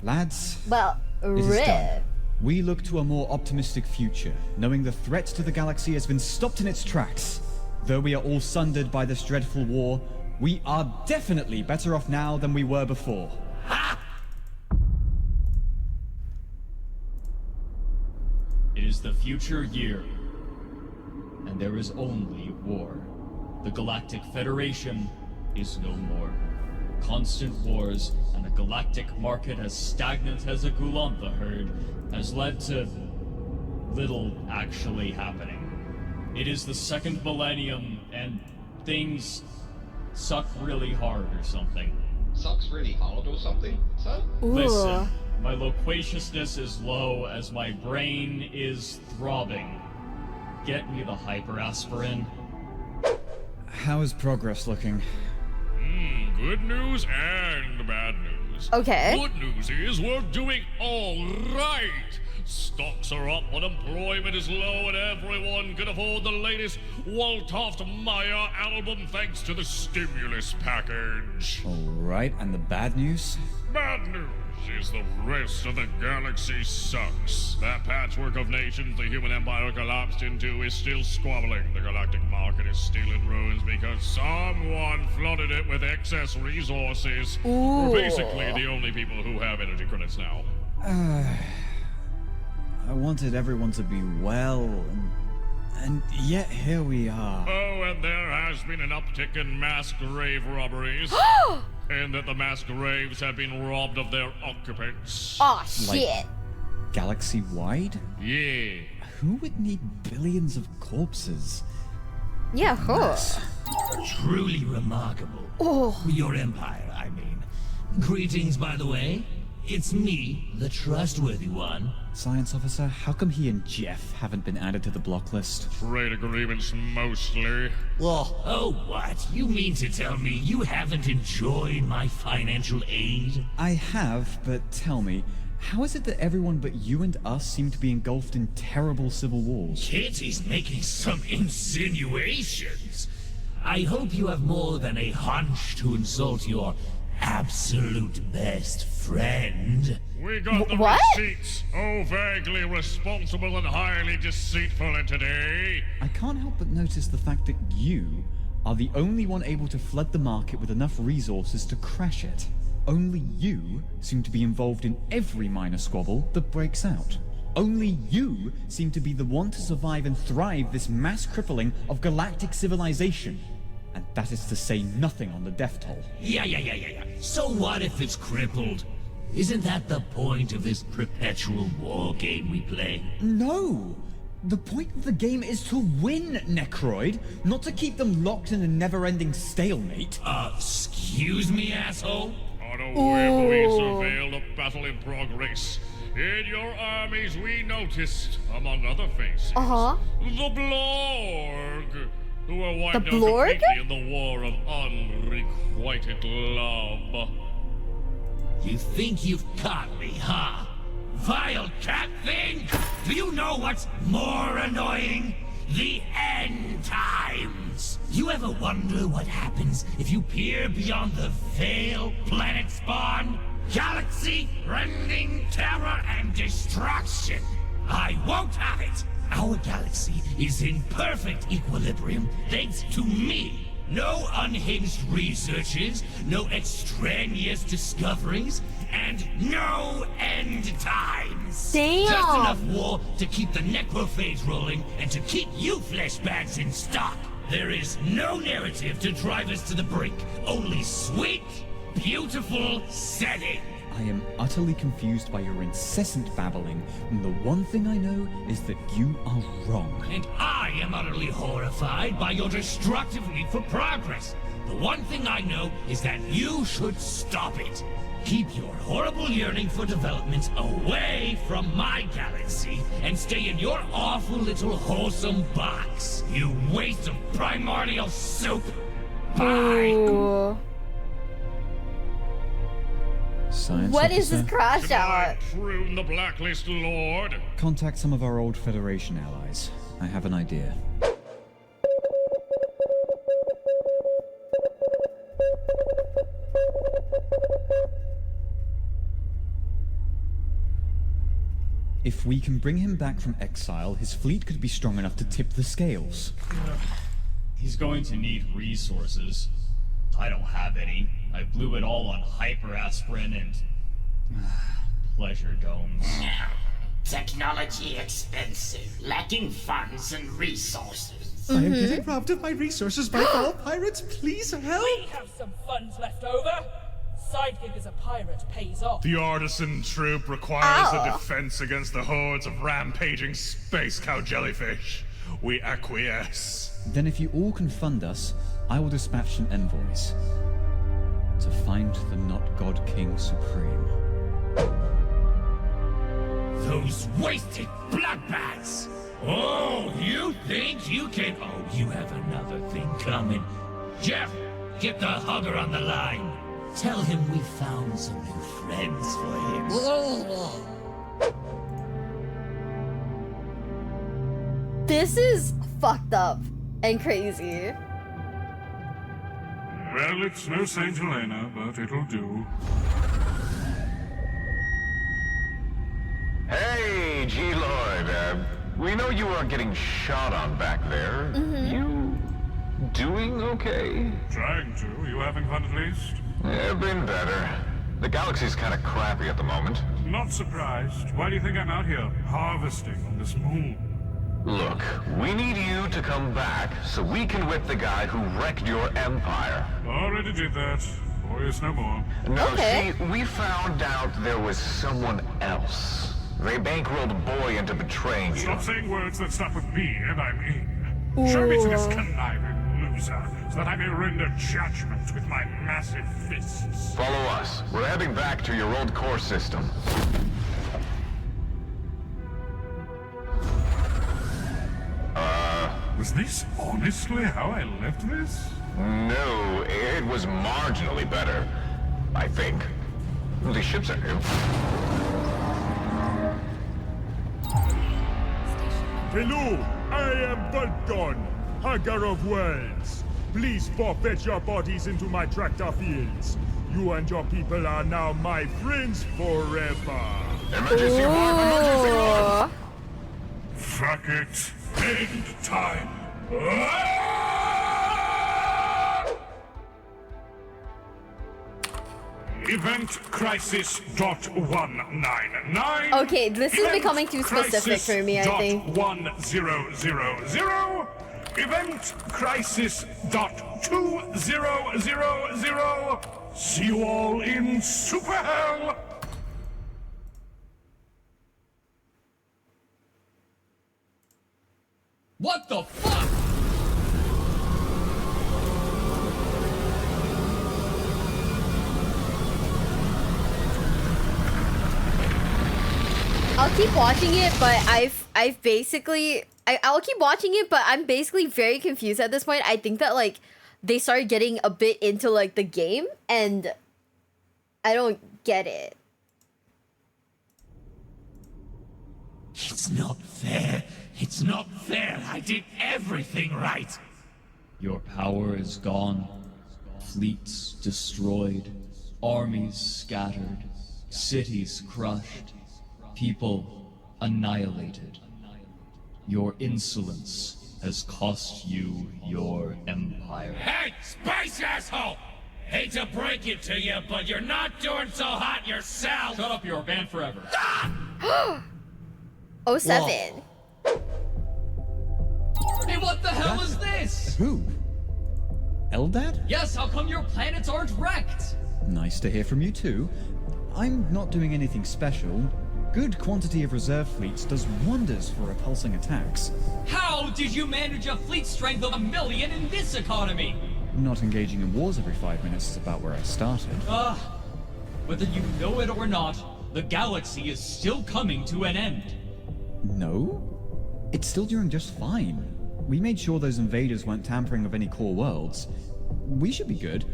Lads, Well, it is rip. done. We look to a more optimistic future, knowing the threat to the galaxy has been stopped in its tracks. Though we are all sundered by this dreadful war, we are definitely better off now than we were before. It is the future year, and there is only war. The Galactic Federation is no more. Constant wars and a galactic market as stagnant as a Gulantha herd has led to little actually happening. It is the second millennium, and things suck really hard or something. Sucks really hard or something, sir? Listen, my loquaciousness is low as my brain is throbbing. Get me the hyperaspirin. How is progress looking? Good news and bad news. Okay. Good news is we're doing all right. Stocks are up, unemployment is low, and everyone can afford the latest Waltoft Maya album thanks to the stimulus package. Alright, and the bad news? Bad news is the rest of the galaxy sucks. That patchwork of nations the human empire collapsed into is still squabbling. The galactic market is still in ruins because someone flooded it with excess resources. Ooh. We're basically the only people who have energy credits now. I wanted everyone to be well, and yet here we are. Oh, and there has been an uptick in mass grave robberies. And that the mass graves have been robbed of their occupants. Aw, shit. Galaxy-wide? Yeah. Who would need billions of corpses? Yeah, huh. Truly remarkable. Oh. Your empire, I mean. Greetings, by the way. It's me, the trustworthy one. Science officer, how come he and Jeff haven't been added to the block list? Trade agreements mostly. Oh, what? You mean to tell me you haven't enjoyed my financial aid? I have, but tell me, how is it that everyone but you and us seem to be engulfed in terrible civil wars? Kitty's making some insinuations. I hope you have more than a hunch to insult your absolute best friend. We got the What? receipts. Oh, vaguely responsible and highly deceitful entity. I can't help but notice the fact that you are the only one able to flood the market with enough resources to crash it. Only you seem to be involved in every minor squabble that breaks out. Only you seem to be the one to survive and thrive this mass crippling of galactic civilization. And that is to say nothing on the death toll. Yeah. So what if it's crippled? Isn't that the point of this perpetual war game we play? No! The point of the game is to win, Necroid, not to keep them locked in a never-ending stalemate. Excuse me, asshole? On a whim we surveil the battle in progress. In your armies we noticed, among other faces, the Blorg, who were wiped out completely in the war of unrequited love. You think you've caught me, huh? Vile cat thing! Do you know what's more annoying? The end times! You ever wonder what happens if you peer beyond the veil, planet spawn? Galaxy-rending terror and destruction! I won't have it! Our galaxy is in perfect equilibrium thanks to me! No unhinged researches, no extraneous discoveries, and no end times! Damn! Just enough war to keep the necrophage rolling and to keep you flesh bags in stock! There is no narrative to drive us to the brink, only sweet, beautiful setting! I am utterly confused by your incessant babbling, and the one thing I know is that you are wrong. And I am utterly horrified by your destructive need for progress. The one thing I know is that you should stop it. Keep your horrible yearning for development away from my galaxy and stay in your awful little wholesome box. You waste of primordial soup. Bye. Science What is officer? this crash out? Prune the blacklist, Lord. Contact some of our old Federation allies. I have an idea. If we can bring him back from exile, his fleet could be strong enough to tip the scales. He's going to need resources. I don't have any. I blew it all on hyperaspirin and pleasure domes. Technology expensive, lacking funds and resources. I am getting robbed of my resources by foul pirates. Please help! We have some funds left over. Side gig as a pirate pays off. The artisan troop requires a defense against the hordes of rampaging space cow jellyfish. We acquiesce. Then if you all can fund us, I will dispatch some envoys to find the Not God King Supreme. Those wasted bloodbaths! Oh, you think you can... Oh, you have another thing coming. Jeff, get the hugger on the line. Tell him we found some new friends for him. This is fucked up and crazy. Well, it's no Saint Helena, but it'll do. Hey, G-Lord, we know you are getting shot on back there. You doing okay? Trying to. You having fun at least? Yeah, been better. The galaxy's kind of crappy at the moment. Not surprised. Why do you think I'm out here harvesting on this moon? Look, we need you to come back so we can whip the guy who wrecked your empire. Already did that. Boy is no more. No, see, we found out there was someone else. They bankrolled a boy into betraying you. Stop saying words that start with B and I'm in. Show me to this conniving closer, so that I may render judgment with my massive fists. Follow us. We're heading back to your old core system. Was this honestly how I left this? No, it was marginally better. I think. The ships are new. Hello, I am Vulcan, Hugger of Worlds. Please forfeit your bodies into my tractor fields. You and your people are now my friends forever. Emergency alarm! Emergency alarm! Fuck it. End time. Event crisis .199. Okay, this is becoming too specific for me, I think. .1000. Event crisis .2000. See you all in Super Hell. What the fuck? I'll keep watching it, but I've basically I'll keep watching it, but I'm basically very confused at this point. I think that like they started getting a bit into like the game and I don't get it. It's not fair. It's not fair. I did everything right. Your power is gone. Fleets destroyed. Armies scattered. Cities crushed. People annihilated. Your insolence has cost you your empire. Hey, space asshole! Hate to break it to you, but you're not doing so hot yourself. Shut up, you're banned forever. 07. Hey, what the hell is this? Who? Eldad? Yes, how come your planets aren't wrecked? Nice to hear from you too. I'm not doing anything special. Good quantity of reserve fleets does wonders for repulsing attacks. How did you manage a fleet strength of 1 million in this economy? Not engaging in wars every 5 minutes is about where I started. Whether you know it or not, the galaxy is still coming to an end. No? It's still doing just fine. We made sure those invaders weren't tampering with any core worlds. We should be good.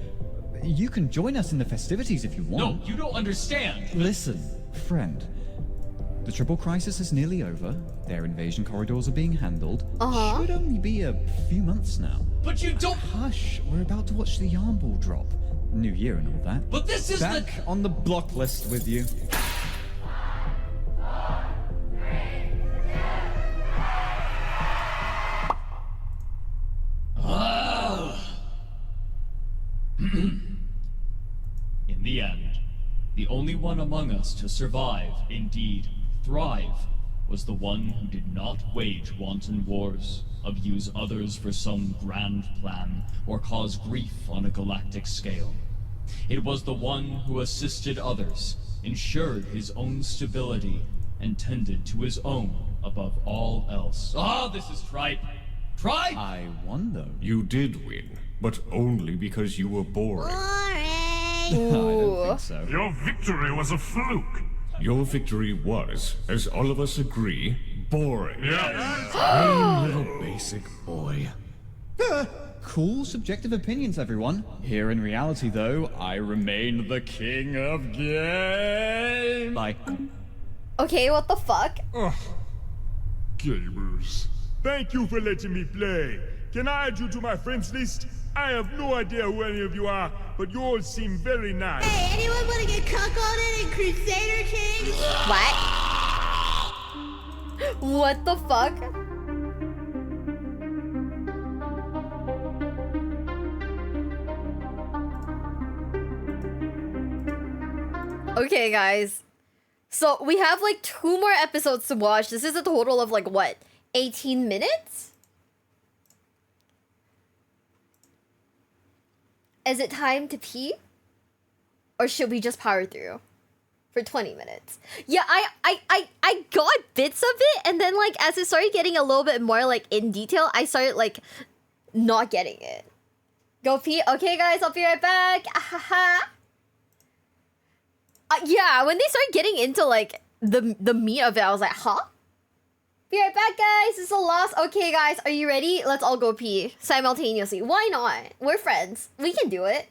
You can join us in the festivities if you want. No, you don't understand. Listen, friend. The Triple Crisis is nearly over. Their invasion corridors are being handled. Should only be a few months now. But you don't... Hush, we're about to watch the Yarn Ball drop. New Year and all that. But this is Back on the block list with you. In the end, the only one among us to survive, indeed thrive, was the one who did not wage wanton wars, abuse others for some grand plan, or cause grief on a galactic scale. It was the one who assisted others, ensured his own stability, and tended to his own above all else. This is tripe. Tripe! I won, though. You did win, but only because you were boring. I don't think so. Your victory was a fluke. Your victory was, as all of us agree, boring. Hey, little basic boy. Cool subjective opinions, everyone. Here in reality, though, I remain the king of game. Bye. Okay, what the fuck? Gamers. Thank you for letting me play. Can I add you to my friends list? I have no idea who any of you are, but you all seem very nice. Hey, anyone want to get cuckolded in Crusader Kings? What? What the fuck? Okay, guys. So we have like 2 more episodes to watch. This is a total of like what? 18 minutes? Is it time to pee? Or should we just power through for 20 minutes? Yeah, I got bits of it, and then like as it started getting a little bit more like in detail, I started like not getting it. Go pee. Okay, guys, I'll be right back. Yeah, when they started getting into like the meat of it, I was like, huh? Be right back, guys. It's a loss. Okay, guys, are you ready? Let's all go pee simultaneously. Why not? We're friends. We can do it.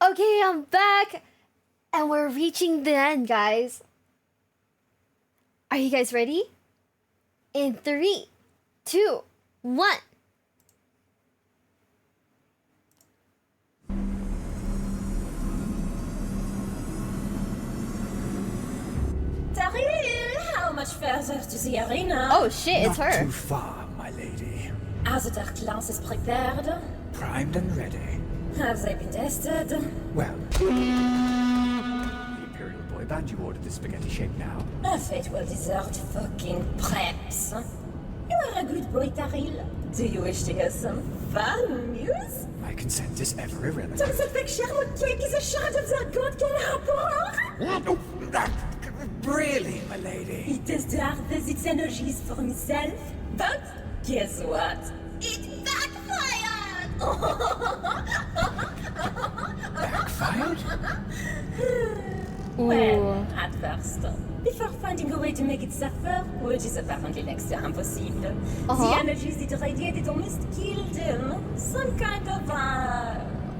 Okay, I'm back. And we're reaching the end, guys. Are you guys ready? In 3, 2, 1. Daryl, how much further to the arena? Oh shit, it's her. Not too far, my lady. Are the dark lances prepared? Primed and ready. Have they been tested? Well, the Imperial boy band you ordered is spaghetti shape now. A fate well deserved fucking preps. You are a good boy, Daryl. Do you wish to hear some fun news? My consent is ever irrelevant. Dans cette big Charlotte cake is a shard of their god can Really, my lady? It has to harvest its energies for himself, but guess what? It backfired! Backfired? Well, at first. Before finding a way to make it suffer, which is apparently next to impossible, the energies it radiated almost killed him. Some kind of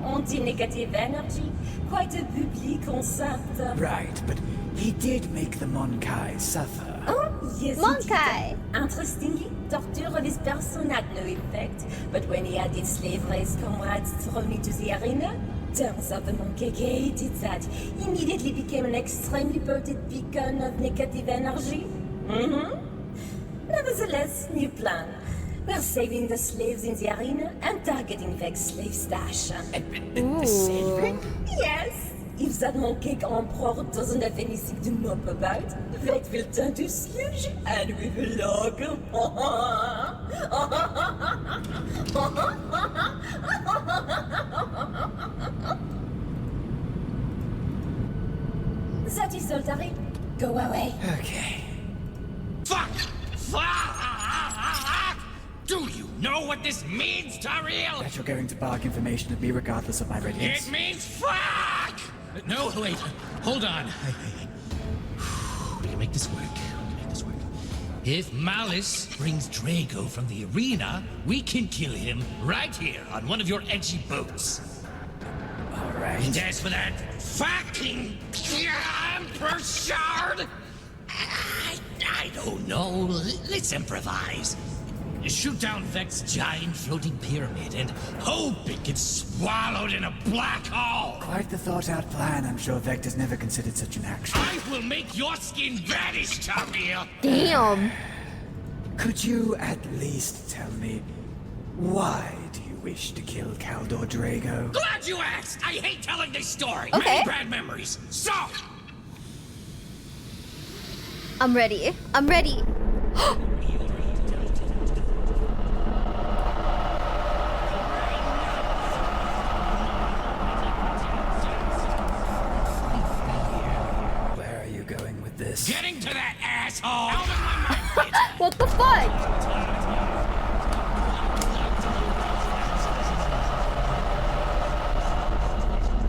anti-negative energy. Quite a public concept. Right, but he did make the Monkai suffer. Oh, yes, Monkai! Interestingly, torture of his person had no effect, but when he added slavery his comrades thrown into the arena, Turns out the monkey hated that. Immediately became an extremely potent beacon of negative energy. Nevertheless, new plan. We're saving the slaves in the arena and targeting Veg's slave stash. Saving? Yes! If that monkey emperor doesn't have anything to mop about, Veg will turn to sludge and we will log him. That is all, Tari. Go away. Okay. Fuck! Fuck! Do you know what this means, Tariel? That you're going to bark information at me regardless of my readiness. It means fuck! No, wait. Hold on. We can make this work. If Malice brings Drago from the arena, we can kill him right here on one of your edgy boats. Alright. And as for that fucking Emperor Shard, I don't know. Let's improvise. Shoot down Vec's giant floating pyramid and hope it gets swallowed in a black hole. Quite the thought-out plan. I'm sure Vect has never considered such an action. I will make your skin vanish, Tariel. Damn. Could you at least tell me why do you wish to kill Kaldor Drago? Glad you asked. I hate telling this story. Okay. Many bad memories. So. I'm ready. Where are you going with this? Getting to that asshole. Out of my mind. What the fuck?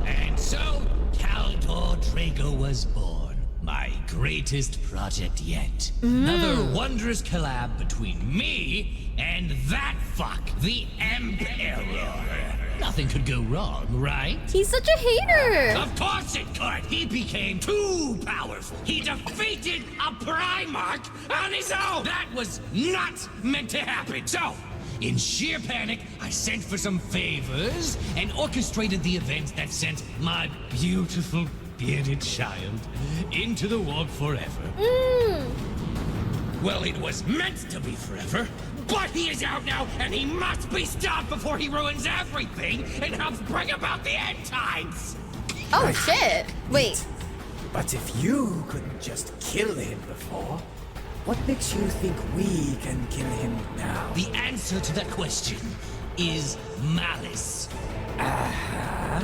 And so, Kaldor Drago was born. My greatest project yet. Another wondrous collab between me and that fuck, the Emperor. Nothing could go wrong, right? He's such a hater. Of course it could! He became too powerful! He defeated a Primarch on his own! That was not meant to happen! So, in sheer panic, I sent for some favors and orchestrated the events that sent my beautiful bearded child into the warp forever. Well, it was meant to be forever, but he is out now, and he must be stopped before he ruins everything and helps bring about the end times! Oh shit. Wait. But if you couldn't just kill him before, what makes you think we can kill him now? The answer to that question is Malice.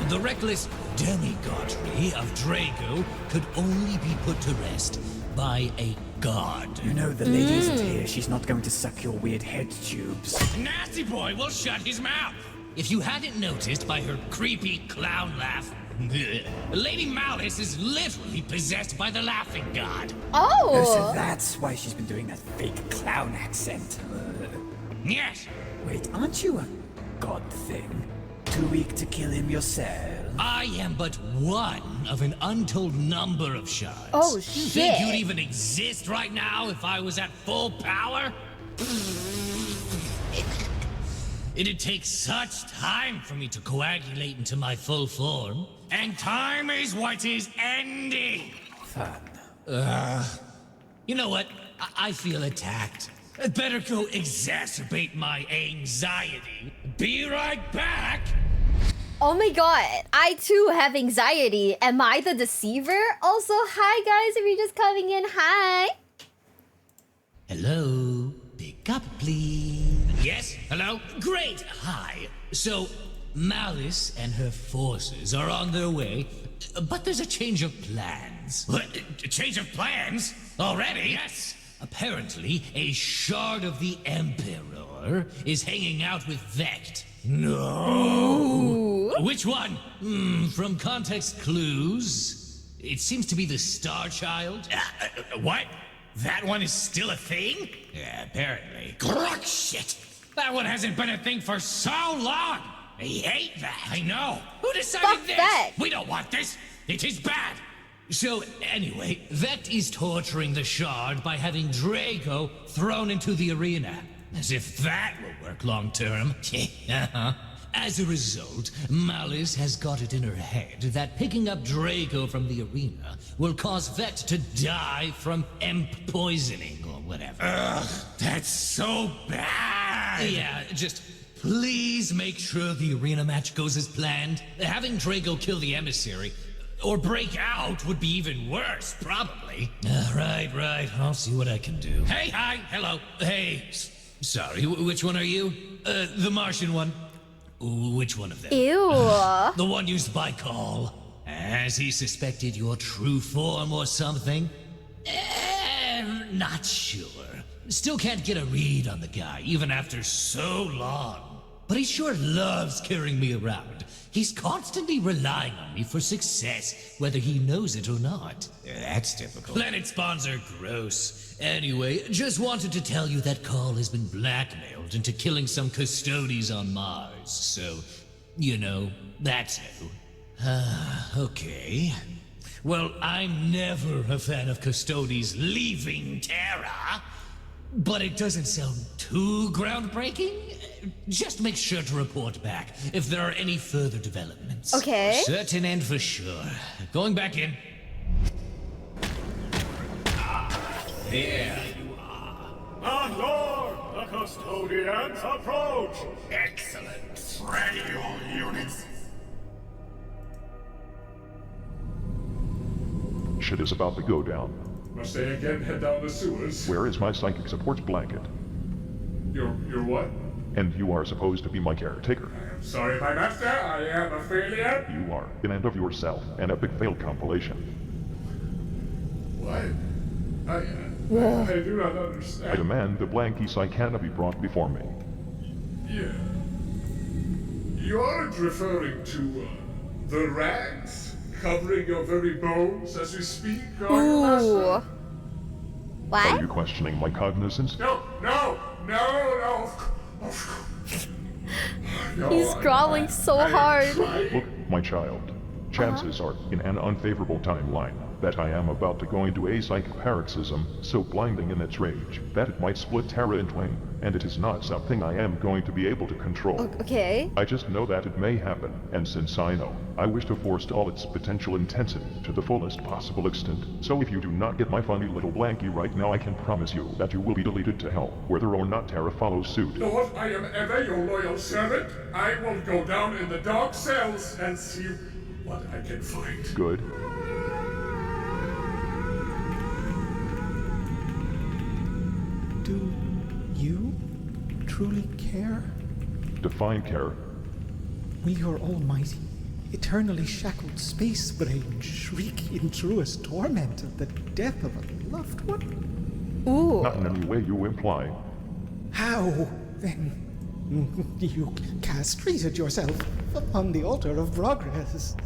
The reckless demigodry of Drago could only be put to rest by a god. You know the lady isn't here. She's not going to suck your weird head tubes. Nasty boy will shut his mouth. If you hadn't noticed by her creepy clown laugh, Lady Malice is literally possessed by the laughing god. Oh, so that's why she's been doing that fake clown accent. Yes. Wait, aren't you a god thing? Too weak to kill him yourself? I am but one of an untold number of shards. Oh, You shit. think you'd even exist right now if I was at full power? It'd take such time for me to coagulate into my full form. And time is what is ending. Fun. You know what? I feel attacked. I'd better go exacerbate my anxiety. Be right back. Oh my god, I too have anxiety. Am I the deceiver? Also, hi guys, if you're just coming in, hi. Hello? Pick up, please. Yes? Hello? Great! Hi. So, Malice and her forces are on their way, but there's a change of plans. What? A change of plans? Already? Yes. Apparently, a shard of the Emperor is hanging out with Vect. No! Which one? From context clues, it seems to be the Star Child. What? That one is still a thing? Yeah, apparently. Gruck shit! That one hasn't been a thing for so long! I hate that! I know! Who decided Fuck this? that. We don't want this! It is bad! So, anyway, Vect is torturing the Shard by having Drago thrown into the arena. As if that will work long term. As a result, Malice has got it in her head that picking up Draco from the arena will cause Vet to die from emp poisoning or whatever. Ugh, that's so bad! Yeah, just please make sure the arena match goes as planned. Having Draco kill the emissary or break out would be even worse, probably. Right. I'll see what I can do. Hey, hi, hello. Hey, sorry, which one are you? The Martian one. Which one of them? Ew. The one used by Call. Has he suspected your true form or something? Not sure. Still can't get a read on the guy, even after so long. But he sure loves carrying me around. He's constantly relying on me for success, whether he knows it or not. That's typical. Planet spawns are gross. Anyway, just wanted to tell you that Call has been blackmailed into killing some Custodes on Mars. So, you know, that's who. Okay. Well, I'm never a fan of Custodes leaving Terra. But it doesn't sound too groundbreaking. Just make sure to report back if there are any further developments. Okay. Certain and for sure. Going back in. There you are. And Lord, the custodians approach! Excellent. Ready, all units. Shit is about to go down. Must they again head down the sewers? Where is my psychic supports blanket? Your what? And you are supposed to be my caretaker. I am sorry, my master. I am a failure. You are, in and of yourself, an epic fail compilation. What? I do not understand. I demand the blanky Psychana be brought before me. Yeah. You aren't referring to, the rags covering your very bones as we speak, are you, master? What? Are you questioning my cognizance? No. He's scrawling so hard. Look, my child. Chances are, in an unfavorable timeline, that I am about to go into a psychic paroxysm so blinding in its rage that it might split Terra in twain, and it is not something I am going to be able to control. Okay. I just know that it may happen, and since I know, I wish to forestall its potential intensity to the fullest possible extent. So if you do not get my funny little blankie right now, I can promise you that you will be deleted to hell, whether or not Terra follows suit. You know what? I am ever your loyal servant. I will go down in the dark cells and see what I can find. Good. Do you truly care? Define care. Will your almighty, eternally shackled space brain shriek in truest torment at the death of a loved one? Ooh. Not in any way you imply. How, then? You castrated yourself upon the altar of progress.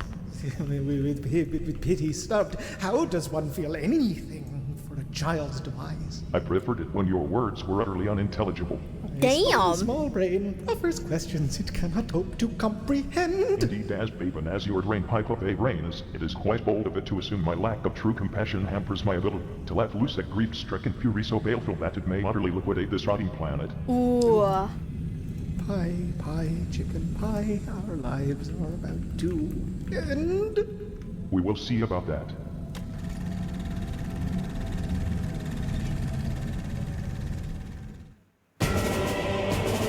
With pity snubbed, how does one feel anything for a child's demise? I preferred it when your words were utterly unintelligible. Damn! Small brain offers questions it cannot hope to comprehend. Indeed, as babe as your drain pipe of a brains, it is quite bold of it to assume my lack of true compassion hampers my ability to let loose a grief-stricken fury so baleful that it may utterly liquidate this rotting planet. Ooh. Pie, chicken pie, our lives are about to end. We will see about that.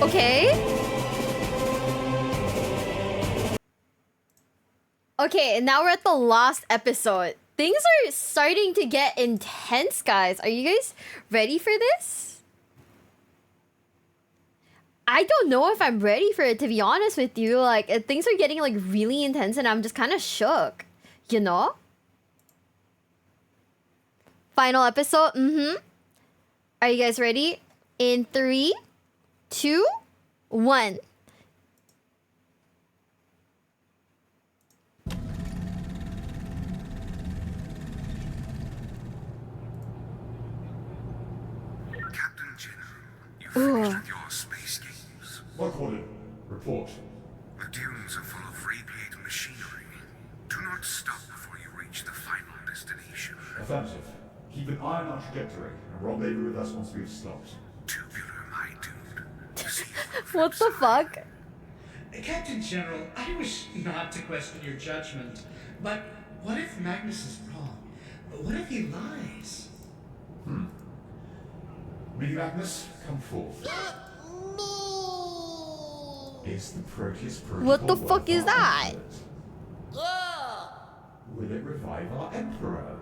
Okay. Okay, and now we're at the last episode. Things are starting to get intense, guys. Are you guys ready for this? I don't know if I'm ready for it, to be honest with you. Like, things are getting, like, really intense and I'm just kind of shook. You know? Final episode. Are you guys ready? In 3, 2, 1. Captain General, you finished with your space games. Lockwood, report. The dunes are full of radiating machinery. Do not stop before you reach the final destination. Affirmative. Keep an eye on our trajectory and rendezvous with us once we've stopped. Tubular, my dude. What the fuck? Captain General, I wish not to question your judgment, but what if Magnus is wrong? What if he lies? Magnus, come forth. Is the Proteus protocol What the fuck is worth our that? effort? Will it revive our Emperor?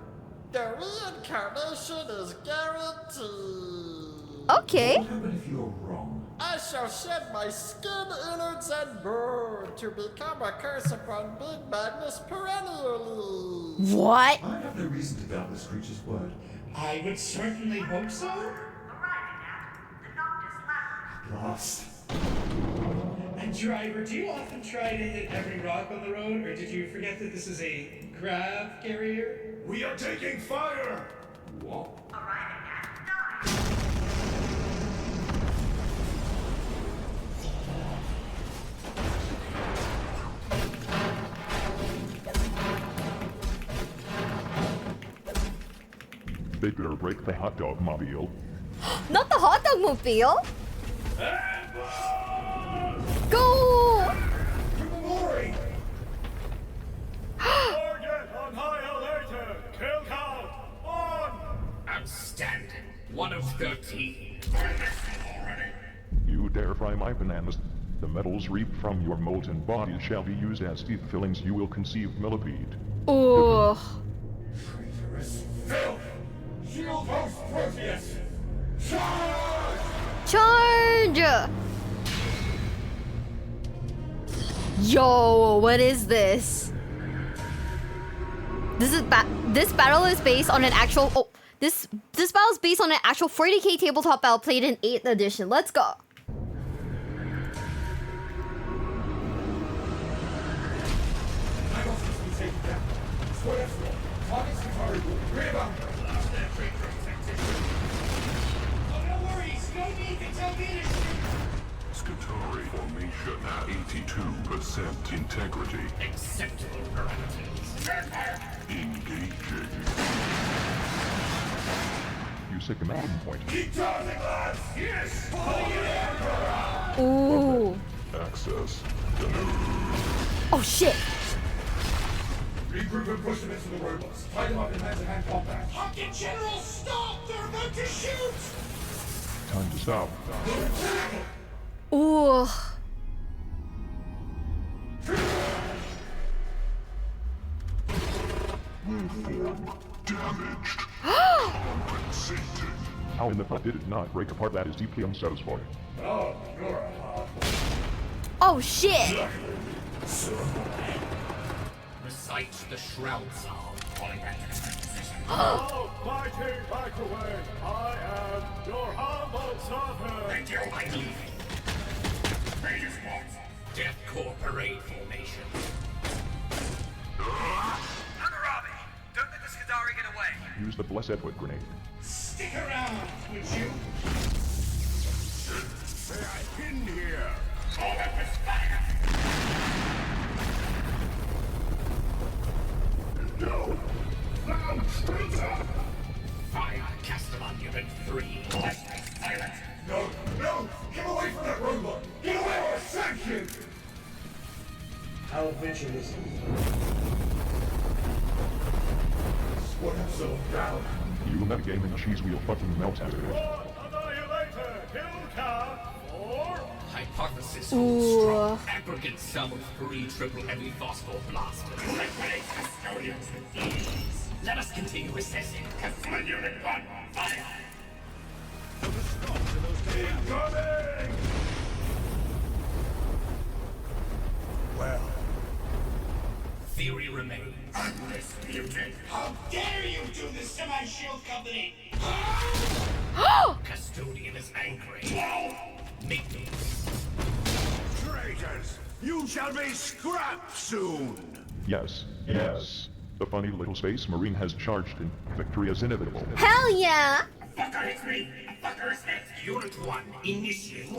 The reincarnation is guaranteed. Okay. What happens if you're wrong? I shall shed my skin, innards, and bone to become a curse upon Big Magnus perennially. What? I have no reason to doubt this creature's word. I would certainly hope so. Lost. And driver, do you often try to hit every rock on the road, or did you forget that this is a grav carrier? We are taking fire! What? They better break the hot dog mobile. Not the hot dog mobile. Go! Glory! Target on high alert! Kill count! On! Outstanding. 1 of 13. You dare fry my bananas? The metals reaped from your molten bodies shall be used as teeth fillings. You will conceive millipede. Oh. Traitorous filth! Shield post Proteus! Charge! Charge! Yo, what is this? This battle is based on an actual this battle is based on an actual 40k tabletop battle played in 8th edition. Let's go. Scutari formation at 82% integrity. Acceptable parameters. Engaging. Use a command point. Keep charging, lads! Yes! Ooh. Access. Oh shit. Regroup and push them into the robots. Tie them up in hand-to-hand combat. Captain General, stop! They're about to shoot! Time to stop. Ooh. Damaged. Compensating. How in the fuck did it not break apart? That is deeply unsatisfying. Oh, you're a hard one. Oh shit. Recite the Shroud Psalm. Falling back to the position. Oh, mighty microwave, I am your humble servant. Thank you, I'm leaving. Raiders Watch. Death Corps parade formation. Hammurabi, don't let the Skadari get away. Use the blessed wood grenade. Stick around, would you? May I pin here? Call that with fire. No. Now, traitor! Fire, Castellan Unit 3. Silence. No, no! Get away from that robot! Get away or sanction! How adventurous. What have so down? You metagaming cheese wheel fucking melted. Annihilator, kill count, or... Hypothesis Ooh. holds strong. Aggregate sum of 3 triple heavy phosphor blasters. Liquidate custodians with ease. Let us continue assessing. Customer Unit 1, fire! Incoming! Well. Theory remains. Undisputed. How dare you do this to my shield company? Custodian is angry. Meet me. Traitors! You shall be scrapped soon! Yes. Yes. The funny little space marine has charged and victory is inevitable. Hell yeah. Fucker hits me. Fucker is hit. Unit 1, initiate.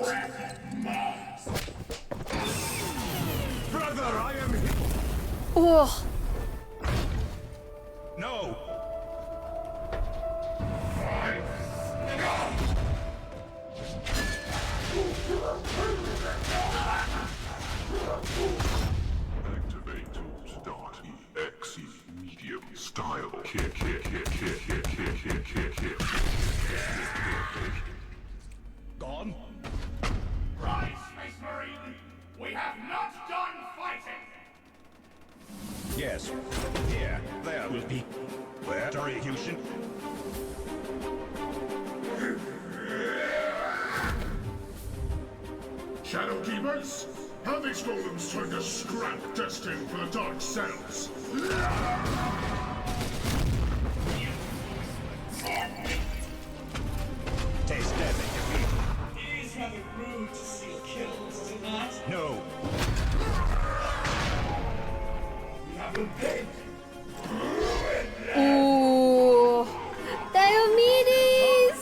Brother, I am here! Oh. No! We have not done fighting! Yes. Here, there will be. Where, execution? Shadowkeepers, have these golems turned to scrap destined for the dark cells? Taste death at your feet. It is rather rude to see you killed, is it not? No. We have been paid. Ooh. Diomedes!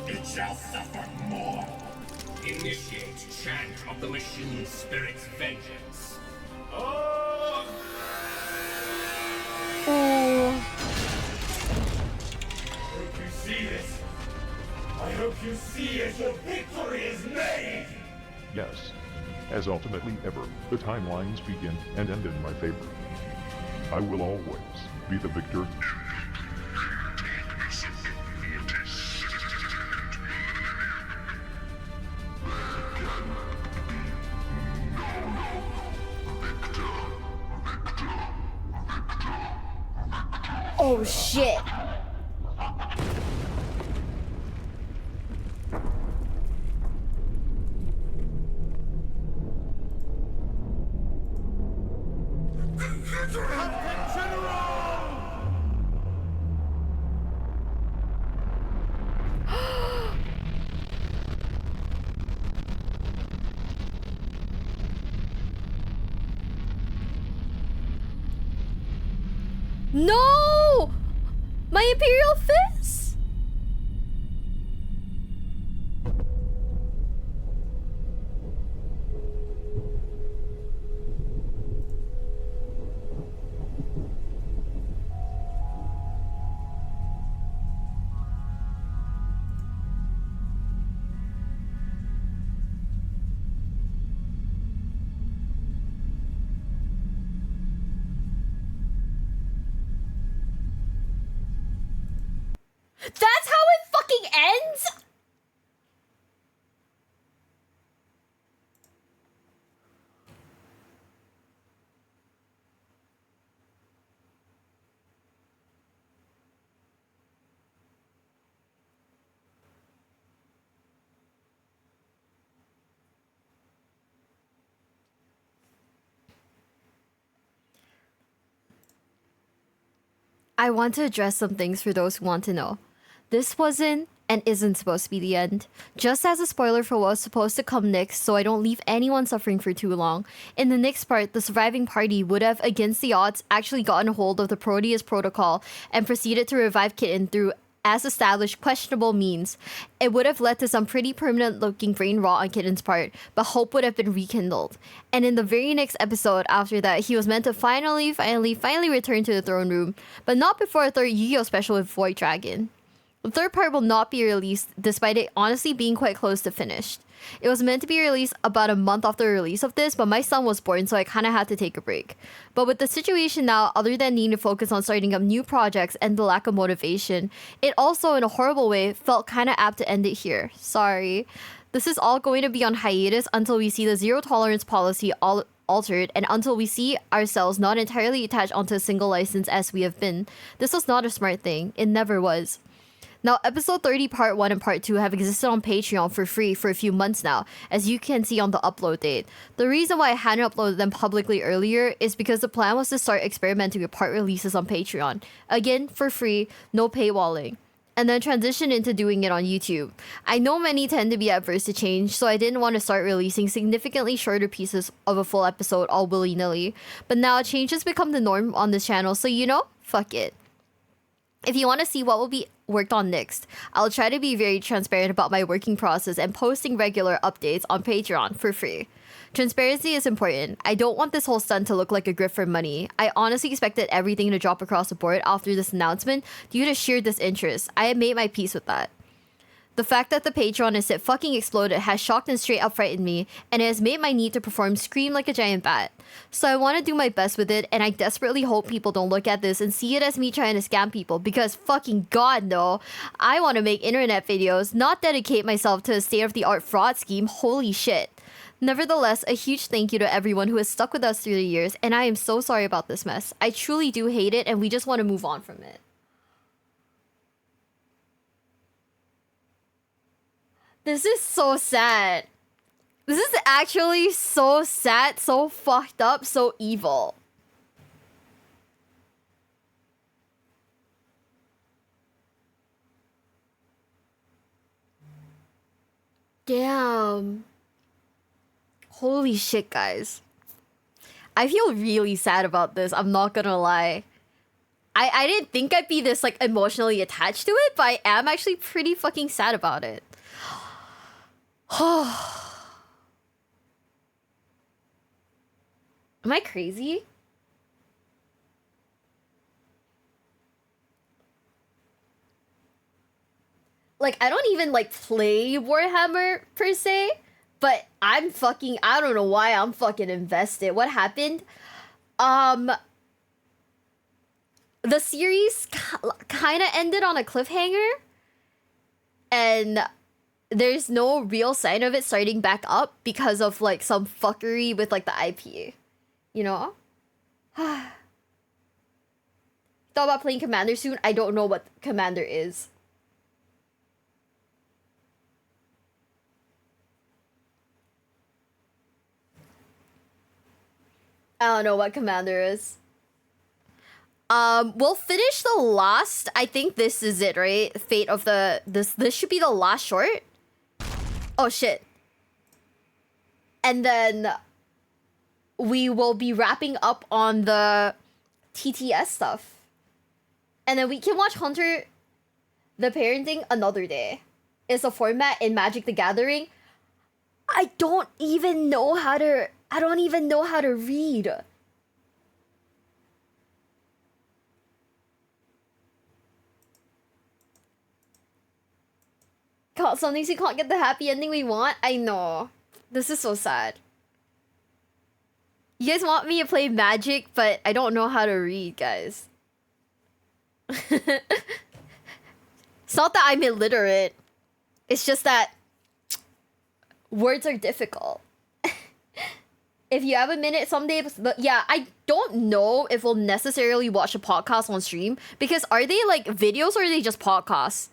It shall suffer more. Initiate chant of the machine spirit's vengeance. Ooh. Hope you see this. I hope you see as your victory is made. Yes. As ultimately ever, the timelines begin and end in my favor. I will always be the victor. Oh shit. No! My Imperial Fist? That's how it fucking ends? I want to address some things for those who want to know. This wasn't and isn't supposed to be the end. Just as a spoiler for what's supposed to come next, so I don't leave anyone suffering for too long, in the next part, the surviving party would have, against the odds, actually gotten a hold of the Proteus protocol and proceeded to revive Kitten through as established questionable means. It would have led to some pretty permanent looking brain rot on Kitten's part, but hope would have been rekindled. And in the very next episode after that, he was meant to finally return to the throne room, but not before a third Yu-Gi-Oh special with Void Dragon. The third part will not be released, despite it honestly being quite close to finished. It was meant to be released about a month after the release of this, but my son was born, so I kinda had to take a break. But with the situation now, other than needing to focus on starting up new projects and the lack of motivation, it also, in a horrible way, felt kinda apt to end it here. Sorry. This is all going to be on hiatus until we see the zero tolerance policy altered and until we see ourselves not entirely attached onto a single license as we have been. This was not a smart thing. It never was. Now, episode 30 part 1 and part 2 have existed on Patreon for free for a few months now, as you can see on the upload date. The reason why I hadn't uploaded them publicly earlier is because the plan was to start experimenting with part releases on Patreon. Again, for free, no paywalling. And then transition into doing it on YouTube. I know many tend to be adverse to change, so I didn't want to start releasing significantly shorter pieces of a full episode all willy-nilly. But now change has become the norm on this channel, so you know, fuck it. If you want to see what will be worked on next, I'll try to be very transparent about my working process and posting regular updates on Patreon for free. Transparency is important. I don't want this whole stunt to look like a grift for money. I honestly expected everything to drop across the board after this announcement due to sheer disinterest. I have made my peace with that. The fact that the Patreon is hit fucking exploded has shocked and straight up frightened me, and it has made my need to perform scream like a giant bat. So I want to do my best with it, and I desperately hope people don't look at this and see it as me trying to scam people, because fucking god no. I want to make internet videos, not dedicate myself to a state-of-the-art fraud scheme. Holy shit. Nevertheless, a huge thank you to everyone who has stuck with us through the years, and I am so sorry about this mess. I truly do hate it, and we just want to move on from it. This is so sad. This is actually so sad, so fucked up, so evil. Damn. Holy shit, guys. I feel really sad about this, I'm not gonna lie. I didn't think I'd be this, like, emotionally attached to it, but I am actually pretty fucking sad about it. Am I crazy? Like, I don't even, like, play Warhammer, per se. But I'm fucking... I don't know why I'm fucking invested. What happened? The series kind of ended on a cliffhanger. And there's no real sign of it starting back up because of, like, some fuckery with, like, the IP. You know? Thought about playing Commander soon. I don't know what Commander is. I don't know what Commander is. We'll finish the last... I think this is it, right? Fate of the... This should be the last short. Oh, shit. And then... we will be wrapping up on the TTS stuff. And then we can watch Hunter the Parenting another day. It's a format in Magic the Gathering. I don't even know how to... I don't even know how to read. Some things we can't get the happy ending we want. I know. This is so sad. You guys want me to play Magic, but I don't know how to read, guys. It's not that I'm illiterate. It's just that words are difficult. If you have a minute someday, yeah, I don't know if we'll necessarily watch a podcast on stream, because are they like videos or are they just podcasts?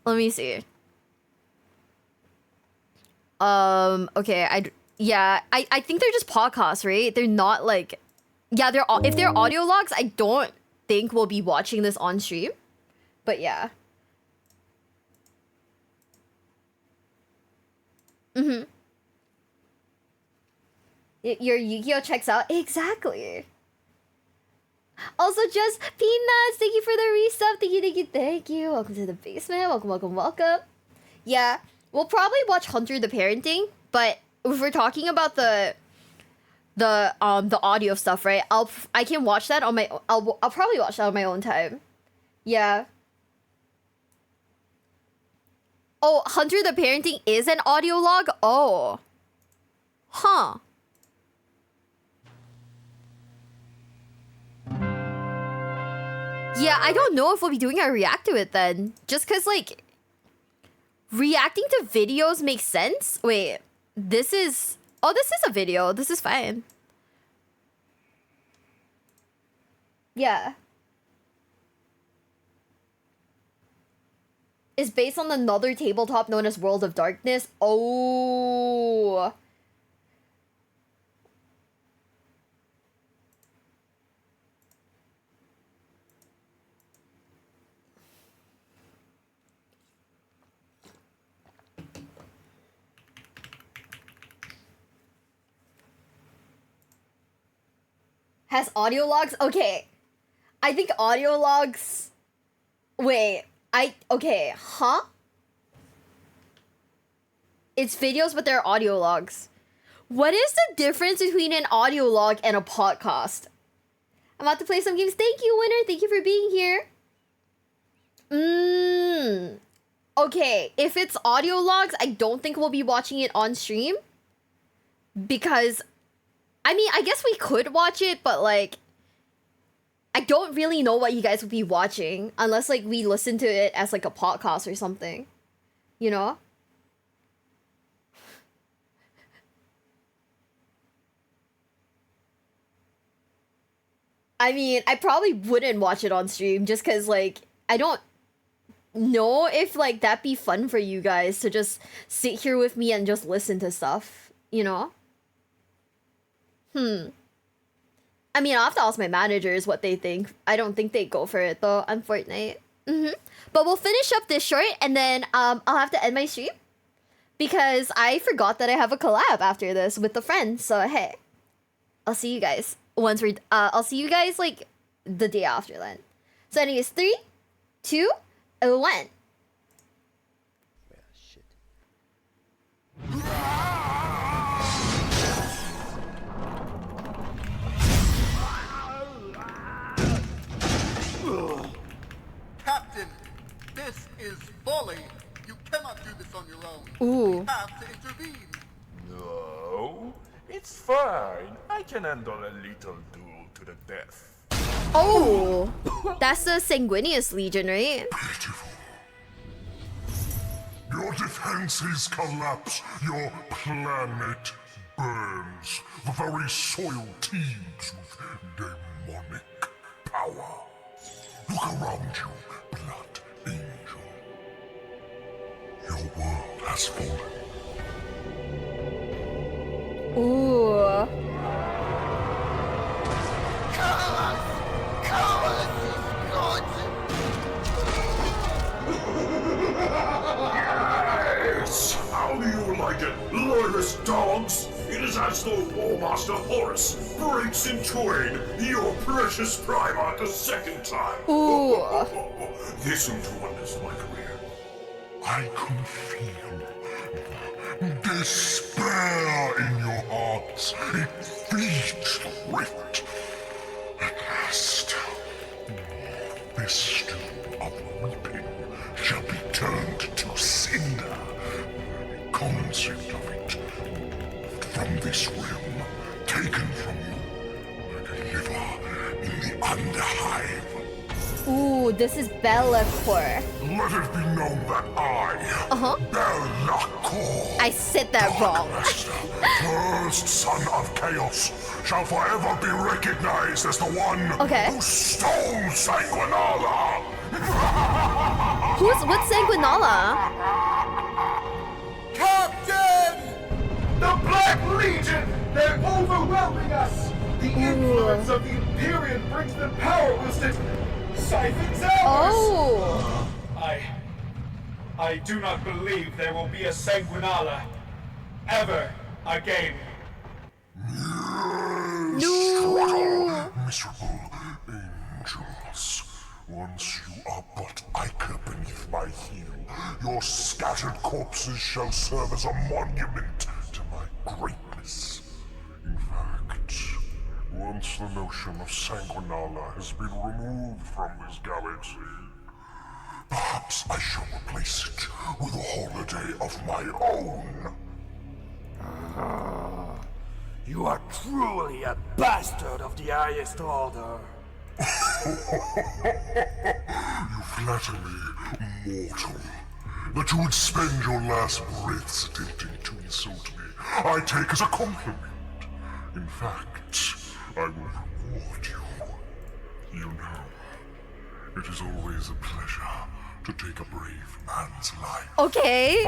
Let me see. Okay, I think they're just podcasts, right? They're not like, yeah, if they're audio logs, I don't think we'll be watching this on stream, but yeah. Mm-hmm. Your Yu-Gi-Oh checks out. Exactly. Also, just Peanuts, thank you for the resub. Thank you. Welcome to the basement. Welcome. Yeah, we'll probably watch Hunter the Parenting, but if we're talking about the audio stuff, right? I can watch that on my... I'll probably watch that on my own time. Yeah. Oh, Hunter the Parenting is an audio log? Oh. Huh. Yeah, I don't know if we'll be doing a react to it then. Just because, like, reacting to videos makes sense. Wait, this is... Oh, this is a video. This is fine. Yeah. It's based on another tabletop known as World of Darkness. Oh... Has audio logs? Okay. I think audio logs... Wait. Okay. Huh? It's videos, but they're audio logs. What is the difference between an audio log and a podcast? I'm about to play some games. Thank you, Winner. Thank you for being here. Okay, if it's audio logs, I don't think we'll be watching it on stream. Because, I mean, I guess we could watch it, but like, I don't really know what you guys would be watching unless like we listen to it as like a podcast or something. You know? I mean, I probably wouldn't watch it on stream just because like, I don't know if like that'd be fun for you guys to just sit here with me and just listen to stuff, you know? I mean, I'll have to ask my managers what they think. I don't think they go for it though on Fortnite. But we'll finish up this short and then I'll have to end my stream because I forgot that I have a collab after this with the friends. So hey, I'll see you guys once we're I'll see you guys like the day after then. So anyways, 3, 2, 1. Captain, this is folly. You cannot do this on your own. Ooh. We have to intervene. No, it's fine. I can handle a little duel to the death. Oh, that's the Sanguinius Legion, right? Your defenses collapse. Your planet burns. The very soil teems with demonic power. Look around you, Blood Angel. Your world has fallen. Ooh. Yes! How do you like it, loyalist dogs? It is as though Warmaster Horus breaks in twain your precious Primarch a second time. Ooh. Listen to witness my career. I can feel despair in your hearts. It feeds the rift. At last, this stew of weeping shall be turned to cinder. A concept of it, from this realm, taken from you, like a liver in the underhive. Ooh, this is Bellacore. Let it be known that I, Bellacore, I said that wrong. first son of Chaos, shall forever be recognized as the one who stole Sanguinala. What's Sanguinala? Captain! The Black Legion! They're overwhelming us! The influence of the Imperium brings them power boosted siphons ours! Oh! I do not believe there will be a Sanguinala ever again. Struggle, miserable angels. Once you are but ichor beneath my heel, your scattered corpses shall serve as a monument to my greatness. In fact, once the notion of Sanguinala has been removed from this galaxy, perhaps I shall replace it with a holiday of my own. You are truly a bastard of the highest order. You flatter me, mortal. That you would spend your last breaths attempting to insult me, I take as a compliment. In fact, I will reward you. You know, it is always a pleasure to take a brave man's life. Okay.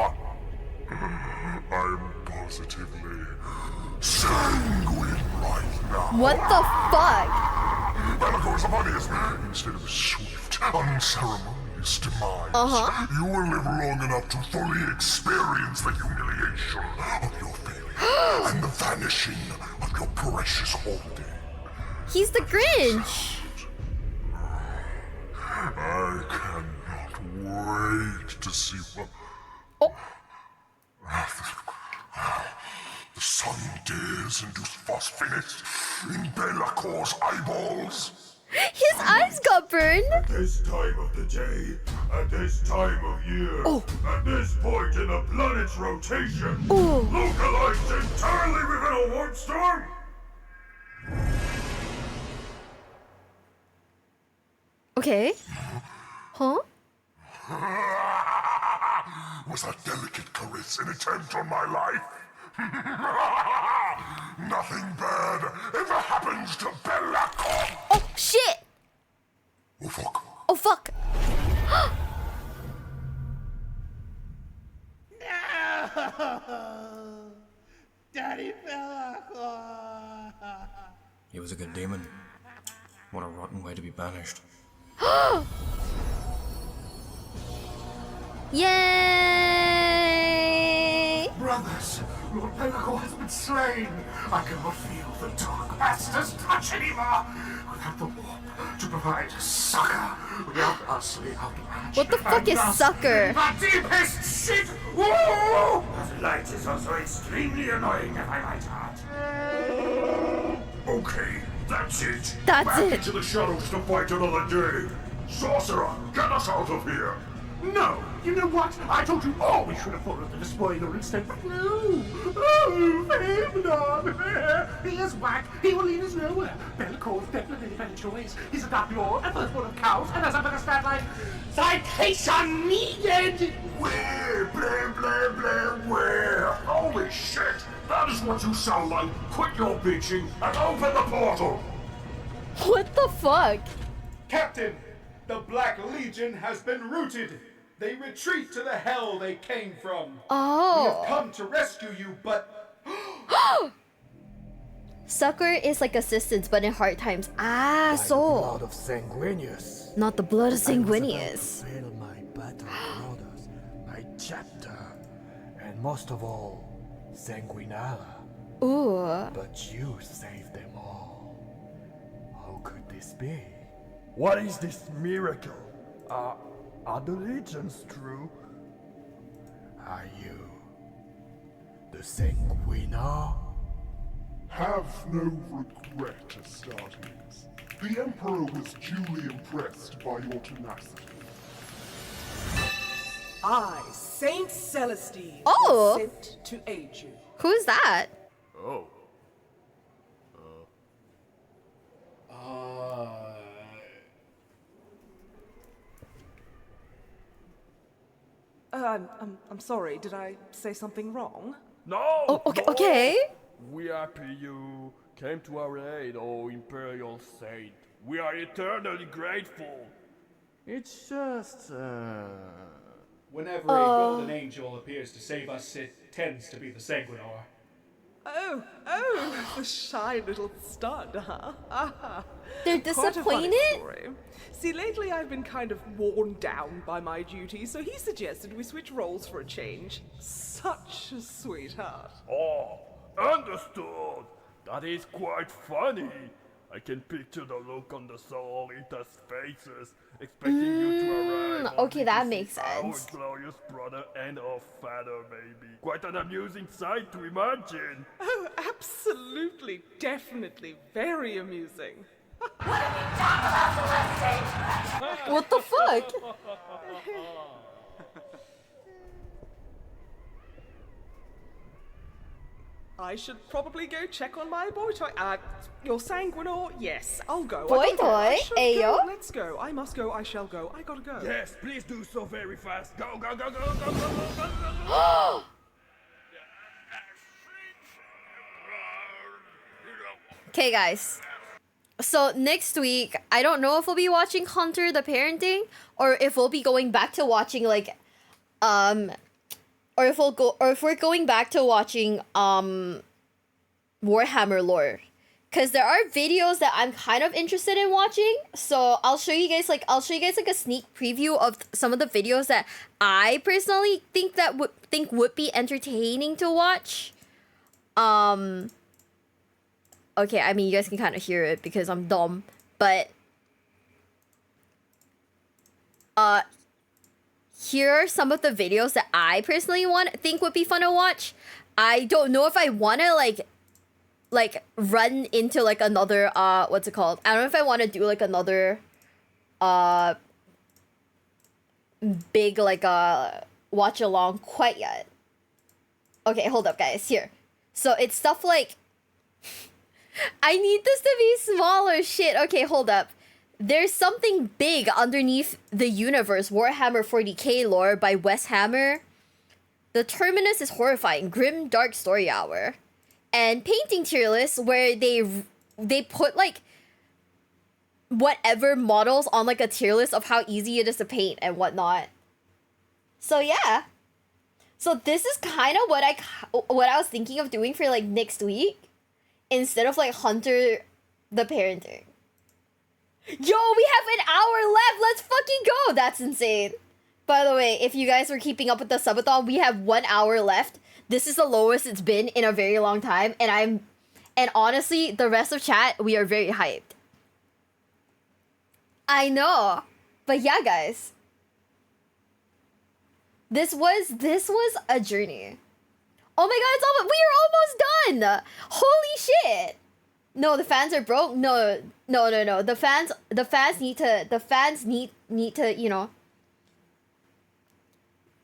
I'm positively sanguine right now. What the fuck? Bellacore is the funniest. Instead of a swift, unceremonious demise, you will live long enough to fully experience the humiliation of your failure and the vanishing of your precious holding. He's the Grinch. I cannot wait to see what... The sun dares induce phosphinate in Bellacore's eyeballs. His eyes got burned. At this time of the day, at this time of year, at this point in the planet's rotation, localized entirely within a warp storm. Okay. Huh? Was a delicate caress an attempt on my life? Nothing bad ever happens to Belacon! Oh, shit! Oh, fuck. Oh, fuck. No! Daddy Belacon! He was a good demon. What a rotten way to be banished. Yay! Brothers, Lord Belacon has been slain. I cannot feel the dark master's touch anymore. Without the warp to provide succor, without us, we outmatched. What the fuck is succor? The deepest shit! Woo! That light is also extremely annoying, if I might add. Okay, that's it. That's Back it. into the shadows to fight another day. Sorcerer, get us out of here. No, you know what? I told you all we should have followed the despoiler instead, but no. Oh, Fabian! He is whack. He will lead us nowhere. Belcor's definitely the better choice. He's a dark lord, a firstborn of cows, and has a better stat line. Citation needed! Where? Blah, blah, blah, where? Holy shit! That is what you sound like. Quit your bitching and open the portal. What the fuck? Captain, the Black Legion has been routed. They retreat to the hell they came from. Oh. We have come to rescue you, but... Succor is like assistance, but in hard times. Ah, so. Blood of Sanguinius. Not the blood of I was about to Sanguinius. fulfill my battle brothers, my chapter, and most of all, Sanguinara. Ooh. But you saved them all. How could this be? What is this miracle? Are the legends true? Are you the Sanguinar? Have no regret, Astartes. The Emperor was duly impressed by your tenacity. I, Saint Celestine, Oh. was sent to aid you. Who's that? Oh. I'm sorry, did I say something wrong? No! Oh, okay, no. okay. We happy you came to our aid, O Imperial Saint. We are eternally grateful. It's just, Whenever a golden angel appears to save us, it tends to be the Sanguinar. Oh, the shy little stud, huh? They're Quite a funny disappointed? story. See, lately I've been kind of worn down by my duties, so he suggested we switch roles for a change. Such a sweetheart. Oh, understood. That is quite funny. I can picture the look on the Soul Eaters' faces, expecting you to arrive. Okay, only that to makes see our sense. glorious brother and our father, baby. Quite an amusing sight to imagine. Oh, absolutely, definitely, very amusing. What the fuck? I should probably go check on my boy toy. Your Sanguinor? Yes, I'll go. Boy I gotta go. I toy? shall Ayo? go. Let's go. I must go. I shall go. I gotta go. Yes, please do so very fast. Go, go, go, go, go, go, go, go, go. Okay, guys. So next week, I don't know if we'll be watching Hunter the Parenting, or if we'll be going back to watching like, or if we're going back to watching Warhammer lore, because there are videos that I'm kind of interested in watching. So I'll show you guys like a sneak preview of some of the videos that I personally think would be entertaining to watch. Okay, I mean, you guys can kind of hear it because I'm dumb, but here are some of the videos that I personally think would be fun to watch. I don't know if I want to like run into like another what's it called? I don't know if I want to do like another big like watch along quite yet. Okay, hold up guys, here. So it's stuff like I need this to be smaller shit. Okay, hold up. There's something big underneath the universe, Warhammer 40k lore by Wes Hammer. The terminus is horrifying, grim, dark story hour. And painting tier lists where they put like whatever models on like a tier list of how easy it is to paint and whatnot. So yeah. So this is kind of what I was thinking of doing for like next week instead of like Hunter the Parenting. Yo, we have an hour left. Let's fucking go. That's insane. By the way, if you guys were keeping up with the subathon, we have 1 hour left. This is the lowest it's been in a very long time, and honestly, the rest of chat, we are very hyped. I know. But yeah, guys. This was a journey. Oh my god, we are almost done. Holy shit. No, the fans are broke. No. The fans need to, you know,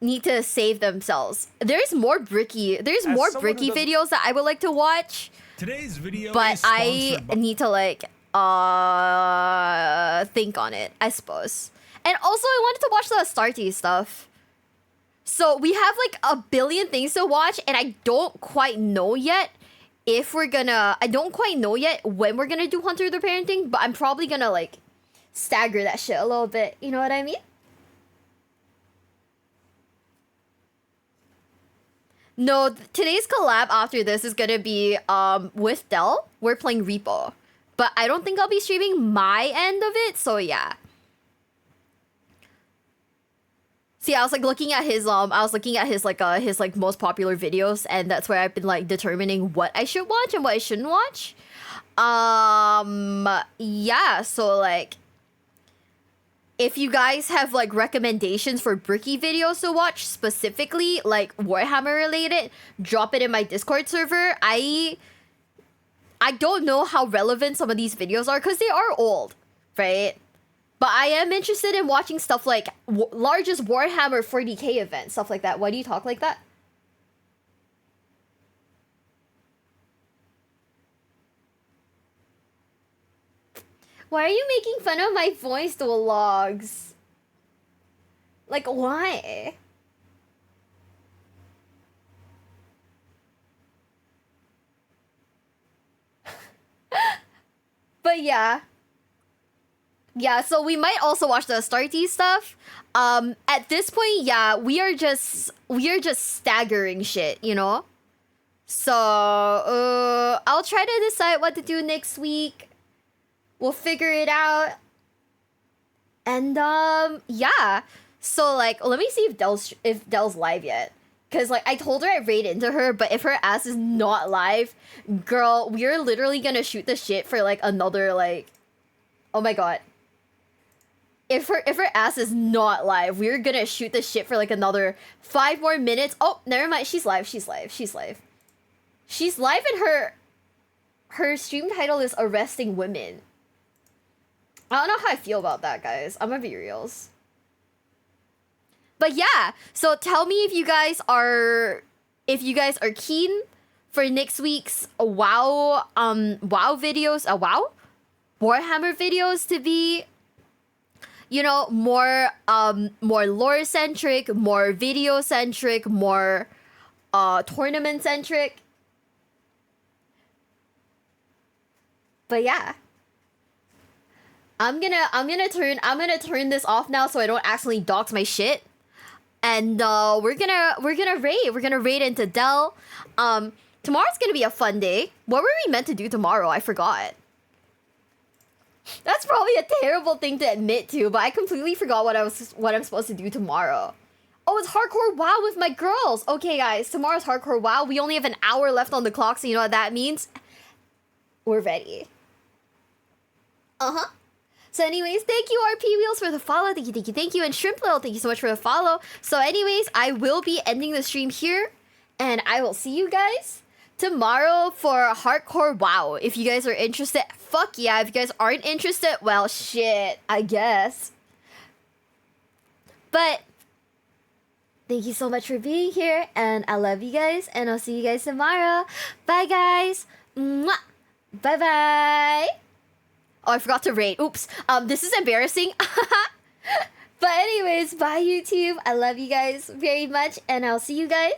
need to save themselves. There's more Bricky videos that I would like to watch. Today's video but is sponsored I need to like think on it, I suppose. And also I wanted to watch the Starty stuff. So we have like a billion things to watch and I don't quite know yet I don't quite know yet when we're gonna do Hunter the Parenting, but I'm probably gonna like stagger that shit a little bit, you know what I mean? No, today's collab after this is gonna be with Del. We're playing Repo. But I don't think I'll be streaming my end of it, so yeah. See, I was like looking at his most popular videos, and that's where I've been like determining what I should watch and what I shouldn't watch. Yeah, so like if you guys have like recommendations for Bricky videos to watch specifically, like Warhammer related, drop it in my Discord server. I don't know how relevant some of these videos are because they are old, right? But I am interested in watching stuff like largest Warhammer 40k event, stuff like that. Why do you talk like that? Why are you making fun of my voice logs? Like, why? But yeah. Yeah, so we might also watch the Starty stuff. At this point, yeah, we are just staggering shit, you know? So, I'll try to decide what to do next week. We'll figure it out. And, yeah. So, like, let me see if Del's live yet. Because, like, I told her I'd raid into her, but if her ass is not live, girl, we're literally gonna shoot the shit for, like, another, like... Oh my god. If her ass is not live, we're gonna shoot the shit for, like, another 5 more minutes. Oh, never mind. She's live. She's live. And her stream title is Arresting Women. I don't know how I feel about that, guys. I'm gonna be reals. But yeah, so tell me if you guys are keen for next week's Warhammer videos to be, you know, more lore centric, more video centric, more tournament centric. But yeah. I'm gonna turn this off now so I don't accidentally dox my shit. And we're gonna raid into Del. Tomorrow's gonna be a fun day. What were we meant to do tomorrow? I forgot. That's probably a terrible thing to admit to, but I completely forgot what I'm supposed to do tomorrow. Oh, it's hardcore WoW with my girls. Okay, guys, tomorrow's hardcore WoW. We only have an hour left on the clock, so you know what that means. We're ready. So anyways, thank you RP Wheels for the follow. Thank you. And Shrimp Little, thank you so much for the follow. So anyways, I will be ending the stream here. And I will see you guys tomorrow for hardcore WoW. If you guys are interested, fuck yeah. If you guys aren't interested, well, shit, I guess. But thank you so much for being here, and I love you guys, and I'll see you guys tomorrow. Bye, guys. Mwah. Bye-bye. Oh, I forgot to rate. Oops. This is embarrassing. But anyways, bye, YouTube. I love you guys very much, and I'll see you guys